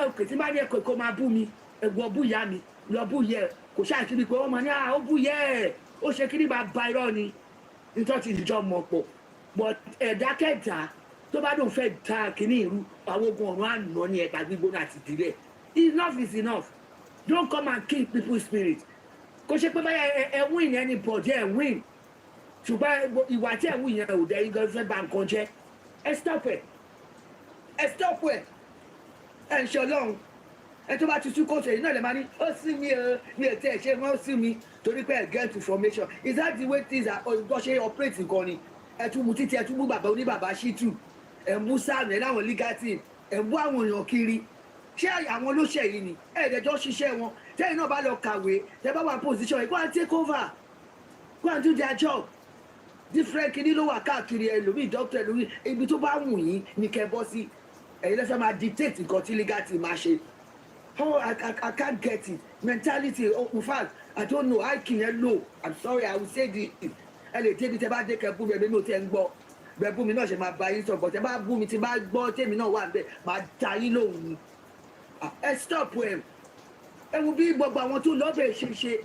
òkè tí bá ní ẹ̀kọ́ kó máa bú mi ẹ̀gbọ́n bú ìyá mi lọ bú yẹ kò ṣáàkiri pé wọ́n máa ní ó bú yẹ ẹ̀ ó ṣe kí ní bá ba irọ́ ni nítorí ti ìjọ mọ̀ pọ̀ but ẹ̀dákẹ́dá tó bá dùn fẹ́ da kínní irú àwọn ogun ọ̀run àná ní ẹ̀ka gbígbóná àti ìdílé enough is enough don't come and kill people's spirit kó ṣe pé báyà ẹ win anybody ẹ win ṣùgbọ́n ìwà tí ẹ wù yẹn ò dẹ́ igán fẹ́ bà nǹkan jẹ́ ẹ stop ẹ ẹ ń ṣe ọlọ́run ẹ tó bá ti tú kóòtù ẹ̀yìn náà lè máa ní ó sí mi o mi ò tẹ̀ ṣe wọ́n sí mi torí pé ẹ get information is that the way things are ọ̀dọ́ ṣe operate nǹkan ni ẹ tún mu títí ẹ tún mú bàbá oníbàbá ṣítù ẹ mú sáàmì ẹ láwọn legal team ẹ mú àwọn èèyàn kiri ṣé àwọn olóṣè yìí ni ẹ̀ẹ́dẹ̀jọ́ ṣiṣẹ́ wọn tẹ́yìn náà bá lọ kàwé tẹ́ bá wà position yìí go and take over go and do their job different kìíní ló wà káàkiri ẹlòmíì doctor ẹlòmíì ibi tó bá wù yín ni kẹ́ bọ́ sí ẹ̀yin lẹ́fẹ̀ẹ́ máa dictate nǹkan tí legal team máa ṣe oh I can't get it mentality oh in fact I don't know I kì í yẹn low I'm sorry I will say this ẹ lè débi tẹ́ bá dé kẹ́ bú mi ẹ̀mí mi ò tẹ́ ń gbọ́ bẹ́ẹ̀ bú mi náà ṣe máa bá yín sọ̀rọ̀ tẹ́ bá bú mi tí bá gbọ́ tèmi náà wà bẹ́ẹ̀ máa da yín lóhùn ni ẹ stop ẹ wo bí gbogbo àwọn tó lọ́bẹ̀ ṣe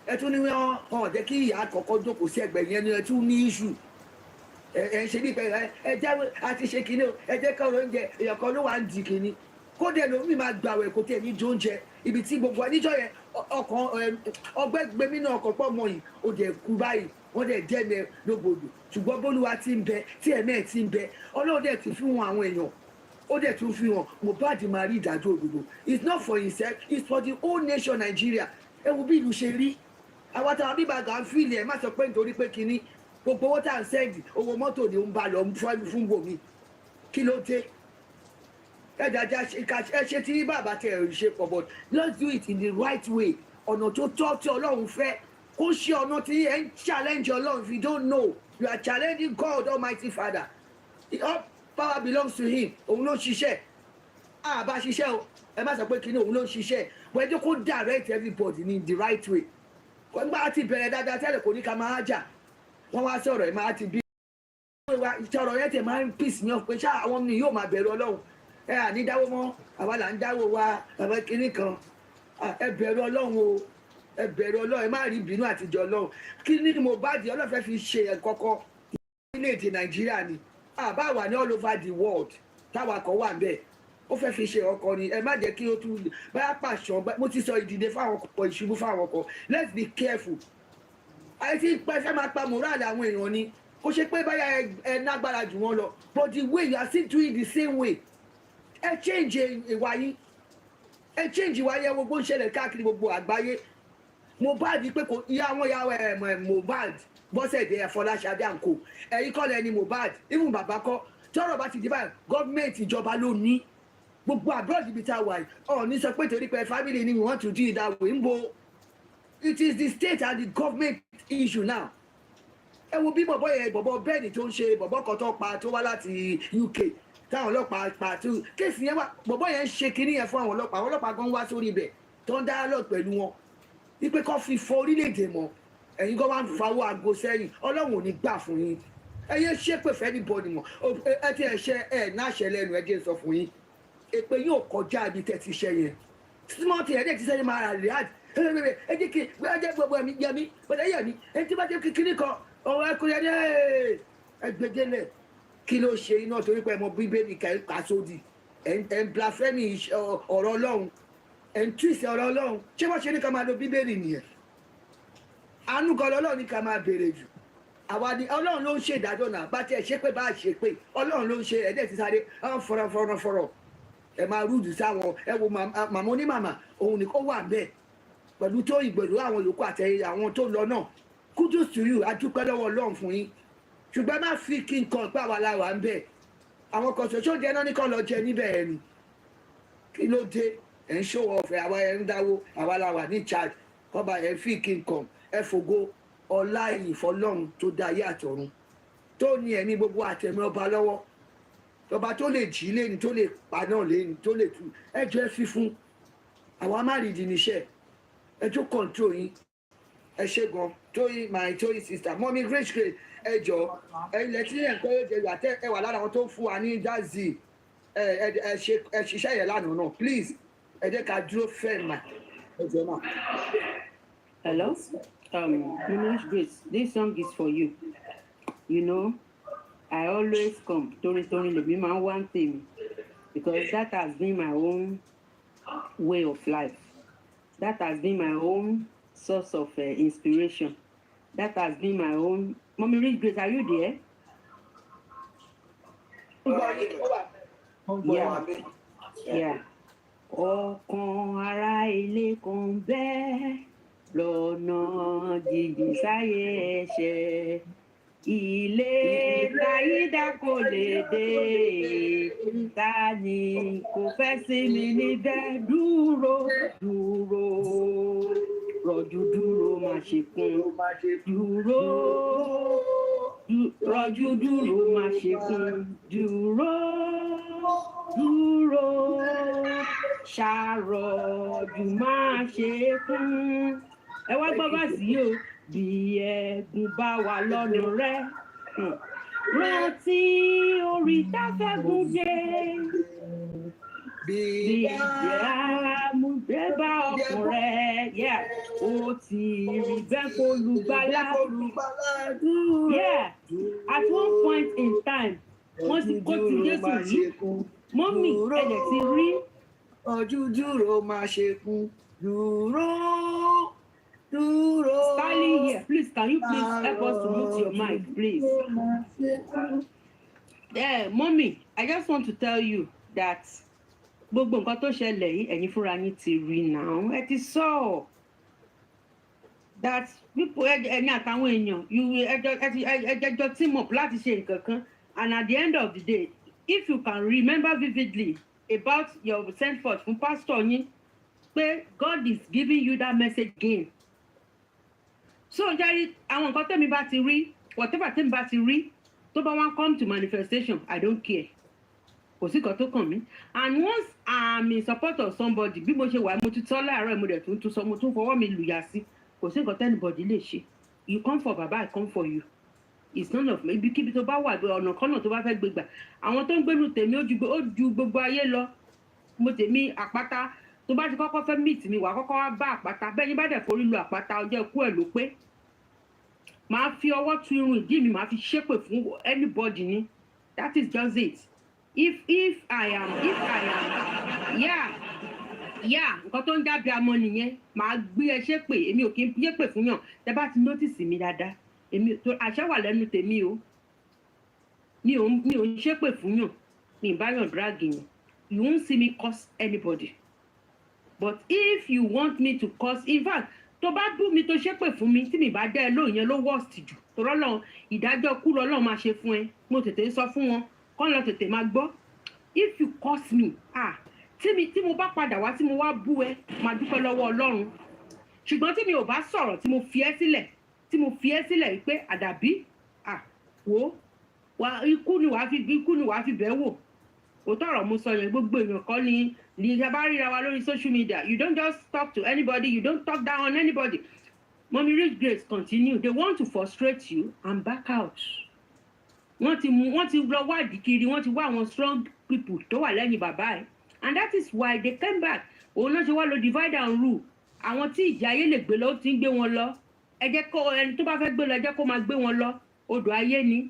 ẹ tún ní wọn hàn jẹ́ kí ìyá àkọ́kọ́ jókòó sí ẹgbẹ́ yẹn ni ẹ tún ní iṣu ẹ ṣe bí ẹ jáwé àti ṣe kinní o ẹ jẹ́ káwọn oúnjẹ èèyàn kan ló wà ń di kinní kódé lómi máa gbàwẹ̀ kó tẹ̀ ní jóúnjẹ ibi tí gbogbo níjọ́ yẹn ọkàn ọgbẹ́ gbẹmí náà ọkọ̀ pọ̀ mọ́ yìí ó dẹ̀ kú báyìí wọ́n dẹ̀ dẹ́mẹ̀ lógbòdò ṣùgbọ́n bólúwa ti ń bẹ tí ẹ̀mẹ́ ti ń bẹ ọlọ́run dẹ̀ ti fi wọn àwọn èèyàn ó dẹ̀ tún fi hàn Mohbad máa rí ìdájọ́ òdodo it's not for himself it's for the whole nation Nigeria ẹ wo bí ìlú ṣe rí àwọn táwọn bíbá gà ń fìlì ẹ má sọ pé nítorí pé kinní gbogbo owó tá à ń sẹ́ẹ̀dì owó mọ́tò ni ó ń bá lọ fún gbòmí kí ló dé ẹ jàjà ẹ ṣe tí bàbá tẹ ẹ ṣe pọ̀ but let's do it in the right way ọ̀nà tó tọ́ tí ọlọ́run fẹ́ kó ṣe ọ̀nà tí ẹ ń challenge ọlọ́run if you don't know you are challenging God Almighty Father all power belongs to him òun ló ń ṣiṣẹ́ àbá ṣiṣẹ́ o ẹ má sọ pé kinní òun ló ń ṣiṣẹ́ wọ́n ẹjọ́ kó direct everybody in the right way wọ́n gbá ti bẹ̀rẹ̀ dáadáa tẹ́lẹ̀ kò ní ká máa jà wọ́n wá sọ̀rọ̀ ẹ̀ máa ti bí ìṣòro yẹn tẹ̀ máa ń pìs ní ọ̀pẹ ṣá àwọn ni yóò máa bẹ̀rù ọlọ́run ẹ à ní dáwó mọ́ àwa là ń dáwó wa àwọn kinní kan ẹ bẹ̀rù ọlọ́run o ẹ bẹ̀rù ọlọ́run ẹ má rí ìbínú àtijọ́ ọlọ́run kí ni Mohbad ọlọ́run fẹ́ fi ṣe ẹ̀kọ́kọ́ orílẹ̀-èdè Nàìjíríà ni àbá wà ní all over the world táwa kan wà bẹ́ẹ̀ ó fẹ́ fi ṣe ọkọ ni ẹ má jẹ́ kí ó tún báyà pàṣọ mo ti sọ ìdìde fáwọn ọkọ̀ ìṣubú fáwọn ọkọ̀ let's be careful àìsí pẹ́ fẹ́ máa pa moral àwọn èèyàn ni kó ṣe pé báyà ẹ nágbára jù wọ́n lọ but the way you are still doing the same way ẹ change ìwà yín ẹ change ìwà yẹn gbogbo ń ṣẹlẹ̀ káàkiri gbogbo àgbáyé Mohbad pé kò ìyá àwọn ìyàwó Mohbad Bọ́sẹ̀dé Fọláṣadé àǹkó ẹ̀yin kọ́ lẹ́ni Mohbad even bàbá kọ́ tọ́rọ̀ bá ti di báyìí gọ́ọ̀mẹ̀ntì ìjọba ló ní gbogbo abroad ibi tá a wà yìí ọ̀ọ́ni sọ pé torí pé family ni we want to do it that way ń bo it is the state and the government issue now ẹ wo bí bọ̀bọ̀ yẹn bọ̀bọ̀ bẹ́ẹ̀ni tó ń ṣe bọ̀bọ̀ kan tó pa tó wá láti UK táwọn ọlọ́pàá pa tó kéèsì yẹn wà bọ̀bọ̀ yẹn ń ṣe kinní yẹn fún àwọn ọlọ́pàá gan wá sórí ibẹ̀ tó ń dialogue pẹ̀lú wọn wípé kó fi fọ orílẹ̀-èdè mọ́ ẹ̀yin gan wá ń fawọ́ aago sẹ́yìn ọlọ́run ò ní gbà fún yín ẹ yẹ ṣépè fẹ́ ní bọ́ọ̀dì mọ́ ẹ ti ẹ̀ ṣe ẹ̀ náṣẹ lẹ́nu ẹ jẹ́ sọ fún yín èpè yóò kọjá ibi tẹ́ ti ṣe yẹn small thing ẹ̀dẹ̀ ti sẹ́yìn máa rà rìád ẹ jẹ́ kí ẹ jẹ́ gbogbo ẹ̀mí yẹmí bọ́dẹ̀ yẹmí ẹ ti bá jẹ́ kékeré kan ọ̀rọ̀ ẹkùnrin ẹ gbẹdẹ́lẹ̀ kí ló ṣe iná torí pé ẹ mọ bíbélì kà sódì ẹ ń blasphemy ọ̀rọ̀ ọlọ́run ẹ ń twist ọ̀rọ̀ ọlọ́run ṣé wọ́n ṣe ní ká máa lo bíbélì nìyẹn àánú gan ọlọ́run ní ká máa béèrè jù àwa ni ọlọ́run ló ń ṣe ìdájọ́ náà bá tiẹ̀ ṣe pé bá a ṣe pé ọlọ́run ló ń ṣe ẹ̀dẹ̀ ti sáré fọ̀rọ̀ ẹ máa rúdù sáwọn ẹ wo màmá onímàmá òun ni kó wà bẹ́ẹ̀ pẹ̀lú tó ìgbèrú àwọn yòókù àtẹ̀yẹ àwọn tó lọ náà kudos to you adúpẹ́ lọ́wọ́ ọlọ́run fún yín ṣùgbọ́n má fi kí n kan pé àwa la wà ń bẹ̀ àwọn kan ṣoṣo jẹ́ náà ní kàn lọ jẹ níbẹ̀ ẹ̀ ni kí ló dé ẹ̀ ń ṣòwò ọ̀fẹ́ àwa ẹ̀ ń dáwó àwa la wà ní charge kọ́ba ẹ̀ fi kí n kan ẹ fògo ọlá ìyìn fọlọ́run tó dá ayé àtọ̀run tó ní ẹ̀mí gbogbo àtẹ̀mí ọba lọ́wọ́ ọba tó lè jí lẹ́ni tó lè pa náà lẹ́ni tó lè tú ẹjọ́ ẹ fi fún àwa má rí di níṣẹ́ ẹjọ́ control yín ẹ ṣe gan tóyìn my tóyìn sister mọ́mí grace grace ẹjọ́ ilẹ̀ tí ẹ̀ ń kọ́ ẹ̀jẹ̀ wà tẹ́ ẹ wà lára àwọn tó fún wa ní dazi ẹ ṣiṣẹ́ yẹn lánàá náà please ẹ jẹ́ ká dúró fẹ́ mà ẹjọ́ náà. Hello, Grace, this song is for you. You know, I always come. Tori lèmi máa ń wá ń tèmi, because that has been my own way of life. That has been my own source of inspiration. That has been my own. Mommy Rich Grace, are you there? Yeah. Ọkàn ará ilé kan bẹ́ẹ̀ lọ́nà jìjì sáyé ẹ̀ṣẹ̀. Ilé láyídá kò lè dé, ta ni kò fẹ́ sinmi níbẹ̀? Dúró, rọ̀jú dúró má ṣe kún. Rọ̀jú dúró má ṣe kún. Dúró, ṣàròjù má ṣe kún. Ẹ wá gbọ́ bá sí o. Bí ẹ̀gún bá wà lọ́nà rẹ̀, rántí orí táfẹ́gùn dé. Bí àmúdé bá ọkàn rẹ̀, ó ti rí bẹ́ẹ̀ f'Olùgbàlà. At one point in time, wọ́n ti kó ti Jésù rí. Mọ́mì ẹ̀jẹ̀ ti rí. Ojú dúró máa ṣe kún. Dúró. Stanley here, please, can you please help us to mute your mic, please? Mommy, I just want to tell you that gbogbo nǹkan tó ṣẹlẹ̀ yìí ẹ̀yin fúnra yín ti rí now. Ẹ ti sọ that people ẹni àtàwọn èèyàn ẹjọ́ team up láti ṣe nǹkan kan, and at the end of the day, if you can remember vividly about your sent forth from pastor yín, pé God is giving you that message again. So jẹ́rí àwọn nǹkan tẹ́mi bá ti rí, whatever tẹ́mi bá ti rí, tó bá wá come to manifestation, I don't care. Kò sí nǹkan tó kàn mí. And once I'm in support of somebody, bí mo ṣe wà, mo ti tọ́ láàárọ̀, mo dẹ̀ tún sọ, mo tún fọwọ́ mi lùyà sí. Kò sí nǹkan tẹ́nibọ̀dì lè ṣe. You come for Baba, I come for you. It's none of me. Ibikíbi tó bá wà, ọ̀nà kọ́nà tó bá fẹ́ gbé gbà. Àwọn tó ń gbénu tèmi ó ju gbogbo ayé lọ. Mo tèmi àpáta. Tó bá ti kọ́kọ́ fẹ́ meet mi, wà kọ́kọ́ wá bá àpáta. Bẹ́ẹ̀ ni bá dẹ̀ forí lu àpáta, ọjọ́ ikú ẹ̀ ló pé. Màá fi ọwọ́ tu irun ìdí mi, màá fi ṣépè fún anybody ni. That is just it. If I am, nǹkan tó ń jáde amọ̀ nìyẹn. Màá gbé ẹ ṣépè, èmi ò kí ń yépè fún yàn. Tẹ́ bá ti notice mi dáadáa. Àṣẹ wà lẹ́nu tèmi o. Mi ò ń ṣépè fún yàn. Mi ì bá yàn drag yàn. You won't see me curse anybody. But if you want me to curse, in fact, tó bá bú mi tó ṣépè fún mi tí mi bá dẹ́ ẹ lóhùn yẹn ló worst jù. Torọ́ lọ́hùn ìdájọ́ kú lọ́lọ́run máa ṣe fún ẹ. Mo tètè sọ fún wọn, kọ́ lọ tètè máa gbọ́. If you curse me, tí mo bá padà wá tí mo wá bú ẹ, máa dúpẹ́ lọ́wọ́ Ọlọ́run. Ṣùgbọ́n tí mi ò bá sọ̀rọ̀ tí mo fi ẹ́ sílẹ̀ wípé àdàbí, ikú ni wàá fi bẹ́ẹ̀ wò. Òótọ́ ọ̀rọ̀ mo sọ yẹn, gbogbo èèyàn kọ́ ni ìjọba bá ríra wa lórí social media. You don't just talk to anybody, you don't talk down on anybody. Mommy Rich Grace, continue. They want to frustrate you and back out. Wọ́n ti lọ wádìí kiri, wọ́n ti wá àwọn strong people tó wà lẹ́yìn bàbá ẹ̀. And that is why they came back. Òun náà ṣe wá lo divide and rule. Àwọn tí ìjà ayé lè gbé lọ ó ti ń gbé wọn lọ. Ẹ jẹ́ kó ẹni tó bá fẹ́ gbé lọ, ẹ jẹ́ kó máa gbé wọn lọ. Odò ayé ni.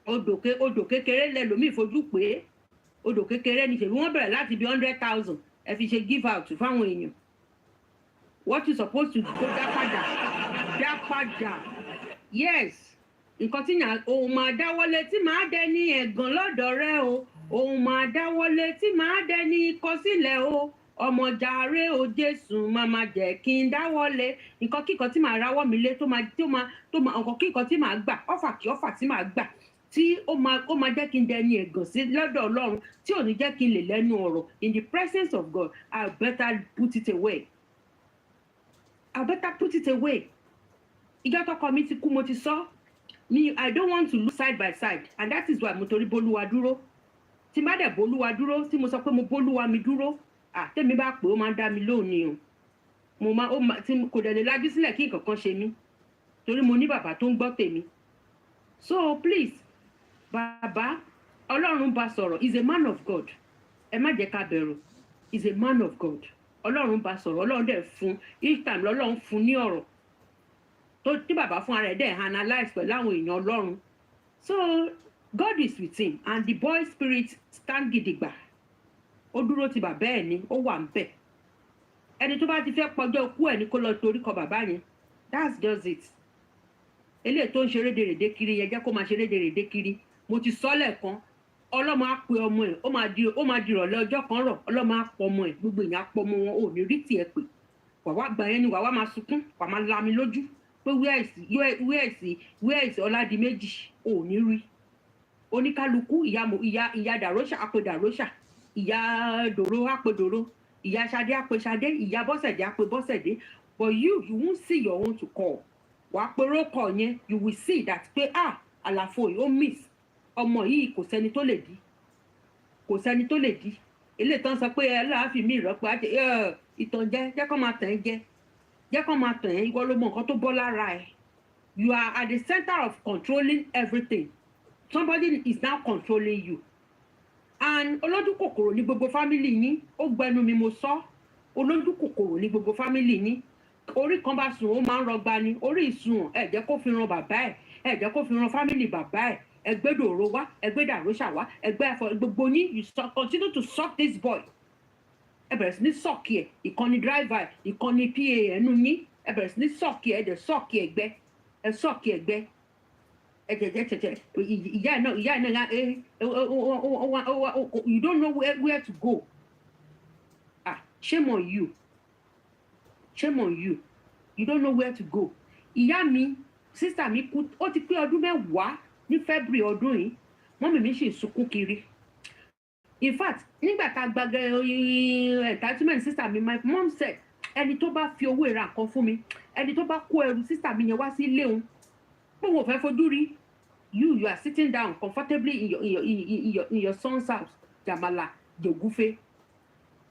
Odò kékeré lẹ́lòmíì fojú pé. Odò kékeré ni ṣèbí wọ́n bẹ̀rẹ̀ láti bí 100,000 ẹ fi ṣe give out fáwọn èèyàn. What you supposed to do dá padà. Yes, nǹkan tí òun máa dáwọ́lé tí màá dẹ ní ẹ̀gàn lọ́dọ̀ rẹ o. Òun máa dáwọ́lé tí màá dẹ ní ìkọsílẹ̀ o. Ọmọ jàre o Jésù máa jẹ́ kí n dáwọ́lé. Nǹkan kíkan tí màá ráwọ́ mi lé tó máa nǹkan kíkan tí màá gbà, ọ̀fà tí màá gbà. Tí ó máa jẹ́ kí n dẹni ẹ̀gàn sí lọ́dọ̀ Ọlọ́run, tí ò ní jẹ́ kí n lè lẹ́nu ọ̀rọ̀. In the presence of God, I better put it away. Ìjọ́ tọkọ mi ti kú, mo ti sọ. I don't want to look side by side, and that is why mo torí bólúwa dúró. Tí má dẹ̀ bólúwa dúró, tí mo sọ pé mo bólúwa mi dúró, tèmi bá pè ó máa ń dá mi lóhùn ni o. Kò dẹ̀ lè lajú sílẹ̀ kí nǹkan kan ṣe mí. Torí mo ní bàbá tó ń gbọ́ tèmi. So please, Bàbá, Ọlọ́run bá sọ̀rọ̀, is a man of God. Ẹ má jẹ́ ká bẹ̀rù, is a man of God. Ọlọ́run bá sọ̀rọ̀, Ọlọ́run dẹ̀ fún, each time lọ́lọ́run fún ní ọ̀rọ̀. Tí bàbá fún ara ẹ̀ dẹ̀ analyze pẹ̀lú àwọn èèyàn Ọlọ́run. So God is with him and the boy spirit stand gidigba. Ó dúró ti bàbá ẹ̀ ni, ó wà ńbẹ̀. Ẹni tó bá ti fẹ́ pọjọ́ ikú ẹ̀ ni kó lọ torí kọ bàbá yẹn. That's just it. Eléyìí tó ń ṣe rédèrèdè kiri yẹn jẹ́ kó máa ṣe rédèrèdè kiri. Mo ti sọ lẹ́ẹ̀kan, ọlọ́mọ á pe ọmọ ẹ̀, ó máa di ìrọ̀lẹ́ ọjọ́ kan rọ̀, ọlọ́mọ á pọ ọmọ ẹ̀, gbogbo èèyàn á pọ ọmọ wọn, ò ní rí tiẹ̀ pé. Wàá gbà yẹn ni wàá máa sunkún, wàá máa lami lójú pé where is Ọládìméjì, ò ní rí. Oníkálukú ìyá dàróṣà á pe dàróṣà, ìyá dòró á pe dòró, ìyá ṣadé á pe ṣadé, ìyá bọ́sẹ̀dé á pe bọ́sẹ̀dé. But you won't see your own to call. Wàá pe rókọ̀ yẹn, you will see that pé àlàfo yìí ó miss. Ọmọ yìí kò sẹ́ni tó lè di. Kò sẹ́ni tó lè di. Eléyìí tán sọ pé láàfin mi ìrọ́pọ̀ àti ìtànjẹ jẹ́ kó máa tàn ẹ́ jẹ. Jẹ́ kó máa tàn ẹ́, ìwọ ló mọ nǹkan tó bọ́ lára ẹ̀. You are at the center of controlling everything. Somebody is now controlling you. And olójú kòkòrò ní gbogbo family yín, ó gbẹnu mi mo sọ. Olójú kòkòrò ní gbogbo family yín. Orí kan bá sùn ó máa ń rọgba ni. Orí ìsùn ẹ jẹ́ kó fi ran bàbá ẹ̀, ẹ jẹ́ kó fi ran family bàbá ẹ̀. Ẹgbẹ́ dòró wá, ẹgbẹ́ dàróṣà wá, ẹgbẹ́ ẹ̀fọ́ gbogbo yín, you continue to suck this boy. Ẹ bẹ̀rẹ̀ sí ní sọ́ọ̀kì ẹ̀, ìkànnì driver, ìkànnì PA ẹnu yín, ẹ bẹ̀rẹ̀ sí ní sọ́ọ̀kì ẹ̀, ẹ̀dẹ̀ sọ́ọ̀kì ẹ̀gbẹ́, ẹ sọ́ọ̀kì ẹ̀gbẹ́. Ẹ̀jẹ̀jẹ̀jẹ̀jẹ̀ ìyá náà you don't know where to go. Shame on you. Shame on you. You don't know where to go. Ìyá mi, sister mi kú, ó ti pé ọdún mẹ́wàá ní February ọdún yìí, mọ́mì mi ṣì sunkún kiri. In fact, nígbà tá a gba entitlement sister mi, my mom said, ẹni tó bá fi owó ìra nǹkan fún mi, ẹni tó bá kó ẹrù sister mi yẹn wá sí ilé òun, pé wọn ò fẹ́ fojú rí. You are sitting down comfortably in your son's house, Jamala, Jogufe.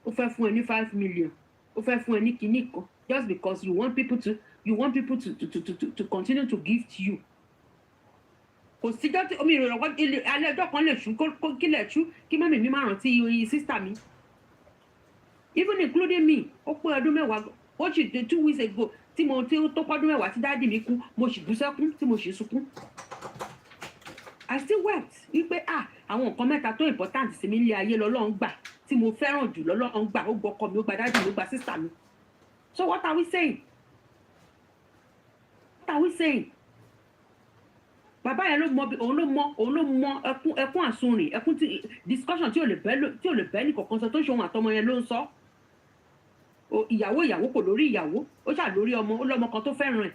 Ó fẹ́ fún ẹ ní 5 million. Ó fẹ́ fún ẹ ní kinní kan, just because you want people to continue to give to you. Kò síjọ́ tí omi ìrọ̀rọ̀ alẹ́ ọjọ́ kan lè ṣú kó kílẹ̀ ṣú kí mọ́mì mi máa rántí iye sísítà mi. Even including me, ó pé ọdún mẹ́wàá, ó sì 2 weeks ago tí tó pọ́dún mẹ́wàá tí dáàdì mi kú, mo sì bú sẹ́kún tí mo sì sunkún. I still wept wípé àwọn nǹkan mẹ́ta tó important sí mi nílé ayé lọ́lọ́run gbà tí mo fẹ́ràn jù lọ́lọ́run gbà, ó gbọ́kọ mi, ó gba dáàdì mi, ó gba sísítà mi. So what are we saying? What are we saying? Bàbá yẹn òun ló mọ ẹkún àsunrìn, ẹkún tí discussion tí ò lè bẹ́ ní kọ̀ọ̀kan sọ tó ṣe ohun àtọmọ yẹn ló ń sọ. Ìyàwó kò lórí ìyàwó, ó ṣà lórí ọmọ, ó lọ́mọ kan tó fẹ́ràn ẹ̀.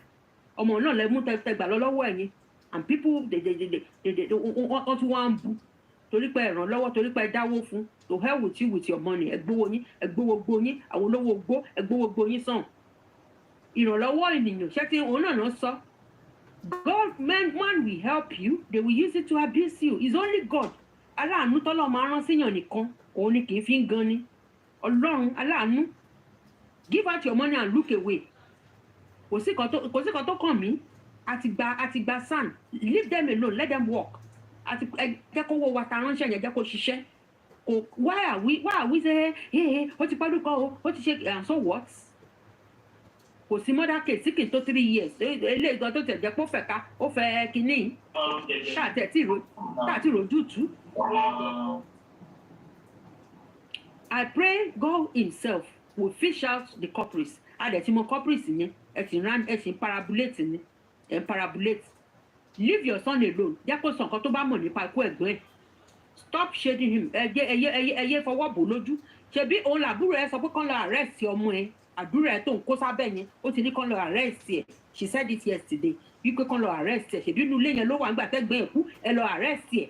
Ọmọ náà lẹ mú tẹgbà lọ́wọ́ ẹ̀ yẹn. And people wọ́n tún wá ń bu torí pé ẹ ràn lọ́wọ́, torí pé ẹ dáwó fún. To hell with you with your money. Ẹ gbówó yín, ẹ gbówó gbó yín, àwọn olówó gbó, ẹ gbówó gbó yín sàn. Ìrànlọ́wọ́ ènìyàn ṣé tí òun náà sọ. God, man will help you, they will use it to abuse you. It's only God. Aláàánú tọ́lọ́ máa rán síyàn nìkan, òun ni kì í fi ń gan ni. Ọlọ́run aláàánú. Give out your money and look away. Kò sí kan tó kàn mí. Àti gba sand. Leave them alone, let them walk. Jẹ́ kó wo wa ta ránṣẹ́ yẹn, jẹ́ kó ṣiṣẹ́. Why are we say, hey, ó ti pọ́dún kan o, ó ti ṣe, and so what? Kò sí mother case sí kì í tó 3 years. Ilé ìgbọ́n tó tẹ̀ jẹ́ pé ó fẹ́ kínní. Táàtì rojú tú. I pray God himself will fish out the culprits. Adẹ̀ tí mo culprits yẹn, ẹ̀sìn parabulate ni. Parabulate. Leave your son alone. Jẹ́ kó sọ nǹkan tó bá mọ̀ nípa ikú ẹ̀gbọ́n ẹ̀. Stop shading him. Ẹyẹ fọwọ́ bò lójú. Ṣebí òun làbúrò ẹ sọ pé kán lọ arrest ọmọ ẹ. Àdúrà ẹ tó ń kó sábẹ́ yẹn, ó ti ní kán lọ arrest ẹ. She said it yesterday. Wípé kán lọ arrest ẹ. Ṣebí inú ilé yẹn ló wà nígbà tẹ́gbẹ́ ẹ̀ kú, ẹ lọ arrest ẹ.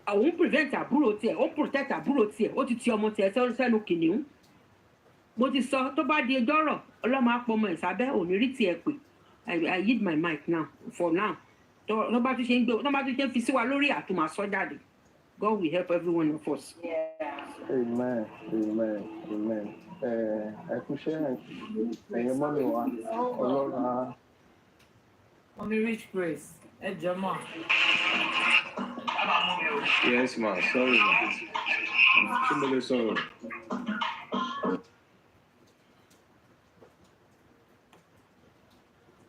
Àwọn prevent àbúrò tiẹ̀, ó protect àbúrò tiẹ̀, ó ti ti ọmọ tiẹ̀ sẹ́nu kìnìún. Mo ti sọ tó bá di ẹjọ́ rọ̀, ọlọ́mọ apọmọ ẹ̀ sábẹ́ òní rí tiẹ̀ pè. I yield my mic now, for now. Tó bá tún ṣe ń fi sí wa lórí àtúmọ̀ sọ jáde. God will help every one of us. Amen. Ẹ kú ṣẹ́ ẹ̀yin mọ́mí wa, Ọlọ́run á. Mommy Rich Grace, ẹ jọ mọ́. Yes ma, sorry ma. Ṣé mo lè sọ̀rọ̀?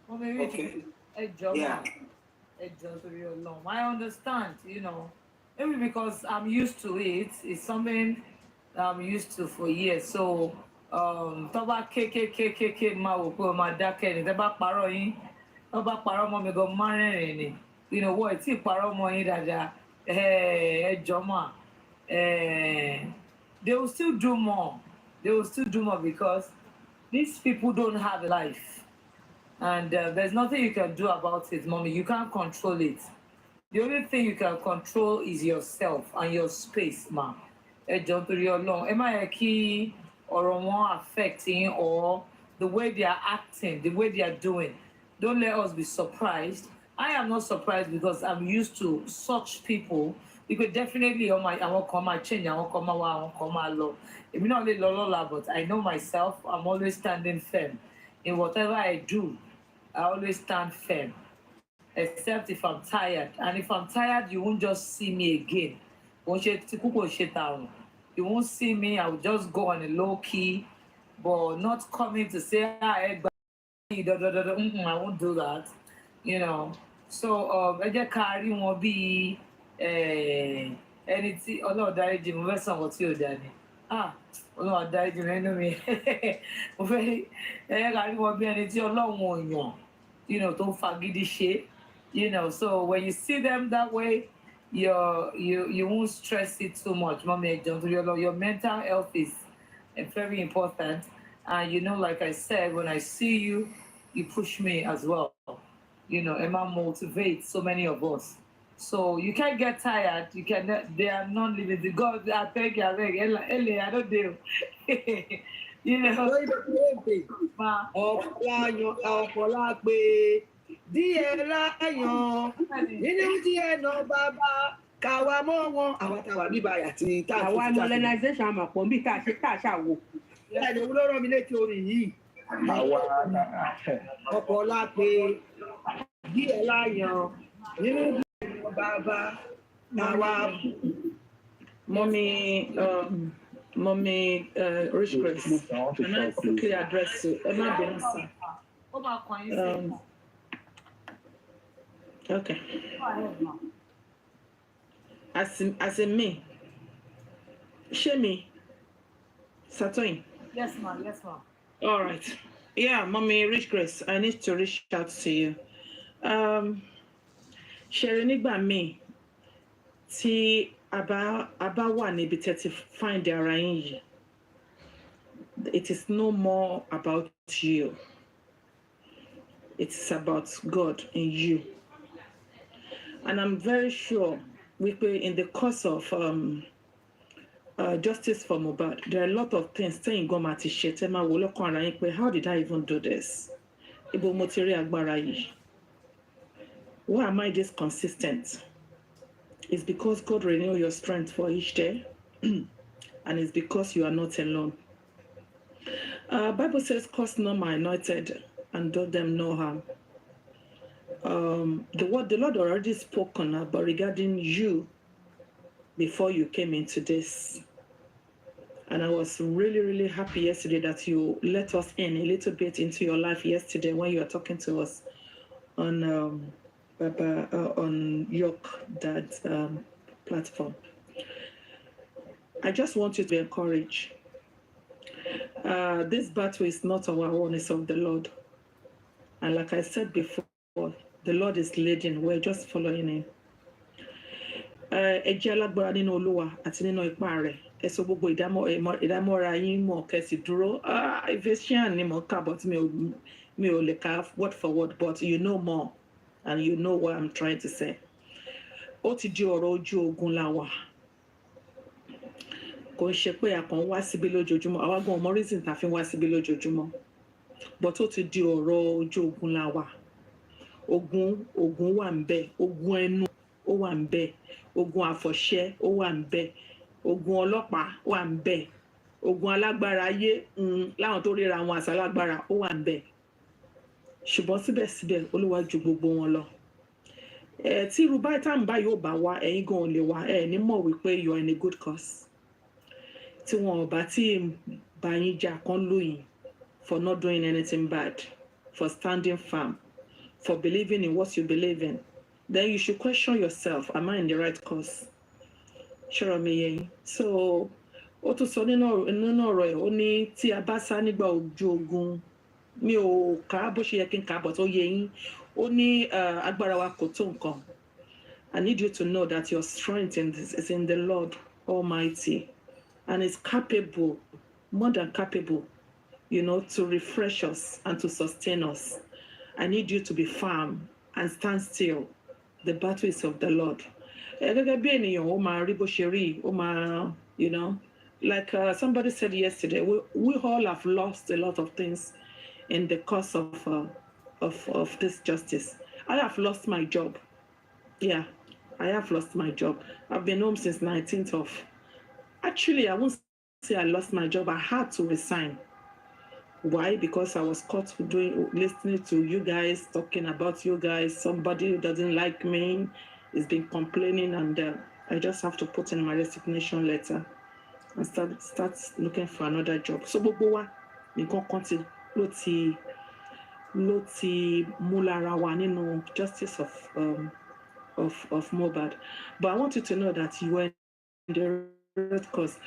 Mommy Rich Grace, ẹ jọ mọ́. I understand, you know, maybe because I'm used to it. It's something I'm used to for years. So, tó bá kékékékéké máa wò pé o máa dákẹ́ ni, tẹ́ bá parọ́ yín, tó bá parọ́ mọ́ mi gan máa rẹ́rìn ni. You know, wọ́n tí parọ́ mọ́ yín dáadáa, ẹ jọ̀ọ́ mà, they will still do more. They will still do more because these people don't have a life. And there's nothing you can do about it, mommy. You can't control it. The only thing you can control is yourself and your space, ma. Ẹ jọ̀ọ́ torí Ọlọ́run, ẹ má yẹ kí ọ̀rọ̀ wọn affect yín or the way they are acting, the way they are doing. Don't let us be surprised. I am not surprised because I'm used to such people. Because definitely àwọn kan máa change, àwọn kan máa wá, àwọn kan máa lọ. Èmi náà lè lọ lọ́la, but I know myself, I'm always standing firm. In whatever I do, I always stand firm. Except if I'm tired. And if I'm tired, you won't just see me again. You won't see me, I will just go on a low key, but not coming to say, I won't do that. You know. So, ẹ jẹ́ ká rí wọn bí ẹni tí Ọlọ́run dáríjì mo fẹ́ sàn wọ́n tí ò dá ni. Ọlọ́run dáríjì mi nínú mi. Mo fẹ́ ẹ jẹ́ ká rí wọn bí ẹni tí Ọlọ́run ò yàn, you know, tó ń fagídí ṣe. You know, so when you see them that way, you won't stress it too much, mommy. Your mental health is very important, and you know, like I said, when I see you, you push me as well. You know, Emma motivates so many of us. So you can't get tired. You can. They are not living. The God, I beg you, I don't do. You know. Díẹ̀ láyàn nínú díẹ̀ náà bàbá káwa mọ́ wọn àwọn táwa bíbá àti táàtì. Àwa modernization àmọ̀ pọ̀ bí tá a ṣàwò. Ẹ̀jẹ̀ wo ló rán mi létí orin yìí? Ọ̀pọ̀ lápè díẹ̀ láyàn nínú díẹ̀ náà bàbá káwa. Mommy, Rich Grace, can I quickly address you? Emma Benson. Okay. As in me, Shemi, Satoin. Yes, ma'am. Yes, ma'am. All right. Yeah, Mommy, Rich Grace, I need to reach out to you. Sharonigba me, ti aba wà níbi tẹ́ ti find ara yín yìí. It is no more about you. It is about God in you. And I'm very sure in the course of justice for Mohbad, there are a lot of things saying go mati shetema wolokon ara yin pé how did I even do this? Ibo mo ti rí agbára yìí. Why am I this consistent? It's because God renew your strength for each day, and it's because you are not alone. Bible says, "Cause no my anointed, and do them no harm." The Lord already spoken about regarding you before you came into this. And I was really, really happy yesterday that you let us in a little bit into your life yesterday when you were talking to us on York, that platform. I just want you to be encouraged. This battle is not our own, it's of the Lord. And like I said before, the Lord is leading, we're just following him. Ẹ jẹ́ alágbára nínú Olúwa àti nínú ipá rẹ̀. Ẹ sọ gbogbo ìdámọ́ra yín mọ̀ kẹ́sì dúró. Ephesians ni mo kà, but mi ò lè kà word for word, but you know more and you know what I'm trying to say. Ó ti di ọ̀rọ̀ ojú ogun la wà. Kò ń ṣe pé a kàn wá síbí lójoojúmọ́, àwa gan ọmọ reason tá fi wá síbí lójoojúmọ́. But ó ti di ọ̀rọ̀ ojú ogun la wà. Ogun wà ńbẹ̀, ogun ẹnu ó wà ńbẹ̀, ogun àfọ̀ṣẹ ó wà ńbẹ̀, ogun ọlọ́pàá wà ńbẹ̀, ogun alágbára ayé láwọn tó ríra wọn àṣà alágbára ó wà ńbẹ̀. Ṣùgbọ́n síbẹ̀síbẹ̀ Olúwa ju gbogbo wọn lọ. Tí irú báyìí táwọn báyìí ò bá wá, ẹ̀yin gan ò lè wá, ẹ̀ ní mọ̀ wípé you are in a good cause. Tí wọn ò bá tí bá yín jà kán lù yín for not doing anything bad, for standing firm, for believing in what you believe in, then you should question yourself, am I in the right course? Sure, me. So, ó tún sọ nínú ọ̀rọ̀ ẹ̀, ó ní tí a bá sá nígbà ojú ogun, mi ò kà bó ṣe yẹ kí n kà, but ó yé yín. Ó ní agbára wa kò tó nǹkan. I need you to know that your strength is in the Lord Almighty, and is capable, more than capable, to refresh us and to sustain us. I need you to be firm and stand still. The battle is of the Lord. Like somebody said yesterday, we all have lost a lot of things in the course of this justice. I have lost my job. Yeah, I have lost my job. I've been home since 19th of. Actually, I won't say I lost my job. I had to resign. Why? Because I was caught listening to you guys, talking about you guys. Somebody who doesn't like me has been complaining, and I just have to put in my resignation letter and start looking for another job. So gbogbo wa nǹkan kan tí ló ti mú lára wa nínú justice of Mohbad. But I want you to know that you were in the right cause.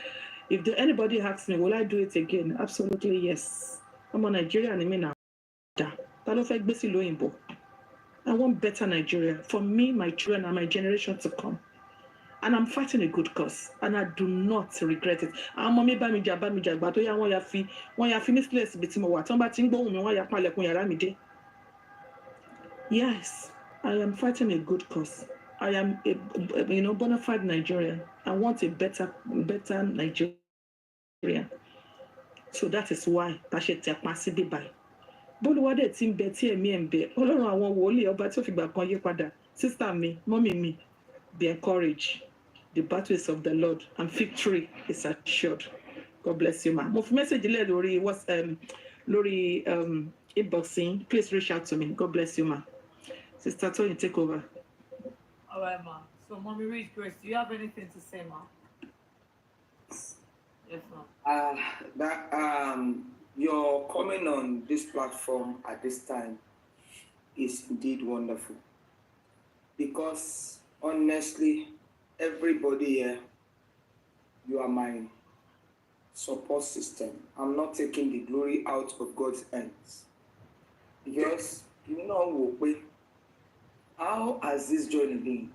If anybody asks me, will I do it again? Absolutely yes. I'm a Nigerian, I mean, I want better Nigeria for me, my children, and my generation to come. And I'm fighting a good cause, and I do not regret it. I'm mommy bamija, but oh yeah, one ya fi misplace bit mo wa. Tomba tingbo mi one ya palekun yara mi de. Yes, I am fighting a good cause. I am a bona fide Nigerian. I want a better Nigeria. So that is why Tashe Tepa Sibi by. Boluwade ti ń bẹ tí ẹ̀mí ẹ̀ ń bẹ. Ọlọ́run àwọn wòlíì ọba tí ó fìgbà kan yí padà. Sister mi, mommy mi, be encouraged. The battle is of the Lord and victory is assured. God bless you, ma. Mo fi message lẹ́ lórí inboxing. Please reach out to me. God bless you, ma. Sister Tony, take over. All right, ma. So, Mommy Rich Grace, do you have anything to say, ma? Yes, ma. Your comment on this platform at this time is indeed wonderful, because honestly, everybody here, you are my support system. I'm not taking the glory out of God's hands, because how has this journey been?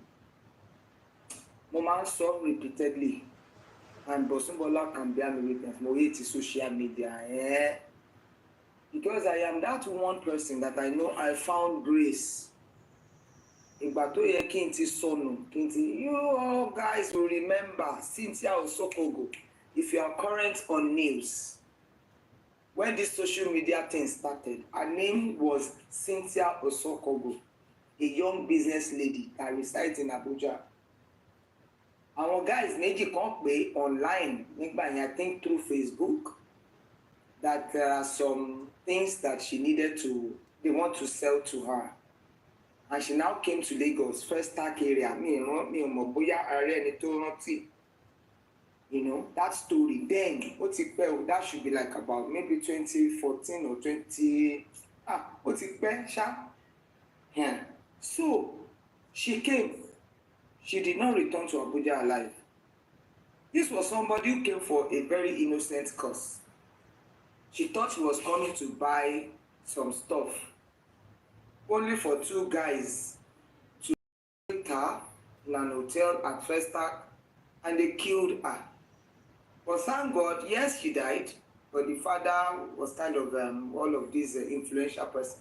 Mama saw repeatedly, and Bosumbola can bear me witness. Mo hate social media, because I am that one person that I know I found grace. Ìgbà tó yẹ kí n ti sọnù, you all guys will remember Cynthia Osokogo, if you are current on news. When this social media thing started, her name was Cynthia Osokogo, a young business lady that resides in Abuja. Àwọn guys méjì kan pè online nígbà yẹn, I think through Facebook, that there are some things that they want to sell to her. And she now came to Lagos, first Stark area. That story. Then, that should be like about maybe 2014 or 20. Yeah. So, she came. She did not return to Abuja alive. This was somebody who came for a very innocent cause. She thought she was coming to buy some stuff, only for two guys to take her in an hotel at Festac, and they killed her. But thank God, yes, she died, but the father was kind of all of these influential person.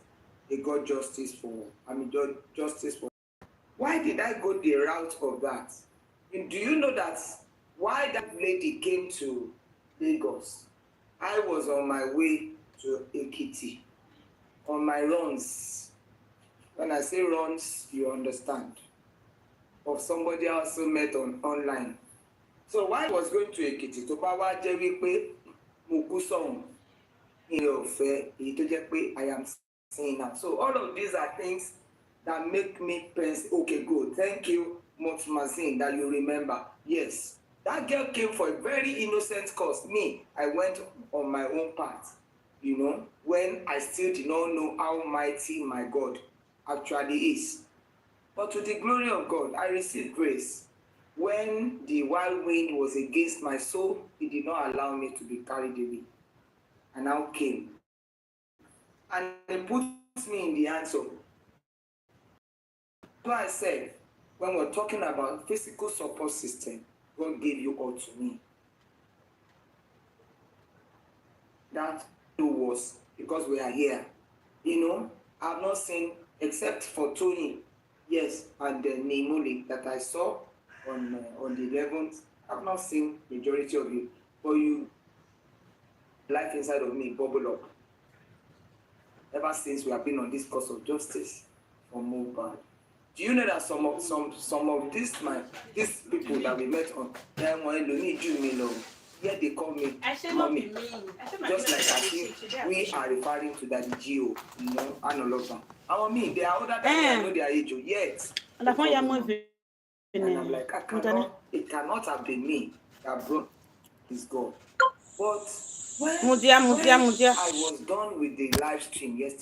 They got justice for. Why did I go the route of that? And do you know that why that lady came to Lagos? I was on my way to Ekiti, on my runs. When I say runs, you understand. Of somebody I also met online. So why I was going to Ekiti, to Bawa Jewipe Mukusong, I am saying now. So all of these are things that make me pense, okay, good. Thank you, Motmazin, that you remember. Yes, that girl came for a very innocent cause. Me, I went on my own path, when I still did not know how mighty my God actually is. But to the glory of God, I received grace. When the wild wind was against my soul, it did not allow me to be carried away. I now came. And it puts me in the hands of. So I said, when we're talking about physical support system, God gave you all to me. That was because we are here. You know, I've not seen, except for Tony, yes, and the Imole that I saw on the 11th. I've not seen majority of you, but you, life inside of me bubble up. Ever since we have been on this course of justice for Mohbad. Do you know that some of these people that we met on yet they call me mommy, just like as if we are referring to that Geo, you know, and all of them. I mean, they are older than me, I know their age yet. And I'm like, it cannot have been me that brought this God. But when I was done with the live stream yesterday.